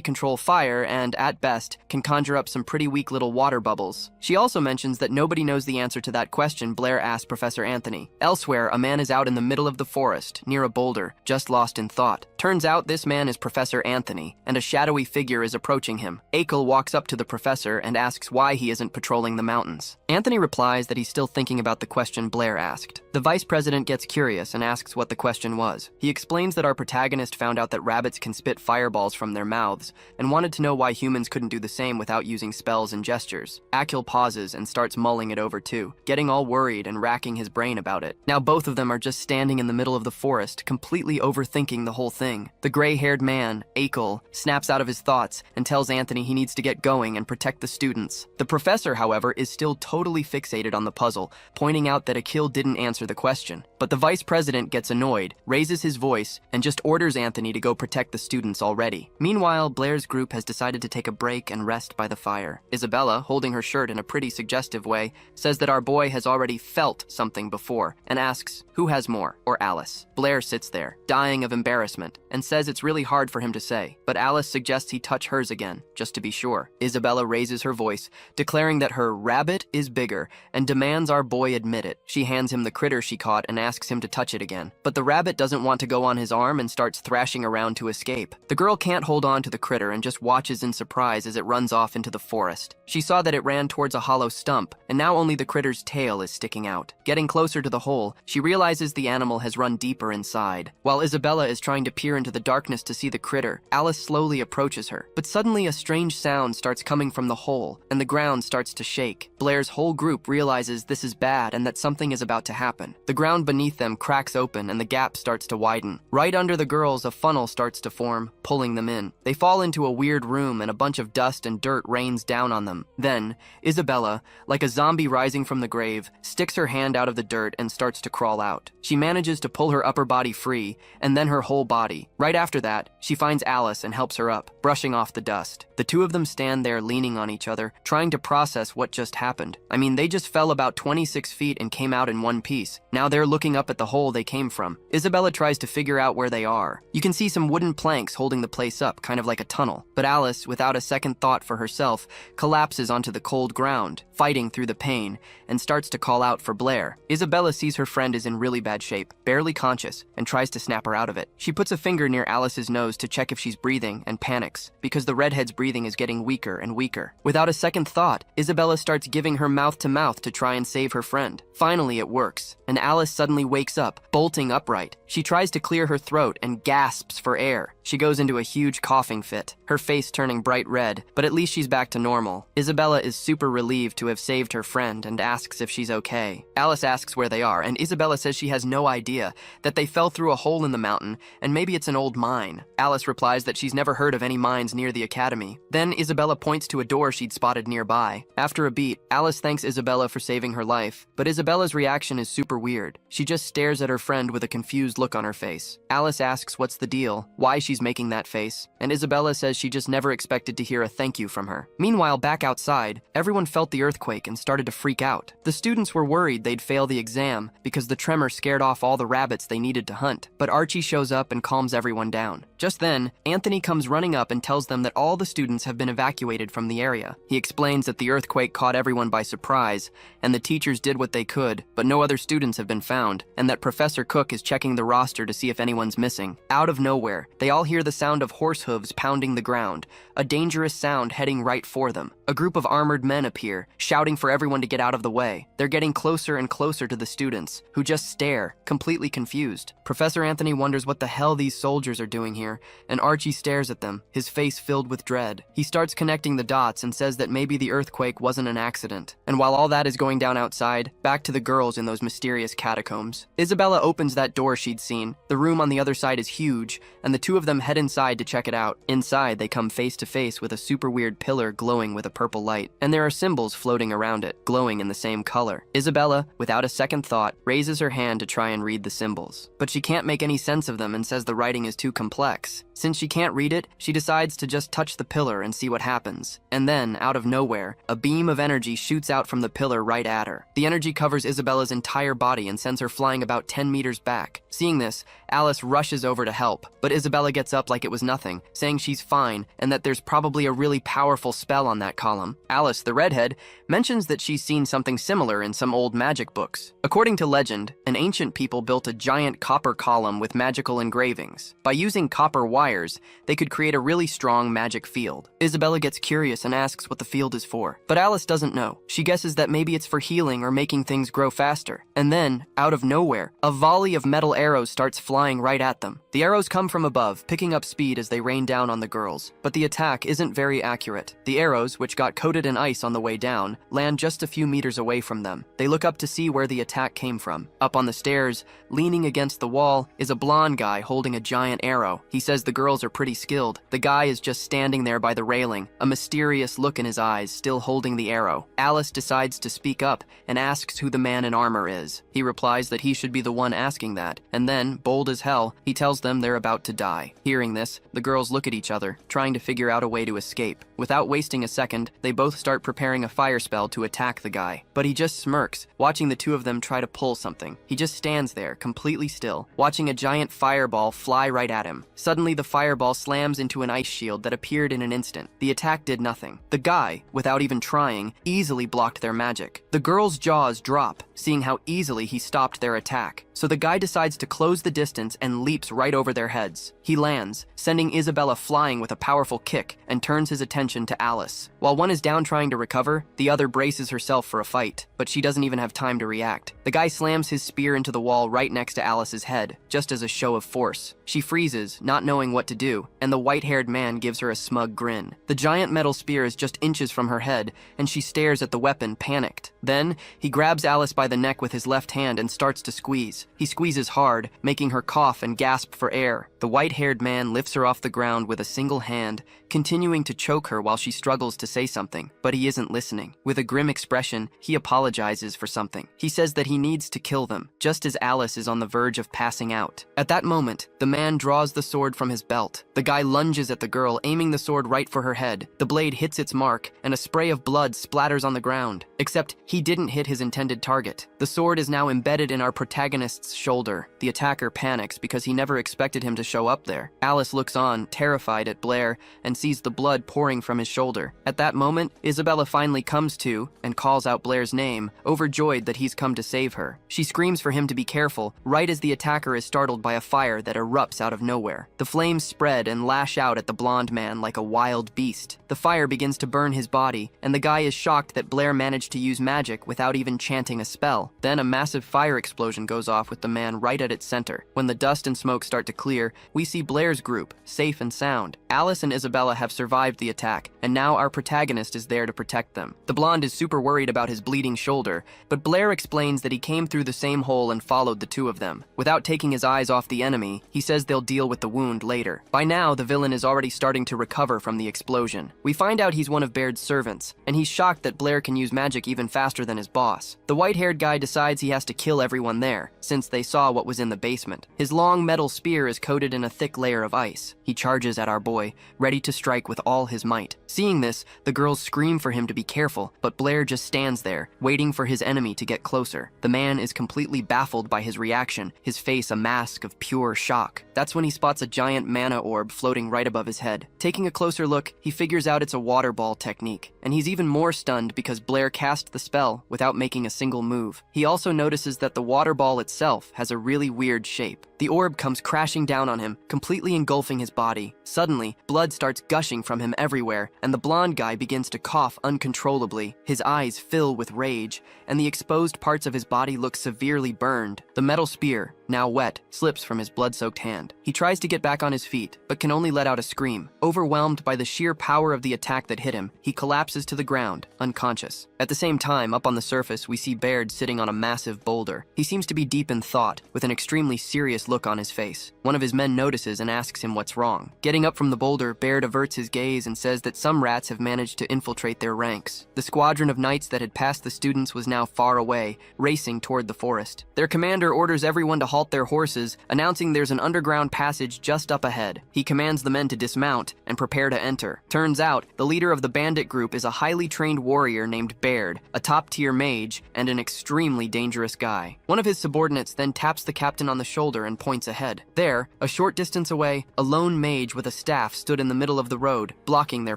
control fire and, at best, can conjure up some pretty weak little water bubbles. She also mentions that nobody knows the answer to that question Blair asked Professor Anthony. Elsewhere, a man is out in the middle of the forest, near a boulder, just lost in thought. Turns out this man is Professor Anthony, and a shadowy figure is approaching him. Akel walks up to the professor and asks why he isn't patrolling the mountains. Anthony replies that he's still thinking about the question Blair asked. The vice president gets curious and asks what the question was. He explains that our protagonist found out that rabbits can spit fireballs from their mouths and wanted to know why humans couldn't do the same without using spells and gestures. Akel pauses and starts mulling it over too, getting all worried and racking his brain about it. Now both of them are just standing in the middle of the forest, completely overthinking the whole thing. The gray-haired man, Akel, snaps out of his thoughts and tells Anthony he needs to get going and protect the students. The professor, however, is still totally fixated on the puzzle, pointing out that Akel didn't answer the question. But the vice president gets annoyed, raises his voice, and just orders Anthony to go protect the students already. Meanwhile, Blair's group has decided to take a break and rest by the fire. Isabella, holding her shirt in a pretty suggestive way, says that our boy has already felt something before, and asks, who has more, or Alice? Blair sits there, dying of embarrassment, and says it's really hard for him to say, but Alice suggests he touch hers again, just to be sure. Isabella raises her voice, declaring that her rabbit is bigger, and demands our boy admit it. She hands him the critter she caught and asks him to touch it again. But the rabbit doesn't want to go on his arm and starts thrashing around to escape. The girl can't hold on to the critter and just watches in surprise as it runs off into the forest. She saw that it ran towards a hollow stump, and now only the critter's tail is sticking out. Getting closer to the hole, she realizes the animal has run deeper inside. While Isabella is trying to peer into the darkness to see the critter, Alice slowly approaches her. But suddenly a strange sound starts coming from the hole, and the ground starts to shake. Blair's whole group realizes this is bad and that something is about to happen. The ground beneath them cracks open and the gap starts to widen. Right under the girls, a funnel starts to form, pulling them in. They fall into a weird room and a bunch of dust and dirt rains down on them. Then, Isabella, like a zombie rising from the grave, sticks her hand out of the dirt and starts to crawl out. She manages to pull her upper body free, and then her whole body. Right after that, she finds Alice and helps her up, brushing off the dust. The two of them stand there leaning on each other, trying to process what just happened. I mean, they just fell about 26 feet and came out in one piece. Now they're looking up at the hole they came from. Isabella tries to figure out where they are. You can see some wooden planks holding the place up, kind of like a tunnel. But Alice, without a second thought for herself, collapses onto the cold ground, fighting through the pain, and starts to call out for Blair. Isabella sees her friend is in really bad shape, barely conscious, and tries to snap her out of it. She puts a finger near Alice's nose to check if she's breathing and panics, because the redhead's breathing is getting weaker and weaker. Without a second thought, Isabella starts giving her mouth to mouth to try and save her friend. Finally, it works, and Alice suddenly wakes up, bolting upright. She tries to clear her throat and gasps for air. She goes into a huge coughing fit, her face turning bright red, but at least she's back to normal. Isabella is super relieved to have saved her friend and asks if she's okay. Alice asks where they are, and Isabella says she has no idea, that they fell through a hole in the mountain, and maybe it's an old mine. Alice replies that she's never heard of any mines near the academy. Then Isabella points to a door she'd spotted nearby. After a beat, Alice thanks Isabella for saving her life, but Isabella's reaction is super weird. She just stares at her friend with a confused look on her face. Alice asks what's the deal, why she's making that face, and Isabella says she just never expected to hear a thank you from her. Meanwhile, back outside, everyone felt the earthquake and started to freak out. The students were worried they'd fail the exam because the tremor scared off all the rabbits they needed to hunt, but Archie shows up and calms everyone down. Just then, Anthony comes running up and tells them that all the students have been evacuated from the area. He explains that the earthquake caught everyone by surprise, and the teachers did what they could, but no other students have been found, and that Professor Cook is checking the roster to see if anyone's missing. Out of nowhere, they all hear the sound of horse hooves pounding the ground, a dangerous sound heading right for them. A group of armored men appear, shouting for everyone to get out of the way. They're getting closer and closer to the students, who just stare, completely confused. Professor Anthony wonders what the hell these soldiers are doing here, and Archie stares at them, his face filled with dread. He starts connecting the dots and says that maybe the earthquake wasn't an accident. And while all that is going down outside, back to the girls in those mysterious catacombs. Isabella opens that door she'd seen. The room on the other side is huge, and the two of them head inside to check it out. Inside, they come face to face with a super weird pillar glowing with a purple light, and there are symbols floating around it, glowing in the same color. Isabella, without a second thought, raises her hand to try and read the symbols. But she can't make any sense of them and says the writing is too complex. Since she can't read it, she decides to just touch the pillar and see what happens. And then, out of nowhere, a beam of energy shoots out from the pillar right at her. The energy covers Isabella's entire body and sends her flying about 10 meters back. Seeing this, this, Alice rushes over to help, but Isabella gets up like it was nothing, saying she's fine and that there's probably a really powerful spell on that column. Alice, the redhead, mentions that she's seen something similar in some old magic books. According to legend, an ancient people built a giant copper column with magical engravings. By using copper wires, they could create a really strong magic field. Isabella gets curious and asks what the field is for, but Alice doesn't know. She guesses that maybe it's for healing or making things grow faster. And then, out of nowhere, a volley of metal arrows starts flying right at them. The arrows come from above, picking up speed as they rain down on the girls, but the attack isn't very accurate. The arrows, which got coated in ice on the way down, land just a few meters away from them. They look up to see where the attack came from. Up on the stairs, leaning against the wall, is a blonde guy holding a giant arrow. He says the girls are pretty skilled. The guy is just standing there by the railing, a mysterious look in his eyes, still holding the arrow. Alice decides to speak up and asks who the man in armor is. He replies that he should be the one asking that, and then, bold as hell, he tells them they're about to die. Hearing this, the girls look at each other, trying to figure out a way to escape. Without wasting a second, they both start preparing a fire spell to attack the guy. But he just smirks, watching the two of them try to pull something. He just stands there, completely still, watching a giant fireball fly right at him. Suddenly, the fireball slams into an ice shield that appeared in an instant. The attack did nothing. The guy, without even trying, easily blocked their magic. The girls' jaws drop, seeing how easily he stopped their attack. So the guy decides to close the distance and leaps right over their heads. He lands, sending Isabella flying with a powerful kick, and turns his attention to Alice. While one is down trying to recover, the other braces herself for a fight, but she doesn't even have time to react. The guy slams his spear into the wall right next to Alice's head, just as a show of force. She freezes, not knowing what to do, and the white-haired man gives her a smug grin. The giant metal spear is just inches from her head, and she stares at the weapon, panicked. Then, he grabs Alice by the neck with his left hand and starts to squeeze. He squeezes hard, making her cough and gasp for air. The white-haired man lifts her off the ground with a single hand, continuing to choke her while she struggles to say something, but he isn't listening. With a grim expression, he apologizes for something. He says that he needs to kill them, just as Alice is on the verge of passing out. At that moment, the man draws the sword from his belt. The guy lunges at the girl, aiming the sword right for her head. The blade hits its mark, and a spray of blood splatters on the ground. Except, he didn't hit his intended target. The sword is now embedded in our protagonist's shoulder. The attacker panics because he never expected him to show up there. Alice looks on, terrified at Blair, and sees the blood pouring from his shoulder. At that moment, Isabella finally comes to and calls out Blair's name, overjoyed that he's come to save her. She screams for him to be careful, right as the attacker is startled by a fire that erupts out of nowhere. The flames spread and lash out at the blonde man like a wild beast. The fire begins to burn his body, and the guy is shocked that Blair managed to use magic without even chanting a spell. Then a massive fire explosion goes off with the man right at its center. When the dust and smoke start to clear, we see Blair's group, safe and sound. Alice and Isabella have survived the attack, and now our protagonist is there to protect them. The blonde is super worried about his bleeding shoulder, but Blair explains that he came through the same hole and followed the two of them. Without taking his eyes off the enemy, he says they'll deal with the wound later. By now, the villain is already starting to recover from the explosion. We find out he's one of Baird's servants, and he's shocked that Blair can use magic even faster than his boss. The white-haired guy decides he has to kill everyone there, since they saw what was in the basement. His long metal spear is coated in a thick layer of ice. He charges at our boy, ready to strike with all his might. Seeing this, the girls scream for him to be careful, but Blair just stands there, waiting for his enemy to get closer. The man is completely baffled by his reaction, his face a mask of pure shock. That's when he spots a giant mana orb floating right above his head. Taking a closer look, he figures out it's a water ball technique, and he's even more stunned because Blair cast the spell without making a single move. He also notices that the water ball itself has a really weird shape. The orb comes crashing down on him, completely engulfing his body. Suddenly, blood starts gushing from him everywhere, and the blonde guy begins to cough uncontrollably. His eyes fill with rage, and the exposed parts of his body look severely burned. The metal spear, now wet, slips from his blood-soaked hand. He tries to get back on his feet, but can only let out a scream. Overwhelmed by the sheer power of the attack that hit him, he collapses to the ground, unconscious. At the same time, up on the surface, we see Baird sitting on a massive boulder. He seems to be deep in thought, with an extremely serious look on his face. One of his men notices and asks him what's wrong. Getting up from the boulder, Baird averts his gaze and says that some rats have managed to infiltrate their ranks. The squadron of knights that had passed the students was now far away, racing toward the forest. Their commander orders everyone to halt their horses, announcing there's an underground passage just up ahead. He commands the men to dismount and prepare to enter. Turns out, the leader of the bandit group is a highly trained warrior named Baird, a top-tier mage, and an extremely dangerous guy. One of his subordinates then taps the captain on the shoulder and points ahead. There, a short distance away, a lone mage with a staff stood in the middle of the road, blocking their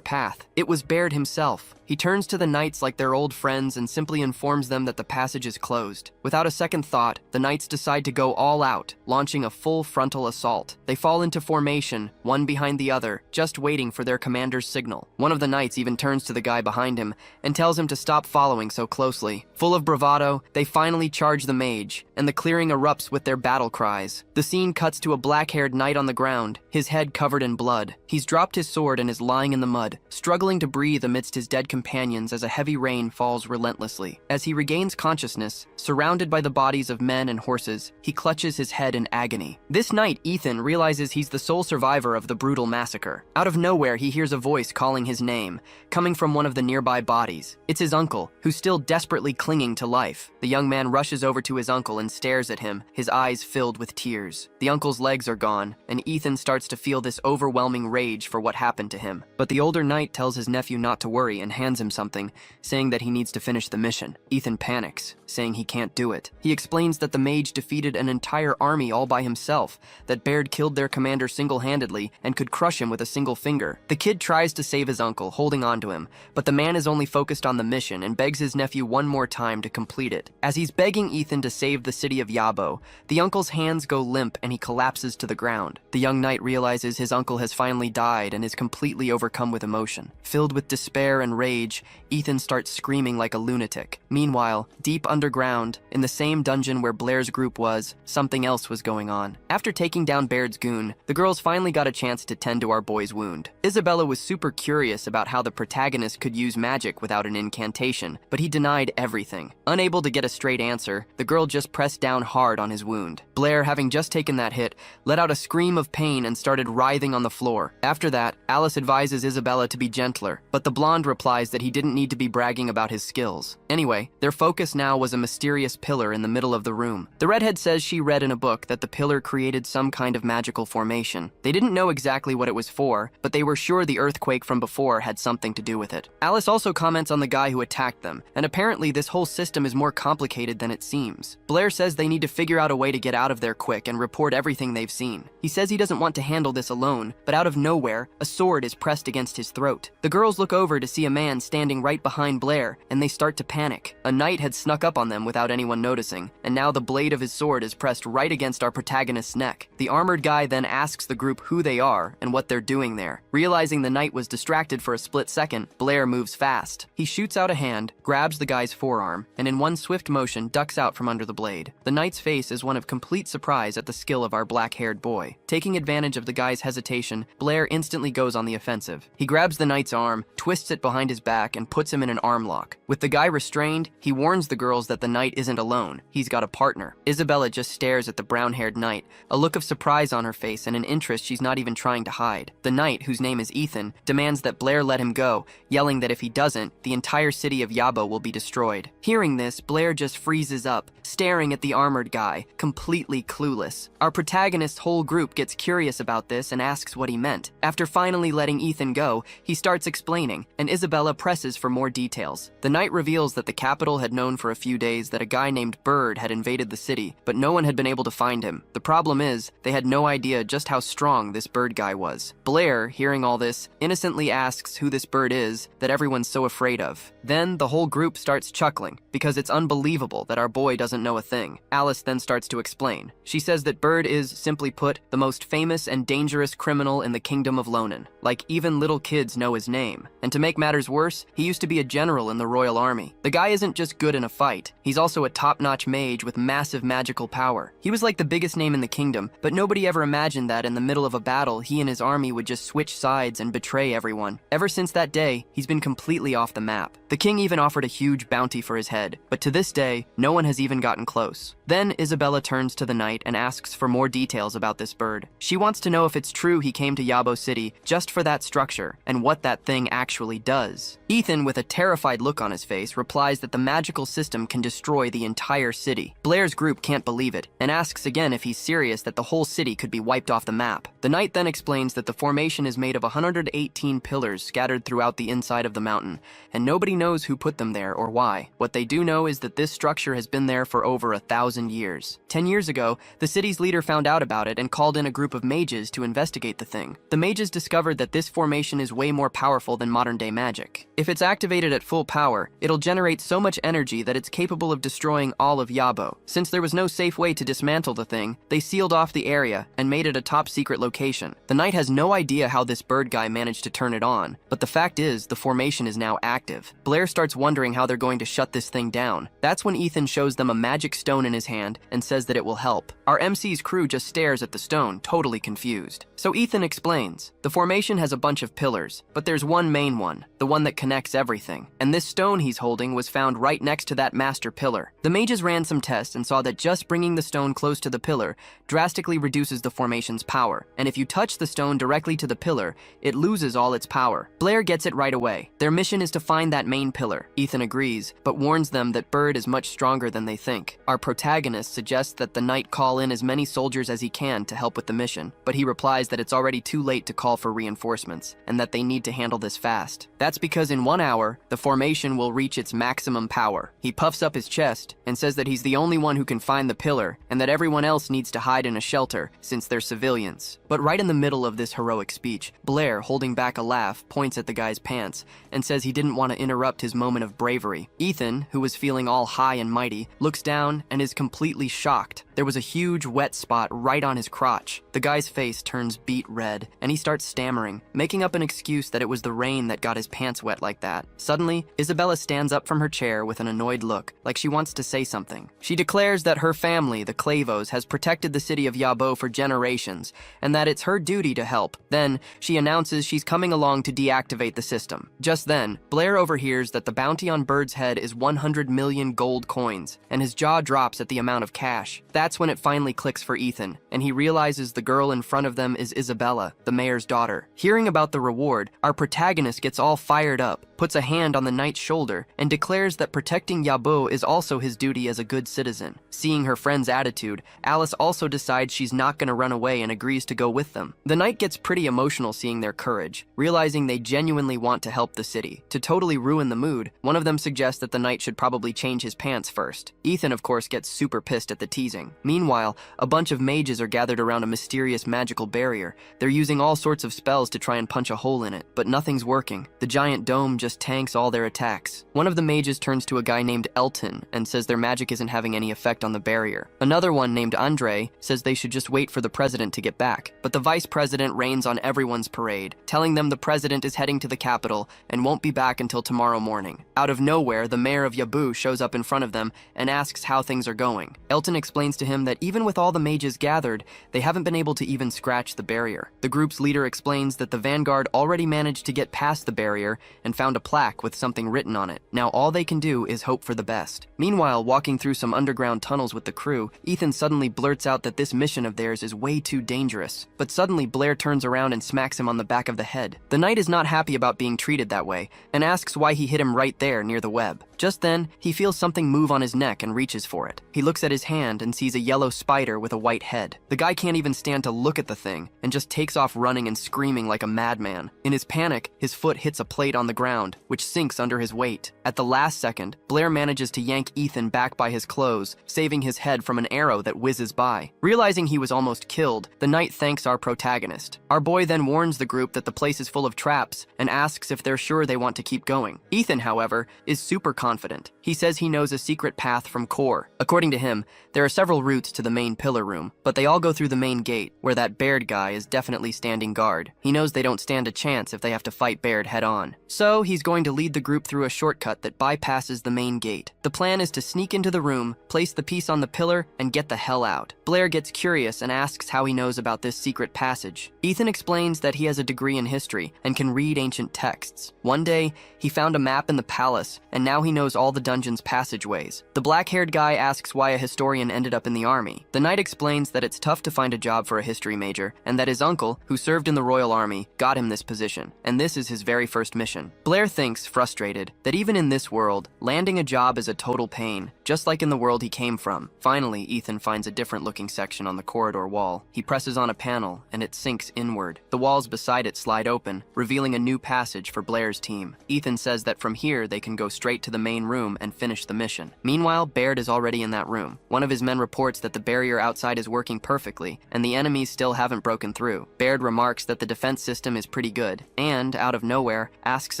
path. It was Baird himself. He turns to the knights like they're old friends and simply informs them that the passage is closed. Without a second thought, the knights decide to go all out, launching a full frontal assault. They fall into formation, one behind the other, just waiting for their commander's signal. One of the knights even turns to the guy behind him and tells him to stop following so closely. Full of bravado, they finally charge the mage, and the clearing erupts with their battle cries. The scene cuts to a black-haired knight on the ground, his head covered in blood. He's dropped his sword and is lying in the mud, struggling to breathe amidst his dead companions as a heavy rain falls relentlessly. As he regains consciousness, surrounded by the bodies of men and horses, he clutches his head in agony. This night, Ethan realizes he's the sole survivor of the brutal massacre. Out of nowhere, he hears a voice calling his name, coming from one of the nearby bodies. It's his uncle, who's still desperately clinging to life. The young man rushes over to his uncle and stares at him, his eyes filled with tears. The uncle's legs are gone, and Ethan starts to feel this overwhelming rage for what happened to him. But the older knight tells his nephew not to worry and hands him something, saying that he needs to finish the mission. Ethan panics, saying he can't do it. He explains that the mage defeated an entire army all by himself, that Baird killed their commander single-handedly and could crush him with a single finger. The kid tries to save his uncle, holding on to him, but the man is only focused on the mission and begs his nephew one more time to complete it. As he's begging Ethan to save the city of Yabo, the uncle's hands go limp and he collapses to the ground. The young knight realizes his uncle has finally died and is completely overcome with emotion. Filled with despair and rage, Ethan starts screaming like a lunatic. Meanwhile, deep underground, in the same dungeon where Blair's group was, something else was going on. After taking down Baird's goon, the girls finally got a chance to tend to our boy's wound. Isabella was super curious about how the protagonist could use magic without an incantation, but he denied everything. Unable to get a straight answer, the girl just pressed down hard on his wound. Blair, having just taken that hit, let out a scream of pain and started writhing on the floor. After that, Alice advises Isabella to be gentler, but the blonde replies that he didn't need to be bragging about his skills. Anyway, their focus now was a mysterious pillar in the middle of the room. The redhead says she read in a book that the pillar created some kind of magical formation. They didn't know exactly what it was for, but they were sure the earthquake from before had something to do with it. Alice also comments on the guy who attacked them, and apparently this whole system is more complicated than it seems. Blair says they need to figure out a way to get out of there quick and report everything they've seen. He says he doesn't want to handle this alone, but out of nowhere, a sword is pressed against his throat. The girls look over to see a man standing right behind Blair, and they start to panic. A knight had snuck up on them without anyone noticing, and now the blade of his sword is pressed right against our protagonist's neck. The armored guy then asks the group who they are and what they're doing there. Realizing the knight was distracted for a split second, Blair moves fast. He shoots out a hand, grabs the guy's forearm, and in one swift motion ducks out from under the blade. The knight's face is one of complete surprise at the skill of our black-haired boy. Taking advantage of the guy's hesitation, Blair instantly goes on the offensive. He grabs the knight's arm, twists it behind his back, and puts him in an arm lock. With the guy restrained, he warns the girls that the knight isn't alone. He's got a partner. Isabella just stares at the brown-haired knight, a look of surprise on her face and an interest she's not even trying to hide. The knight, whose name is Ethan, demands that Blair let him go, yelling that if he doesn't, the entire city of Yabo will be destroyed. Hearing this, Blair just freezes up, staring at the armored guy, completely clueless. Our protagonist's whole group gets curious about this and asks what he meant. After finally letting Ethan go, he starts explaining, and Isabella presses for more details. The knight reveals that the capital had known for a few days that a guy named Bird had invaded the city, but no one had been able to find him. The problem is, they had no idea just how strong this Bird guy was. Blair, hearing all this, innocently asks who this Bird is that everyone's so afraid of. Then the whole group starts chuckling, because it's unbelievable that our boy doesn't know a thing. Alice then starts to explain. She says that Bird is, simply put, the most famous and dangerous criminal in the kingdom of Lonen. Like, even little kids know his name. And to make matters worse, he used to be a general in the royal army. The guy isn't just good in a fight, he's also a top-notch mage with massive magical power. He was like the biggest name in the kingdom, but nobody ever imagined that in the middle of a battle, he and his army would just switch sides and betray everyone. Ever since that day, he's been completely off the map. The king even offered a huge bounty for his head, but to this day, no one has even gotten close. Then Isabella turns to the knight and asks for more details about this Bird. She wants to know if it's true he came to Yabo City just for that structure, and what that thing actually does. Ethan, with a terrified look on his face, replies that the magical system can destroy the entire city. Blair's group can't believe it, and asks again if he's serious that the whole city could be wiped off the map. The knight then explains that the formation is made of 118 pillars scattered throughout the inside of the mountain, and nobody knows who put them there or why. What they do know is that this structure has been there for over 1,000 years. 10 years ago, the city's leader found out about it and called in a group of mages to investigate the thing. The mages discovered that this formation is way more powerful than modern-day magic. If it's activated at full power, it'll generate so much energy that it's capable of destroying all of Yabo. Since there was no safe way to dismantle the thing, they sealed off the area and made it a top-secret location. The knight has no idea how this bird guy managed to turn it on, but the fact is, the formation is now active. Blair starts wondering how they're going to shut this thing down. That's when Ethan shows them a magic stone in his hand and says that it will help. Our MC's crew just stares at the stone, totally confused. So Ethan explains, the formation has a bunch of pillars, but there's one main one, the one that connects everything. And this stone he's holding was found right next to that master pillar. The mages ran some tests and saw that just bringing the stone close to the pillar drastically reduces the formation's power. And if you touch the stone directly to the pillar, it loses all its power. Blair gets it right away. Their mission is to find that main pillar. Ethan agrees, but warns them that Bird is much stronger than they think. Our protagonist suggests that the knight call in as many soldiers as he can to help with the mission, but he replies that it's already too late to call for reinforcements, and that they need to handle this fast. That's because in 1 hour, the formation will reach its maximum power. He puffs up his chest and says that he's the only one who can find the pillar, and that everyone else needs to hide in a shelter, since they're civilians. But right in the middle of this heroic speech, Blair, holding back a laugh, points at the guy's pants, and says he didn't want to interrupt his moment of bravery. Ethan, who was feeling all high and mighty, looks down and is completely shocked. There was a huge wet spot right on his crotch. The guy's face turns beet red, and he starts stammering, making up an excuse that it was the rain that got his pants wet like that. Suddenly, Isabella stands up from her chair with an annoyed look, like she wants to say something. She declares that her family, the Clavos, has protected the city of Yabo for generations, and that it's her duty to help. Then, she announces she's coming along to deactivate the system. Just then, Blair overhears that the bounty on Bird's head is 100 million gold coins, and his jaw drops at the amount of cash. That's when it finally clicks for Ethan, and he realizes the girl in front of them is Isabella, the mayor's daughter. Hearing about the reward, our protagonist gets all fired up, puts a hand on the knight's shoulder, and declares that protecting Yabo is also his duty as a good citizen. Seeing her friend's attitude, Alice also decides she's not gonna run away and agrees to go with them. The knight gets pretty emotional seeing their courage, realizing they genuinely want to help the city. To totally ruin the mood, one of them suggests that the knight should probably change his pants first. Ethan, of course, gets super pissed at the teasing. Meanwhile, a bunch of mages are gathered around a mysterious magical barrier. They're using all sorts of spells to try and punch a hole in it, but nothing's working. The giant dome just tanks all their attacks. One of the mages turns to a guy named Elton and says their magic isn't having any effect on the barrier. Another one named Andre says they should just wait for the president to get back, but the vice president rains on everyone's parade, telling them the president is heading to the capital and won't be back until tomorrow morning. Out of nowhere, the mayor of Yabu shows up in front of them and asks how things are going. Elton explains to him that even with all the mages gathered, they haven't been able to even scratch the barrier. The group's leader explains that the vanguard already managed to get past the barrier and found a plaque with something written on it. Now all they can do is hope for the best. Meanwhile, walking through some underground tunnels with the crew, Ethan suddenly blurts out that this mission of theirs is way too dangerous. But suddenly Blair turns around and smacks him on the back of the head. The knight is not happy about being treated that way, and asks why he hit him right there near the web. Just then, he feels something move on his neck and reaches for it. He looks at his hand and sees a yellow spider with a white head. The guy can't even stand to look at the thing, and just takes off running and screaming like a madman. In his panic, his foot hits a plate on the ground, which sinks under his weight. At the last second, Blair manages to yank Ethan back by his clothes, saving his head from an arrow that whizzes by. Realizing he was almost killed, the knight thanks our protagonist. Our boy then warns the group that the place is full of traps, and asks if they're sure they want to keep going. Ethan, however, is super confident. He says he knows a secret path from Core. According to him, there are several routes to the main pillar room, but they all go through the main gate, where that Baird guy is definitely standing guard. He knows they don't stand a chance if they have to fight Baird head on. So he's going to lead the group through a shortcut that bypasses the main gate. The plan is to sneak into the room, place the piece on the pillar, and get the hell out. Blair gets curious and asks how he knows about this secret passage. Ethan explains that he has a degree in history and can read ancient texts. One day, he found a map in the palace, and now he knows all the dungeon's passageways. The black-haired guy asks why a historian ended up in the army. The knight explains that it's tough to find a job for a history major, and that his uncle, who served in the royal army, got him this position, and this is his very first mission. Blair Blair thinks, frustrated, that even in this world, landing a job is a total pain, just like in the world he came from. Finally, Ethan finds a different-looking section on the corridor wall. He presses on a panel, and it sinks inward. The walls beside it slide open, revealing a new passage for Blair's team. Ethan says that from here, they can go straight to the main room and finish the mission. Meanwhile, Baird is already in that room. One of his men reports that the barrier outside is working perfectly, and the enemies still haven't broken through. Baird remarks that the defense system is pretty good, and, out of nowhere, asks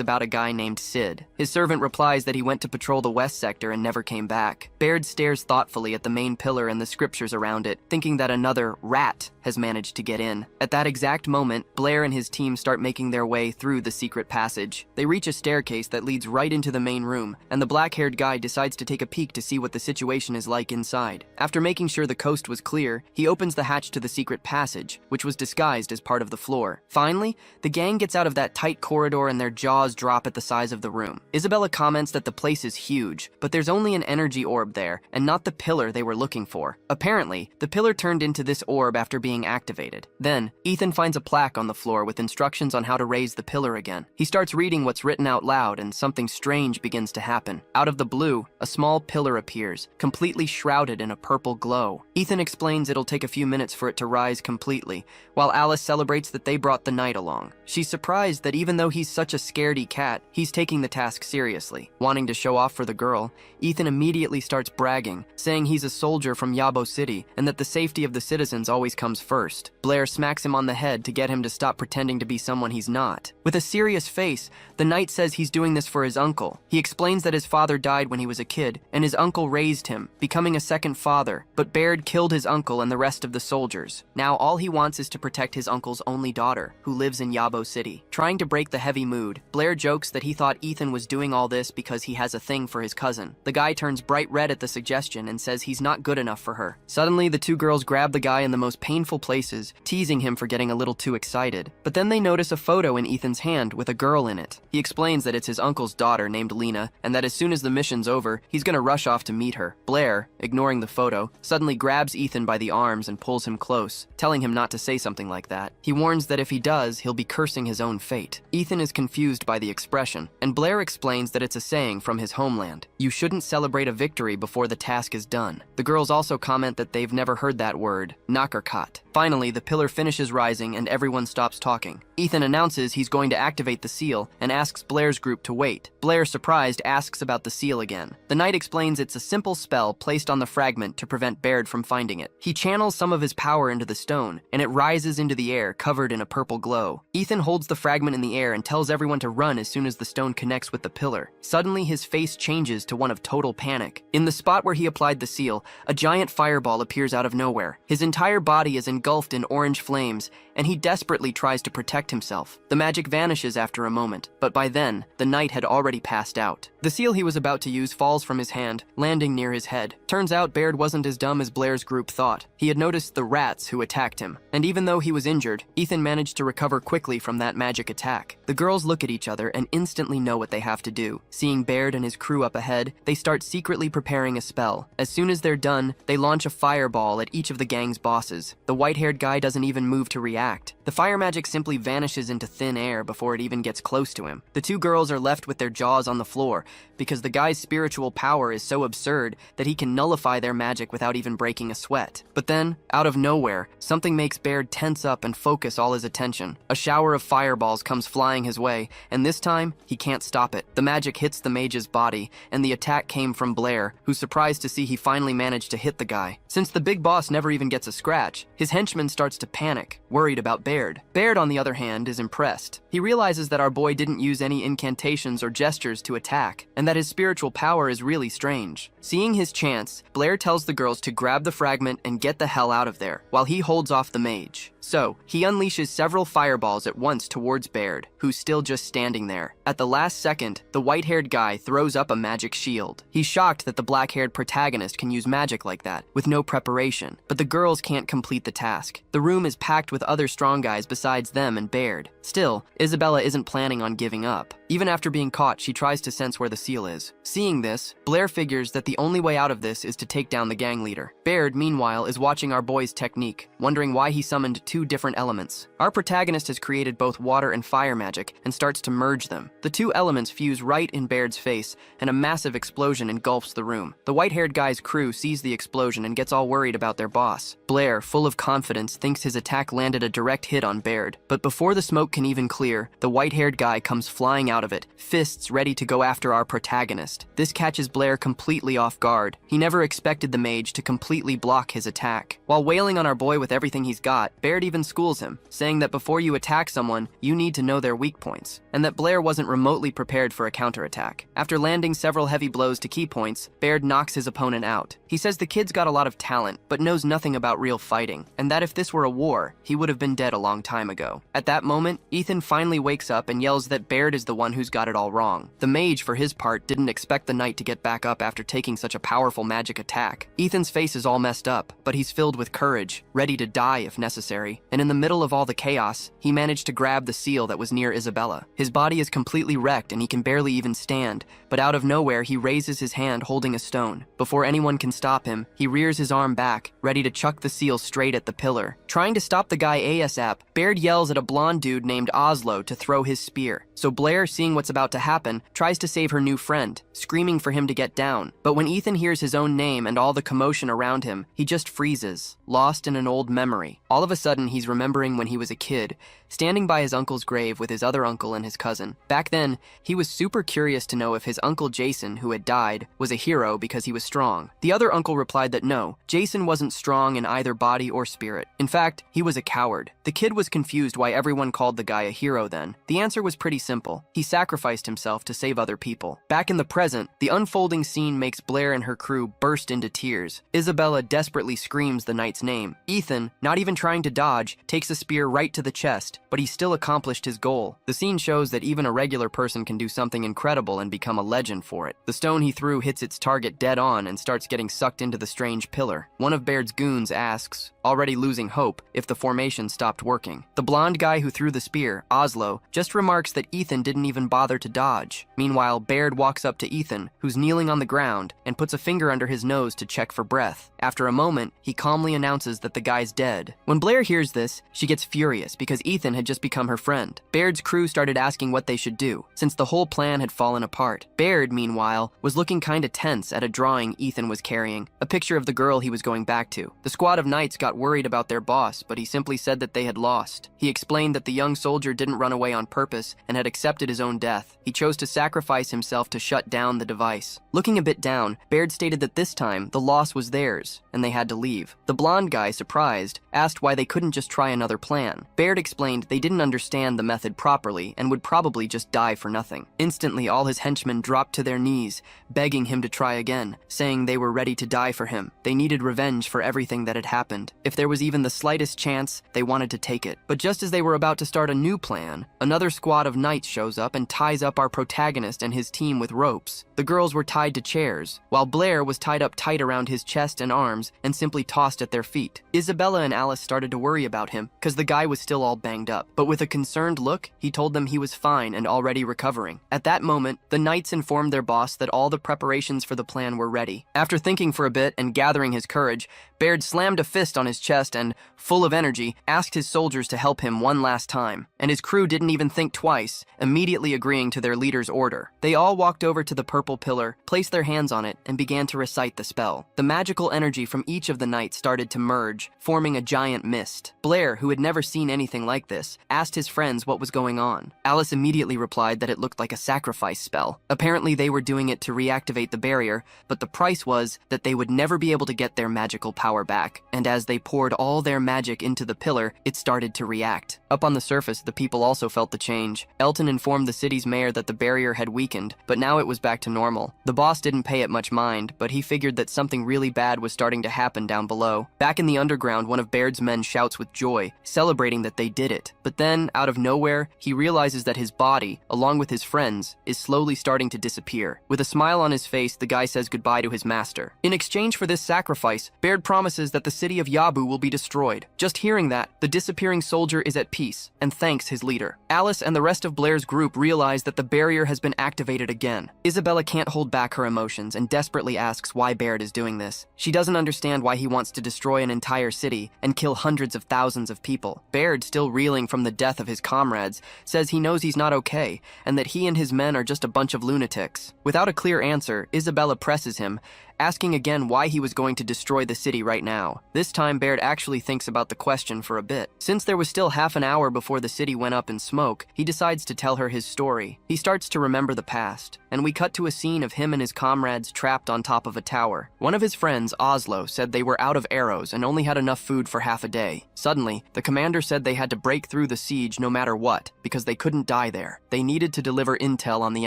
about a guy named Sid. His servant replies that he went to patrol the west sector and never came back. Baird stares thoughtfully at the main pillar and the scriptures around it, thinking that another rat has managed to get in. At that exact moment, Blair and his team start making their way through the secret passage. They reach a staircase that leads right into the main room, and the black-haired guy decides to take a peek to see what the situation is like inside. After making sure the coast was clear, he opens the hatch to the secret passage, which was disguised as part of the floor. Finally, the gang gets out of that tight corridor and their jaws drop at the size of the room. Isabella comments that the place is huge, but there's only an energy orb there, and not the pillar they were looking for. Apparently, the pillar turned into this orb after being activated. Then, Ethan finds a plaque on the floor with instructions on how to raise the pillar again. He starts reading what's written out loud, and something strange begins to happen. Out of the blue, a small pillar appears, completely shrouded in a purple glow. Ethan explains it'll take a few minutes for it to rise completely, while Alice celebrates that they brought the knight along. She's surprised that even though he's such a scaredy cat, he's taking the task seriously. Wanting to show off for the girl, Ethan immediately starts bragging, saying he's a soldier from Yabo City and that the safety of the citizens always comes first. Blair smacks him on the head to get him to stop pretending to be someone he's not. With a serious face, the knight says he's doing this for his uncle. He explains that his father died when he was a kid, and his uncle raised him, becoming a second father, but Baird killed his uncle and the rest of the soldiers. Now all he wants is to protect his uncle's only daughter, who lives in Yabo City. Trying to break the heavy mood, Blair jokes that he thought Ethan was doing all this because he has a thing for his cousin. The guy turns bright red at the suggestion and says he's not good enough for her. Suddenly, the two girls grab the guy in the most painful places, teasing him for getting a little too excited. But then they notice a photo in Ethan's hand with a girl in it. He explains that it's his uncle's daughter named Lena, and that as soon as the mission's over, he's gonna rush off to meet her. Blair, ignoring the photo, suddenly grabs Ethan by the arms and pulls him close, telling him not to say something like that. He warns that if he does, he'll be cursing his own fate. Ethan is confused by the expression, and Blair explains that it's a saying from his homeland. You shouldn't celebrate a victory before the task is done. The girls also comment that they've never heard that word, Nakarkat. Finally, the pillar finishes rising and everyone stops talking. Ethan announces he's going to activate the seal and asks Blair's group to wait. Blair, surprised, asks about the seal again. The knight explains it's a simple spell placed on the fragment to prevent Baird from finding it. He channels some of his power into the stone, and it rises into the air, covered in a purple glow. Ethan holds the fragment in the air and tells everyone to run as soon as the stone connects with the pillar. Suddenly, his face changes to one of total panic. In the spot where he applied the seal, a giant fireball appears out of nowhere. His entire body is engulfed in orange flames, and he desperately tries to protect himself. The magic vanishes after a moment, but by then, the knight had already passed out. The seal he was about to use falls from his hand, landing near his head. Turns out Baird wasn't as dumb as Blair's group thought. He had noticed the rats who attacked him, and even though he was injured, Ethan managed to recover quickly from that magic attack. The girls look at each other and instantly know what they have to do. Seeing Baird and his crew up ahead, they start secretly preparing a spell. As soon as they're done, they launch a fireball at each of the gang's bosses. The white-haired guy doesn't even move to react. The fire magic simply vanishes into thin air before it even gets close to him. The two girls are left with their jaws on the floor because the guy's spiritual power is so absurd that he can nullify their magic without even breaking a sweat. But then, out of nowhere, something makes Baird tense up and focus all his attention. A shower of fireballs comes flying his way, and this time, he can't stop it. The magic hits the mage's body, and the attack came from Blair, who's surprised to see he finally managed to hit the guy. Since the big boss never even gets a scratch, his henchman starts to panic, worried about Baird. Baird, on the other hand, is impressed. He realizes that our boy didn't use any incantations or gestures to attack, and that his spiritual power is really strange. Seeing his chance, Blair tells the girls to grab the fragment and get the hell out of there, while he holds off the mage. So, he unleashes several fireballs at once towards Baird, who's still just standing there. At the last second, the white-haired guy throws up a magic shield. He's shocked that the black-haired protagonist can use magic like that, with no preparation, but the girls can't complete the task. The room is packed with other strong guys besides them and Baird. Still, Isabella isn't planning on giving up. Even after being caught, she tries to sense where the seal is. Seeing this, Blair figures that the only way out of this is to take down the gang leader. Baird, meanwhile, is watching our boy's technique, wondering why he summoned two different elements. Our protagonist has created both water and fire magic and starts to merge them. The two elements fuse right in Baird's face, and a massive explosion engulfs the room. The white-haired guy's crew sees the explosion and gets all worried about their boss. Blair, full of confidence, thinks his attack landed a direct hit on Baird, but before the smoke can even clear, the white-haired guy comes flying out of it, fists ready to go after our protagonist. This catches Blair completely off guard. He never expected the mage to completely block his attack. While wailing on our boy with everything he's got, Baird even schools him, saying that before you attack someone, you need to know their weak points, and that Blair wasn't remotely prepared for a counterattack. After landing several heavy blows to key points, Baird knocks his opponent out. He says the kid's got a lot of talent, but knows nothing about real fighting, and that if this were a war, he would have been dead a long time ago. At that moment, Ethan finally wakes up and yells that Baird is the one who's got it all wrong. The mage, for his part, didn't expect the knight to get back up after taking such a powerful magic attack. Ethan's face is all messed up, but he's filled with courage, ready to die if necessary, and in the middle of all the chaos, he managed to grab the seal that was near Isabella. His body is completely wrecked and he can barely even stand, but out of nowhere he raises his hand holding a stone. Before anyone can stop him, he rears his arm back, ready to chuck the seal straight at the pillar. Trying to stop the guy ASAP, Baird yells at a blonde dude named Oslo to throw his spear. So Blair, seeing what's about to happen, tries to save her new friend, screaming for him to get down. But when Ethan hears his own name and all the commotion around him, he just freezes, lost in an old memory. All of a sudden, he's remembering when he was a kid, standing by his uncle's grave with his other uncle and his cousin. Back then, he was super curious to know if his uncle Jason, who had died, was a hero because he was strong. The other uncle replied that no, Jason wasn't strong in either body or spirit. In fact, he was a coward. The kid was confused why everyone called the guy a hero then. The answer was pretty simple. He sacrificed himself to save other people. Back in the present, the unfolding scene makes Blair and her crew burst into tears. Isabella desperately screams the knight's name. Ethan, not even trying to dodge, takes a spear right to the chest, but he still accomplished his goal. The scene shows that even a regular person can do something incredible and become a legend for it. The stone he threw hits its target dead on and starts getting sucked into the strange pillar. One of Baird's goons asks, already losing hope, if the formation stopped working. The blonde guy who threw the spear, Oslo, just remarks that Ethan didn't even bother to dodge. Meanwhile, Baird walks up to Ethan, who's kneeling on the ground, and puts a finger under his nose to check for breath. After a moment, he calmly announces that the guy's dead. When Blair hears this, she gets furious because Ethan had just become her friend. Baird's crew started asking what they should do, since the whole plan had fallen apart. Baird, meanwhile, was looking kinda tense at a drawing Ethan was carrying, a picture of the girl he was going back to. The squad of knights got worried about their boss, but he simply said that they had lost. He explained that the young soldier didn't run away on purpose and had accepted his own death. He chose to sacrifice himself to shut down the device. Looking a bit down, Baird stated that this time, the loss was theirs, and they had to leave. The blonde guy, surprised, asked why they couldn't just try another plan. Baird explained they didn't understand the method properly and would probably just die for nothing. Instantly, all his henchmen dropped to their knees, begging him to try again, saying they were ready to die for him. They needed revenge for everything that had happened. If there was even the slightest chance, they wanted to take it. But just as they were about to start a new plan, another squad of knights shows up and ties up our protagonist and his team with ropes. The girls were tied to chairs, while Blair was tied up tight around his chest and arms and simply tossed at their feet. Isabella and Alice started to worry about him, because the guy was still all banged up. But with a concerned look, he told them he was fine and already recovering. At that moment, the knights informed their boss that all the preparations for the plan were ready. After thinking for a bit and gathering his courage, Baird slammed a fist on his chest and, full of energy, asked his soldiers to help him one last time. And his crew didn't even think twice, immediately agreeing to their leader's order. They all walked over to the purple pillar, placed their hands on it, and began to recite the spell. The magical energy from each of the knights started to merge, forming a giant mist. Blair, who had never seen anything like this, asked his friends what was going on. Alice immediately replied that it looked like a sacrifice spell. Apparently they were doing it to reactivate the barrier, but the price was that they would never be able to get their magical power back. And as they poured all their magic into the pillar, it started to react. Up on the surface, the people also felt the change. Elton informed the city's mayor that the barrier had weakened, but now it was back to normal. The boss didn't pay it much mind, but he figured that something really bad was starting to happen down below. Back in the underground, one of Baird's men shouts with joy, celebrating that they did it. But then, out of nowhere, he realizes that his body, along with his friends, is slowly starting to disappear. With a smile on his face, the guy says goodbye to his master. In exchange for this sacrifice, Baird promises that the city of Yabu will be destroyed. Just hearing that, the disappearing soldier is at peace, and thanks his leader. Alice and the rest of Blair's group realize that the barrier has been activated again. Isabella can't hold back her emotions and desperately asks why Baird is doing this. She doesn't understand why he wants to destroy an entire city and kill hundreds of thousands of people. Baird, still reeling from the death of his comrades, says he knows he's not okay and that he and his men are just a bunch of lunatics. Without a clear answer, Isabella presses him, asking again why he was going to destroy the city right now. This time, Baird actually thinks about the question for a bit. Since there was still half an hour before the city went up in smoke, he decides to tell her his story. He starts to remember the past, and we cut to a scene of him and his comrades trapped on top of a tower. One of his friends, Oslo, said they were out of arrows and only had enough food for half a day. Suddenly, the commander said they had to break through the siege no matter what, because they couldn't die there. They needed to deliver intel on the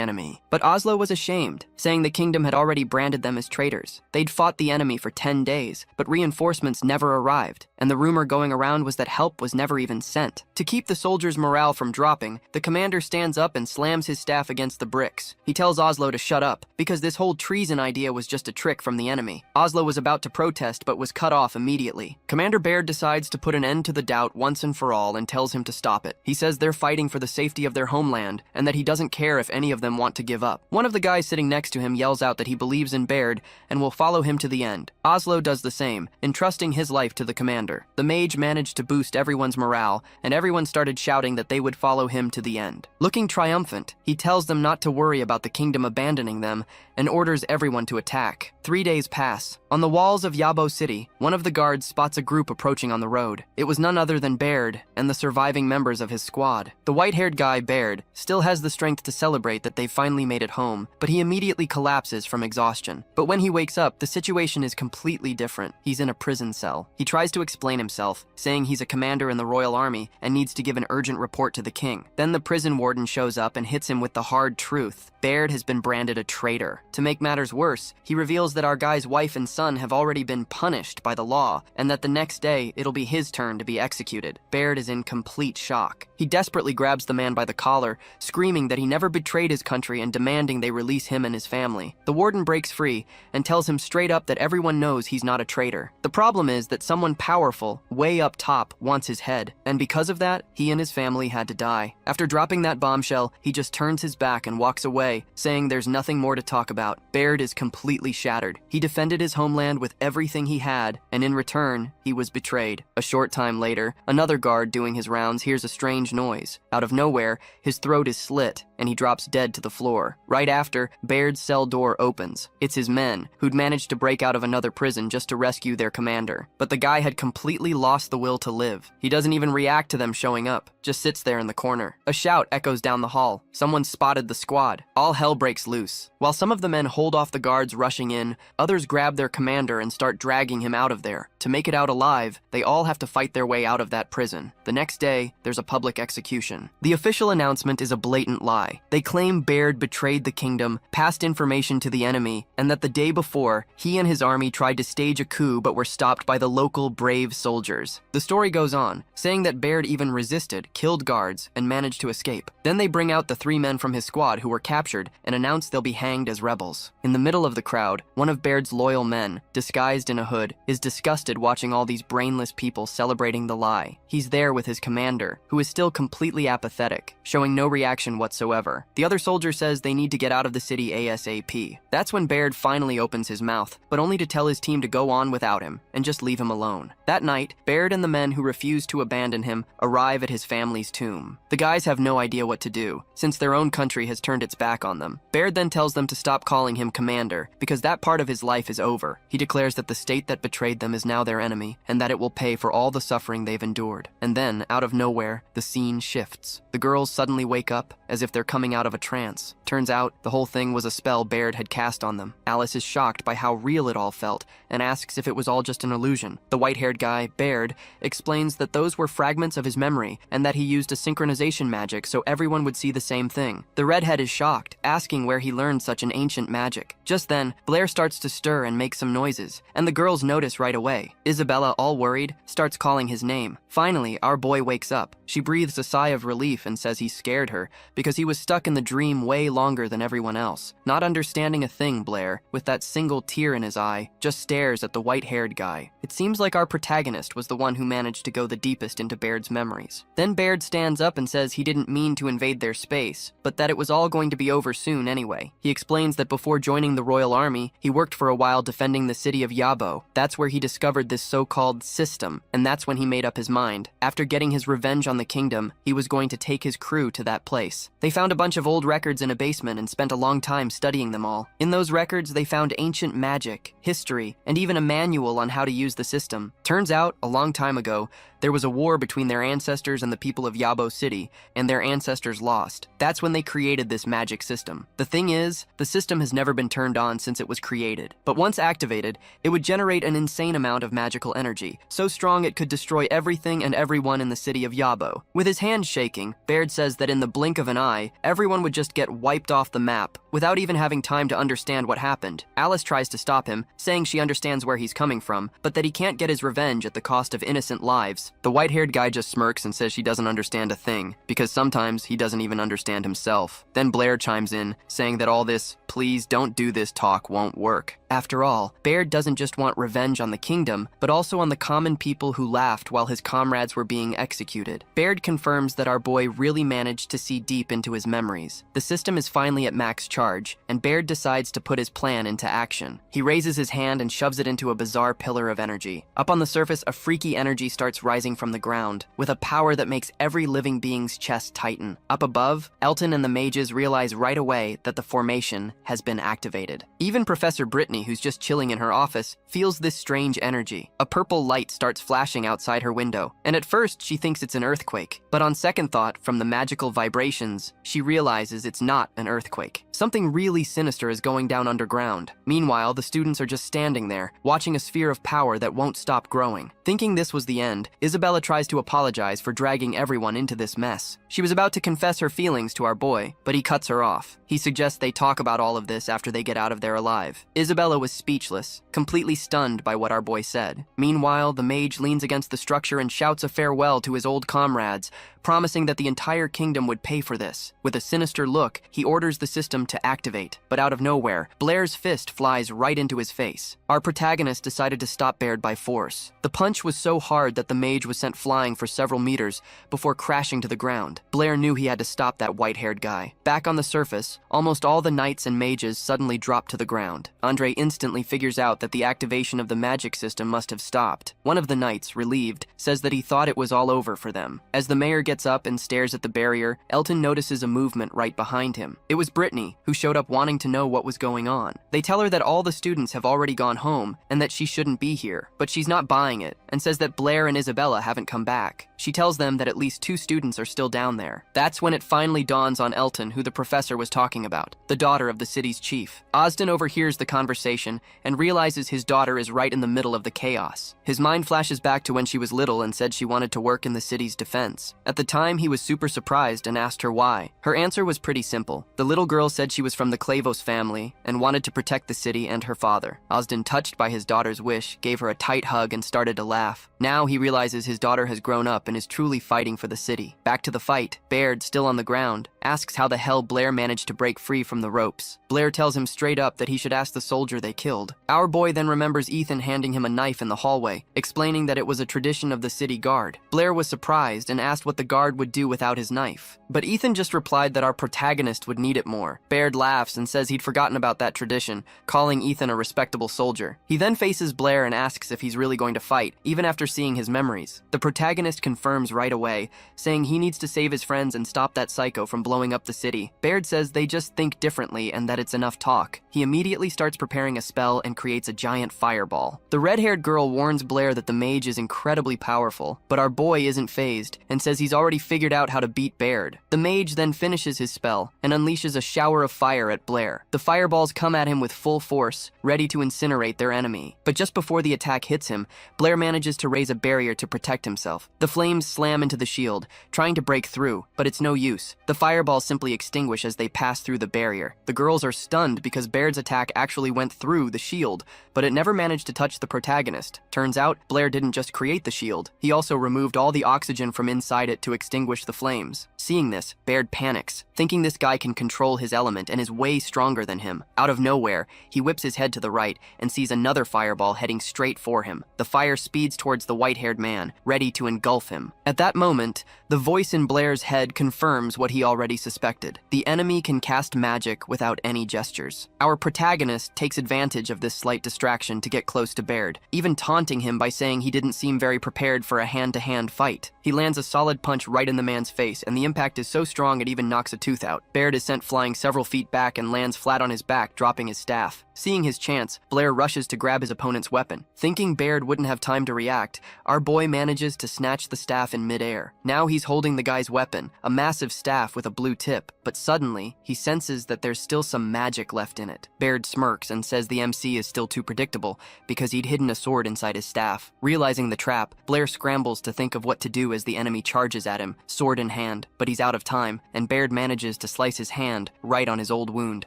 enemy. But Oslo was ashamed, saying the kingdom had already branded them as traitors. They'd fought the enemy for 10 days, but reinforcements never arrived, and the rumor going around was that help was never even sent. To keep the soldiers' morale from dropping, the commander stands up and slams his staff against the bricks. He tells Oslo to shut up, because this whole treason idea was just a trick from the enemy. Oslo was about to protest, but was cut off immediately. Commander Baird decides to put an end to the doubt once and for all and tells him to stop it. He says they're fighting for the safety of their homeland, and that he doesn't care if any of them want to give up. One of the guys sitting next to him yells out that he believes in Baird and will follow him to the end. Oslo does the same, entrusting his life to the commander. The mage managed to boost everyone's morale, and everyone started shouting that they would follow him to the end. Looking triumphant, he tells them not to worry about the kingdom abandoning them and orders everyone to attack. 3 days pass. On the walls of Yabo City, one of the guards spots a group approaching on the road. It was none other than Baird and the surviving members of his squad. The white-haired guy, Baird, still has the strength to celebrate that they finally made it home, but he immediately collapses from exhaustion. But when he wakes up, the situation is completely different. He's in a prison cell. He tries to explain himself, saying he's a commander in the Royal Army and needs to give an urgent report to the king. Then the prison warden shows up and hits him with the hard truth. Baird has been branded a traitor. To make matters worse, he reveals that our guy's wife and son have already been punished by the law, and that the next day, it'll be his turn to be executed. Baird is in complete shock. He desperately grabs the man by the collar, screaming that he never betrayed his country and demanding they release him and his family. The warden breaks free and tells him straight up that everyone knows he's not a traitor. The problem is that someone powerful, way up top, wants his head, and because of that, he and his family had to die. After dropping that bombshell, he just turns his back and walks away, saying there's nothing more to talk about. Baird is completely shattered. He defended his homeland with everything he had, and in return, he was betrayed. A short time later, another guard doing his rounds hears a strange noise. Out of nowhere, his throat is slit, and he drops dead to the floor. Right after, Baird's cell door opens. It's his men, who'd managed to break out of another prison just to rescue their commander. But the guy had completely lost the will to live. He doesn't even react to them showing up, just sits there in the corner. A shout echoes down the hall. Someone spotted the squad. All hell breaks loose. While some of the men hold off the guards rushing in, others grab their commander and start dragging him out of there. To make it out alive, they all have to fight their way out of that prison. The next day, there's a public execution. The official announcement is a blatant lie. They claim Baird betrayed the kingdom, passed information to the enemy, and that the day before, he and his army tried to stage a coup but were stopped by the local brave soldiers. The story goes on, saying that Baird even resisted, killed guards, and managed to escape. Then they bring out the 3 men from his squad who were captured and announce they'll be hanged as rebels. In the middle of the crowd, one of Baird's loyal men, disguised in a hood, is disgusted watching all these brainless people celebrating the lie. He's there with his commander, who is still completely apathetic, showing no reaction whatsoever. The other soldier says they need to get out of the city ASAP. That's when Baird finally opens his mouth, but only to tell his team to go on without him and just leave him alone. That night, Baird and the men who refuse to abandon him arrive at his family's tomb. The guys have no idea what to do, since their own country has turned its back on them. Baird then tells them to stop calling him commander, because that part of his life is over. He declares that the state that betrayed them is now their enemy, and that it will pay for all the suffering they've endured. And then, out of nowhere, the scene shifts. The girls suddenly wake up, as if they're coming out of a trance. Turns out, the whole thing was a spell Baird had cast on them. Alice is shocked by how real it all felt, and asks if it was all just an illusion. The white-haired guy, Baird, explains that those were fragments of his memory, and that he used a synchronization magic so everyone would see the same thing. The redhead is shocked, asking where he learned such an ancient magic. Just then, Blair starts to stir and make some noises, and the girls notice right away. boy. Isabella, all worried, starts calling his name. Finally, our boy wakes up. She breathes a sigh of relief and says he scared her because he was stuck in the dream way longer than everyone else. Not understanding a thing, Blair, with that single tear in his eye, just stares at the white-haired guy. It seems like our protagonist was the one who managed to go the deepest into Baird's memories. Then Baird stands up and says he didn't mean to invade their space, but that it was all going to be over soon anyway. He explains that before joining the Royal Army, he worked for a while defending the city of Yabo. That's where he discovered this so-called system, and that's when he made up his mind. After getting his revenge on the kingdom, he was going to take his crew to that place. They found a bunch of old records in a basement and spent a long time studying them all. In those records, they found ancient magic, history, and even a manual on how to use the system. Turns out, a long time ago, there was a war between their ancestors and the people of Yabo City, and their ancestors lost. That's when they created this magic system. The thing is, the system has never been turned on since it was created. But once activated, it would generate an insane amount of magical energy, so strong it could destroy everything and everyone in the city of Yabo. With his hands shaking, Baird says that in the blink of an eye, everyone would just get wiped off the map, without even having time to understand what happened. Alice tries to stop him, saying she understands where he's coming from, but that he can't get his revenge at the cost of innocent lives. The white-haired guy just smirks and says she doesn't understand a thing, because sometimes he doesn't even understand himself. Then Blair chimes in, saying that all this "please don't do this" talk won't work. After all, Baird doesn't just want revenge on the kingdom, but also on the common people who laughed while his comrades were being executed. Baird confirms that our boy really managed to see deep into his memories. The system is finally at max charge, and Baird decides to put his plan into action. He raises his hand and shoves it into a bizarre pillar of energy. Up on the surface, a freaky energy starts rising from the ground, with a power that makes every living being's chest tighten. Up above, Elton and the mages realize right away that the formation has been activated. Even Professor Brittany, who's just chilling in her office, feels this strange energy. A purple light starts flashing outside her window, and at first she thinks it's an earthquake. But on second thought, from the magical vibrations, she realizes it's not an earthquake. Something really sinister is going down underground. Meanwhile, the students are just standing there, watching a sphere of power that won't stop growing. Thinking this was the end, Isabella tries to apologize for dragging everyone into this mess. She was about to confess her feelings to our boy, but he cuts her off. He suggests they talk about all of this after they get out of there alive. Isabella was speechless, completely stunned by what our boy said. Meanwhile, the mage leans against the structure and shouts a farewell to his old comrades, promising that the entire kingdom would pay for this. With a sinister look, he orders the system to activate, but out of nowhere, Blair's fist flies right into his face. Our protagonist decided to stop Baird by force. The punch was so hard that the mage was sent flying for several meters before crashing to the ground. Blair knew he had to stop that white-haired guy. Back on the surface, almost all the knights and mages suddenly drop to the ground. Andre instantly figures out that the activation of the magic system must have stopped. One of the knights, relieved, says that he thought it was all over for them. As the mayor gets up and stares at the barrier, Elton notices a movement right behind him. It was Brittany, who showed up wanting to know what was going on. They tell her that all the students have already gone home and that she shouldn't be here, but she's not buying it and says that Blair and Isabella haven't come back. She tells them that at least 2 students are still down there. That's when it finally dawns on Elton who the professor was talking about, the daughter of the city's chief. Osden overhears the conversation and realizes his daughter is right in the middle of the chaos. His mind flashes back to when she was little and said she wanted to work in the city's defense. At the time, he was super surprised and asked her why. Her answer was pretty simple. The little girl said she was from the Clavos family and wanted to protect the city and her father. Osden, touched by his daughter's wish, gave her a tight hug and started to laugh. Now he realizes his daughter has grown up and is truly fighting for the city. Back to the fight, Baird, still on the ground, asks how the hell Blair managed to break free from the ropes. Blair tells him straight up that he should ask the soldier they killed. Our boy then remembers Ethan handing him a knife in the hallway, explaining that it was a tradition of the city guard. Blair was surprised and asked what the guard would do without his knife. But Ethan just replied that our protagonist would need it more. Baird laughs and says he'd forgotten about that tradition, calling Ethan a respectable soldier. He then faces Blair and asks if he's really going to fight, even after seeing his memories. The protagonist confirms right away, saying he needs to save his friends and stop that psycho from blowing up the city. Baird says they just think differently and that it's enough talk. He immediately starts preparing a spell and creates a giant fireball. The red-haired girl warns Blair that the mage is incredibly powerful, but our boy isn't fazed and says he's already figured out how to beat Baird. The mage then finishes his spell and unleashes a shower of fire at Blair. The fireballs come at him with full force, ready to incinerate their enemy. But just before the attack hits him, Blair manages to raise a barrier to protect himself. The flames slam into the shield, trying to break through, but it's no use. The fireball fireballs simply extinguish as they pass through the barrier. The girls are stunned because Baird's attack actually went through the shield, but it never managed to touch the protagonist. Turns out, Blair didn't just create the shield, he also removed all the oxygen from inside it to extinguish the flames. Seeing this, Baird panics, thinking this guy can control his element and is way stronger than him. Out of nowhere, he whips his head to the right and sees another fireball heading straight for him. The fire speeds towards the white-haired man, ready to engulf him. At that moment, the voice in Blair's head confirms what he already suspected. The enemy can cast magic without any gestures. Our protagonist takes advantage of this slight distraction to get close to Baird, even taunting him by saying he didn't seem very prepared for a hand-to-hand fight. He lands a solid punch right in the man's face, and the impact is so strong it even knocks a tooth out. Baird is sent flying several feet back and lands flat on his back, dropping his staff. Seeing his chance, Blair rushes to grab his opponent's weapon. Thinking Baird wouldn't have time to react, our boy manages to snatch the staff in midair. Now he's holding the guy's weapon, a massive staff with a blue tip, but suddenly, he senses that there's still some magic left in it. Baird smirks and says the MC is still too predictable because he'd hidden a sword inside his staff. Realizing the trap, Blair scrambles to think of what to do as the enemy charges at him, sword in hand, but he's out of time, and Baird manages to slice his hand right on his old wound.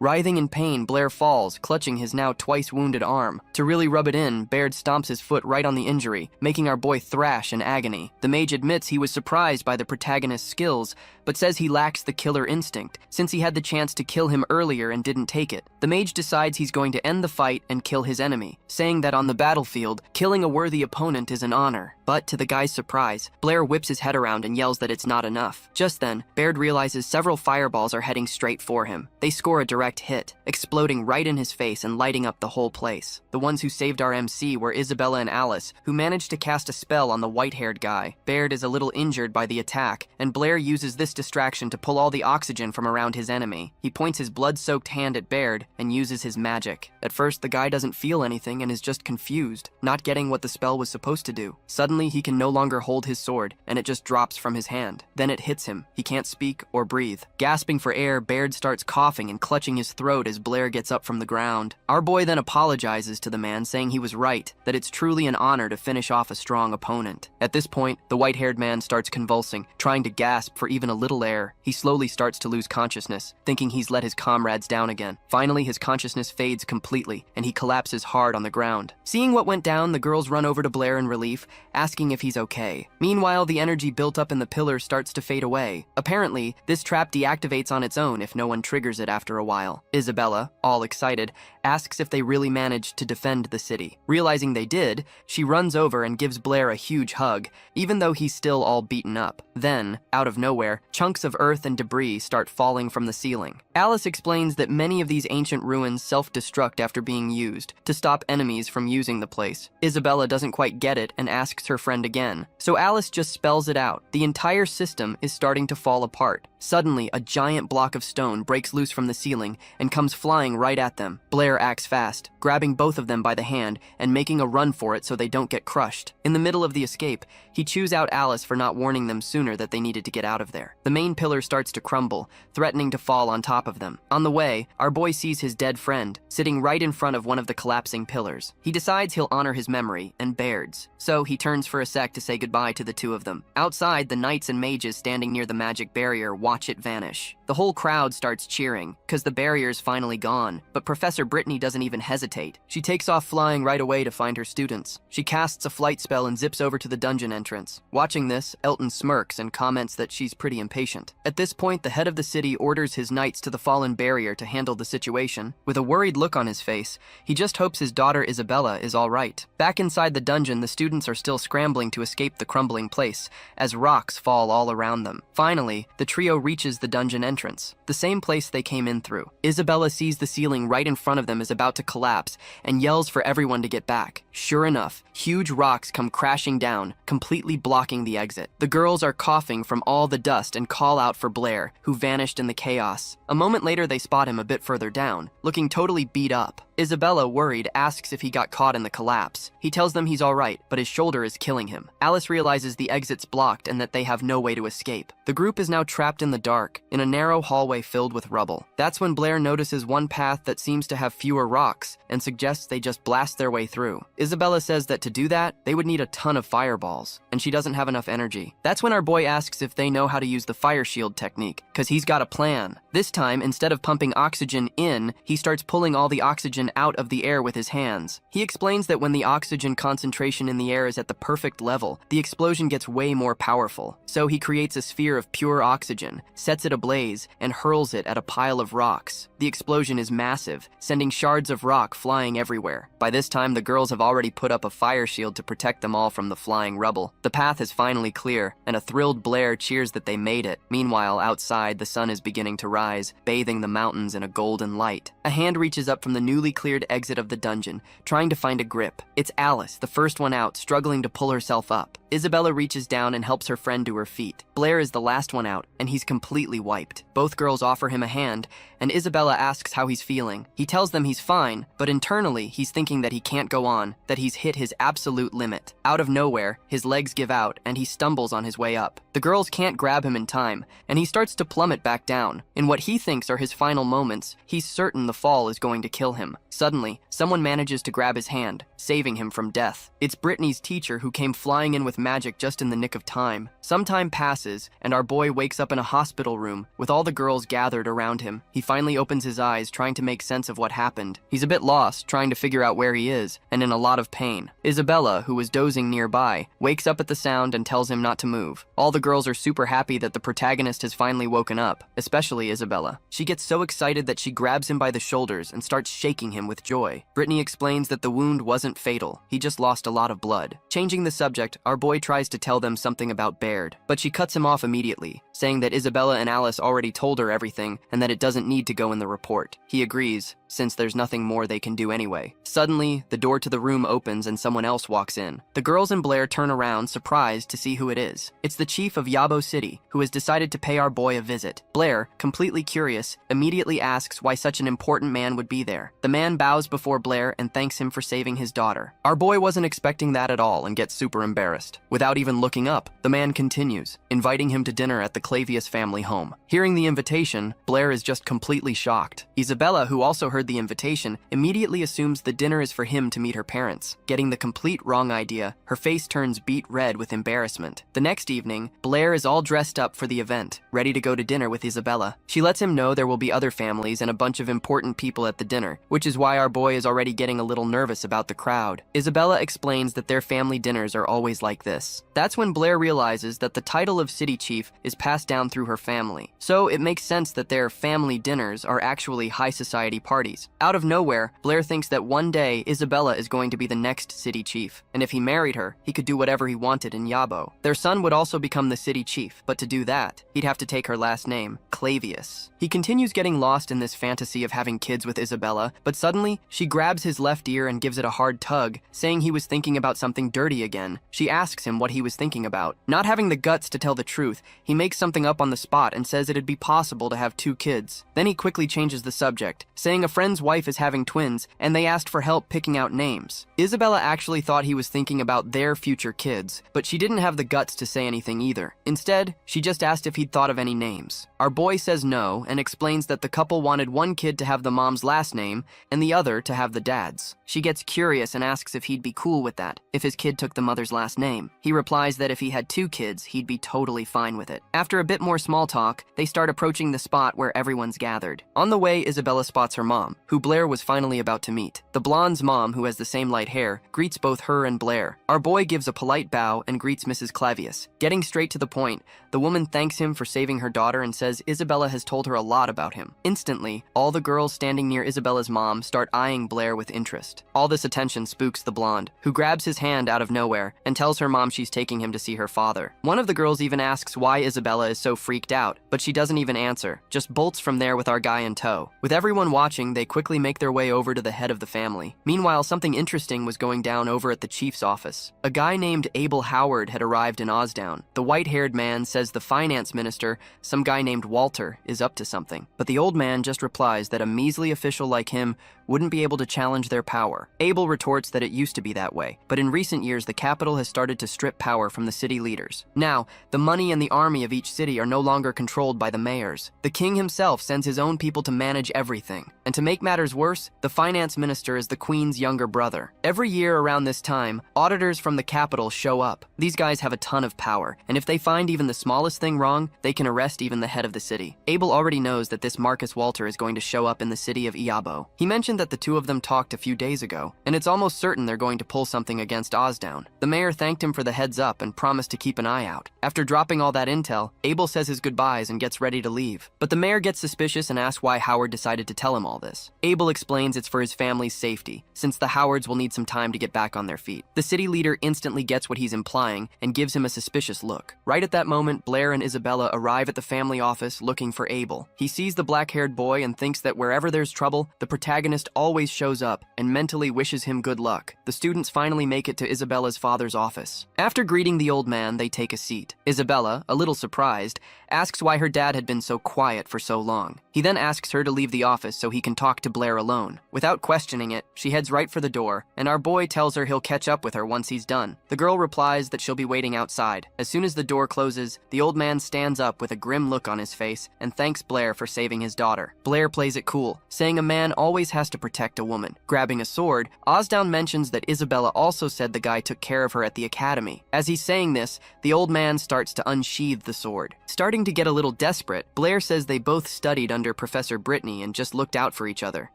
Writhing in pain, Blair falls, clutching his now twice wounded arm. To really rub it in, Baird stomps his foot right on the injury, making our boy thrash in agony. The mage admits he was surprised by the protagonist's skills, but says he lacks the killer instinct, since he had the chance to kill him earlier and didn't take it. The mage decides he's going to end the fight and kill his enemy, saying that on the battlefield, killing a worthy opponent is an honor. But to the guy's surprise, Blair whips his head around and yells that it's not enough. Just then, Baird realizes several fireballs are heading straight for him. They score a direct hit, exploding right in his face and lighting up the whole place. The ones who saved our MC were Isabella and Alice, who managed to cast a spell on the white-haired guy. Baird is a little injured by the attack, and Blair uses this distraction to pull all the oxygen from around his enemy. He points his blood-soaked hand at Baird and uses his magic. At first, the guy doesn't feel anything and is just confused, not getting what the spell was supposed to do. Suddenly, he can no longer hold his sword, and it just drops from his hand. Then it hits him. He can't speak or breathe. Gasping for air, Baird starts coughing and clutching his throat as Blair gets up from the ground. Our boy then apologizes to the man, saying he was right, that it's truly an honor to finish off a strong opponent. At this point, the white-haired man starts convulsing, trying to gasp for even a little air. He slowly starts to lose consciousness, thinking he's let his comrades down again. Finally, his consciousness fades completely, and he collapses hard on the ground. Seeing what went down, the girls run over to Blair in relief, asking if he's okay. Meanwhile, the energy built up in the pillar starts to fade away. Apparently, this trap deactivates on its own if no one triggers it after a while. Isabella, all excited, asks if they really managed to defend the city. Realizing they did, she runs over and gives Blair a huge hug, even though he's still all beaten up. Then, out of nowhere, chunks of earth and debris start falling from the ceiling. Alice explains that many of these ancient ruins self-destruct after being used, to stop enemies from using the place. Isabella doesn't quite get it and asks her friend again, so Alice just spells it out. The entire system is starting to fall apart. Suddenly, a giant block of stone breaks loose from the ceiling and comes flying right at them. Blair acts fast, grabbing both of them by the hand and making a run for it so they don't get crushed. In the middle of the escape, he chews out Alice for not warning them sooner that they needed to get out of there. The main pillar starts to crumble, threatening to fall on top of them. On the way, our boy sees his dead friend, sitting right in front of one of the collapsing pillars. He decides he'll honor his memory and Baird's, so he turns for a sec to say goodbye to the two of them. Outside, the knights and mages standing near the magic barrier watch it vanish. The whole crowd starts cheering, cause the barrier's finally gone, but Professor Brittany doesn't even hesitate. She takes off flying right away to find her students. She casts a flight spell and zips over to the dungeon entrance. Watching this, Elton smirks and comments that she's pretty impatient. At this point, the head of the city orders his knights to the fallen barrier to handle the situation. With a worried look on his face, he just hopes his daughter Isabella is all right. Back inside the dungeon, the students are still scrambling to escape the crumbling place, as rocks fall all around them. Finally, the trio reaches the dungeon entrance, the same place they came in through. Isabella sees the ceiling right in front of them is about to collapse and yells for everyone to get back. Sure enough, huge rocks come crashing down, completely blocking the exit. The girls are coughing from all the dust and call out for Blair, who vanished in the chaos. A moment later, they spot him a bit further down, looking totally beat up. Isabella, worried, asks if he got caught in the collapse. He tells them he's alright, but his shoulder is killing him. Alice realizes the exit's blocked and that they have no way to escape. The group is now trapped in the dark, in a narrow narrow hallway filled with rubble. That's when Blair notices one path that seems to have fewer rocks and suggests they just blast their way through. Isabella says that to do that, they would need a ton of fireballs, and she doesn't have enough energy. That's when our boy asks if they know how to use the fire shield technique, because he's got a plan. This time, instead of pumping oxygen in, he starts pulling all the oxygen out of the air with his hands. He explains that when the oxygen concentration in the air is at the perfect level, the explosion gets way more powerful. So he creates a sphere of pure oxygen, sets it ablaze, and hurls it at a pile of rocks. The explosion is massive, sending shards of rock flying everywhere. By this time, the girls have already put up a fire shield to protect them all from the flying rubble. The path is finally clear, and a thrilled Blair cheers that they made it. Meanwhile, outside, the sun is beginning to rise, bathing the mountains in a golden light. A hand reaches up from the newly cleared exit of the dungeon, trying to find a grip. It's Alice, the first one out, struggling to pull herself up. Isabella reaches down and helps her friend to her feet. Blair is the last one out, and he's completely wiped. Both girls offer him a hand, and Isabella asks how he's feeling. He tells them he's fine, but internally, he's thinking that he can't go on, that he's hit his absolute limit. Out of nowhere, his legs give out, and he stumbles on his way up. The girls can't grab him in time, and he starts to plummet back down. In what he thinks are his final moments, he's certain the fall is going to kill him. Suddenly, someone manages to grab his hand, saving him from death. It's Brittany's teacher who came flying in with magic just in the nick of time. Some time passes, and our boy wakes up in a hospital room with all the girls gathered around him. He finally opens his eyes, trying to make sense of what happened. He's a bit lost, trying to figure out where he is, and in a lot of pain. Isabella, who was dozing nearby, wakes up at the sound and tells him not to move. All the girls are super happy that the protagonist has finally woken up, especially Isabella. She gets so excited that she grabs him by the shoulders and starts shaking him with joy. Brittany explains that the wound wasn't fatal, he just lost a lot of blood. Changing the subject, our boy tries to tell them something about Baird, but she cuts him off immediately, saying that Isabella and Alice already told her everything and that it doesn't need to go in the report. He agrees, since there's nothing more they can do anyway. Suddenly, the door to the room opens and someone else walks in. The girls and Blair turn around, surprised to see who it is. It's the chief of Yabo City, who has decided to pay our boy a visit. Blair, completely curious, immediately asks why such an important man would be there. The man bows before Blair and thanks him for saving his daughter. Our boy wasn't expecting that at all and gets super embarrassed. Without even looking up, the man continues, inviting him to dinner at the Clavius family home. Hearing the invitation, Blair is just completely shocked. Isabella, who also heard the invitation, immediately assumes the dinner is for him to meet her parents. Getting the complete wrong idea, her face turns beet red with embarrassment. The next evening, Blair is all dressed up for the event, ready to go to dinner with Isabella. She lets him know there will be other families and a bunch of important people at the dinner, which is why our boy is already getting a little nervous about the crowd. Isabella explains that their family dinners are always like this. That's when Blair realizes that the title of city chief is passed down through her family. So it makes sense that their family dinners are actually high society parties. Out of nowhere, Blair thinks that one day Isabella is going to be the next city chief, and if he married her, he could do whatever he wanted in Yabo. Their son would also become the city chief, but to do that, he'd have to take her last name, Clavius. He continues getting lost in this fantasy of having kids with Isabella, but suddenly, she grabs his left ear and gives it a hard tug, saying he was thinking about something dirty again. She asks him what he was thinking about. Not having the guts to tell the truth, he makes something up on the spot and says it'd be possible to have 2 kids. Then he quickly changes the subject, saying a friend's wife is having twins, and they asked for help picking out names. Isabella actually thought he was thinking about their future kids, but she didn't have the guts to say anything either. Instead, she just asked if he'd thought of any names. Our boy says no, and explains that the couple wanted one kid to have the mom's last name, and the other to have the dad's. She gets curious and asks if he'd be cool with that, if his kid took the mother's last name. He replies that if he had 2 kids, he'd be totally fine with it. After a bit more small talk, they start approaching the spot where everyone's gathered. On the way, Isabella spots her mom, who Blair was finally about to meet. The blonde's mom, who has the same light hair, greets both her and Blair. Our boy gives a polite bow and greets Mrs. Clavius. Getting straight to the point, the woman thanks him for saving her daughter and says Isabella has told her a lot about him. Instantly, all the girls standing near Isabella's mom start eyeing Blair with interest. All this attention spooks the blonde, who grabs his hand out of nowhere and tells her mom she's taking him to see her father. One of the girls even asks why Isabella is so freaked out, but she doesn't even answer, just bolts from there with our guy in tow. With everyone watching, they quickly make their way over to the head of the family. Meanwhile, something interesting was going down over at the chief's office. A guy named Abel Howard had arrived in Osdown. The white-haired man says the finance minister, some guy named Walter, is up to something. But the old man just replies that a measly official like him wouldn't be able to challenge their power. Abel retorts that it used to be that way, but in recent years the capital has started to to strip power from the city leaders. Now, the money and the army of each city are no longer controlled by the mayors. The king himself sends his own people to manage everything. And to make matters worse, the finance minister is the queen's younger brother. Every year around this time, auditors from the capital show up. These guys have a ton of power, and if they find even the smallest thing wrong, they can arrest even the head of the city. Abel already knows that this Marcus Walter is going to show up in the city of Iabo. He mentioned that the two of them talked a few days ago, and it's almost certain they're going to pull something against Osdown. The mayor thanked him for the heads up and promised to keep an eye out. After dropping all that intel, Abel says his goodbyes and gets ready to leave. But the mayor gets suspicious and asks why Howard decided to tell him all this. Abel explains it's for his family's safety, since the Howards will need some time to get back on their feet. The city leader instantly gets what he's implying and gives him a suspicious look. Right at that moment, Blair and Isabella arrive at the family office looking for Abel. He sees the black-haired boy and thinks that wherever there's trouble, the protagonist always shows up and mentally wishes him good luck. The students finally make it to Isabella's father's office. After greeting the old man, they take a seat. Isabella, a little surprised, asks why her dad had been so quiet for so long. He then asks her to leave the office so he can talk to Blair alone. Without questioning it, she heads right for the door, and our boy tells her he'll catch up with her once he's done. The girl replies that she'll be waiting outside. As soon as the door closes, the old man stands up with a grim look on his face and thanks Blair for saving his daughter. Blair plays it cool, saying a man always has to protect a woman. Grabbing a sword, Osdown mentions that Isabella also said the guy took care of her at the academy. As he's saying this, the old man starts to unsheathe the sword. Starting to get a little desperate, Blair says they both studied under Professor Brittany and just looked out for each other.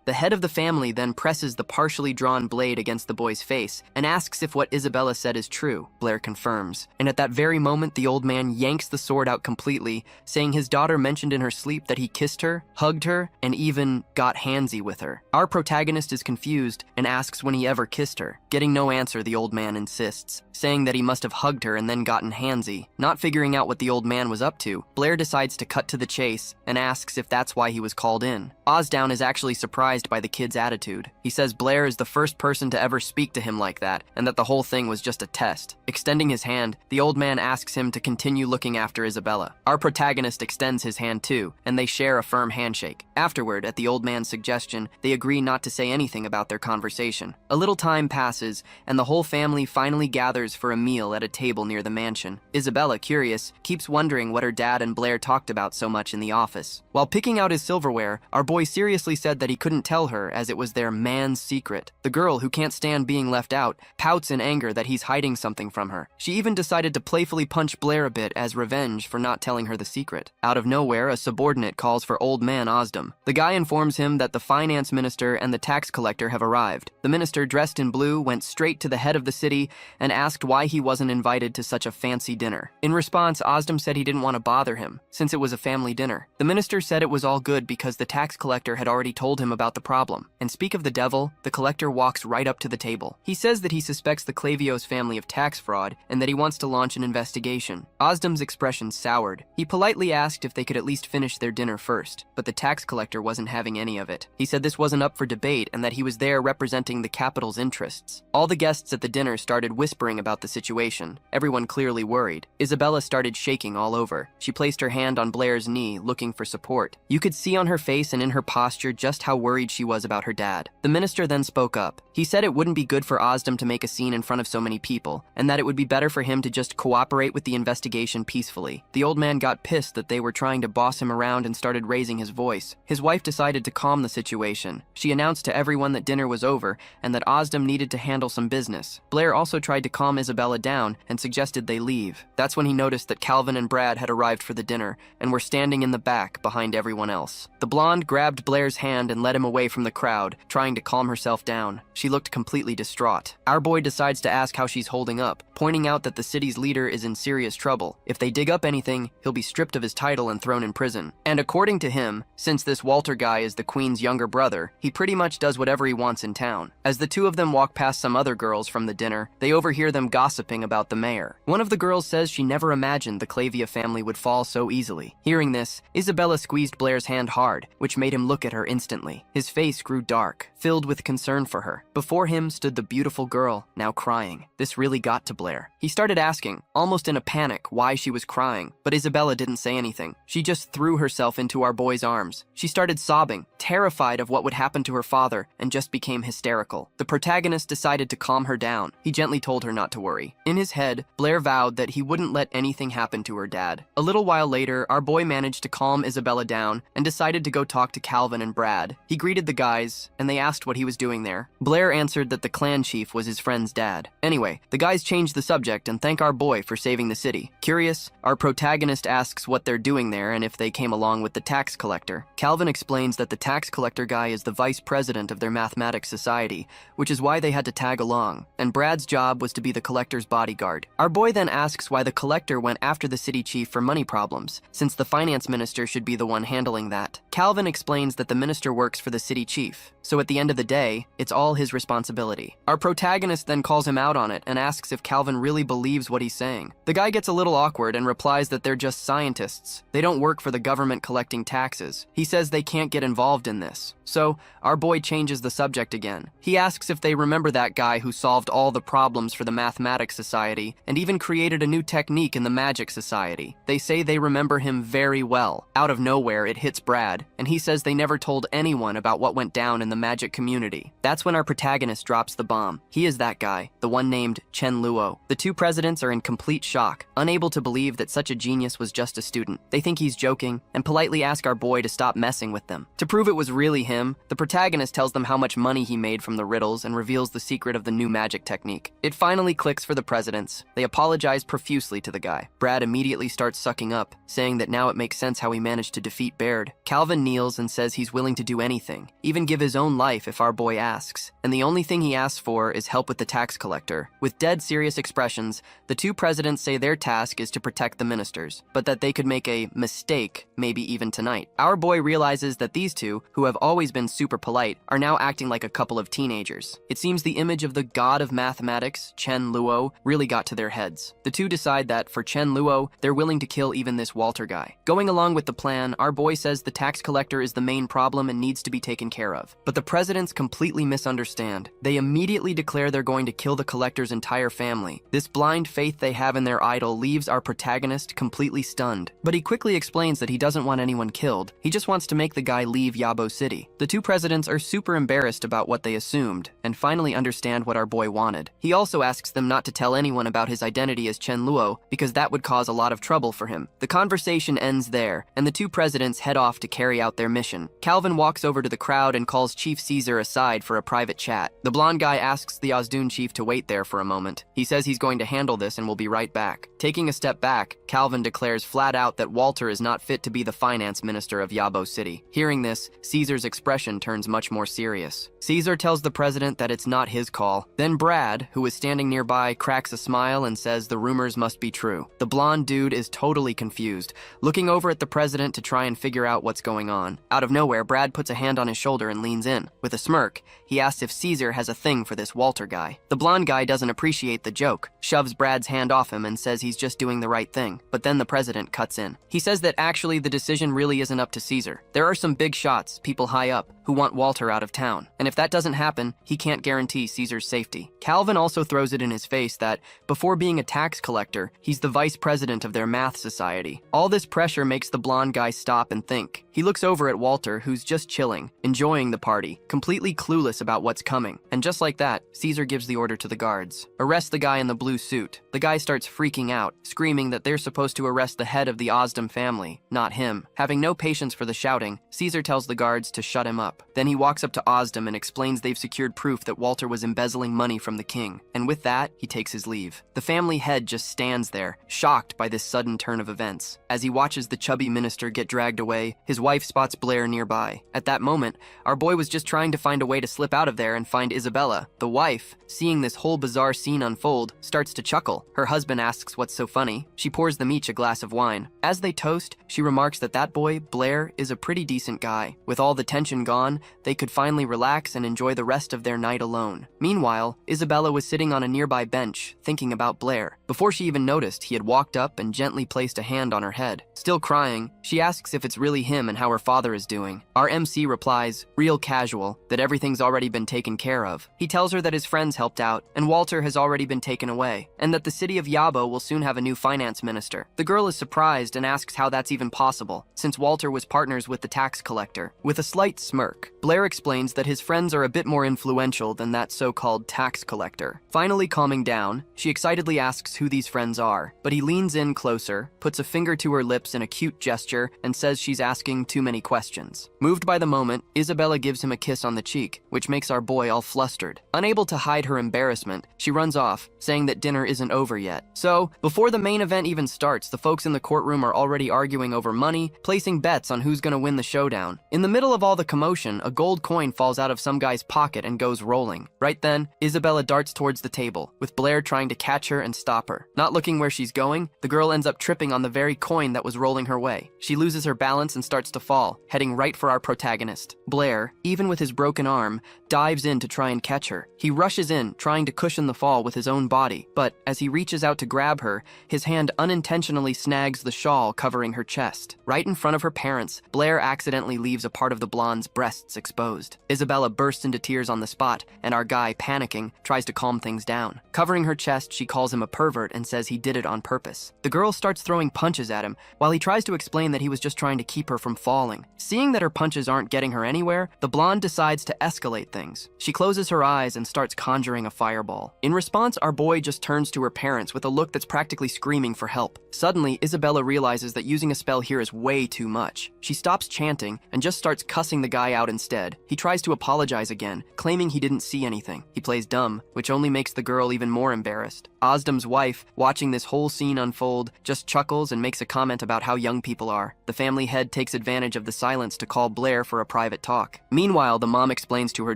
The head of the family then presses the partially drawn blade against the boy's face and asks if what Isabella said is true. Blair confirms. And at that very moment, the old man yanks the sword out completely, saying his daughter mentioned in her sleep that he kissed her, hugged her, and even got handsy with her. Our protagonist is confused and asks when he ever kissed her. Getting no answer, the old man insists, saying that he must have hugged her and then gotten handsy. Not figuring out what the old man was up to, Blair decides to cut to the chase and asks if that's why he was called in. Osdown is actually surprised by the kid's attitude. He says Blair is the first person to ever speak to him like that, and that the whole thing was just a test. Extending his hand, the old man asks him to continue looking after Isabella. Our protagonist extends his hand too, and they share a firm handshake. Afterward, at the old man's suggestion, they agree not to say anything about their conversation. A little time passes, and the whole family finally gathers for a meal at a table near the mansion. Isabella, curious, keeps wondering what her dad and Blair talked about so much in the office. While picking out his silverware, our boy seriously said that he couldn't tell her as it was their man's secret. The girl, who can't stand being left out, pouts in anger that he's hiding something from her. She even decided to playfully punch Blair a bit as revenge for not telling her the secret. Out of nowhere, a subordinate calls for old man Osdom. The guy informs him that the finance minister and the tax collector have arrived. The minister, dressed in blue, went straight to the head of the city and asked why he wasn't invited to such a fancy dinner. In response, Osdom said he didn't want to bother him, since it was a family dinner. The minister said it was all good because the tax collector had already told him about the problem. And speak of the devil, the collector walks right up to the table. He says that he suspects the Clavios family of tax fraud and that he wants to launch an investigation. Osdom's expression soured. He politely asked if they could at least finish their dinner first, but the tax collector wasn't having any of it. He said this wasn't up for debate and that he was there representing the capital's interests. All the guests at the dinner started whispering about the situation, everyone clearly worried. Isabella started shaking all over. She placed her hand on Blair's knee, looking for support. You could see on her face and in her posture just how worried she was about her dad. The minister then spoke up. He said it wouldn't be good for Osdom to make a scene in front of so many people, and that it would be better for him to just cooperate with the investigation peacefully. The old man got pissed that they were trying to boss him around and started raising his voice. His wife decided to calm the situation. She announced to everyone that dinner was over and that Osdom needed to handle some business. Blair also tried to calm Isabella down and suggested they leave. That's when he noticed that Calvin and Brad had arrived for the dinner and were standing in the back behind everyone else. The blonde grabbed Blair's hand and led him away from the crowd, trying to calm herself down. She looked completely distraught. Our boy decides to ask how she's holding up, pointing out that the city's leader is in serious trouble. If they dig up anything, he'll be stripped of his title and thrown in prison. And according to him, since this Walter guy is the queen's younger brother, he pretty much does whatever he wants in town. As the two of them walk past some other girls from the dinner, they overhear them gossiping about the mayor. One of the girls says she never imagined the Clavia family would fall so easily. Hearing this, Isabella squeezed Blair's hand hard, which made him look at her instantly. His face grew dark, filled with concern for her. Before him stood the beautiful girl, now crying. This really got to Blair. He started asking, almost in a panic, why she was crying, but Isabella didn't say anything. She just threw herself into our boy's arms. She started sobbing, terrified of what would happen to her father, and just became hysterical. The protagonist decided to calm her down. He gently told her not to worry. salary. In his head, Blair vowed that he wouldn't let anything happen to her dad. A little while later, our boy managed to calm Isabella down and decided to go talk to Calvin and Brad. He greeted the guys, and they asked what he was doing there. Blair answered that the clan chief was his friend's dad. Anyway, the guys changed the subject and thank our boy for saving the city. Curious, our protagonist asks what they're doing there and if they came along with the tax collector. Calvin explains that the tax collector guy is the vice president of their mathematics society, which is why they had to tag along, and Brad's job was to be the collector's bodyguard. Our boy then asks why the collector went after the city chief for money problems, since the finance minister should be the one handling that. Calvin explains that the minister works for the city chief, so at the end of the day, it's all his responsibility. Our protagonist then calls him out on it and asks if Calvin really believes what he's saying. The guy gets a little awkward and replies that they're just scientists. They don't work for the government collecting taxes. He says they can't get involved in this. So, our boy changes the subject again. He asks if they remember that guy who solved all the problems for the Mathematics Society and even created a new technique in the Magic Society. They say they remember him very well. Out of nowhere, it hits Brad, and he says they never told anyone about what went down in the magic community. That's when our protagonist drops the bomb. He is that guy, the one named Chen Luo. The two presidents are in complete shock, unable to believe that such a genius was just a student. They think he's joking and politely ask our boy to stop messing with them. To prove it was really him, the protagonist tells them how much money he made from the riddles and reveals the secret of the new magic technique. It finally clicks for the presidents. They apologize profusely to the guy. Brad immediately starts sucking up, saying that now it makes sense how he managed to defeat Baird. Calvin kneels and says he's willing to do anything, even give his own life if our boy asks. And the only thing he asks for is help with the tax collector. With dead serious expressions, the two presidents say their task is to protect the ministers, but that they could make a mistake, maybe even tonight. Our boy realizes that these two, who have always been super polite, are now acting like a couple of teenagers. It seems the image of the god of mathematics, Chen Luo, really got to their heads. The two decide that, for Chen Luo, they're willing to kill even this Walter guy. Going along with the plan, our boy says the tax collector is the main problem and needs to be taken care of. But the presidents completely misunderstand. They immediately declare they're going to kill the collector's entire family. This blind faith they have in their idol leaves our protagonist completely stunned. But he quickly explains that he doesn't want anyone killed. He just wants to make the guy leave Yabo City. The two presidents are super embarrassed about what they assumed, and finally understand what our boy wanted. He also asks them not to tell anyone about his identity as Chen Luo, because that would cause a lot of trouble for him. The conversation ends there, and the two presidents head off to carry out their mission. Calvin walks over to the crowd and calls Chief Caesar aside for a private chat. The blonde guy asks the Ozdun chief to wait there for a moment. He says he's going to handle this and will be right back. Taking a step back, Calvin declares flat out that Walter is not fit to be the finance minister of Yabo City. Hearing this, Caesar's expression turns much more serious. Caesar tells the president that it's not his call. Then Brad, who is standing nearby, cracks a smile and says the rumors must be true. The blonde dude is totally confused, looking over at the president to try and figure out what's going on. Out of nowhere, Brad puts a hand on his shoulder and leans in. With a smirk, he asks if Caesar has a thing for this Walter guy. The blonde guy doesn't appreciate the joke, shoves Brad's hand off him and says he's just doing the right thing. But then the president cuts in. He says that actually the decision really isn't up to Caesar. There are some big shots, people high up, who want Walter out of town. And if that doesn't happen, he can't guarantee Caesar's safety. Calvin also throws it in his face that, before being a tax collector, he's the vice president of their math society. All this pressure makes the blonde guy stop and think. He looks over at Walter, who's just chilling, enjoying the party, completely clueless about what's coming. And just like that, Caesar gives the order to the guards. Arrest the guy in the blue suit. The guy starts freaking out, screaming that they're supposed to arrest the head of the Ozdum family, not him. Having no patience for the shouting, Caesar tells the guards to shut him up. Then he walks up to Ozdum and explains they've secured proof that Walter was embezzling money from the king. And with that, he takes his leave. The family head just stands there, shocked by this sudden turn of events. As he watches the chubby minister get dragged away, his wife spots Blair nearby. At that moment, our boy was just trying to find a way to slip out of there and find Isabella. The wife, seeing this whole bizarre scene unfold, starts to chuckle. Her husband asks what's so funny. She pours them each a glass of wine. As they toast, she remarks that boy, Blair, is a pretty decent guy. With all the tension gone, they could finally relax and enjoy the rest of their night alone. Meanwhile, Isabella was sitting on a nearby bench, thinking about Blair. Before she even noticed, he had walked up and gently placed a hand on her head. Still crying, she asks if it's really him and how her father is doing. Our MC replies, real casual, that everything's already been taken care of. He tells her that his friends helped out, and Walter has already been taken away, and that the city of Yabo will soon have a new finance minister. The girl is surprised and asks how that's even possible, since Walter was partners with the tax collector. With a slight smirk, jerk. Blair explains that his friends are a bit more influential than that so-called tax collector. Finally calming down, she excitedly asks who these friends are, but he leans in closer, puts a finger to her lips in a cute gesture, and says she's asking too many questions. Moved by the moment, Isabella gives him a kiss on the cheek, which makes our boy all flustered. Unable to hide her embarrassment, she runs off, saying that dinner isn't over yet. So, before the main event even starts, the folks in the courtroom are already arguing over money, placing bets on who's gonna win the showdown. In the middle of all the commotion, a gold coin falls out of some guy's pocket and goes rolling. Right then, Isabella darts towards the table, with Blair trying to catch her and stop her. Not looking where she's going, the girl ends up tripping on the very coin that was rolling her way. She loses her balance and starts to fall, heading right for our protagonist. Blair, even with his broken arm, dives in to try and catch her. He rushes in, trying to cushion the fall with his own body, but as he reaches out to grab her, his hand unintentionally snags the shawl covering her chest. Right in front of her parents, Blair accidentally leaves a part of the blonde's breasts exposed. Isabella bursts into tears on the spot, and our guy, panicking, tries to calm things down. Covering her chest, she calls him a pervert and says he did it on purpose. The girl starts throwing punches at him, while he tries to explain that he was just trying to keep her from falling. Seeing that her punches aren't getting her anywhere, the blonde decides to escalate things. She closes her eyes and starts conjuring a fireball. In response, our boy just turns to her parents with a look that's practically screaming for help. Suddenly, Isabella realizes that using a spell here is way too much. She stops chanting and just starts cussing the guy out instead. He tries to apologize again, claiming he didn't see anything. He plays dumb, which only makes the girl even more embarrassed. Ozdem's wife, watching this whole scene unfold, just chuckles and makes a comment about how young people are. The family head takes advantage of the silence to call Blair for a private talk. Meanwhile, the mom explains to her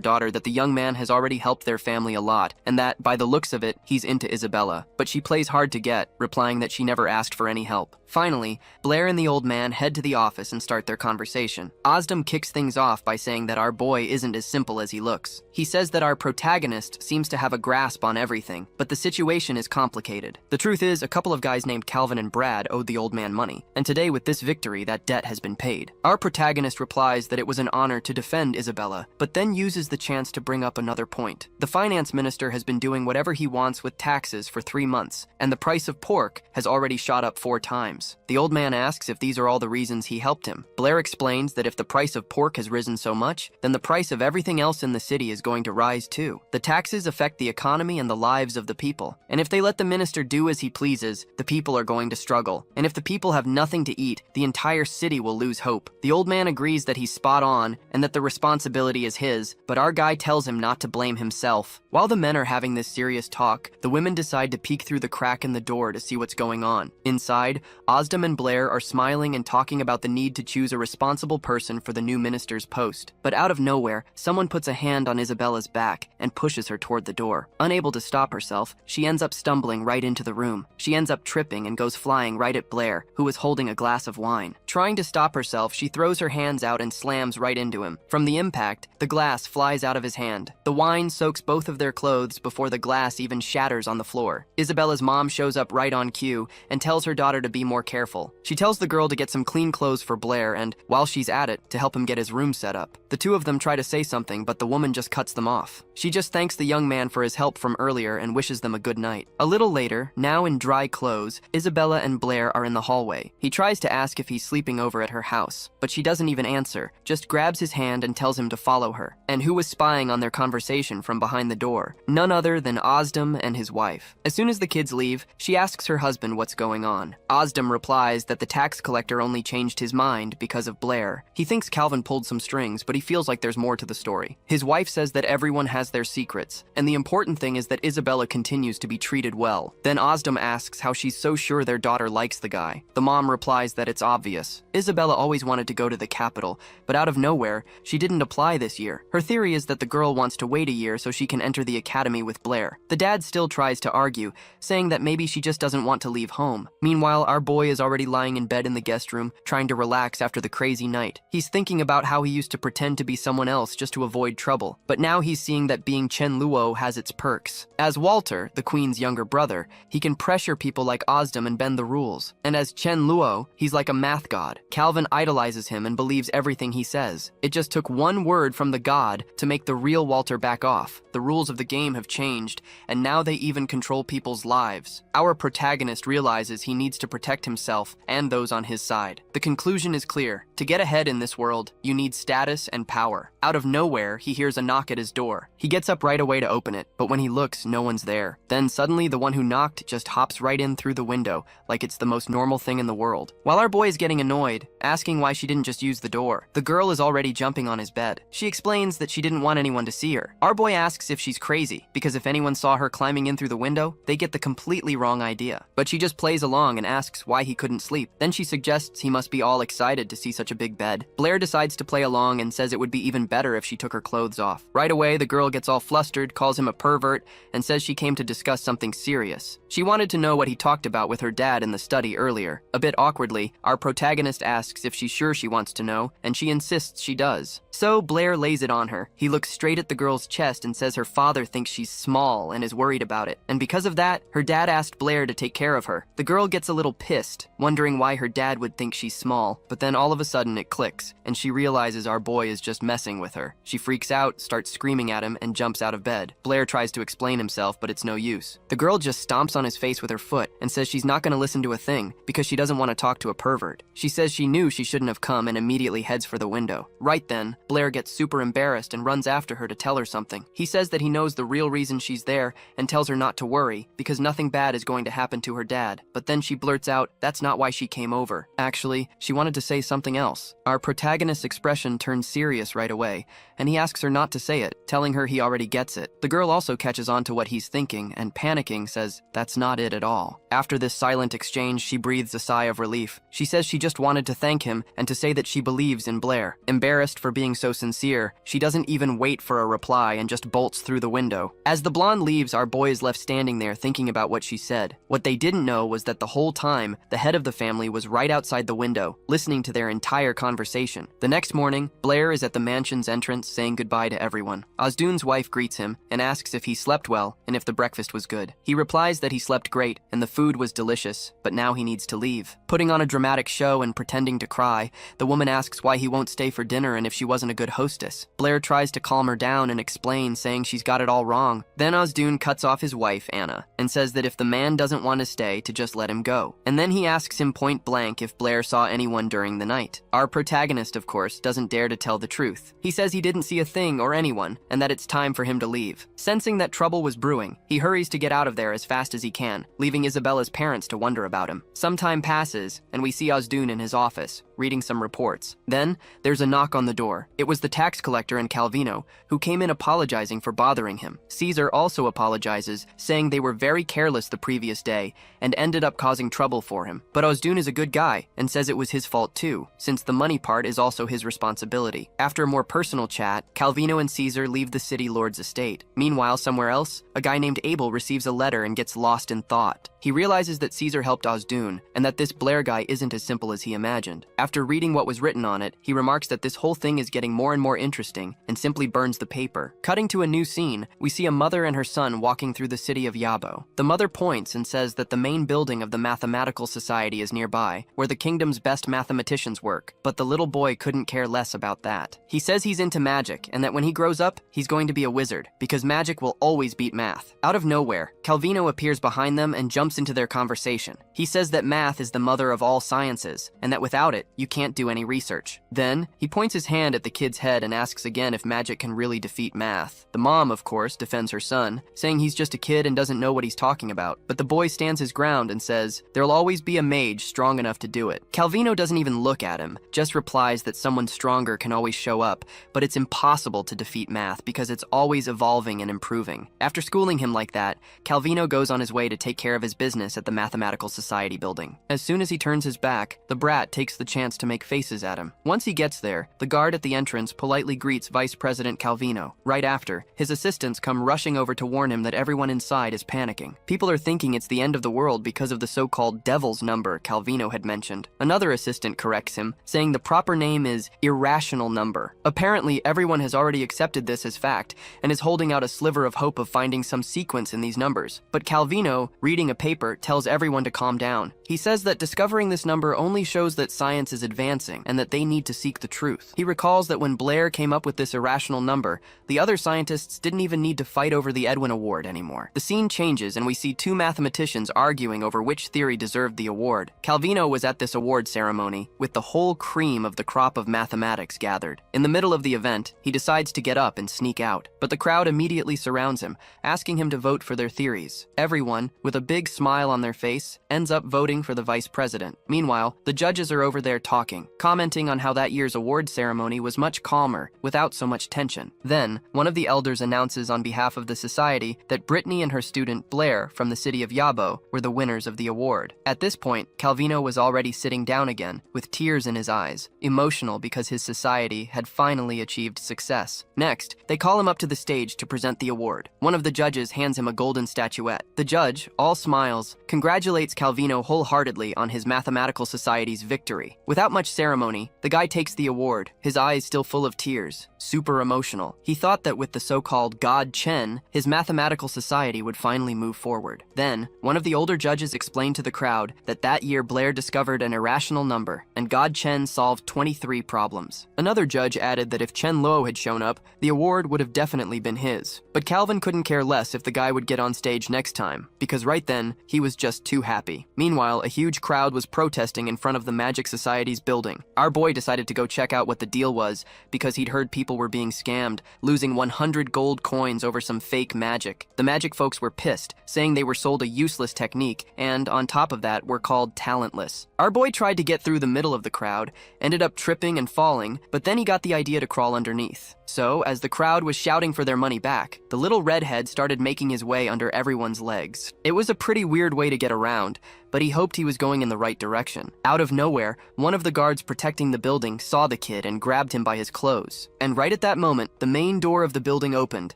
daughter that the young man has already helped their family a lot, and that, by the looks of it, he's into Isabella. But she plays hard to get, replying that she never asked for any help. Finally, Blair and the old man head to the office and start their conversation. Ozdem kicks things off by saying that our boy isn't as simple as he looks. He says that our protagonist seems to have a grasp on everything, but the situation is complicated. The truth is, a couple of guys named Calvin and Brad owed the old man money, and today with this victory, that debt has been paid. Our protagonist replies that it was an honor to defend Isabella, but then uses the chance to bring up another point. The finance minister has been doing whatever he wants with taxes for 3 months, and the price of pork has already shot up 4 times. The old man asks if these are all the reasons he helped him. Blair explains that if the price of pork has risen so much, then the price of everything else in the city is going to rise too. The taxes affect the economy and the lives of the people, and if they let the minister do as he pleases, the people are going to struggle. And if the people have nothing to eat, the entire city will lose hope. The old man agrees that he's spot on and that the responsibility is his, but our guy tells him not to blame himself. While the men are having this serious talk, the women decide to peek through the crack in the door to see what's going on. Inside, Ozdem and Blair are smiling and talking about the need to choose a responsible person for the new minister's post. But out of nowhere, someone puts a hand on Isabella's back and pushes her toward the door. Unable to stop herself, she ends up stumbling right into the room. She ends up tripping and goes flying right at Blair, who is holding a glass of wine. Trying to stop herself, she throws her hands out and slams right into him. From the impact, the glass flies out of his hand. The wine soaks both of their clothes before the glass even shatters on the floor. Isabella's mom shows up right on cue and tells her daughter to be more careful. She tells the girl to get some clean clothes for Blair and, while she's at it, to help him get his room set up. The two of them try to say something, but the woman just cuts them off. She just thanks the young man for his help from earlier and wishes them a good night. A little later, now in dry clothes, Isabella and Blair are in the hallway. He tries to ask if he's sleeping over at her house, but she doesn't even answer, just grabs his hand and tells him to follow her. And who was spying on their conversation from behind the door? None other than Ozdem and his wife. As soon as the kids leave, she asks her husband what's going on. Ozdem replies that the tax collector only changed his mind because of Blair. He thinks Calvin pulled some strings, but he feels like there's more to the story. His wife says that everyone has their secrets, and the important thing is that Isabella continues to be treated well. Then Ozdem asks how she's so sure their daughter likes the guy. The mom replies that it's obvious. Isabella always wanted to go to the capital, but out of nowhere, she didn't apply this year. Her theory is that the girl wants to wait a year so she can enter the academy with Blair. The dad still tries to argue, saying that maybe she just doesn't want to leave home. Meanwhile, our boy is already lying in bed in the guest room, trying to relax after the crazy night. He's thinking about how he used to pretend to be someone else just to avoid trouble, but now he's seeing that being Chen Luo has its perks. As Walter, the queen's younger brother, he can pressure people like Ozdem and bend the rules. And as Chen Luo, he's like a math god. Calvin idolizes him and believes everything he says. It just took one word from the god to make the real Walter back off. The rules of the game have changed, and now they even control people's lives. Our protagonist realizes he needs to protect himself and those on his side. The conclusion is clear. To get ahead in this world, you need status status and power. Out of nowhere, he hears a knock at his door. He gets up right away to open it, but when he looks, no one's there. Then suddenly, the one who knocked just hops right in through the window, like it's the most normal thing in the world. While our boy is getting annoyed, asking why she didn't just use the door, the girl is already jumping on his bed. She explains that she didn't want anyone to see her. Our boy asks if she's crazy, because if anyone saw her climbing in through the window, they get the completely wrong idea. But she just plays along and asks why he couldn't sleep. Then she suggests he must be all excited to see such a big bed. Blair decides to play along and says it would be even better if she took her clothes off. Right away, the girl gets all flustered, calls him a pervert, and says she came to discuss something serious. She wanted to know what he talked about with her dad in the study earlier. A bit awkwardly, our protagonist asks if she's sure she wants to know, and she insists she does. So Blair lays it on her. He looks straight at the girl's chest and says her father thinks she's small and is worried about it. And because of that, her dad asked Blair to take care of her. The girl gets a little pissed, wondering why her dad would think she's small, but then all of a sudden it clicks, and she realizes our boy is just messing with her. She freaks out, starts screaming at him, and jumps out of bed. Blair tries to explain himself, but it's no use. The girl just stomps on his face with her foot and says she's not going to listen to a thing because she doesn't want to talk to a pervert. She says she knew she shouldn't have come and immediately heads for the window. Right then, Blair gets super embarrassed and runs after her to tell her something. He says that he knows the real reason she's there and tells her not to worry because nothing bad is going to happen to her dad. But then she blurts out that's not why she came over. Actually, she wanted to say something else. Our protagonist's expression turns serious right away, and he asks her not to say it, telling her he already gets it. The girl also catches on to what he's thinking and, panicking, says that's not it at all. After this silent exchange, she breathes a sigh of relief. She says she just wanted to thank him and to say that she believes in Blair. Embarrassed for being so sincere, she doesn't even wait for a reply and just bolts through the window. As the blonde leaves, our boy is left standing there thinking about what she said. What they didn't know was that the whole time, the head of the family was right outside the window, listening to their entire conversation. The next morning, Blair is at the mansion's entrance saying goodbye to everyone. Osdoon's wife greets him and asks if he slept well and if the breakfast was good. He replies that he slept great and the food was delicious, but now he needs to leave. Putting on a dramatic show and pretending to cry, the woman asks why he won't stay for dinner and if she wasn't a good hostess. Blair tries to calm her down and explain, saying she's got it all wrong. Then Osdoon cuts off his wife, Anna, and says that if the man doesn't want to stay, to just let him go. And then he asks him point blank if Blair saw anyone during the night. Our protagonist, of course, doesn't dare to tell the truth. He says he didn't see a thing or anyone, and that it's time for him to leave. Sensing that trouble was brewing, he hurries to get out of there as fast as he can, leaving Isabella's parents to wonder about him. Some time passes, and we see Osdoon in his office, reading some reports. Then, there's a knock on the door. It was the tax collector and Calvino, who came in apologizing for bothering him. Caesar also apologizes, saying they were very careless the previous day and ended up causing trouble for him. But Osdoon is a good guy and says it was his fault too, since the money part is also his responsibility. After a more personal chat, Calvino and Caesar leave the city lord's estate. Meanwhile, somewhere else, a guy named Abel receives a letter and gets lost in thought. He realizes that Caesar helped Osdoon and that this Blair guy isn't as simple as he imagined. After reading what was written on it, he remarks that this whole thing is getting more and more interesting and simply burns the paper. Cutting to a new scene, we see a mother and her son walking through the city of Yabo. The mother points and says that the main building of the Mathematical Society is nearby, where the kingdom's best mathematicians work, but the little boy couldn't care less about that. He says he's into magic and that when he grows up, he's going to be a wizard, because magic will always beat math. Out of nowhere, Calvino appears behind them and jumps into their conversation. He says that math is the mother of all sciences, and that without it, you can't do any research. Then, he points his hand at the kid's head and asks again if magic can really defeat math. The mom, of course, defends her son, saying he's just a kid and doesn't know what he's talking about, but the boy stands his ground and says, there'll always be a mage strong enough to do it. Calvino doesn't even look at him, just replies that someone stronger can always show up, but it's impossible to defeat math because it's always evolving and improving. After schooling him like that, Calvino goes on his way to take care of his business at the Mathematical Society building. As soon as he turns his back, the brat takes the chance to make faces at him. Once he gets there, the guard at the entrance politely greets Vice President Calvino. Right after, his assistants come rushing over to warn him that everyone inside is panicking. People are thinking it's the end of the world because of the so-called devil's number Calvino had mentioned. Another assistant corrects him, saying the proper name is irrational number. Apparently, everyone has already accepted this as fact and is holding out a sliver of hope of finding some sequence in these numbers. But Calvino, reading a paper paper, tells everyone to calm down. He says that discovering this number only shows that science is advancing and that they need to seek the truth. He recalls that when Blair came up with this irrational number, the other scientists didn't even need to fight over the Edwin Award anymore. The scene changes and we see two mathematicians arguing over which theory deserved the award. Calvino was at this award ceremony, with the whole cream of the crop of mathematics gathered. In the middle of the event, he decides to get up and sneak out, but the crowd immediately surrounds him, asking him to vote for their theories. Everyone, with a big smile on their face, ends up voting for the vice president. Meanwhile, the judges are over there talking, commenting on how that year's award ceremony was much calmer, without so much tension. Then, one of the elders announces on behalf of the society that Brittany and her student Blair from the city of Yabo were the winners of the award. At this point, Calvino was already sitting down again, with tears in his eyes, emotional because his society had finally achieved success. Next, they call him up to the stage to present the award. One of the judges hands him a golden statuette. The judge, all smiles, congratulates Calvino wholeheartedly on his mathematical society's victory. Without much ceremony, the guy takes the award, his eyes still full of tears, super emotional. He thought that with the so-called God Chen, his mathematical society would finally move forward. Then, one of the older judges explained to the crowd that that year Blair discovered an irrational number, and God Chen solved 23 problems. Another judge added that if Chen Luo had shown up, the award would have definitely been his. But Calvin couldn't care less if the guy would get on stage next time, because right then, he was just too happy. Meanwhile, a huge crowd was protesting in front of the Magic Society's building. Our boy decided to go check out what the deal was, because he'd heard people were being scammed, losing 100 gold coins over some fake magic. The magic folks were pissed, saying they were sold a useless technique, and on top of that, were called talentless. Our boy tried to get through the middle of the crowd, ended up tripping and falling, but then he got the idea to crawl underneath. So, as the crowd was shouting for their money back, the little redhead started making his way under everyone's legs. It was a pretty weird way to get around, but he hoped he was going in the right direction. Out of nowhere, one of the guards protecting the building saw the kid and grabbed him by his clothes. And right at that moment, the main door of the building opened,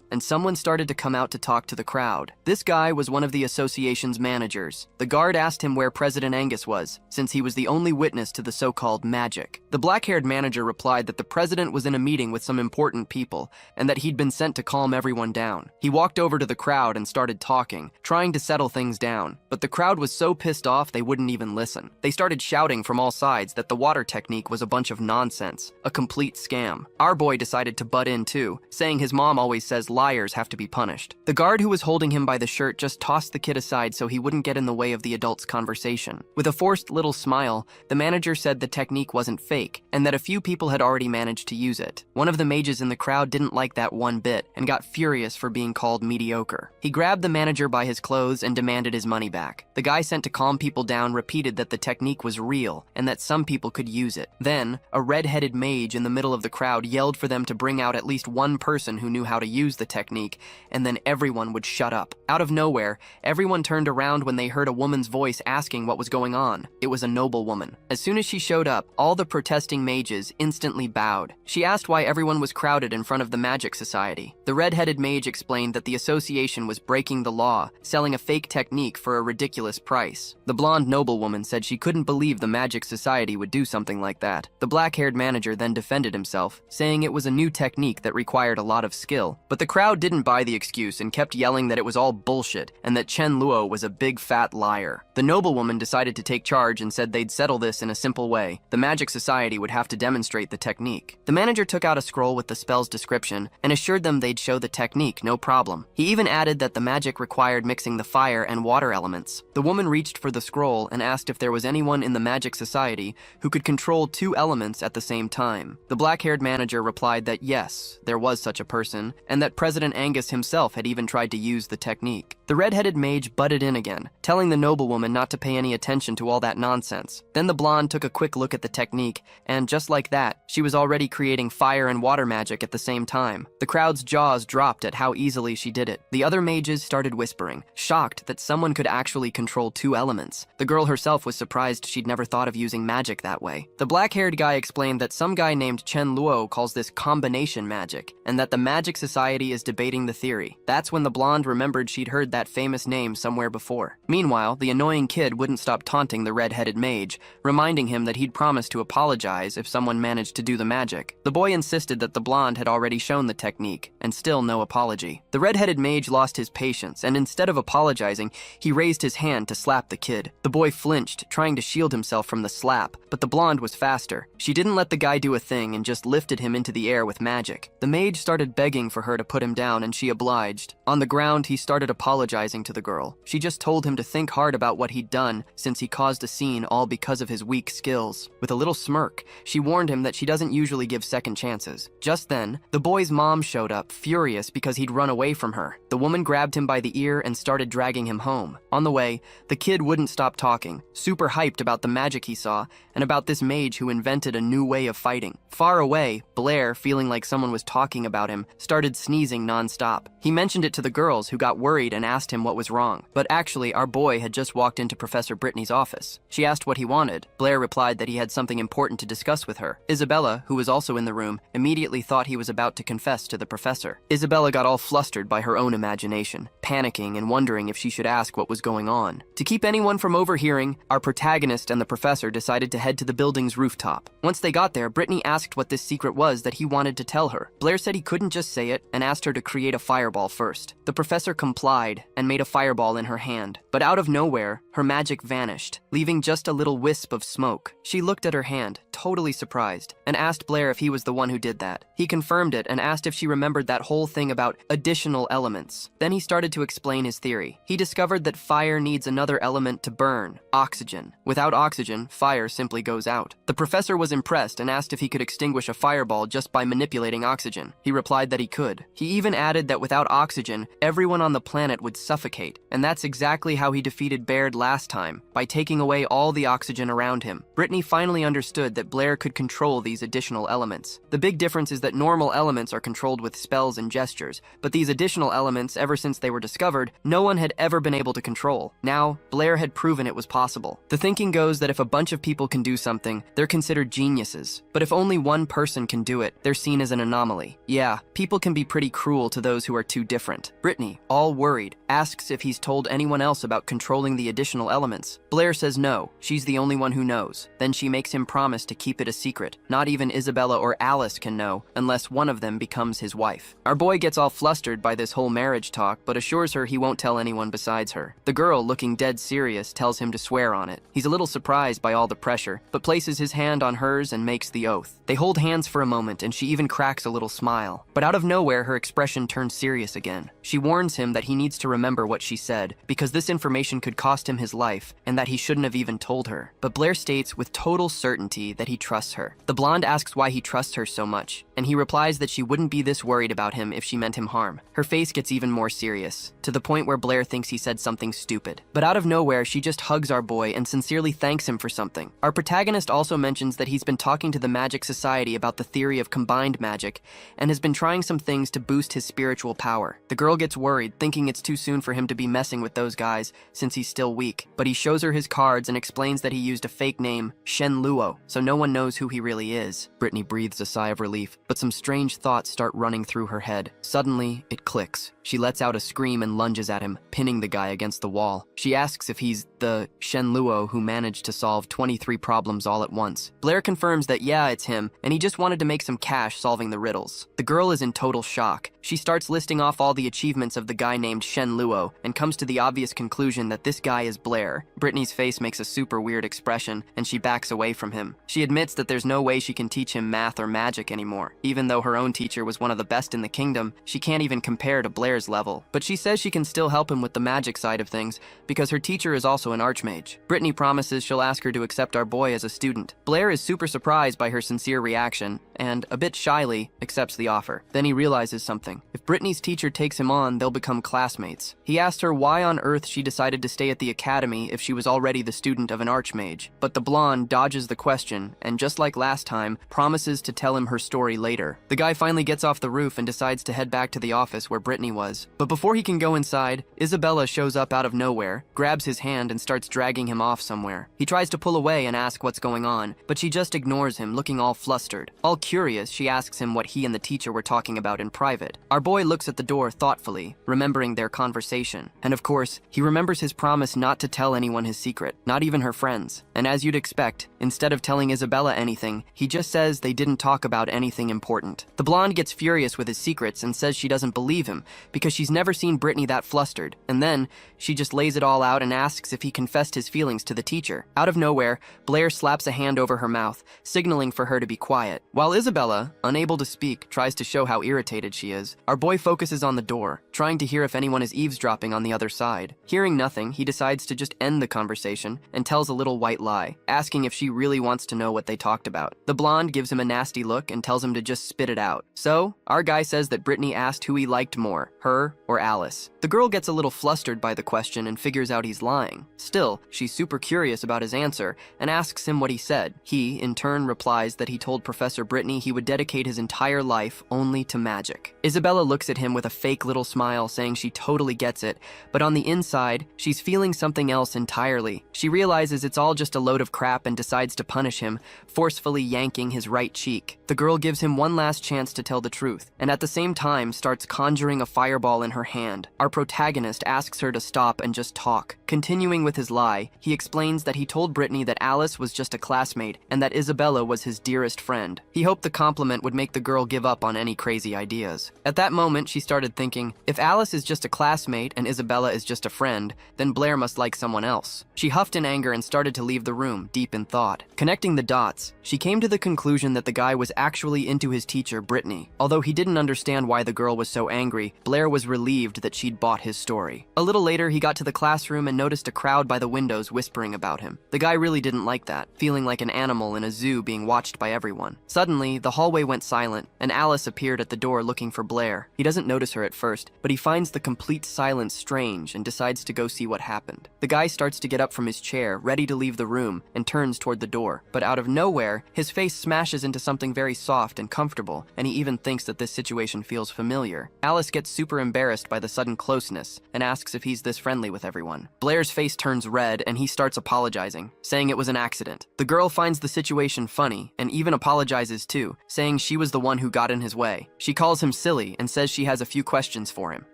and someone started to come out to talk to the crowd. This guy was one of the association's managers. The guard asked him where President Angus was, since he was the only witness to the so-called magic. The black-haired manager replied that the president was in a meeting with some important people, and that he'd been sent to calm everyone down. He walked over to the crowd and started talking, trying to settle things down, but the crowd was so pissed off they wouldn't even listen. They started shouting from all sides that the water technique was a bunch of nonsense, a complete scam. Our boy decided to butt in too, saying his mom always says liars have to be punished. The guard who was holding him by the shirt just tossed the kid aside so he wouldn't get in the way of the adult's conversation. With a forced little smile, the manager said the technique wasn't fake, and that a few people had already managed to use it. One of the mages in the crowd didn't like that one bit, and got furious for being called mediocre. He grabbed the manager by his clothes and demanded his money back. The guy sent to calm people down repeated that the technique was real, and that some people could use it. Then, a red-headed mage in the middle of the crowd yelled for them to bring out at least one person who knew how to use the technique, and then everyone would shut up. Out of nowhere, everyone turned around when they heard a woman's voice asking what was going on. It was a noble woman. As soon as she showed up, all the protesting mages instantly bowed. She asked why everyone was crowded in front of the Magic Society. The red-headed mage explained that the association was breaking the law, selling a fake technique for a ridiculous price. The blonde noblewoman said she couldn't believe the Magic Society would do something like that. The black-haired manager then defended himself, saying it was a new technique that required a lot of skill. But the crowd didn't buy the excuse and kept yelling that it was all bullshit and that Chen Luo was a big fat liar. The noblewoman decided to take charge and said they'd settle this in a simple way. The Magic Society would have to demonstrate the technique. The manager took out a scroll with the spell's description and assured them they'd show the technique, no problem. He even added that the magic required mixing the fire and water elements. The woman reached for the scroll and asked if there was anyone in the Magic Society who could control two elements at the same time. The black-haired manager replied that yes, there was such a person, and that President Angus himself had even tried to use the technique. The red-headed mage butted in again, telling the noblewoman not to pay any attention to all that nonsense. Then the blonde took a quick look at the technique, and just like that, she was already creating fire and water magic at the same time. The crowd's jaws dropped at how easily she did it. The other mages started whispering, shocked that someone could actually control two elements. elements. The girl herself was surprised she'd never thought of using magic that way. The black-haired guy explained that some guy named Chen Luo calls this combination magic, and that the Magic Society is debating the theory. That's when the blonde remembered she'd heard that famous name somewhere before. Meanwhile, the annoying kid wouldn't stop taunting the red-headed mage, reminding him that he'd promised to apologize if someone managed to do the magic. The boy insisted that the blonde had already shown the technique, and still no apology. The red-headed mage lost his patience, and instead of apologizing, he raised his hand to slap the kid. The boy flinched, trying to shield himself from the slap, but the blonde was faster. She didn't let the guy do a thing and just lifted him into the air with magic. The mage started begging for her to put him down, and she obliged. On the ground, he started apologizing to the girl. She just told him to think hard about what he'd done, since he caused a scene all because of his weak skills. With a little smirk, she warned him that she doesn't usually give second chances. Just then, the boy's mom showed up, furious because he'd run away from her. The woman grabbed him by the ear and started dragging him home. On the way, the kid wouldn't stop talking, super hyped about the magic he saw, and about this mage who invented a new way of fighting. Far away, Blair, feeling like someone was talking about him, started sneezing non-stop. He mentioned it to the girls, who got worried and asked him what was wrong. But actually, our boy had just walked into Professor Brittany's office. She asked what he wanted. Blair replied that he had something important to discuss with her. Isabella, who was also in the room, immediately thought he was about to confess to the professor. Isabella got all flustered by her own imagination, panicking and wondering if she should ask what was going on. To keep anyone from overhearing, our protagonist and the professor decided to head to the building's rooftop. Once they got there, Brittany asked what this secret was that he wanted to tell her. Blair said he couldn't just say it and asked her to create a fireball first. The professor complied and made a fireball in her hand. But out of nowhere, her magic vanished, leaving just a little wisp of smoke. She looked at her hand, totally surprised, and asked Blair if he was the one who did that. He confirmed it and asked if she remembered that whole thing about additional elements. Then he started to explain his theory. He discovered that fire needs another element to burn: oxygen. Without oxygen, fire simply goes out. The professor was impressed and asked if he could extinguish a fireball just by manipulating oxygen. He replied that he could. He even added that without oxygen, everyone on the planet would suffocate. And that's exactly how he defeated Baird last time, by taking away all the oxygen around him. Brittany finally understood that Blair could control these additional elements. The big difference is that normal elements are controlled with spells and gestures, but these additional elements, ever since they were discovered, no one had ever been able to control. Now, Blair had proven it was possible. The thinking goes that if a bunch of people can do something, they're considered geniuses. But if only one person can do it, they're seen as an anomaly. Yeah, people can be pretty cruel to those who are too different. Brittany, all worried, asks if he's told anyone else about controlling the additional elements. Blair says no, she's the only one who knows. Then she makes him promise to keep it a secret. Not even Isabella or Alice can know, unless one of them becomes his wife. Our boy gets all flustered by this whole marriage talk, but assures her he won't tell anyone besides her. The girl, looking dead serious, tells him to swear on it. He's a little surprised by all the pressure, but places his hand on hers and makes the oath. They hold hands for a moment, and she even cracks a little smile. But out of nowhere, her expression turns serious again. She warns him that he needs to remember what she said, because this information could cost him his life, and that he shouldn't have even told her. But Blair states with total certainty that he trusts her. The blonde asks why he trusts her so much, and he replies that she wouldn't be this worried about him if she meant him harm. Her face gets even more serious, to the point where Blair thinks he said something stupid. But out of nowhere, she just hugs our boy and sincerely thanks him for something. Our protagonist also mentions that he's been talking to the Magic Society about the theory of combined magic, and has been trying some things to boost his spiritual power. The girl gets worried, thinking it's too soon for him to be messing with those guys, since he's still weak. But he shows her his cards and explains that he used a fake name, Shen Luo, so no one knows who he really is. Brittany breathes a sigh of relief, but some strange thoughts start running through her head. Suddenly, it clicks. She lets out a scream and lunges at him, pinning the guy against the wall. She asks if he's the Shen Luo who managed to solve 23 problems all at once. Blair confirms that yeah, it's him, and he just wanted to make some cash solving the riddles. The girl is in total shock. She starts listing off all the achievements of the guy named Shen Luo, and comes to the obvious conclusion that this guy is Blair. Brittany's face makes a super weird expression, and she backs away from him. She admits that there's no way she can teach him math or magic anymore. Even though her own teacher was one of the best in the kingdom, she can't even compare to Blair's level. But she says she can still help him with the magic side of things, because her teacher is also an archmage. Brittany promises she'll ask her to accept our boy as a student. Blair is super surprised by her sincere reaction, and, a bit shyly, accepts the offer. Then he realizes something. something. If Brittany's teacher takes him on, they'll become classmates. He asked her why on earth she decided to stay at the academy if she was already the student of an archmage. But the blonde dodges the question, and just like last time, promises to tell him her story later. The guy finally gets off the roof and decides to head back to the office where Brittany was. But before he can go inside, Isabella shows up out of nowhere, grabs his hand and starts dragging him off somewhere. He tries to pull away and ask what's going on, but she just ignores him, looking all flustered. All curious, she asks him what he and the teacher were talking about in private. Our boy looks at the door thoughtfully, remembering their conversation. And of course, he remembers his promise not to tell anyone his secret, not even her friends. And as you'd expect, instead of telling Isabella anything, he just says they didn't talk about anything important. The blonde gets furious with his secrets and says she doesn't believe him because she's never seen Brittany that flustered. And then, she just lays it all out and asks if he confessed his feelings to the teacher. Out of nowhere, Blair slaps a hand over her mouth, signaling for her to be quiet. While Isabella, unable to speak, tries to show how irritated she is, our boy focuses on the door, trying to hear if anyone is eavesdropping on the other side. Hearing nothing, he decides to just end the conversation and tells a little white lie, asking if she really wants to know what they talked about. The blonde gives him a nasty look and tells him to just spit it out. So, our guy says that Brittany asked who he liked more, her or Alice. The girl gets a little flustered by the question and figures out he's lying. Still, she's super curious about his answer and asks him what he said. He, in turn, replies that he told Professor Brittany he would dedicate his entire life only to magic. Isabella looks at him with a fake little smile, saying she totally gets it, but on the inside, she's feeling something else entirely. She realizes it's all just a load of crap and decides to punish him, forcefully yanking his right cheek. The girl gives him one last chance to tell the truth, and at the same time starts conjuring a fireball in her hand. Our protagonist asks her to stop and just talk. Continuing with his lie, he explains that he told Brittany that Alice was just a classmate and that Isabella was his dearest friend. He hoped the compliment would make the girl give up on any crazy ideas. At that moment, she started thinking, if Alice is just a classmate and Isabella is just a friend, then Blair must like someone else. She huffed in anger and started to leave the room, deep in thought. Connecting the dots, she came to the conclusion that the guy was actually into his teacher, Brittany. Although he didn't understand why the girl was so angry, Blair was relieved that she'd bought his story. A little later, he got to the classroom and noticed a crowd by the windows whispering about him. The guy really didn't like that, feeling like an animal in a zoo being watched by everyone. Suddenly, the hallway went silent, and Alice appeared at the door looking for Blair. He doesn't notice her at first, but he finds the complete silence strange and decides to go see what happened. The guy starts to get up from his chair, ready to leave the room, and turns toward the door. But out of nowhere, his face smashes into something very soft and comfortable, and he even thinks that this situation feels familiar. Alice gets super embarrassed by the sudden closeness and asks if he's this friendly with everyone. Blair's face turns red and he starts apologizing, saying it was an accident. The girl finds the situation funny and even apologizes too, saying she was the one who got in his way. She calls him silly and says she has a few questions for him.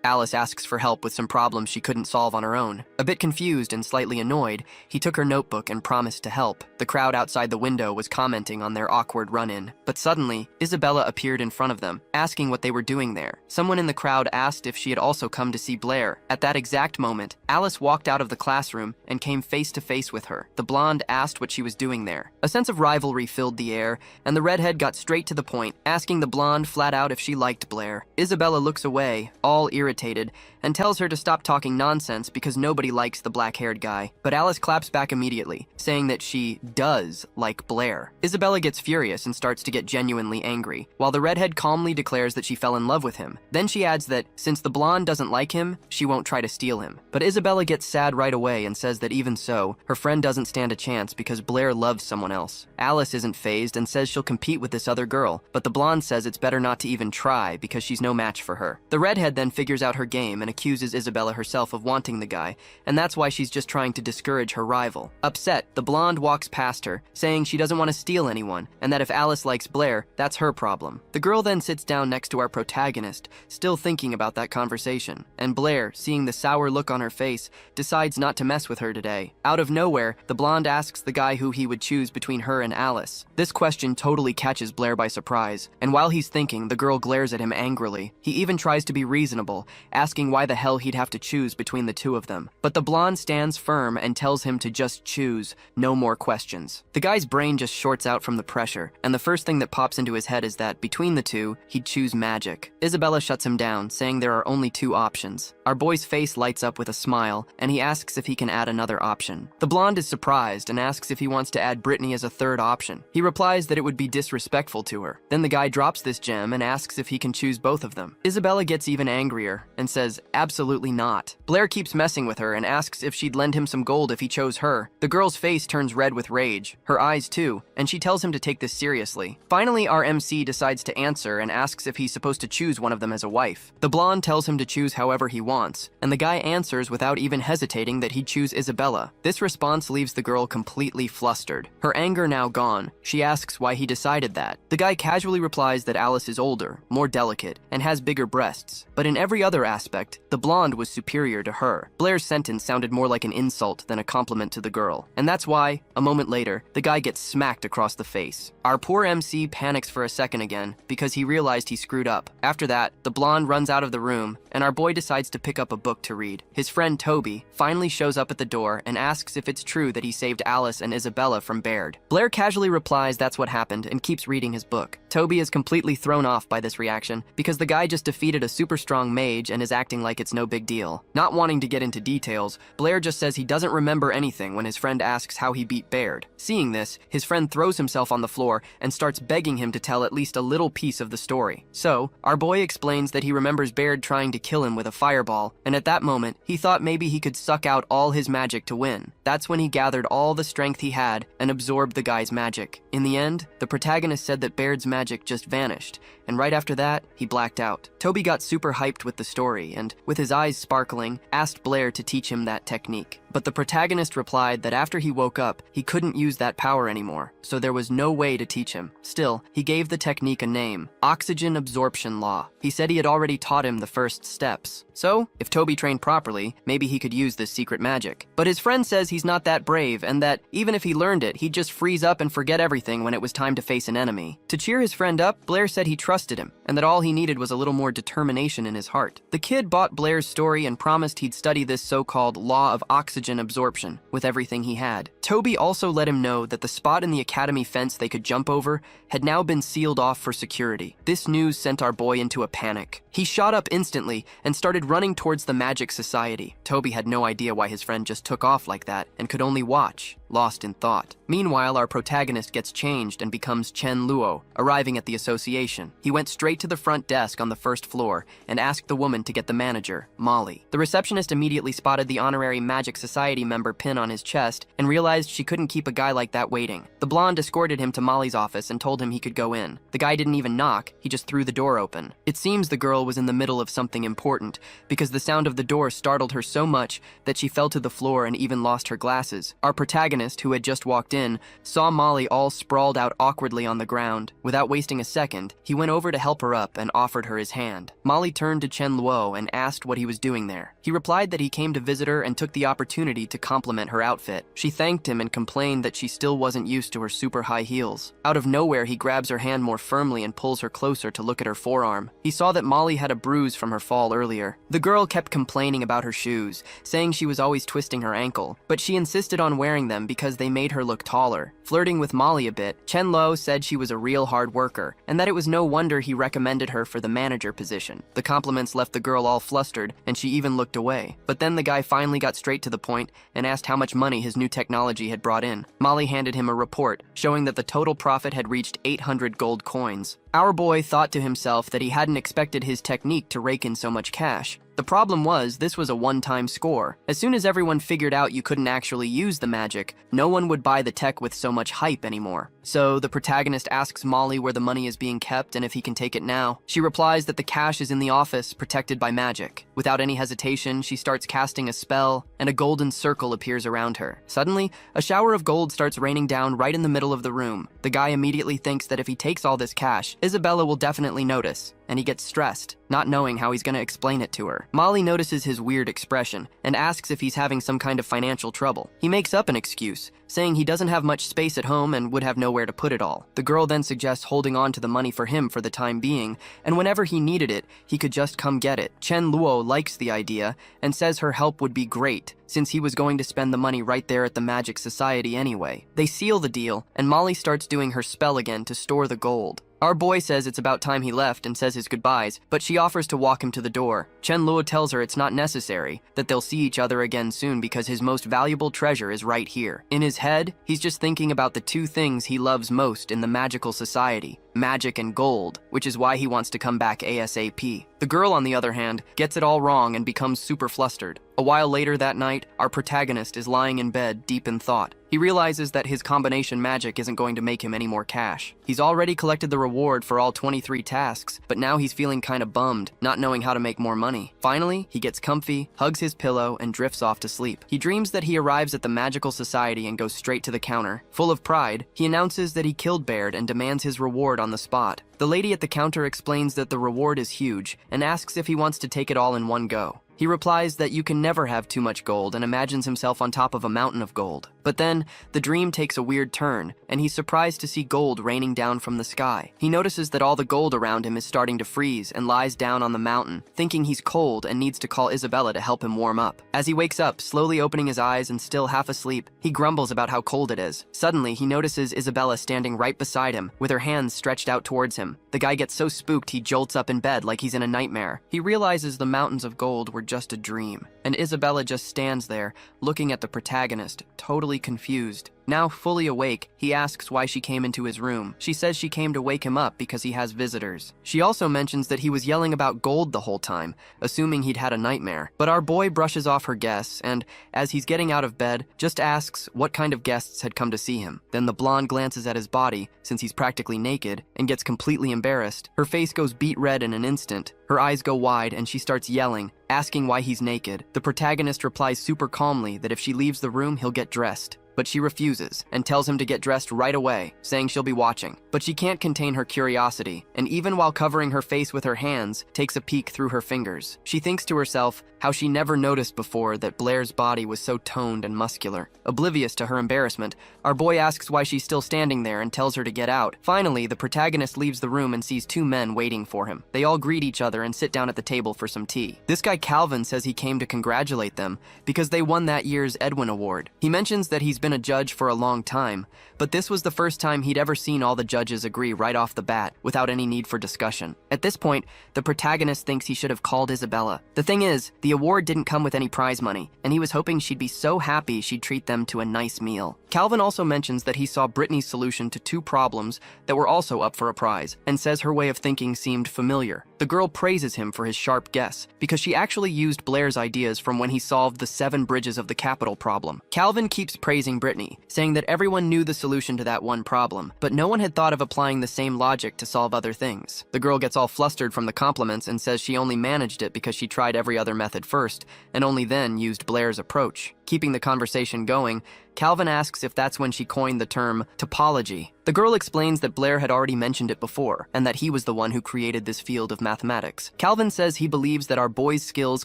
Alice asks for help with some problems she couldn't solve on her own. A bit confused and slightly annoyed, he took her notebook and promised to help. The crowd outside the window was commenting on their awkward run-in, but suddenly, Isabella appeared in front of them, asking what they were doing there. Someone in the crowd asked if she had also come to see Blair. At that exact moment, Alice walked out of the classroom and came face to face with her. The blonde asked what she was doing there. A sense of rivalry filled the air, and the redhead got straight to the point, asking the blonde flat out if she liked Blair. Isabella looks away, all irritated, and tells her to stop talking nonsense because nobody likes the black-haired guy. But Alice claps back immediately, saying that she does like Blair. Isabella gets furious and starts to get genuinely angry, while the redhead calmly declares that she fell in love with him. Then she adds that since the blonde doesn't like him, she won't try to steal him. But Isabella gets sad right away and says that even so, her friend doesn't stand a chance because Blair loves someone else. Alice isn't fazed and says she'll compete with this other girl, but the blonde says it's better not to even try because she's no match for her. The redhead then figures out her game and accuses Isabella herself of wanting the guy, and that's why she's just trying to discourage her rival. Upset, the blonde walks past her, saying she doesn't want to steal anyone, and that if Alice likes Blair, that's her problem. The girl then sits down next to our protagonist, still thinking about that conversation, and Blair, seeing the sour look on her face, decides not to mess with her today. Out of nowhere, the blonde asks the guy who he would choose between her and Alice. This question totally catches Blair by surprise, and while he's thinking, the girl glares at him angrily. He even tries to be reasonable, asking why the hell he'd have to choose between the two of them. But the blonde stands firm and tells him to just choose, no more questions. The guy's brain just shorts out from the pressure, and the first thing that pops into his head is that, between the two, he'd choose magic. Isabella shuts him down, saying there are only two options. Our boy's face lights up with a smile, and he asks if he can add another option. The blonde is surprised and asks if he wants to add Brittany as a third option. He replies that it would be disrespectful to her. Then the guy drops this gem and asks if he can choose both both of them. Isabella gets even angrier and says, absolutely not. Blair keeps messing with her and asks if she'd lend him some gold if he chose her. The girl's face turns red with rage, her eyes too, and she tells him to take this seriously. Finally, our MC decides to answer and asks if he's supposed to choose one of them as a wife. The blonde tells him to choose however he wants, and the guy answers without even hesitating that he'd choose Isabella. This response leaves the girl completely flustered. Her anger now gone, she asks why he decided that. The guy casually replies that Alice is older, more delicate, and has bigger breasts, but in every other aspect, the blonde was superior to her. Blair's sentence sounded more like an insult than a compliment to the girl, and that's why, a moment later, the guy gets smacked across the face. Our poor MC panics for a second again because he realized he screwed up. After that, the blonde runs out of the room, and our boy decides to pick up a book to read. His friend Toby finally shows up at the door and asks if it's true that he saved Alice and Isabella from Baird. Blair casually replies that's what happened and keeps reading his book. Toby is completely thrown off by this reaction because the guy just defeated a super strong mage and is acting like it's no big deal. Not wanting to get into details, Blair just says he doesn't remember anything when his friend asks how he beat Baird. Seeing this, his friend throws himself on the floor and starts begging him to tell at least a little piece of the story. So, our boy explains that he remembers Baird trying to kill him with a fireball, and at that moment, he thought maybe he could suck out all his magic to win. That's when he gathered all the strength he had and absorbed the guy's magic. In the end, the protagonist said that Baird's magic just vanished, and right after that, he blacked out. Toby got super hyped with the story and, with his eyes sparkling, asked Blair to teach him that technique. But the protagonist replied that after he woke up, he couldn't use that power anymore, so there was no way to teach him. Still, he gave the technique a name, oxygen absorption law. He said he had already taught him the first steps. So, if Toby trained properly, maybe he could use this secret magic. But his friend says he's not that brave and that, even if he learned it, he'd just freeze up and forget everything when it was time to face an enemy. To cheer his friend up, Blair said he trusted him, and that all he needed was a little more determination in his heart. The kid bought Blair's story and promised he'd study this so-called law of oxygen absorption with everything he had. Toby also let him know that the spot in the academy fence they could jump over had now been sealed off for security. This news sent our boy into a panic. He shot up instantly and started running towards the Magic Society. Toby had no idea why his friend just took off like that and could only watch, lost in thought. Meanwhile, our protagonist gets changed and becomes Chen Luo, arriving at the association. He went straight to the front desk on the first floor and asked the woman to get the manager, Molly. The receptionist immediately spotted the honorary Magic Society member pin on his chest and realized she couldn't keep a guy like that waiting. The blonde escorted him to Molly's office and told him he could go in. The guy didn't even knock, he just threw the door open. It seems the girl was in the middle of something important because the sound of the door startled her so much that she fell to the floor and even lost her glasses. Our protagonist, who had just walked in, saw Molly all sprawled out awkwardly on the ground. Without wasting a second, he went over to help her up and offered her his hand. Molly turned to Chen Luo and asked what he was doing there. He replied that he came to visit her and took the opportunity to compliment her outfit. She thanked him and complained that she still wasn't used to her super high heels. Out of nowhere, he grabs her hand more firmly and pulls her closer to look at her forearm. He saw that Molly had a bruise from her fall earlier. The girl kept complaining about her shoes, saying she was always twisting her ankle, but she insisted on wearing them because they made her look taller. Flirting with Molly a bit, Chen Luo said she was a real hard worker, and that it was no wonder he recommended her for the manager position. The compliments left the girl all flustered, and she even looked away. But then the guy finally got straight to the point and asked how much money his new technology had brought in. Molly handed him a report, showing that the total profit had reached 800 gold coins. Our boy thought to himself that he hadn't expected his technique to rake in so much cash. The problem was, this was a one-time score. As soon as everyone figured out you couldn't actually use the magic, no one would buy the tech with so much hype anymore. So, the protagonist asks Molly where the money is being kept and if he can take it now. She replies that the cash is in the office, protected by magic. Without any hesitation, she starts casting a spell, and a golden circle appears around her. Suddenly, a shower of gold starts raining down right in the middle of the room. The guy immediately thinks that if he takes all this cash, Isabella will definitely notice, and he gets stressed, not knowing how he's gonna explain it to her. Molly notices his weird expression and asks if he's having some kind of financial trouble. He makes up an excuse, saying he doesn't have much space at home and would have nowhere to put it all. The girl then suggests holding on to the money for him for the time being, and whenever he needed it, he could just come get it. Chen Luo likes the idea and says her help would be great, since he was going to spend the money right there at the Magic Society anyway. They seal the deal, and Molly starts doing her spell again to store the gold. Our boy says it's about time he left and says his goodbyes, but she offers to walk him to the door. Chen Luo tells her it's not necessary, that they'll see each other again soon because his most valuable treasure is right here. In his head, he's just thinking about the two things he loves most in the magical society, magic and gold, which is why he wants to come back ASAP. The girl, on the other hand, gets it all wrong and becomes super flustered. A while later that night, our protagonist is lying in bed, deep in thought. He realizes that his combination magic isn't going to make him any more cash. He's already collected the reward for all 23 tasks, but now he's feeling kinda bummed, not knowing how to make more money. Finally, he gets comfy, hugs his pillow, and drifts off to sleep. He dreams that he arrives at the magical society and goes straight to the counter. Full of pride, he announces that he killed Baird and demands his reward on the spot. The lady at the counter explains that the reward is huge and asks if he wants to take it all in one go. He replies that you can never have too much gold and imagines himself on top of a mountain of gold. But then, the dream takes a weird turn, and he's surprised to see gold raining down from the sky. He notices that all the gold around him is starting to freeze and lies down on the mountain, thinking he's cold and needs to call Isabella to help him warm up. As he wakes up, slowly opening his eyes and still half asleep, he grumbles about how cold it is. Suddenly, he notices Isabella standing right beside him, with her hands stretched out towards him. The guy gets so spooked he jolts up in bed like he's in a nightmare. He realizes the mountains of gold were just a dream, and Isabella just stands there, looking at the protagonist, totally confused. Now fully awake, he asks why she came into his room. She says she came to wake him up because he has visitors. She also mentions that he was yelling about gold the whole time, assuming he'd had a nightmare. But our boy brushes off her guess, and as he's getting out of bed, just asks what kind of guests had come to see him. Then the blonde glances at his body, since he's practically naked, and gets completely embarrassed. Her face goes beet red in an instant. Her eyes go wide, and she starts yelling, asking why he's naked. The protagonist replies super calmly that if she leaves the room, he'll get dressed. But she refuses and tells him to get dressed right away, saying she'll be watching. But she can't contain her curiosity, and even while covering her face with her hands, takes a peek through her fingers. She thinks to herself how she never noticed before that Blair's body was so toned and muscular. Oblivious to her embarrassment, our boy asks why she's still standing there and tells her to get out. Finally, the protagonist leaves the room and sees two men waiting for him. They all greet each other and sit down at the table for some tea. This guy Calvin says he came to congratulate them because they won that year's Edwin Award. He mentions that he's been a judge for a long time, but this was the first time he'd ever seen all the judges agree right off the bat without any need for discussion. At this point, the protagonist thinks he should have called Isabella. The thing is, the award didn't come with any prize money, and he was hoping she'd be so happy she'd treat them to a nice meal. Calvin also mentions that he saw Brittany's solution to two problems that were also up for a prize, and says her way of thinking seemed familiar. The girl praises him for his sharp guess, because she actually used Blair's ideas from when he solved the 7 bridges of the capital problem. Calvin keeps praising Brittany, saying that everyone knew the solution to that one problem, but no one had thought of applying the same logic to solve other things. The girl gets all flustered from the compliments and says she only managed it because she tried every other method first, and only then used Blair's approach. Keeping the conversation going, Calvin asks if that's when she coined the term topology. The girl explains that Blair had already mentioned it before, and that he was the one who created this field of mathematics. Calvin says he believes that our boy's skills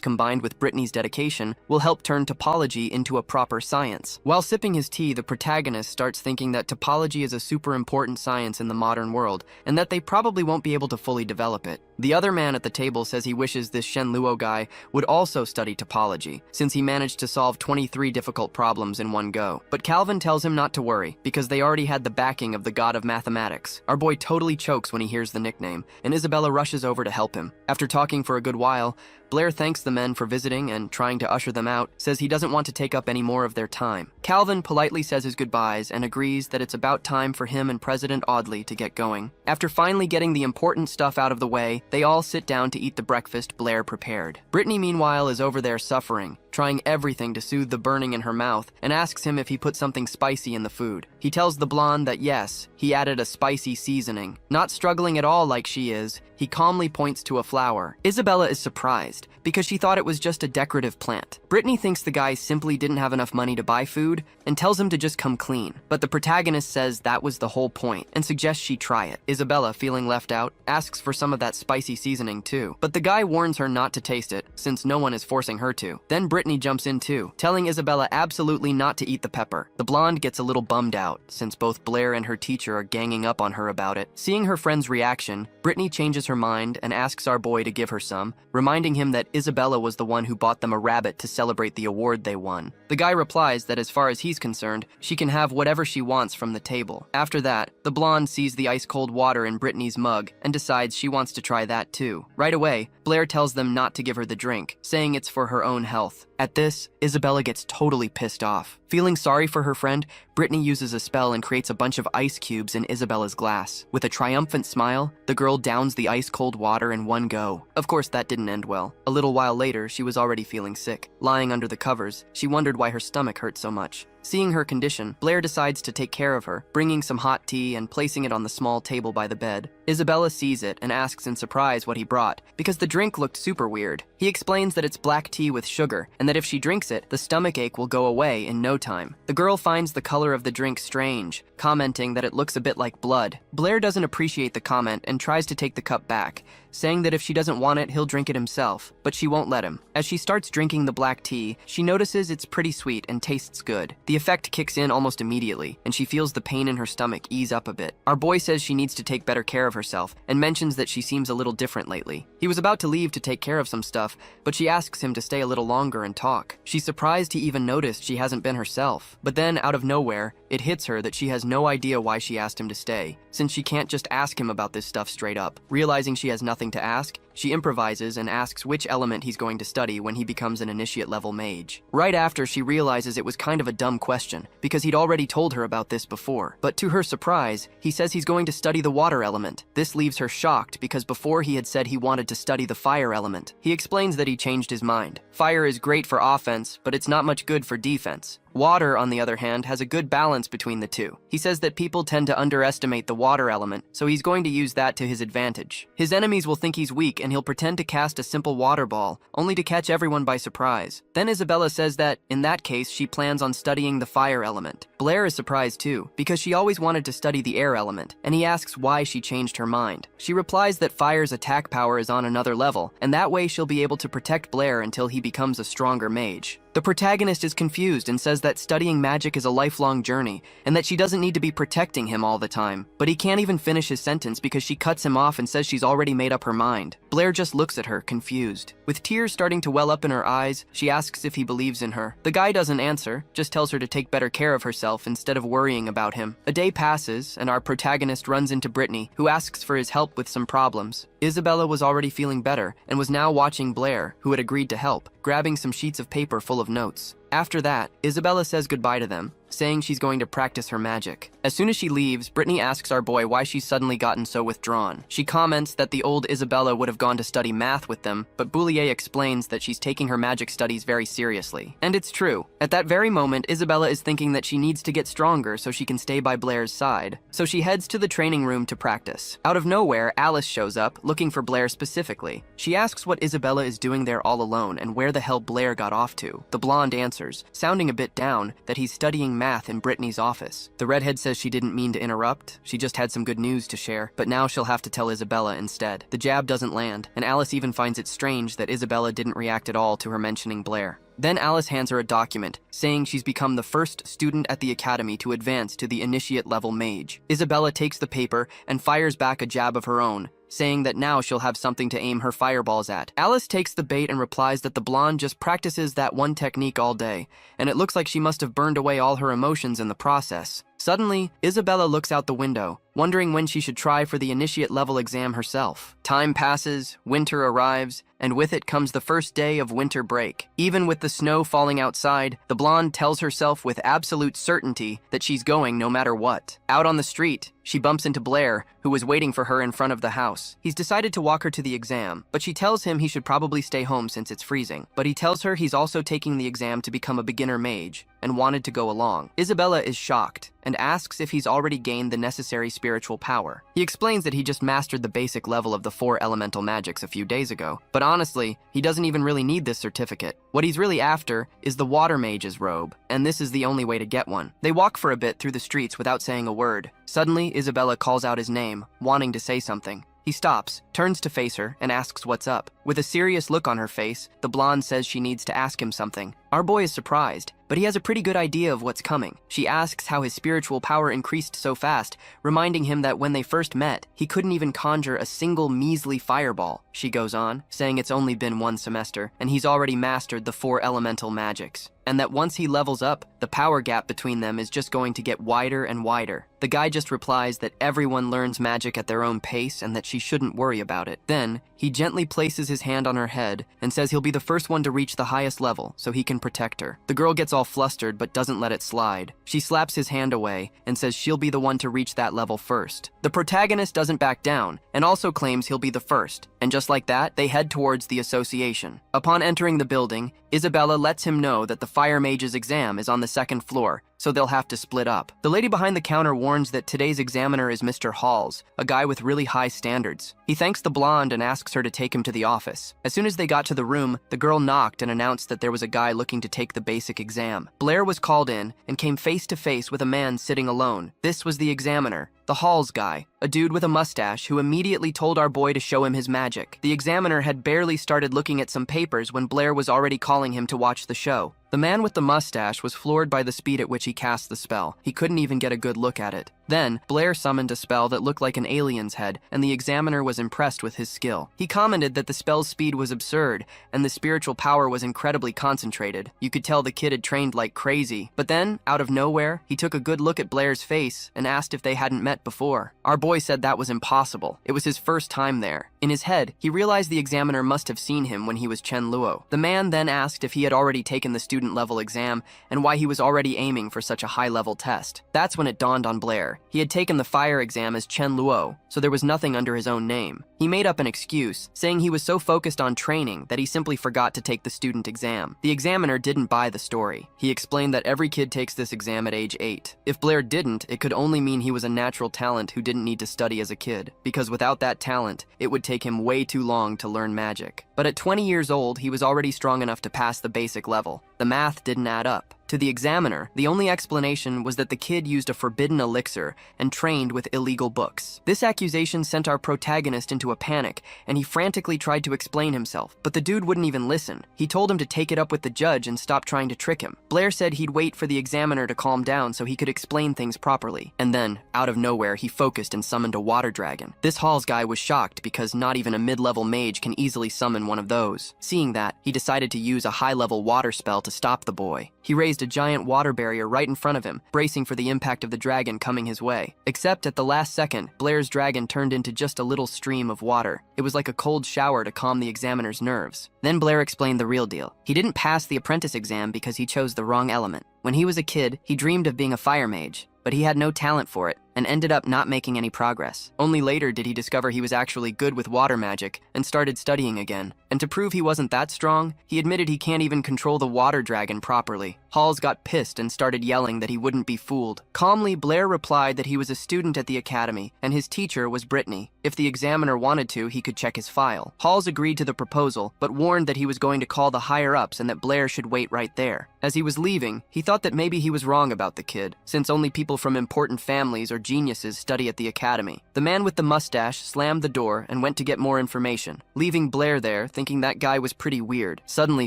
combined with Brittany's dedication will help turn topology into a proper science. While sipping his tea, the protagonist starts thinking that topology is a super important science in the modern world, and that they probably won't be able to fully develop it. The other man at the table says he wishes this Shen Luo guy would also study topology, since he managed to solve 23 difficult problems in one go. But Calvin tells him not to worry, because they already had the backing of the god of mathematics. Our boy totally chokes when he hears the nickname, and Isabella rushes over to help him. After talking for a good while, Blair thanks the men for visiting and trying to usher them out, says he doesn't want to take up any more of their time. Calvin politely says his goodbyes and agrees that it's about time for him and President Audley to get going. After finally getting the important stuff out of the way, they all sit down to eat the breakfast Blair prepared. Brittany, meanwhile, is over there suffering, trying everything to soothe the burning in her mouth, and asks him if he put something spicy in the food. He tells the blonde that yes, he added a spicy seasoning. Not struggling at all like she is, he calmly points to a flower. Isabella is surprised, because she thought it was just a decorative plant. Brittany thinks the guy simply didn't have enough money to buy food, and tells him to just come clean. But the protagonist says that was the whole point, and suggests she try it. Isabella, feeling left out, asks for some of that spicy seasoning too. But the guy warns her not to taste it, since no one is forcing her to. Then Brittany jumps in too, telling Isabella absolutely not to eat the pepper. The blonde gets a little bummed out, since both Blair and her teacher are ganging up on her about it. Seeing her friend's reaction, Brittany changes her mind and asks our boy to give her some, reminding him that Isabella was the one who bought them a rabbit to celebrate the award they won. The guy replies that as far as he's concerned, she can have whatever she wants from the table. After that, the blonde sees the ice-cold water in Brittany's mug and decides she wants to try that too. Right away, Blair tells them not to give her the drink, saying it's for her own health. At this, Isabella gets totally pissed off. Feeling sorry for her friend, Brittany uses a spell and creates a bunch of ice cubes in Isabella's glass. With a triumphant smile, the girl downs the ice-cold water in one go. Of course, that didn't end well. A little while later, she was already feeling sick. Lying under the covers, she wondered why her stomach hurt so much. Seeing her condition, Blair decides to take care of her, bringing some hot tea and placing it on the small table by the bed. Isabella sees it and asks in surprise what he brought, because the drink looked super weird. He explains that it's black tea with sugar, and that if she drinks it, the stomach ache will go away in no time. The girl finds the color of the drink strange, commenting that it looks a bit like blood. Blair doesn't appreciate the comment and tries to take the cup back, saying that if she doesn't want it, he'll drink it himself, but she won't let him. As she starts drinking the black tea, she notices it's pretty sweet and tastes good. The effect kicks in almost immediately, and she feels the pain in her stomach ease up a bit. Our boy says she needs to take better care of herself, and mentions that she seems a little different lately. He was about to leave to take care of some stuff, but she asks him to stay a little longer and talk. She's surprised he even noticed she hasn't been herself. But then, out of nowhere, it hits her that she has no idea why she asked him to stay, since she can't just ask him about this stuff straight up. Realizing she has nothing to ask, she improvises and asks which element he's going to study when he becomes an initiate-level mage. Right after, she realizes it was kind of a dumb question, because he'd already told her about this before. But to her surprise, he says he's going to study the water element. This leaves her shocked, because before he had said he wanted to study the fire element. He explains that he changed his mind. Fire is great for offense, but it's not much good for defense. Water, on the other hand, has a good balance between the two. He says that people tend to underestimate the water element, so he's going to use that to his advantage. His enemies will think he's weak and he'll pretend to cast a simple water ball, only to catch everyone by surprise. Then Isabella says that, in that case, she plans on studying the fire element. Blair is surprised too, because she always wanted to study the air element, and he asks why she changed her mind. She replies that fire's attack power is on another level, and that way she'll be able to protect Blair until he becomes a stronger mage. The protagonist is confused and says that studying magic is a lifelong journey, and that she doesn't need to be protecting him all the time. But he can't even finish his sentence because she cuts him off and says she's already made up her mind. Blair just looks at her, confused. With tears starting to well up in her eyes, she asks if he believes in her. The guy doesn't answer, just tells her to take better care of herself instead of worrying about him. A day passes, and our protagonist runs into Brittany, who asks for his help with some problems. Isabella was already feeling better, and was now watching Blair, who had agreed to help, grabbing some sheets of paper full of notes. After that, Isabella says goodbye to them, saying she's going to practice her magic. As soon as she leaves, Brittany asks our boy why she's suddenly gotten so withdrawn. She comments that the old Isabella would have gone to study math with them, but Boulier explains that she's taking her magic studies very seriously. And it's true. At that very moment, Isabella is thinking that she needs to get stronger so she can stay by Blair's side. So she heads to the training room to practice. Out of nowhere, Alice shows up, looking for Blair specifically. She asks what Isabella is doing there all alone and where the hell Blair got off to. The blonde answers, sounding a bit down, that he's studying math in Brittany's office. The redhead says she didn't mean to interrupt, she just had some good news to share, but now she'll have to tell Isabella instead. The jab doesn't land, and Alice even finds it strange that Isabella didn't react at all to her mentioning Blair. Then Alice hands her a document, saying she's become the first student at the academy to advance to the initiate-level mage. Isabella takes the paper and fires back a jab of her own, saying that now she'll have something to aim her fireballs at. Alice takes the bait and replies that the blonde just practices that one technique all day, and it looks like she must have burned away all her emotions in the process. Suddenly, Isabella looks out the window, wondering when she should try for the initiate-level exam herself. Time passes, winter arrives, and with it comes the first day of winter break. Even with the snow falling outside, the blonde tells herself with absolute certainty that she's going no matter what. Out on the street, she bumps into Blair, who was waiting for her in front of the house. He's decided to walk her to the exam, but she tells him he should probably stay home since it's freezing. But he tells her he's also taking the exam to become a beginner mage, and wanted to go along. Isabella is shocked, and asks if he's already gained the necessary spiritual power. He explains that he just mastered the basic level of the 4 elemental magics a few days ago, but honestly, he doesn't even really need this certificate. What he's really after is the water mage's robe, and this is the only way to get one. They walk for a bit through the streets without saying a word. Suddenly, Isabella calls out his name, wanting to say something. He stops, turns to face her, and asks what's up. With a serious look on her face, the blonde says she needs to ask him something, Our boy is surprised, but he has a pretty good idea of what's coming. She asks how his spiritual power increased so fast, reminding him that when they first met, he couldn't even conjure a single measly fireball. She goes on, saying it's only been 1 semester, and he's already mastered the 4 elemental magics, and that once he levels up, the power gap between them is just going to get wider and wider. The guy just replies that everyone learns magic at their own pace and that she shouldn't worry about it. Then, he gently places his hand on her head and says he'll be the first one to reach the highest level so he can protect her. The girl gets all flustered but doesn't let it slide. She slaps his hand away and says she'll be the one to reach that level first. The protagonist doesn't back down and also claims he'll be the first. And just like that, they head towards the association. Upon entering the building, Isabella lets him know that the fire mage's exam is on the 2nd floor, so they'll have to split up. The lady behind the counter warns that today's examiner is Mr. Halls, a guy with really high standards. He thanks the blonde and asks her to take him to the office. As soon as they got to the room, the girl knocked and announced that there was a guy looking to take the basic exam. Blair was called in and came face to face with a man sitting alone. This was the examiner, the Halls guy, a dude with a mustache who immediately told our boy to show him his magic. The examiner had barely started looking at some papers when Blair was already calling him to watch the show. The man with the mustache was floored by the speed at which he cast the spell. He couldn't even get a good look at it. Then, Blair summoned a spell that looked like an alien's head, and the examiner was impressed with his skill. He commented that the spell's speed was absurd, and the spiritual power was incredibly concentrated. You could tell the kid had trained like crazy. But then, out of nowhere, he took a good look at Blair's face and asked if they hadn't met before. Our boy said that was impossible. It was his first time there. In his head, he realized the examiner must have seen him when he was Chen Luo. The man then asked if he had already taken the student-level exam and why he was already aiming for such a high-level test. That's when it dawned on Blair. He had taken the fire exam as Chen Luo, so there was nothing under his own name. He made up an excuse, saying he was so focused on training that he simply forgot to take the student exam. The examiner didn't buy the story. He explained that every kid takes this exam at age 8. If Blair didn't, it could only mean he was a natural talent who didn't need to study as a kid, because without that talent, it would take him way too long to learn magic. But at 20 years old, he was already strong enough to pass the basic level. The math didn't add up. To the examiner, the only explanation was that the kid used a forbidden elixir and trained with illegal books. This accusation sent our protagonist into a panic, and he frantically tried to explain himself, but the dude wouldn't even listen. He told him to take it up with the judge and stop trying to trick him. Blair said he'd wait for the examiner to calm down so he could explain things properly. And then, out of nowhere, he focused and summoned a water dragon. This Halls guy was shocked because not even a mid-level mage can easily summon one of those. Seeing that, he decided to use a high-level water spell to stop the boy. He raised a giant water barrier right in front of him, bracing for the impact of the dragon coming his way. Except at the last second, Blair's dragon turned into just a little stream of water. It was like a cold shower to calm the examiner's nerves. Then Blair explained the real deal. He didn't pass the apprentice exam because he chose the wrong element. When he was a kid, he dreamed of being a fire mage, but he had no talent for it and ended up not making any progress. Only later did he discover he was actually good with water magic and started studying again. And to prove he wasn't that strong, he admitted he can't even control the water dragon properly. Halls got pissed and started yelling that he wouldn't be fooled. Calmly, Blair replied that he was a student at the academy and his teacher was Brittany. If the examiner wanted to, he could check his file. Halls agreed to the proposal, but warned that he was going to call the higher-ups and that Blair should wait right there. As he was leaving, he thought that maybe he was wrong about the kid, since only people from important families or geniuses study at the academy. The man with the mustache slammed the door and went to get more information, leaving Blair there thinking that guy was pretty weird. Suddenly,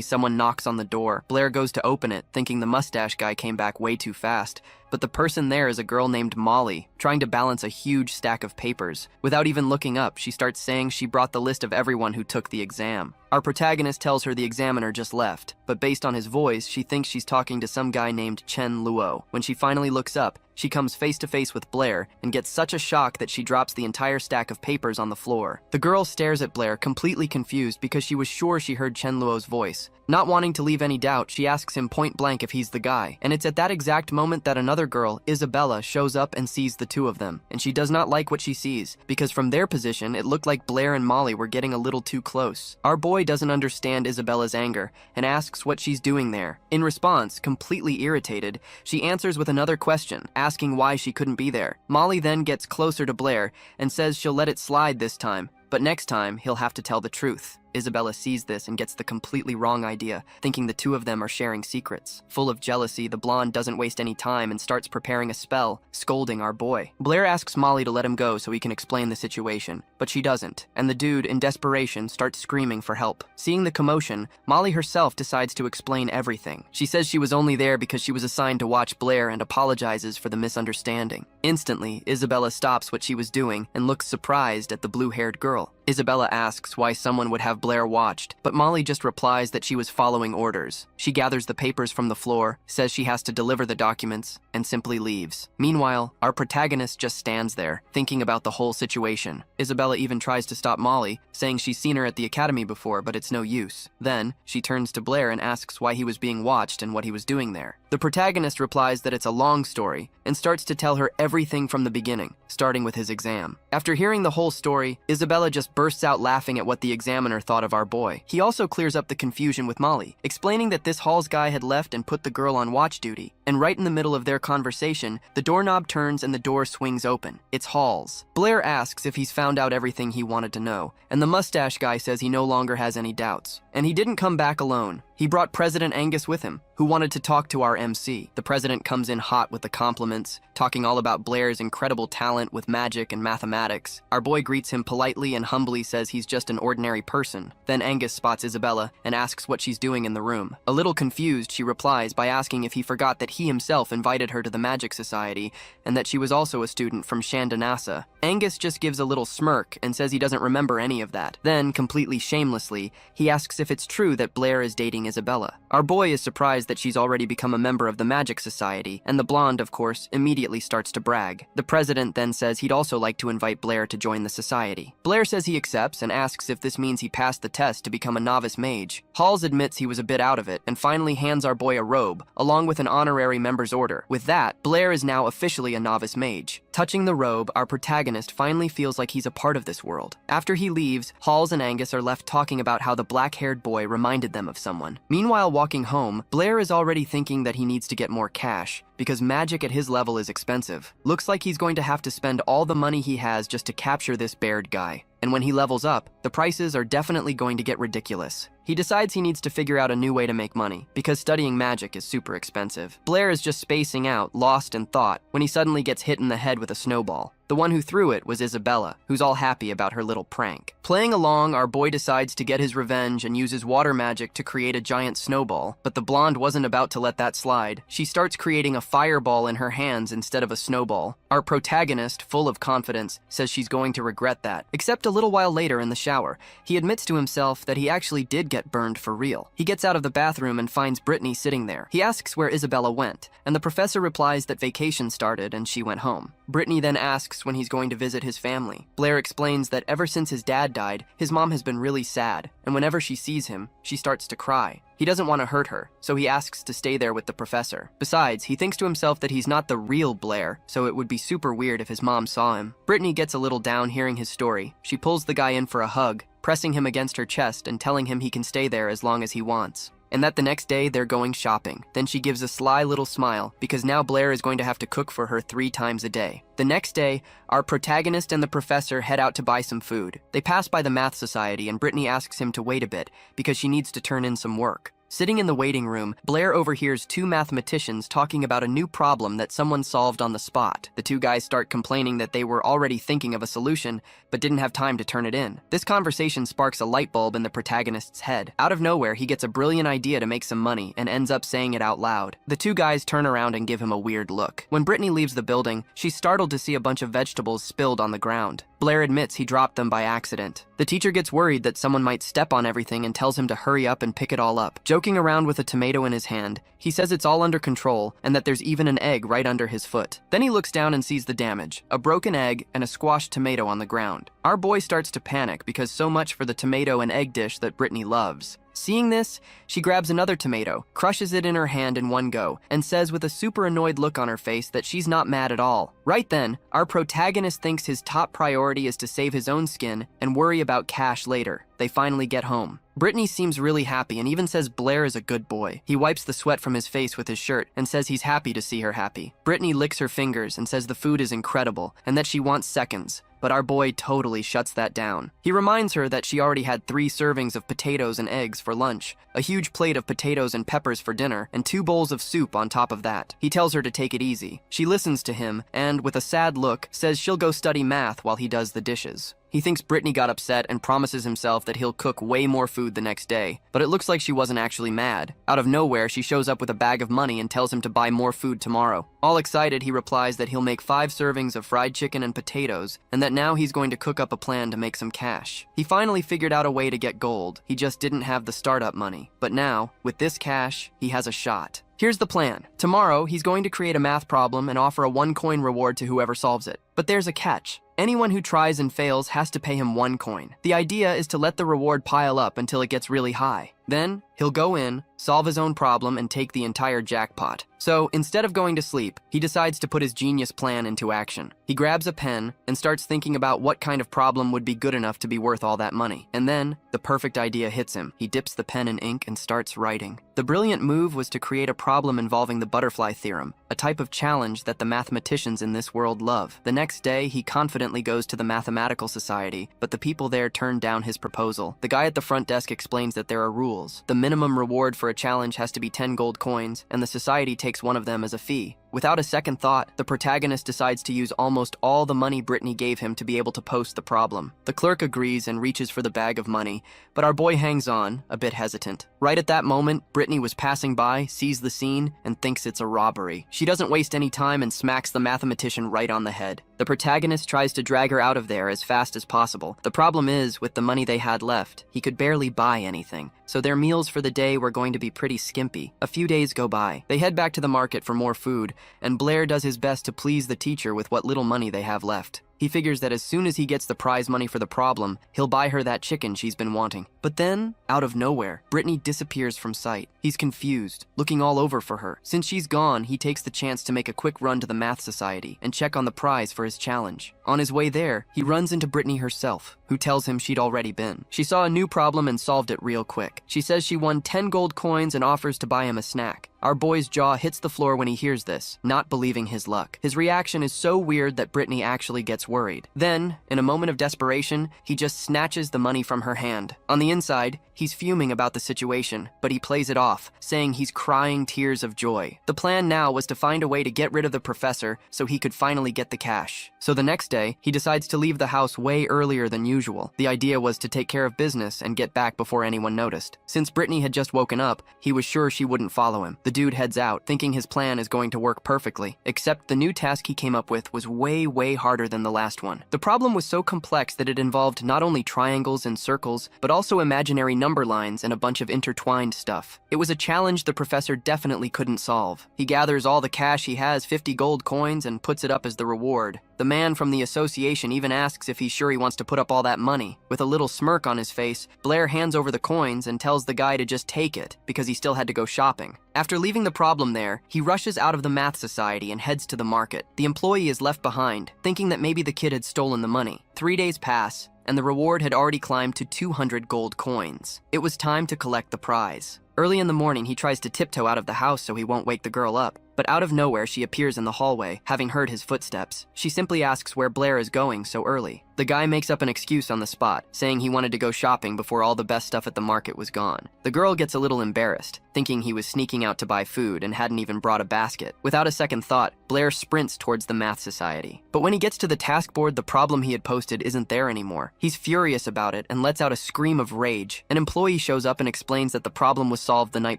someone knocks on the door. Blair goes to open it, thinking the mustache guy came back way too fast. But the person there is a girl named Molly, trying to balance a huge stack of papers. Without even looking up, she starts saying she brought the list of everyone who took the exam. Our protagonist tells her the examiner just left, but based on his voice, she thinks she's talking to some guy named Chen Luo. When she finally looks up, she comes face to face with Blair and gets such a shock that she drops the entire stack of papers on the floor. The girl stares at Blair, completely confused because she was sure she heard Chen Luo's voice. Not wanting to leave any doubt, she asks him point blank if he's the guy. And it's at that exact moment that another girl, Isabella, shows up and sees the two of them. And she does not like what she sees, because from their position, it looked like Blair and Molly were getting a little too close. Our boy doesn't understand Isabella's anger and asks what she's doing there. In response, completely irritated, she answers with another question, asking why she couldn't be there. Molly then gets closer to Blair and says she'll let it slide this time, but next time he'll have to tell the truth. Isabella sees this and gets the completely wrong idea, thinking the two of them are sharing secrets. Full of jealousy, the blonde doesn't waste any time and starts preparing a spell, scolding our boy. Blair asks Molly to let him go so he can explain the situation, but she doesn't, and the dude, in desperation, starts screaming for help. Seeing the commotion, Molly herself decides to explain everything. She says she was only there because she was assigned to watch Blair and apologizes for the misunderstanding. Instantly, Isabella stops what she was doing and looks surprised at the blue-haired girl. Isabella asks why someone would have Blair watched, but Molly just replies that she was following orders. She gathers the papers from the floor, says she has to deliver the documents, and simply leaves. Meanwhile, our protagonist just stands there, thinking about the whole situation. Isabella even tries to stop Molly, saying she's seen her at the academy before, but it's no use. Then, she turns to Blair and asks why he was being watched and what he was doing there. The protagonist replies that it's a long story, and starts to tell her everything from the beginning, starting with his exam. After hearing the whole story, Isabella just bursts out laughing at what the examiner thought of our boy. He also clears up the confusion with Molly, explaining that this Halls guy had left and put the girl on watch duty, and right in the middle of their conversation, the doorknob turns and the door swings open. It's Halls. Blair asks if he's found out everything he wanted to know, and the mustache guy says he no longer has any doubts. And he didn't come back alone. He brought President Angus with him, who wanted to talk to our MC. The president comes in hot with the compliments, talking all about Blair's incredible talent with magic and mathematics. Our boy greets him politely and humbly says he's just an ordinary person. Then Angus spots Isabella and asks what she's doing in the room. A little confused, she replies by asking if he forgot that he himself invited her to the Magic Society and that she was also a student from Shandanasa. Angus just gives a little smirk and says he doesn't remember any of that. Then, completely shamelessly, he asks if it's true that Blair is dating Isabella. Our boy is surprised that she's already become a member of the Magic Society, and the blonde, of course, immediately starts to brag. The president then says he'd also like to invite Blair to join the society. Blair says he accepts and asks if this means he passed the test to become a novice mage. Halls admits he was a bit out of it and finally hands our boy a robe, along with an honorary member's order. With that, Blair is now officially a novice mage. Touching the robe, our protagonist finally feels like he's a part of this world. After he leaves, Halls and Angus are left talking about how the black-haired boy reminded them of someone. Meanwhile, walking home, Blair is already thinking that he needs to get more cash, because magic at his level is expensive. Looks like he's going to have to spend all the money he has just to capture this bared guy. And when he levels up, the prices are definitely going to get ridiculous. He decides he needs to figure out a new way to make money, because studying magic is super expensive. Blair is just spacing out, lost in thought, when he suddenly gets hit in the head with a snowball. The one who threw it was Isabella, who's all happy about her little prank. Playing along, our boy decides to get his revenge and uses water magic to create a giant snowball, but the blonde wasn't about to let that slide. She starts creating a fireball in her hands instead of a snowball. Our protagonist, full of confidence, says she's going to regret that. Except a little while later in the shower, he admits to himself that he actually did get burned for real. He gets out of the bathroom and finds Brittany sitting there. He asks where Isabella went, and the professor replies that vacation started and she went home. Brittany then asks when he's going to visit his family. Blair explains that ever since his dad died, his mom has been really sad, and whenever she sees him, she starts to cry. He doesn't want to hurt her, so he asks to stay there with the professor. Besides, he thinks to himself that he's not the real Blair, so it would be super weird if his mom saw him. Brittany gets a little down hearing his story. She pulls the guy in for a hug, pressing him against her chest and telling him he can stay there as long as he wants. And that the next day they're going shopping. Then she gives a sly little smile, because now Blair is going to have to cook for her 3 times a day. The next day, our protagonist and the professor head out to buy some food. They pass by the math society and Brittany asks him to wait a bit, because she needs to turn in some work. Sitting in the waiting room, Blair overhears 2 mathematicians talking about a new problem that someone solved on the spot. The 2 guys start complaining that they were already thinking of a solution, but didn't have time to turn it in. This conversation sparks a light bulb in the protagonist's head. Out of nowhere, he gets a brilliant idea to make some money and ends up saying it out loud. The 2 guys turn around and give him a weird look. When Brittany leaves the building, she's startled to see a bunch of vegetables spilled on the ground. Blair admits he dropped them by accident. The teacher gets worried that someone might step on everything and tells him to hurry up and pick it all up. Joking around with a tomato in his hand, he says it's all under control and that there's even an egg right under his foot. Then he looks down and sees the damage, a broken egg and a squashed tomato on the ground. Our boy starts to panic because so much for the tomato and egg dish that Brittany loves. Seeing this, she grabs another tomato, crushes it in her hand in one go, and says with a super annoyed look on her face that she's not mad at all. Right then, our protagonist thinks his top priority is to save his own skin and worry about cash later. They finally get home. Brittany seems really happy and even says Blair is a good boy. He wipes the sweat from his face with his shirt and says he's happy to see her happy. Brittany licks her fingers and says the food is incredible and that she wants seconds. But our boy totally shuts that down. He reminds her that she already had 3 servings of potatoes and eggs for lunch, a huge plate of potatoes and peppers for dinner, and 2 bowls of soup on top of that. He tells her to take it easy. She listens to him and, with a sad look, says she'll go study math while he does the dishes. He thinks Brittany got upset and promises himself that he'll cook way more food the next day, but it looks like she wasn't actually mad. Out of nowhere, she shows up with a bag of money and tells him to buy more food tomorrow. All excited, he replies that he'll make 5 servings of fried chicken and potatoes, and that now he's going to cook up a plan to make some cash. He finally figured out a way to get gold. He just didn't have the startup money. But now, with this cash, he has a shot. Here's the plan. Tomorrow, he's going to create a math problem and offer a 1-coin reward to whoever solves it. But there's a catch. Anyone who tries and fails has to pay him 1 coin. The idea is to let the reward pile up until it gets really high. Then, he'll go in, solve his own problem, and take the entire jackpot. So, instead of going to sleep, he decides to put his genius plan into action. He grabs a pen and starts thinking about what kind of problem would be good enough to be worth all that money. And then, the perfect idea hits him. He dips the pen in ink and starts writing. The brilliant move was to create a problem involving the butterfly theorem, a type of challenge that the mathematicians in this world love. The next day, he confidently goes to the Mathematical Society, but the people there turn down his proposal. The guy at the front desk explains that there are rules. The minimum reward for a challenge has to be 10 gold coins, and the society takes one of them as a fee. Without a second thought, the protagonist decides to use almost all the money Brittany gave him to be able to post the problem. The clerk agrees and reaches for the bag of money, but our boy hangs on, a bit hesitant. Right at that moment, Brittany was passing by, sees the scene, and thinks it's a robbery. She doesn't waste any time and smacks the mathematician right on the head. The protagonist tries to drag her out of there as fast as possible. The problem is, with the money they had left, he could barely buy anything, so their meals for the day were going to be pretty skimpy. A few days go by. They head back to the market for more food, and Blair does his best to please the teacher with what little money they have left. He figures that as soon as he gets the prize money for the problem, he'll buy her that chicken she's been wanting. But then, out of nowhere, Brittany disappears from sight. He's confused, looking all over for her. Since she's gone, he takes the chance to make a quick run to the Math Society and check on the prize for his challenge. On his way there, he runs into Brittany herself, who tells him she'd already been. She saw a new problem and solved it real quick. She says she won 10 gold coins and offers to buy him a snack. Our boy's jaw hits the floor when he hears this, not believing his luck. His reaction is so weird that Brittany actually gets worried. Then, in a moment of desperation, he just snatches the money from her hand. On the inside, he's fuming about the situation, but he plays it off, saying he's crying tears of joy. The plan now was to find a way to get rid of the professor so he could finally get the cash. So the next day, he decides to leave the house way earlier than usual. The idea was to take care of business and get back before anyone noticed. Since Brittany had just woken up, he was sure she wouldn't follow him. The dude heads out, thinking his plan is going to work perfectly, except the new task he came up with was way harder than the last one. The problem was so complex that it involved not only triangles and circles, but also imaginary number lines and a bunch of intertwined stuff. It was a challenge the professor definitely couldn't solve. He gathers all the cash he has, 50 gold coins, and puts it up as the reward. The man from the association even asks if he's sure he wants to put up all that money. With a little smirk on his face, Blair hands over the coins and tells the guy to just take it, because he still had to go shopping. After leaving the problem there, he rushes out of the Math Society and heads to the market. The employee is left behind, thinking that maybe the kid had stolen the money. 3 days pass, and the reward had already climbed to 200 gold coins. It was time to collect the prize. Early in the morning, he tries to tiptoe out of the house so he won't wake the girl up. But out of nowhere, she appears in the hallway, having heard his footsteps. She simply asks where Blair is going so early. The guy makes up an excuse on the spot, saying he wanted to go shopping before all the best stuff at the market was gone. The girl gets a little embarrassed, thinking he was sneaking out to buy food and hadn't even brought a basket. Without a second thought, Blair sprints towards the Math Society. But when he gets to the task board, the problem he had posted isn't there anymore. He's furious about it and lets out a scream of rage. An employee shows up and explains that the problem was solved the night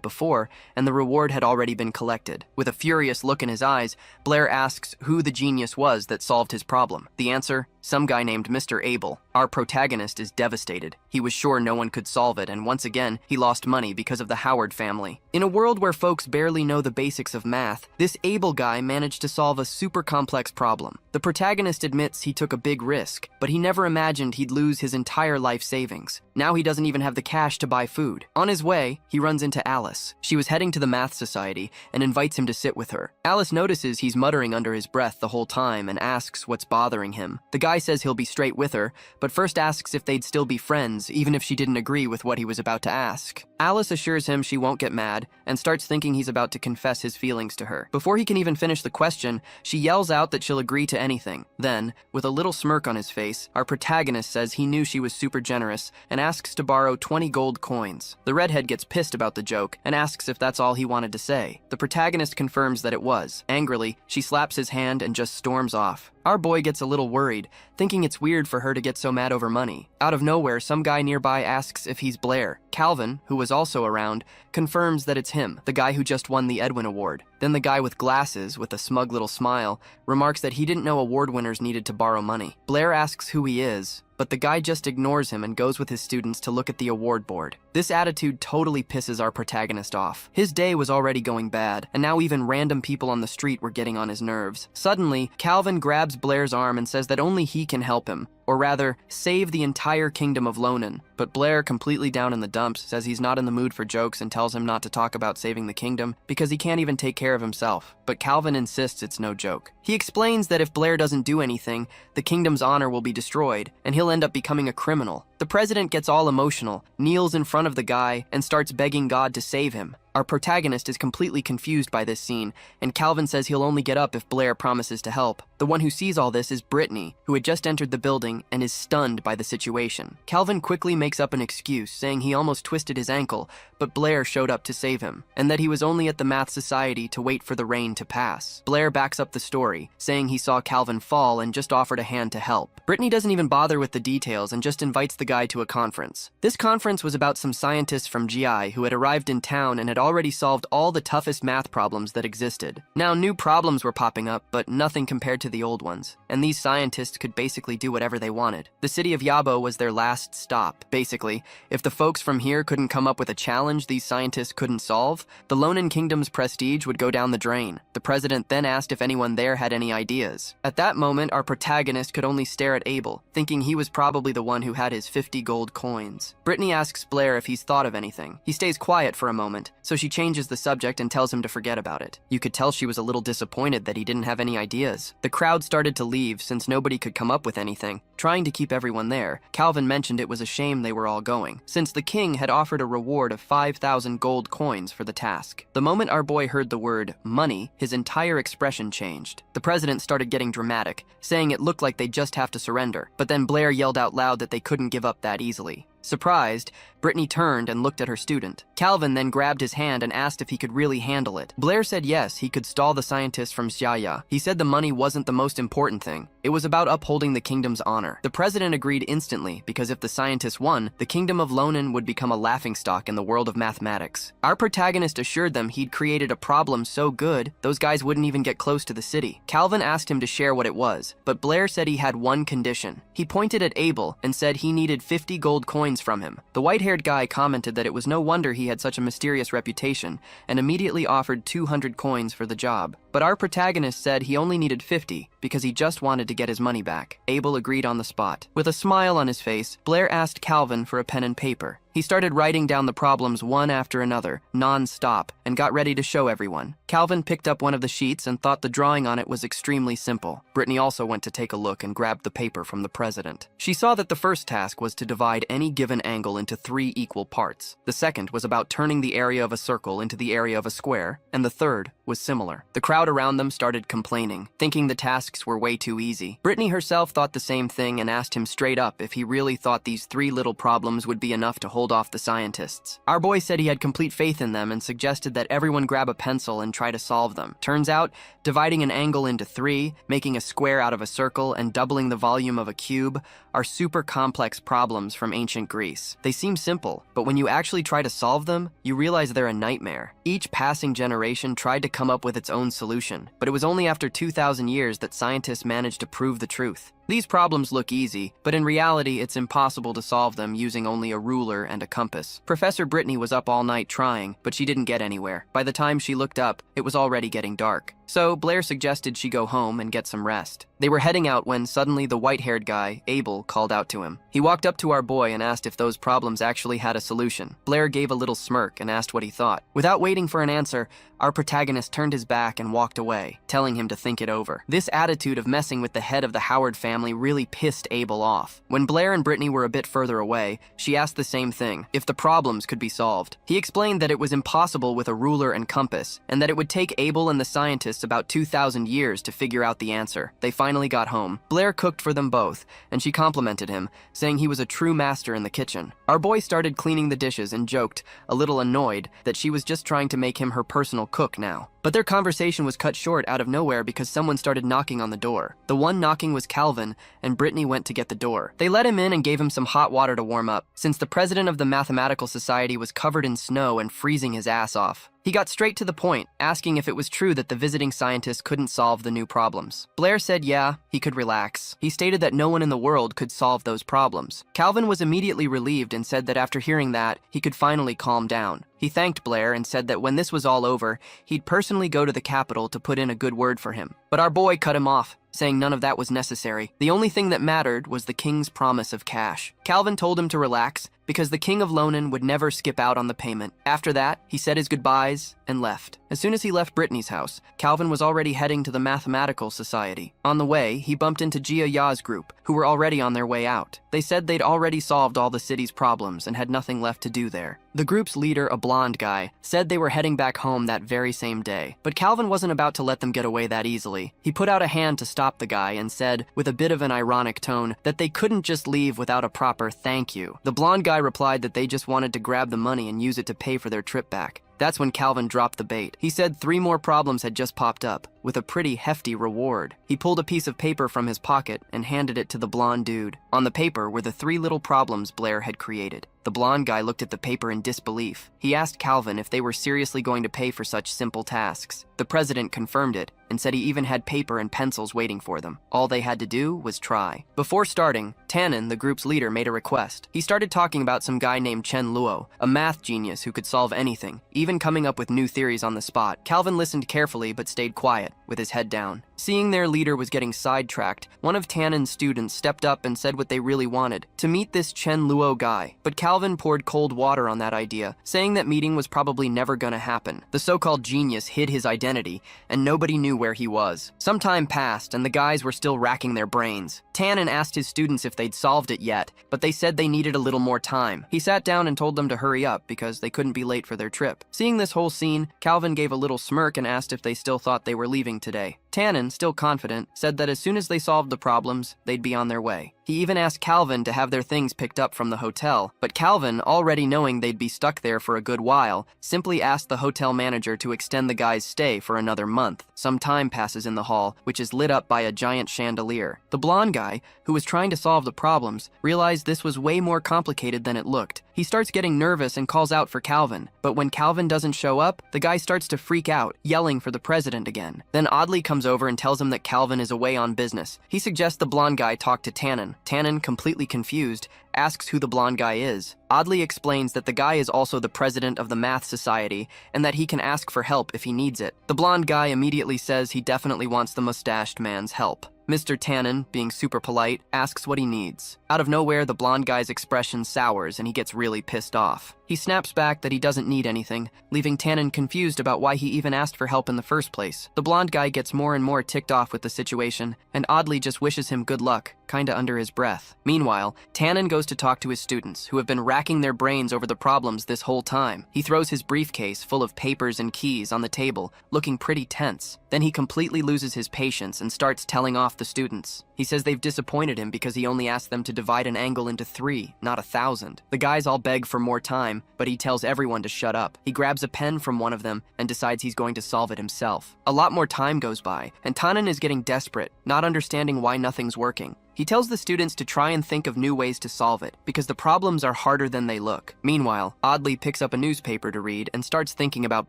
before, and the reward had already been collected. With a furious look in his eyes, Blair asks who the genius was that solved his problem. The answer? Some guy named Mr. Abel. Our protagonist is devastated. He was sure no one could solve it, and once again, he lost money because of the Howard family. In a world where folks barely know the basics of math, this Abel guy managed to solve a super complex problem. The protagonist admits he took a big risk, but he never imagined he'd lose his entire life savings. Now he doesn't even have the cash to buy food. On his way, he runs into Alice. She was heading to the Math Society and invites him to sit with her. Alice notices he's muttering under his breath the whole time and asks what's bothering him. The guy guy says he'll be straight with her, but first asks if they'd still be friends, even if she didn't agree with what he was about to ask. Alice assures him she won't get mad, and starts thinking he's about to confess his feelings to her. Before he can even finish the question, she yells out that she'll agree to anything. Then, with a little smirk on his face, our protagonist says he knew she was super generous, and asks to borrow 20 gold coins. The redhead gets pissed about the joke, and asks if that's all he wanted to say. The protagonist confirms that it was. Angrily, she slaps his hand and just storms off. Our boy gets a little worried, thinking it's weird for her to get so mad over money. Out of nowhere, some guy nearby asks if he's Blair. Calvin, who was also around, confirms that it's him, the guy who just won the Edwin Award. Then the guy with glasses, with a smug little smile, remarks that he didn't know award winners needed to borrow money. Blair asks who he is, but the guy just ignores him and goes with his students to look at the award board. This attitude totally pisses our protagonist off. His day was already going bad, and now even random people on the street were getting on his nerves. Suddenly, Calvin grabs Blair's arm and says that only he can help him, or rather, save the entire kingdom of Lonen. But Blair, completely down in the dumps, says he's not in the mood for jokes and tells him not to talk about saving the kingdom because he can't even take care of himself. But Calvin insists it's no joke. He explains that if Blair doesn't do anything, the kingdom's honor will be destroyed, and he'll end up becoming a criminal. The president gets all emotional, kneels in front of the guy, and starts begging God to save him. Our protagonist is completely confused by this scene, and Calvin says he'll only get up if Blair promises to help. The one who sees all this is Brittany, who had just entered the building and is stunned by the situation. Calvin quickly makes up an excuse, saying he almost twisted his ankle, but Blair showed up to save him, and that he was only at the Math Society to wait for the rain to pass. Blair backs up the story, saying he saw Calvin fall and just offered a hand to help. Brittany doesn't even bother with the details and just invites the guy to a conference. This conference was about some scientists from GI who had arrived in town and had already solved all the toughest math problems that existed. Now, new problems were popping up, but nothing compared to the old ones, and these scientists could basically do whatever they wanted. The city of Yabo was their last stop. Basically, if the folks from here couldn't come up with a challenge these scientists couldn't solve, the Lonen Kingdom's prestige would go down the drain. The president then asked if anyone there had any ideas. At that moment, our protagonist could only stare at Abel, thinking he was probably the one who had his 50 gold coins. Brittany asks Blair if he's thought of anything. He stays quiet for a moment, so she changes the subject and tells him to forget about it. You could tell she was a little disappointed that he didn't have any ideas. The crowd started to leave since nobody could come up with anything. Trying to keep everyone there, Calvin mentioned it was a shame they were all going, since the king had offered a reward of 5,000 gold coins for the task. The moment our boy heard the word money, his entire expression changed. The president started getting dramatic, saying it looked like they'd just have to surrender, but then Blair yelled out loud that they couldn't give up that easily. Surprised, Brittany turned and looked at her student. Calvin then grabbed his hand and asked if he could really handle it. Blair said yes, he could stall the scientists from Xiaya. He said the money wasn't the most important thing. It was about upholding the kingdom's honor. The president agreed instantly, because if the scientists won, the kingdom of Lonen would become a laughingstock in the world of mathematics. Our protagonist assured them he'd created a problem so good, those guys wouldn't even get close to the city. Calvin asked him to share what it was, but Blair said he had one condition. He pointed at Abel and said he needed 50 gold coins from him. The white-haired guy commented that it was no wonder he had such a mysterious reputation, and immediately offered 200 coins for the job. But our protagonist said he only needed 50 because he just wanted to get his money back. Abel agreed on the spot. With a smile on his face, Blair asked Calvin for a pen and paper. He started writing down the problems one after another, non-stop, and got ready to show everyone. Calvin picked up one of the sheets and thought the drawing on it was extremely simple. Brittany also went to take a look and grabbed the paper from the president. She saw that the first task was to divide any given angle into 3 equal parts. The second was about turning the area of a circle into the area of a square, and the third was similar. The crowd around them started complaining, thinking the tasks were way too easy. Brittany herself thought the same thing and asked him straight up if he really thought these 3 little problems would be enough to hold off the scientists. Our boy said he had complete faith in them and suggested that everyone grab a pencil and try to solve them. Turns out, dividing an angle into 3, making a square out of a circle, and doubling the volume of a cube are super complex problems from ancient Greece. They seem simple, but when you actually try to solve them, you realize they're a nightmare. Each passing generation tried to come up with its own solution, but it was only after 2,000 years that scientists managed to prove the truth. These problems look easy, but in reality, it's impossible to solve them using only a ruler and a compass. Professor Brittany was up all night trying, but she didn't get anywhere. By the time she looked up, it was already getting dark. So Blair suggested she go home and get some rest. They were heading out when suddenly the white-haired guy, Abel, called out to him. He walked up to our boy and asked if those problems actually had a solution. Blair gave a little smirk and asked what he thought. Without waiting for an answer, our protagonist turned his back and walked away, telling him to think it over. This attitude of messing with the head of the Howard family really pissed Abel off. When Blair and Brittany were a bit further away, she asked the same thing, if the problems could be solved. He explained that it was impossible with a ruler and compass, and that it would take Abel and the scientists about 2,000 years to figure out the answer. They finally got home. Blair cooked for them both, and she complimented him, saying he was a true master in the kitchen. Our boy started cleaning the dishes and joked, a little annoyed, that she was just trying to make him her personal cook now. But their conversation was cut short out of nowhere because someone started knocking on the door. The one knocking was Calvin, and Brittany went to get the door. They let him in and gave him some hot water to warm up, since the president of the Mathematical Society was covered in snow and freezing his ass off. He got straight to the point, asking if it was true that the visiting scientist couldn't solve the new problems. Blair said yeah, he could relax. He stated that no one in the world could solve those problems. Calvin was immediately relieved and said that after hearing that, he could finally calm down. He thanked Blair and said that when this was all over, he'd personally go to the capital to put in a good word for him. But our boy cut him off, saying none of that was necessary. The only thing that mattered was the king's promise of cash. Calvin told him to relax, because the king of Lonan would never skip out on the payment. After that, he said his goodbyes and left. As soon as he left Brittany's house, Calvin was already heading to the Mathematical Society. On the way, he bumped into Jia Ya's group, who were already on their way out. They said they'd already solved all the city's problems and had nothing left to do there. The group's leader, a blonde guy, said they were heading back home that very same day. But Calvin wasn't about to let them get away that easily. He put out a hand to stop the guy and said, with a bit of an ironic tone, that they couldn't just leave without a proper thank you. The blonde guy replied that they just wanted to grab the money and use it to pay for their trip back. That's when Calvin dropped the bait. He said 3 more problems had just popped up, with a pretty hefty reward. He pulled a piece of paper from his pocket and handed it to the blonde dude. On the paper were the 3 little problems Blair had created. The blonde guy looked at the paper in disbelief. He asked Calvin if they were seriously going to pay for such simple tasks. The president confirmed it and said he even had paper and pencils waiting for them. All they had to do was try. Before starting, Tannen, the group's leader, made a request. He started talking about some guy named Chen Luo, a math genius who could solve anything, even coming up with new theories on the spot. Calvin listened carefully but stayed quiet, with his head down. Seeing their leader was getting sidetracked, one of Tannen's students stepped up and said what they really wanted, to meet this Chen Luo guy. But Calvin poured cold water on that idea, saying that meeting was probably never gonna happen. The so-called genius hid his identity, and nobody knew where he was. Some time passed, and the guys were still racking their brains. Tannen asked his students if they'd solved it yet, but they said they needed a little more time. He sat down and told them to hurry up because they couldn't be late for their trip. Seeing this whole scene, Calvin gave a little smirk and asked if they still thought they were leaving today. Tannen, still confident, said that as soon as they solved the problems, they'd be on their way. He even asked Calvin to have their things picked up from the hotel, but Calvin, already knowing they'd be stuck there for a good while, simply asked the hotel manager to extend the guy's stay for another month. Some time passes in the hall, which is lit up by a giant chandelier. The blonde guy, who was trying to solve the problems, realized this was way more complicated than it looked. He starts getting nervous and calls out for Calvin, but when Calvin doesn't show up, the guy starts to freak out, yelling for the president again. Then Audley comes over and tells him that Calvin is away on business. He suggests the blonde guy talk to Tannen. Tannen, completely confused, asks who the blonde guy is. Audley explains that the guy is also the president of the Math Society and that he can ask for help if he needs it. The blonde guy immediately says he definitely wants the mustached man's help. Mr. Tannen, being super polite, asks what he needs. Out of nowhere, the blonde guy's expression sours and he gets really pissed off. He snaps back that he doesn't need anything, leaving Tannen confused about why he even asked for help in the first place. The blonde guy gets more and more ticked off with the situation, and Audley just wishes him good luck, kinda under his breath. Meanwhile, Tannen goes to talk to his students, who have been racking their brains over the problems this whole time. He throws his briefcase full of papers and keys on the table, looking pretty tense. Then he completely loses his patience and starts telling off the students. He says they've disappointed him because he only asked them to divide an angle into 3, not 1,000. The guys all beg for more time, but he tells everyone to shut up. He grabs a pen from one of them and decides he's going to solve it himself. A lot more time goes by, and Tannen is getting desperate, not understanding why nothing's working. He tells the students to try and think of new ways to solve it, because the problems are harder than they look. Meanwhile, Audley picks up a newspaper to read and starts thinking about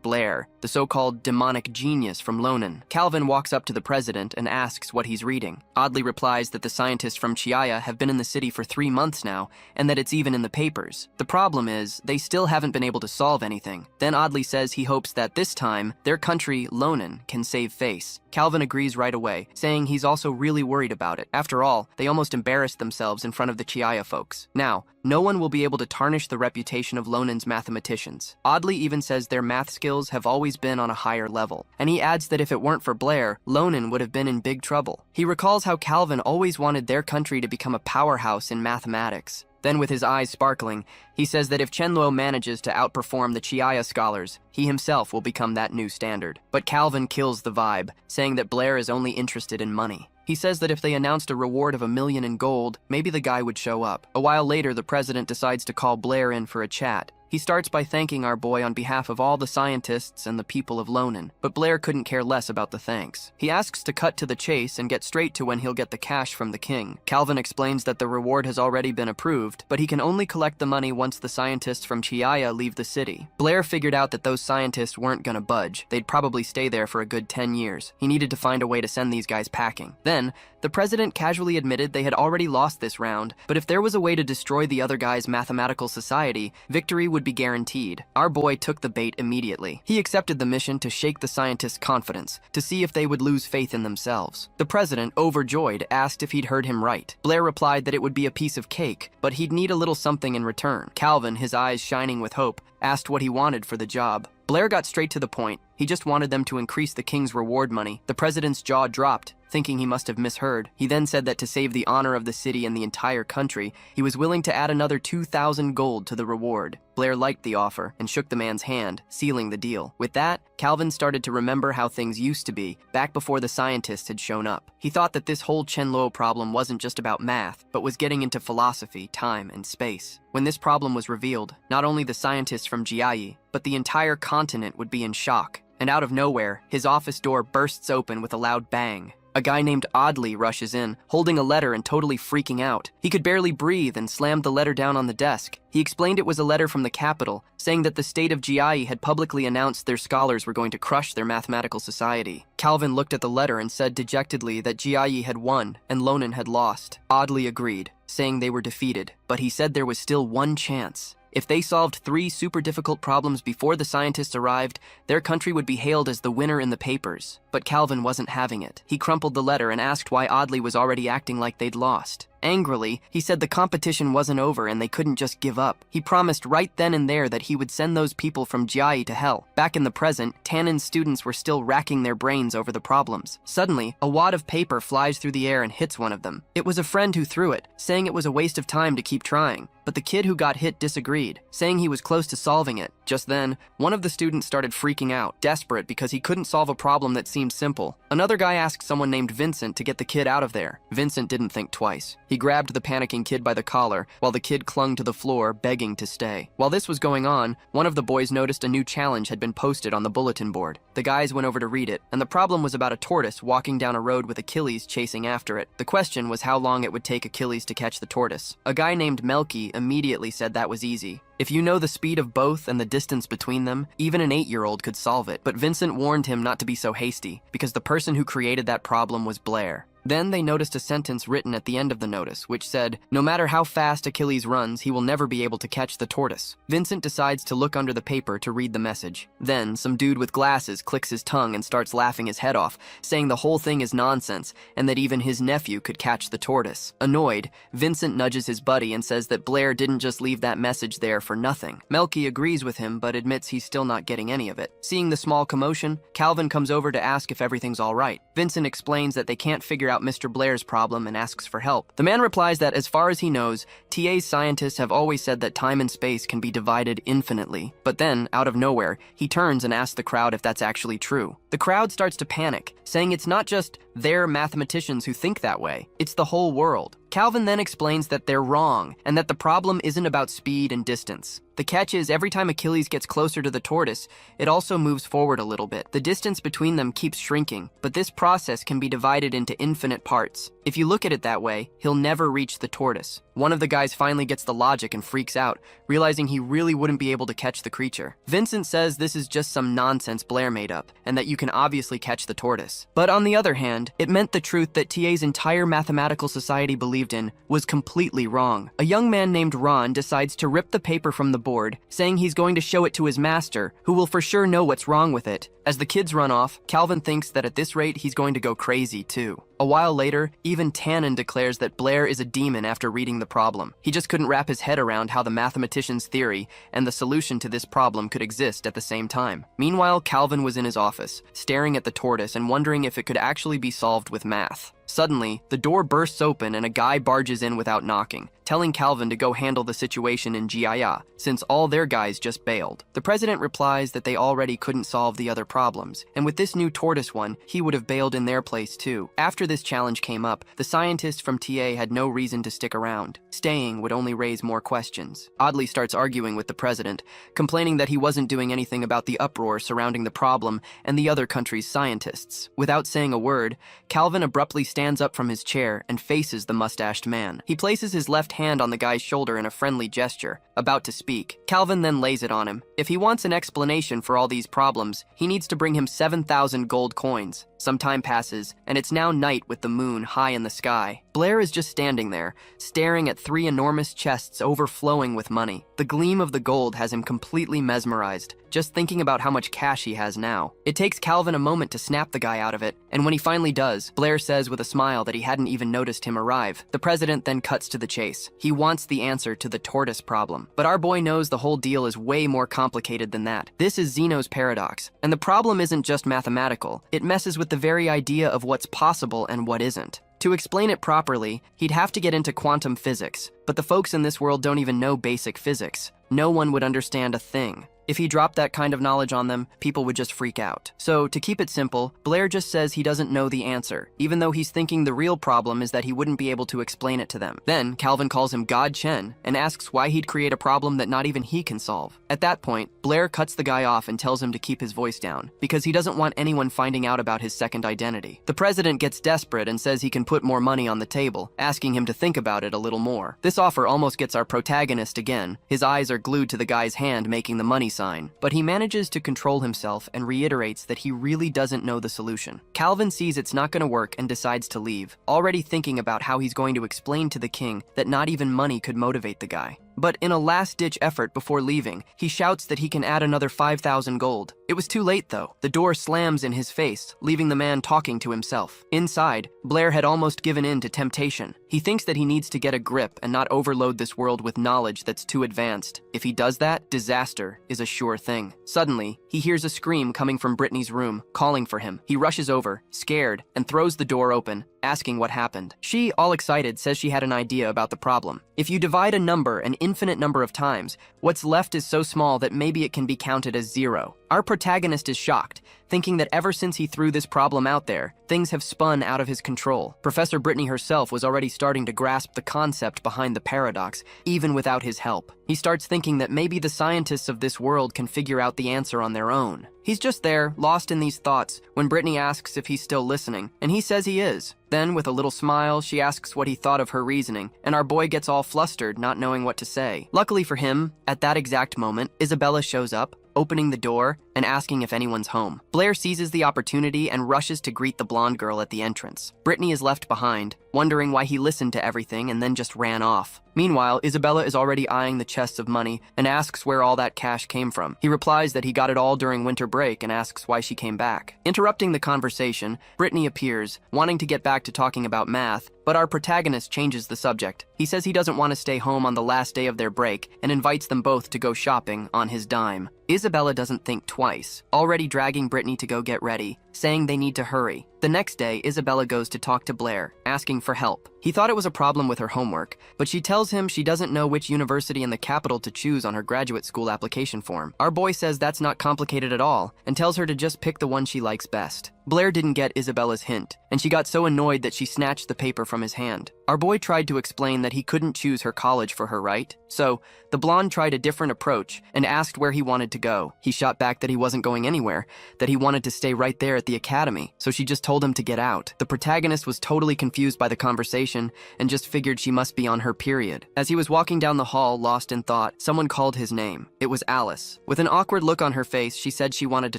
Blair, the so-called demonic genius from Lonen. Calvin walks up to the president and asks what he's reading. Audley replies that the scientists from Chiaya have been in the city for 3 months now, and that it's even in the papers. The problem is, they still haven't been able to solve anything. Then Audley says he hopes that this time, their country, Lonen, can save face. Calvin agrees right away, saying he's also really worried about it. After all, they almost embarrassed themselves in front of the Chiaya folks. Now, no one will be able to tarnish the reputation of Lonen's mathematicians. Audley even says their math skills have always been on a higher level, and he adds that if it weren't for Blair, Lonen would have been in big trouble. He recalls how Calvin always wanted their country to become a powerhouse in mathematics. Then, with his eyes sparkling, he says that if Chenluo manages to outperform the Chiaya scholars, he himself will become that new standard. But Calvin kills the vibe, saying that Blair is only interested in money. He says that if they announced a reward of $1 million in gold, maybe the guy would show up. A while later, the president decides to call Blair in for a chat. He starts by thanking our boy on behalf of all the scientists and the people of Lonen, but Blair couldn't care less about the thanks. He asks to cut to the chase and get straight to when he'll get the cash from the king. Calvin explains that the reward has already been approved, but he can only collect the money once the scientists from Chiaya leave the city. Blair figured out that those scientists weren't gonna budge. They'd probably stay there for a good 10 years. He needed to find a way to send these guys packing. Then, the president casually admitted they had already lost this round, but if there was a way to destroy the other guy's mathematical society, victory would be guaranteed. Our boy took the bait immediately. He accepted the mission to shake the scientists' confidence, to see if they would lose faith in themselves. The president, overjoyed, asked if he'd heard him right. Blair replied that it would be a piece of cake, but he'd need a little something in return. Calvin, his eyes shining with hope, asked what he wanted for the job. Blair got straight to the point. He just wanted them to increase the king's reward money. The president's jaw dropped, thinking he must have misheard. He then said that to save the honor of the city and the entire country, he was willing to add another 2,000 gold to the reward. Blair liked the offer and shook the man's hand, sealing the deal. With that, Calvin started to remember how things used to be, back before the scientists had shown up. He thought that this whole Chenluo problem wasn't just about math, but was getting into philosophy, time, and space. When this problem was revealed, not only the scientists from Jiayi, but the entire continent would be in shock. And out of nowhere, his office door bursts open with a loud bang. A guy named Audley rushes in, holding a letter and totally freaking out. He could barely breathe and slammed the letter down on the desk. He explained it was a letter from the capital, saying that the state of Jiayi had publicly announced their scholars were going to crush their mathematical society. Calvin looked at the letter and said dejectedly that Jiayi had won and Lonen had lost. Audley agreed, saying they were defeated, but he said there was still one chance. If they solved 3 super difficult problems before the scientists arrived, their country would be hailed as the winner in the papers. But Calvin wasn't having it. He crumpled the letter and asked why Audley was already acting like they'd lost. Angrily, he said the competition wasn't over and they couldn't just give up. He promised right then and there that he would send those people from Jiayi to hell. Back in the present, Tannen's students were still racking their brains over the problems. Suddenly, a wad of paper flies through the air and hits one of them. It was a friend who threw it, saying it was a waste of time to keep trying. But the kid who got hit disagreed, saying he was close to solving it. Just then, one of the students started freaking out, desperate because he couldn't solve a problem that seemed simple. Another guy asked someone named Vincent to get the kid out of there. Vincent didn't think twice. He grabbed the panicking kid by the collar, while the kid clung to the floor, begging to stay. While this was going on, one of the boys noticed a new challenge had been posted on the bulletin board. The guys went over to read it, and the problem was about a tortoise walking down a road with Achilles chasing after it. The question was how long it would take Achilles to catch the tortoise. A guy named Melky immediately said that was easy. If you know the speed of both and the distance between them, even an 8-year-old could solve it. But Vincent warned him not to be so hasty, because the person who created that problem was Blair. Then they noticed a sentence written at the end of the notice, which said, "No matter how fast Achilles runs, he will never be able to catch the tortoise." Vincent decides to look under the paper to read the message. Then, some dude with glasses clicks his tongue and starts laughing his head off, saying the whole thing is nonsense, and that even his nephew could catch the tortoise. Annoyed, Vincent nudges his buddy and says that Blair didn't just leave that message there for nothing. Melky agrees with him, but admits he's still not getting any of it. Seeing the small commotion, Calvin comes over to ask if everything's all right. Vincent explains that they can't figure out Mr. Blair's problem and asks for help. The man replies that as far as he knows, TA's scientists have always said that time and space can be divided infinitely. But then, out of nowhere, he turns and asks the crowd if that's actually true. The crowd starts to panic, saying it's not just their mathematicians who think that way, it's the whole world. Calvin then explains that they're wrong, and that the problem isn't about speed and distance. The catch is, every time Achilles gets closer to the tortoise, it also moves forward a little bit. The distance between them keeps shrinking, but this process can be divided into infinite parts. If you look at it that way, he'll never reach the tortoise. One of the guys finally gets the logic and freaks out, realizing he really wouldn't be able to catch the creature. Vincent says this is just some nonsense Blair made up, and that you can obviously catch the tortoise. But on the other hand, it meant the truth that TA's entire mathematical society believed in was completely wrong. A young man named Ron decides to rip the paper from the board, saying he's going to show it to his master, who will for sure know what's wrong with it. As the kids run off, Calvin thinks that at this rate he's going to go crazy too. A while later, even Tannen declares that Blair is a demon after reading the problem. He just couldn't wrap his head around how the mathematician's theory and the solution to this problem could exist at the same time. Meanwhile, Calvin was in his office, staring at the tortoise and wondering if it could actually be solved with math. Suddenly, the door bursts open and a guy barges in without knocking, telling Calvin to go handle the situation in Jia, since all their guys just bailed. The president replies that they already couldn't solve the other problems, and with this new tortoise one, he would have bailed in their place too. After this challenge came up, the scientist from TA had no reason to stick around. Staying would only raise more questions. Audley starts arguing with the president, complaining that he wasn't doing anything about the uproar surrounding the problem and the other country's scientists. Without saying a word, Calvin abruptly stands up from his chair and faces the mustached man. He places his left hand on the guy's shoulder in a friendly gesture, about to speak. Calvin then lays it on him. If he wants an explanation for all these problems, he needs to bring him 7,000 gold coins. Some time passes, and it's now night with the moon high in the sky. Blair is just standing there, staring at 3 enormous chests overflowing with money. The gleam of the gold has him completely mesmerized, just thinking about how much cash he has now. It takes Calvin a moment to snap the guy out of it, and when he finally does, Blair says with a smile that he hadn't even noticed him arrive. The president then cuts to the chase. He wants the answer to the tortoise problem. But our boy knows the whole deal is way more complicated than that. This is Zeno's paradox, and the problem isn't just mathematical. It messes with the very idea of what's possible and what isn't. To explain it properly, he'd have to get into quantum physics, but the folks in this world don't even know basic physics. No one would understand a thing. If he dropped that kind of knowledge on them, people would just freak out. So, to keep it simple, Blair just says he doesn't know the answer, even though he's thinking the real problem is that he wouldn't be able to explain it to them. Then, Calvin calls him God Chen and asks why he'd create a problem that not even he can solve. At that point, Blair cuts the guy off and tells him to keep his voice down, because he doesn't want anyone finding out about his second identity. The president gets desperate and says he can put more money on the table, asking him to think about it a little more. This offer almost gets our protagonist again. His eyes are glued to the guy's hand making the money sign, but he manages to control himself and reiterates that he really doesn't know the solution. Calvin sees it's not going to work and decides to leave, already thinking about how he's going to explain to the king that not even money could motivate the guy. But in a last-ditch effort before leaving, he shouts that he can add another 5,000 gold. It was too late, though. The door slams in his face, leaving the man talking to himself. Inside, Blair had almost given in to temptation. He thinks that he needs to get a grip and not overload this world with knowledge that's too advanced. If he does that, disaster is a sure thing. Suddenly, he hears a scream coming from Brittany's room, calling for him. He rushes over, scared, and throws the door open, asking what happened. She, all excited, says she had an idea about the problem. If you divide a number an infinite number of times, what's left is so small that maybe it can be counted as 0. Our protagonist is shocked, thinking that ever since he threw this problem out there, things have spun out of his control. Professor Brittany herself was already starting to grasp the concept behind the paradox, even without his help. He starts thinking that maybe the scientists of this world can figure out the answer on their own. He's just there, lost in these thoughts, when Brittany asks if he's still listening, and he says he is. Then, with a little smile, she asks what he thought of her reasoning, and our boy gets all flustered, not knowing what to say. Luckily for him, at that exact moment, Isabella shows up, opening the door and asking if anyone's home. Blair seizes the opportunity and rushes to greet the blonde girl at the entrance. Brittany is left behind, wondering why he listened to everything and then just ran off. Meanwhile, Isabella is already eyeing the chests of money and asks where all that cash came from. He replies that he got it all during winter break and asks why she came back. Interrupting the conversation, Brittany appears, wanting to get back to talking about math, but our protagonist changes the subject. He says he doesn't want to stay home on the last day of their break and invites them both to go shopping on his dime. Isabella doesn't think twice, already dragging Brittany to go get ready, saying they need to hurry. The next day, Isabella goes to talk to Blair, asking for help. He thought it was a problem with her homework, but she tells him she doesn't know which university in the capital to choose on her graduate school application form. Our boy says that's not complicated at all, and tells her to just pick the one she likes best. Blair didn't get Isabella's hint, and she got so annoyed that she snatched the paper from his hand. Our boy tried to explain that he couldn't choose her college for her, right? So, the blonde tried a different approach and asked where he wanted to go. He shot back that he wasn't going anywhere, that he wanted to stay right there at the academy, so she just told him to get out. The protagonist was totally confused by the conversation and just figured she must be on her period. As he was walking down the hall, lost in thought, someone called his name. It was Alice. With an awkward look on her face, she said she wanted to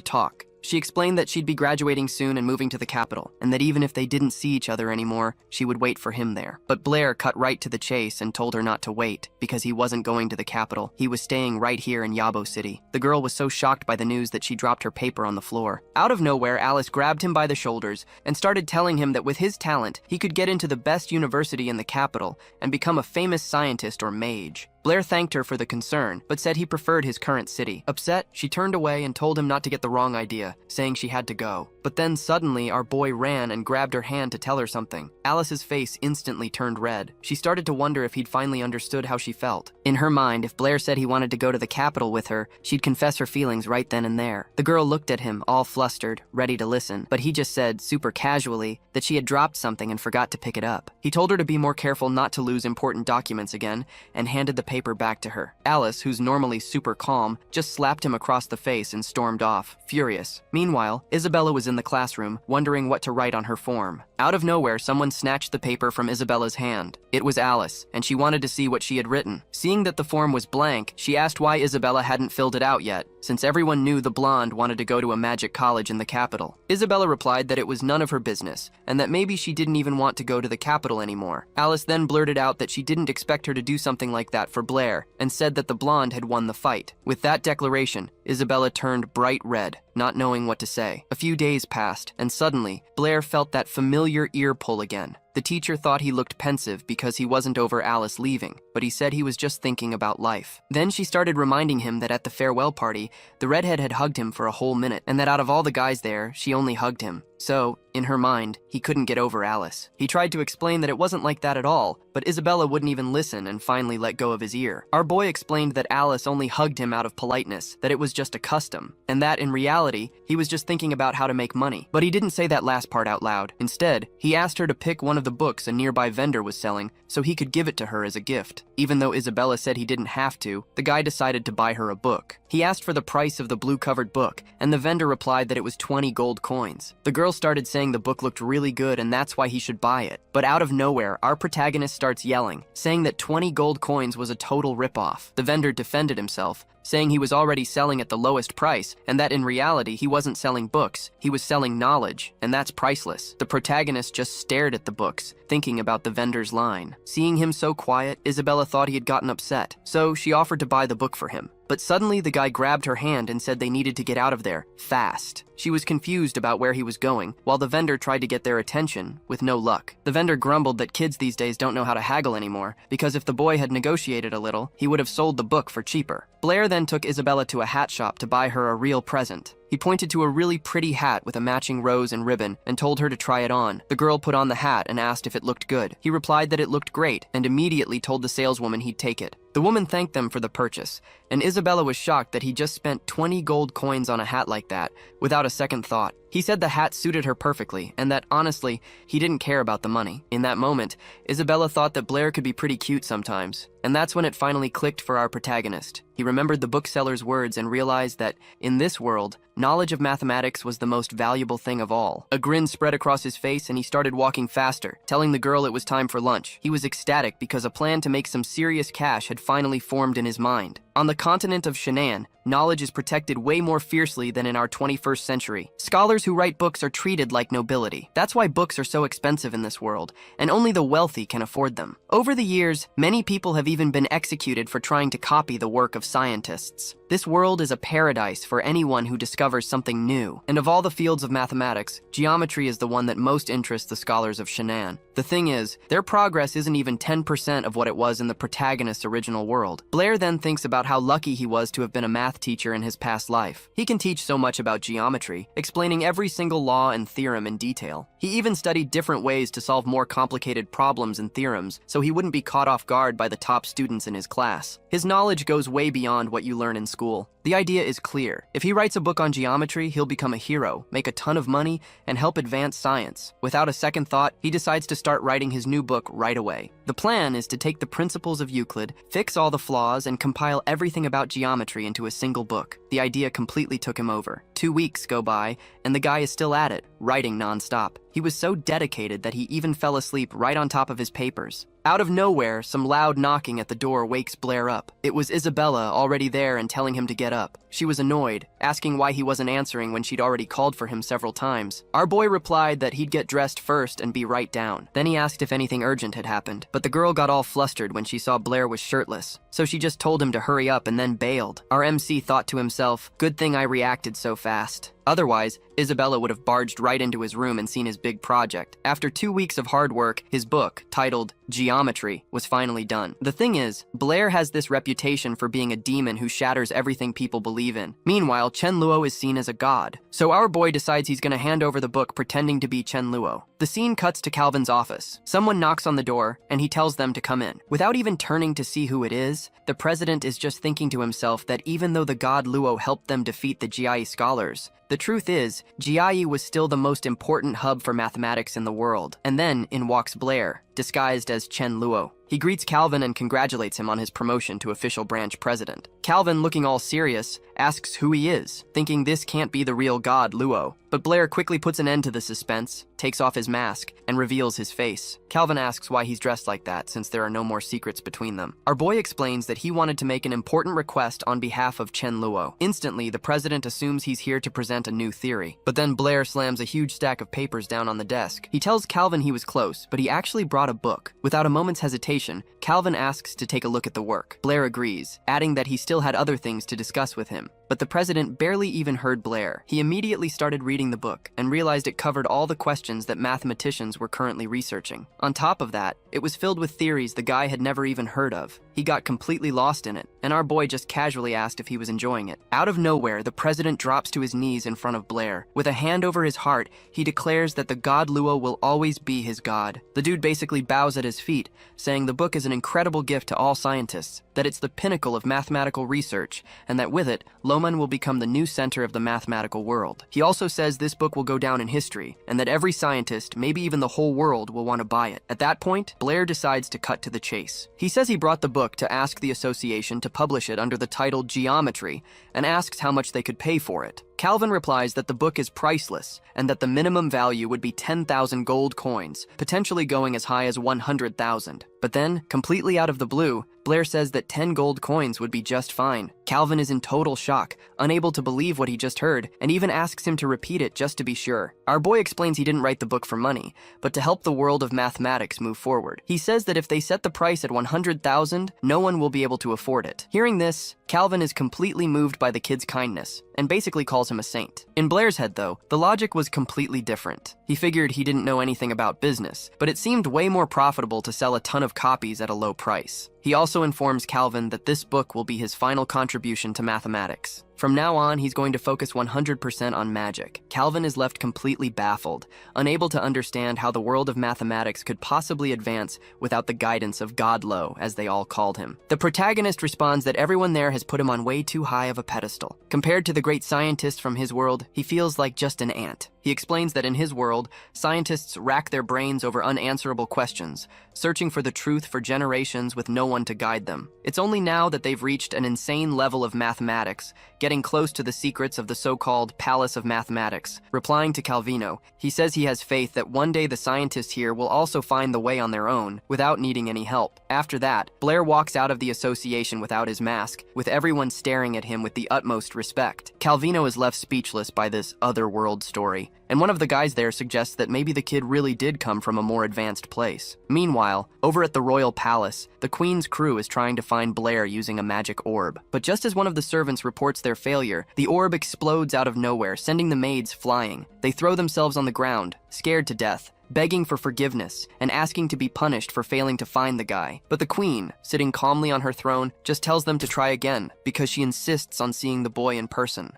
talk. She explained that she'd be graduating soon and moving to the capital, and that even if they didn't see each other anymore, she would wait for him there. But Blair cut right to the chase and told her not to wait, because he wasn't going to the capital. He was staying right here in Yabo City. The girl was so shocked by the news that she dropped her paper on the floor. Out of nowhere, Alice grabbed him by the shoulders and started telling him that with his talent, he could get into the best university in the capital and become a famous scientist or mage. Blair thanked her for the concern, but said he preferred his current city. Upset, she turned away and told him not to get the wrong idea, saying she had to go. But then suddenly, our boy ran and grabbed her hand to tell her something. Alice's face instantly turned red. She started to wonder if he'd finally understood how she felt. In her mind, if Blair said he wanted to go to the capital with her, she'd confess her feelings right then and there. The girl looked at him, all flustered, ready to listen, but he just said, super casually, that she had dropped something and forgot to pick it up. He told her to be more careful not to lose important documents again, and handed the paper back to her. Alice, who's normally super calm, just slapped him across the face and stormed off, furious. Meanwhile, Isabella was in the classroom, wondering what to write on her form. Out of nowhere, someone snatched the paper from Isabella's hand. It was Alice, and she wanted to see what she had written. Seeing that the form was blank, she asked why Isabella hadn't filled it out yet, since everyone knew the blonde wanted to go to a magic college in the capital. Isabella replied that it was none of her business, and that maybe she didn't even want to go to the capital anymore. Alice then blurted out that she didn't expect her to do something like that for Blair, and said that the blonde had won the fight. With that declaration, Isabella turned bright red, not knowing what to say. A few days passed, and suddenly, Blair felt that familiar ear pull again. The teacher thought he looked pensive because he wasn't over Alice leaving, but he said he was just thinking about life. Then she started reminding him that at the farewell party, the redhead had hugged him for a whole minute, and that out of all the guys there, she only hugged him. So, in her mind, he couldn't get over Alice. He tried to explain that it wasn't like that at all, but Isabella wouldn't even listen and finally let go of his ear. Our boy explained that Alice only hugged him out of politeness, that it was just a custom, and that in reality, he was just thinking about how to make money. But he didn't say that last part out loud. Instead, he asked her to pick one of the books a nearby vendor was selling so he could give it to her as a gift. Even though Isabella said he didn't have to, the guy decided to buy her a book. He asked for the price of the blue-covered book, and the vendor replied that it was 20 gold coins. The girl started saying the book looked really good and that's why he should buy it. But out of nowhere, our protagonist starts yelling, saying that 20 gold coins was a total ripoff. The vendor defended himself, saying he was already selling at the lowest price, and that in reality he wasn't selling books, he was selling knowledge, and that's priceless. The protagonist just stared at the books, thinking about the vendor's line. Seeing him so quiet, Isabella thought he had gotten upset, so she offered to buy the book for him. But suddenly the guy grabbed her hand and said they needed to get out of there, fast. She was confused about where he was going, while the vendor tried to get their attention, with no luck. The vendor grumbled that kids these days don't know how to haggle anymore, because if the boy had negotiated a little, he would have sold the book for cheaper. Blair then took Isabella to a hat shop to buy her a real present. He pointed to a really pretty hat with a matching rose and ribbon and told her to try it on. The girl put on the hat and asked if it looked good. He replied that it looked great and immediately told the saleswoman he'd take it. The woman thanked them for the purchase, and Isabella was shocked that he just spent 20 gold coins on a hat like that, without a second thought. He said the hat suited her perfectly, and that, honestly, he didn't care about the money. In that moment, Isabella thought that Blair could be pretty cute sometimes, and that's when it finally clicked for our protagonist. He remembered the bookseller's words and realized that, in this world, knowledge of mathematics was the most valuable thing of all. A grin spread across his face and he started walking faster, telling the girl it was time for lunch. He was ecstatic because a plan to make some serious cash had finally formed in his mind. On the continent of Shounen, knowledge is protected way more fiercely than in our 21st century. Scholars who write books are treated like nobility. That's why books are so expensive in this world, and only the wealthy can afford them. Over the years, many people have even been executed for trying to copy the work of scientists. This world is a paradise for anyone who discovers something new. And of all the fields of mathematics, geometry is the one that most interests the scholars of Shounen. The thing is, their progress isn't even 10% of what it was in the protagonist's original world. Blair then thinks about how lucky he was to have been a math teacher in his past life. He can teach so much about geometry, explaining every single law and theorem in detail. He even studied different ways to solve more complicated problems and theorems, so he wouldn't be caught off guard by the top students in his class. His knowledge goes way beyond what you learn in school. school. The idea is clear. If he writes a book on geometry, he'll become a hero, make a ton of money, and help advance science. Without a second thought, he decides to start writing his new book right away. The plan is to take the principles of Euclid, fix all the flaws, and compile everything about geometry into a single book. The idea completely took him over. 2 weeks go by, and the guy is still at it, writing nonstop. He was so dedicated that he even fell asleep right on top of his papers. Out of nowhere, some loud knocking at the door wakes Blair up. It was Isabella, already there and telling him to get up. She was annoyed, asking why he wasn't answering when she'd already called for him several times. Our boy replied that he'd get dressed first and be right down. Then he asked if anything urgent had happened, but the girl got all flustered when she saw Blair was shirtless, so she just told him to hurry up and then bailed. Our MC thought to himself, good thing I reacted so fast. Otherwise, Isabella would have barged right into his room and seen his big project. After 2 weeks of hard work, his book, titled Geometry, was finally done. The thing is, Blair has this reputation for being a demon who shatters everything people believe in. Meanwhile, Chen Luo is seen as a god. So our boy decides he's gonna hand over the book pretending to be Chen Luo. The scene cuts to Calvin's office. Someone knocks on the door, and he tells them to come in. Without even turning to see who it is, the president is just thinking to himself that even though the god Luo helped them defeat the Jiai scholars, the truth is, Jiai was still the most important hub for mathematics in the world. And then, in walks Blair, disguised as Chen Luo. He greets Calvin and congratulates him on his promotion to official branch president. Calvin, looking all serious, asks who he is, thinking this can't be the real god Luo. But Blair quickly puts an end to the suspense, takes off his mask, and reveals his face. Calvin asks why he's dressed like that, since there are no more secrets between them. Our boy explains that he wanted to make an important request on behalf of Chen Luo. Instantly, the president assumes he's here to present a new theory. But then Blair slams a huge stack of papers down on the desk. He tells Calvin he was close, but he actually brought a book. Without a moment's hesitation, Calvin asks to take a look at the work. Blair agrees, adding that he still had other things to discuss with him. But the president barely even heard Blair. He immediately started reading the book and realized it covered all the questions that mathematicians were currently researching. On top of that, it was filled with theories the guy had never even heard of. He got completely lost in it, and our boy just casually asked if he was enjoying it. Out of nowhere, the president drops to his knees in front of Blair. With a hand over his heart, he declares that the god Luo will always be his god. The dude basically bows at his feet, saying the book is an incredible gift to all scientists, that it's the pinnacle of mathematical research, and that with it, Loman will become the new center of the mathematical world. He also says this book will go down in history, and that every scientist, maybe even the whole world, will want to buy it. At that point, Blair decides to cut to the chase. He says he brought the book to ask the association to publish it under the title Geometry, and asks how much they could pay for it. Calvin replies that the book is priceless, and that the minimum value would be 10,000 gold coins, potentially going as high as 100,000. But then, completely out of the blue, Blair says that 10 gold coins would be just fine. Calvin is in total shock, unable to believe what he just heard, and even asks him to repeat it just to be sure. Our boy explains he didn't write the book for money, but to help the world of mathematics move forward. He says that if they set the price at 100,000, no one will be able to afford it. Hearing this, Calvin is completely moved by the kid's kindness, and basically calls him a saint. In Blair's head, though, the logic was completely different. He figured he didn't know anything about business, but it seemed way more profitable to sell a ton of copies at a low price. He also informs Calvin that this book will be his final contribution to mathematics. From now on, he's going to focus 100% on magic. Calvin is left completely baffled, unable to understand how the world of mathematics could possibly advance without the guidance of God Lo, as they all called him. The protagonist responds that everyone there has put him on way too high of a pedestal. Compared to the great scientists from his world, he feels like just an ant. He explains that in his world, scientists rack their brains over unanswerable questions, searching for the truth for generations with no one to guide them. It's only now that they've reached an insane level of mathematics, getting close to the secrets of the so-called Palace of Mathematics. Replying to Calvino, he says he has faith that one day the scientists here will also find the way on their own, without needing any help. After that, Blair walks out of the association without his mask, with everyone staring at him with the utmost respect. Calvino is left speechless by this otherworld story, and one of the guys there suggests that maybe the kid really did come from a more advanced place. Meanwhile, over at the royal palace, the queen's crew is trying to find Blair using a magic orb. But just as one of the servants reports their failure, the orb explodes out of nowhere, sending the maids flying. They throw themselves on the ground, scared to death, begging for forgiveness and asking to be punished for failing to find the guy. But the queen, sitting calmly on her throne, just tells them to try again because she insists on seeing the boy in person.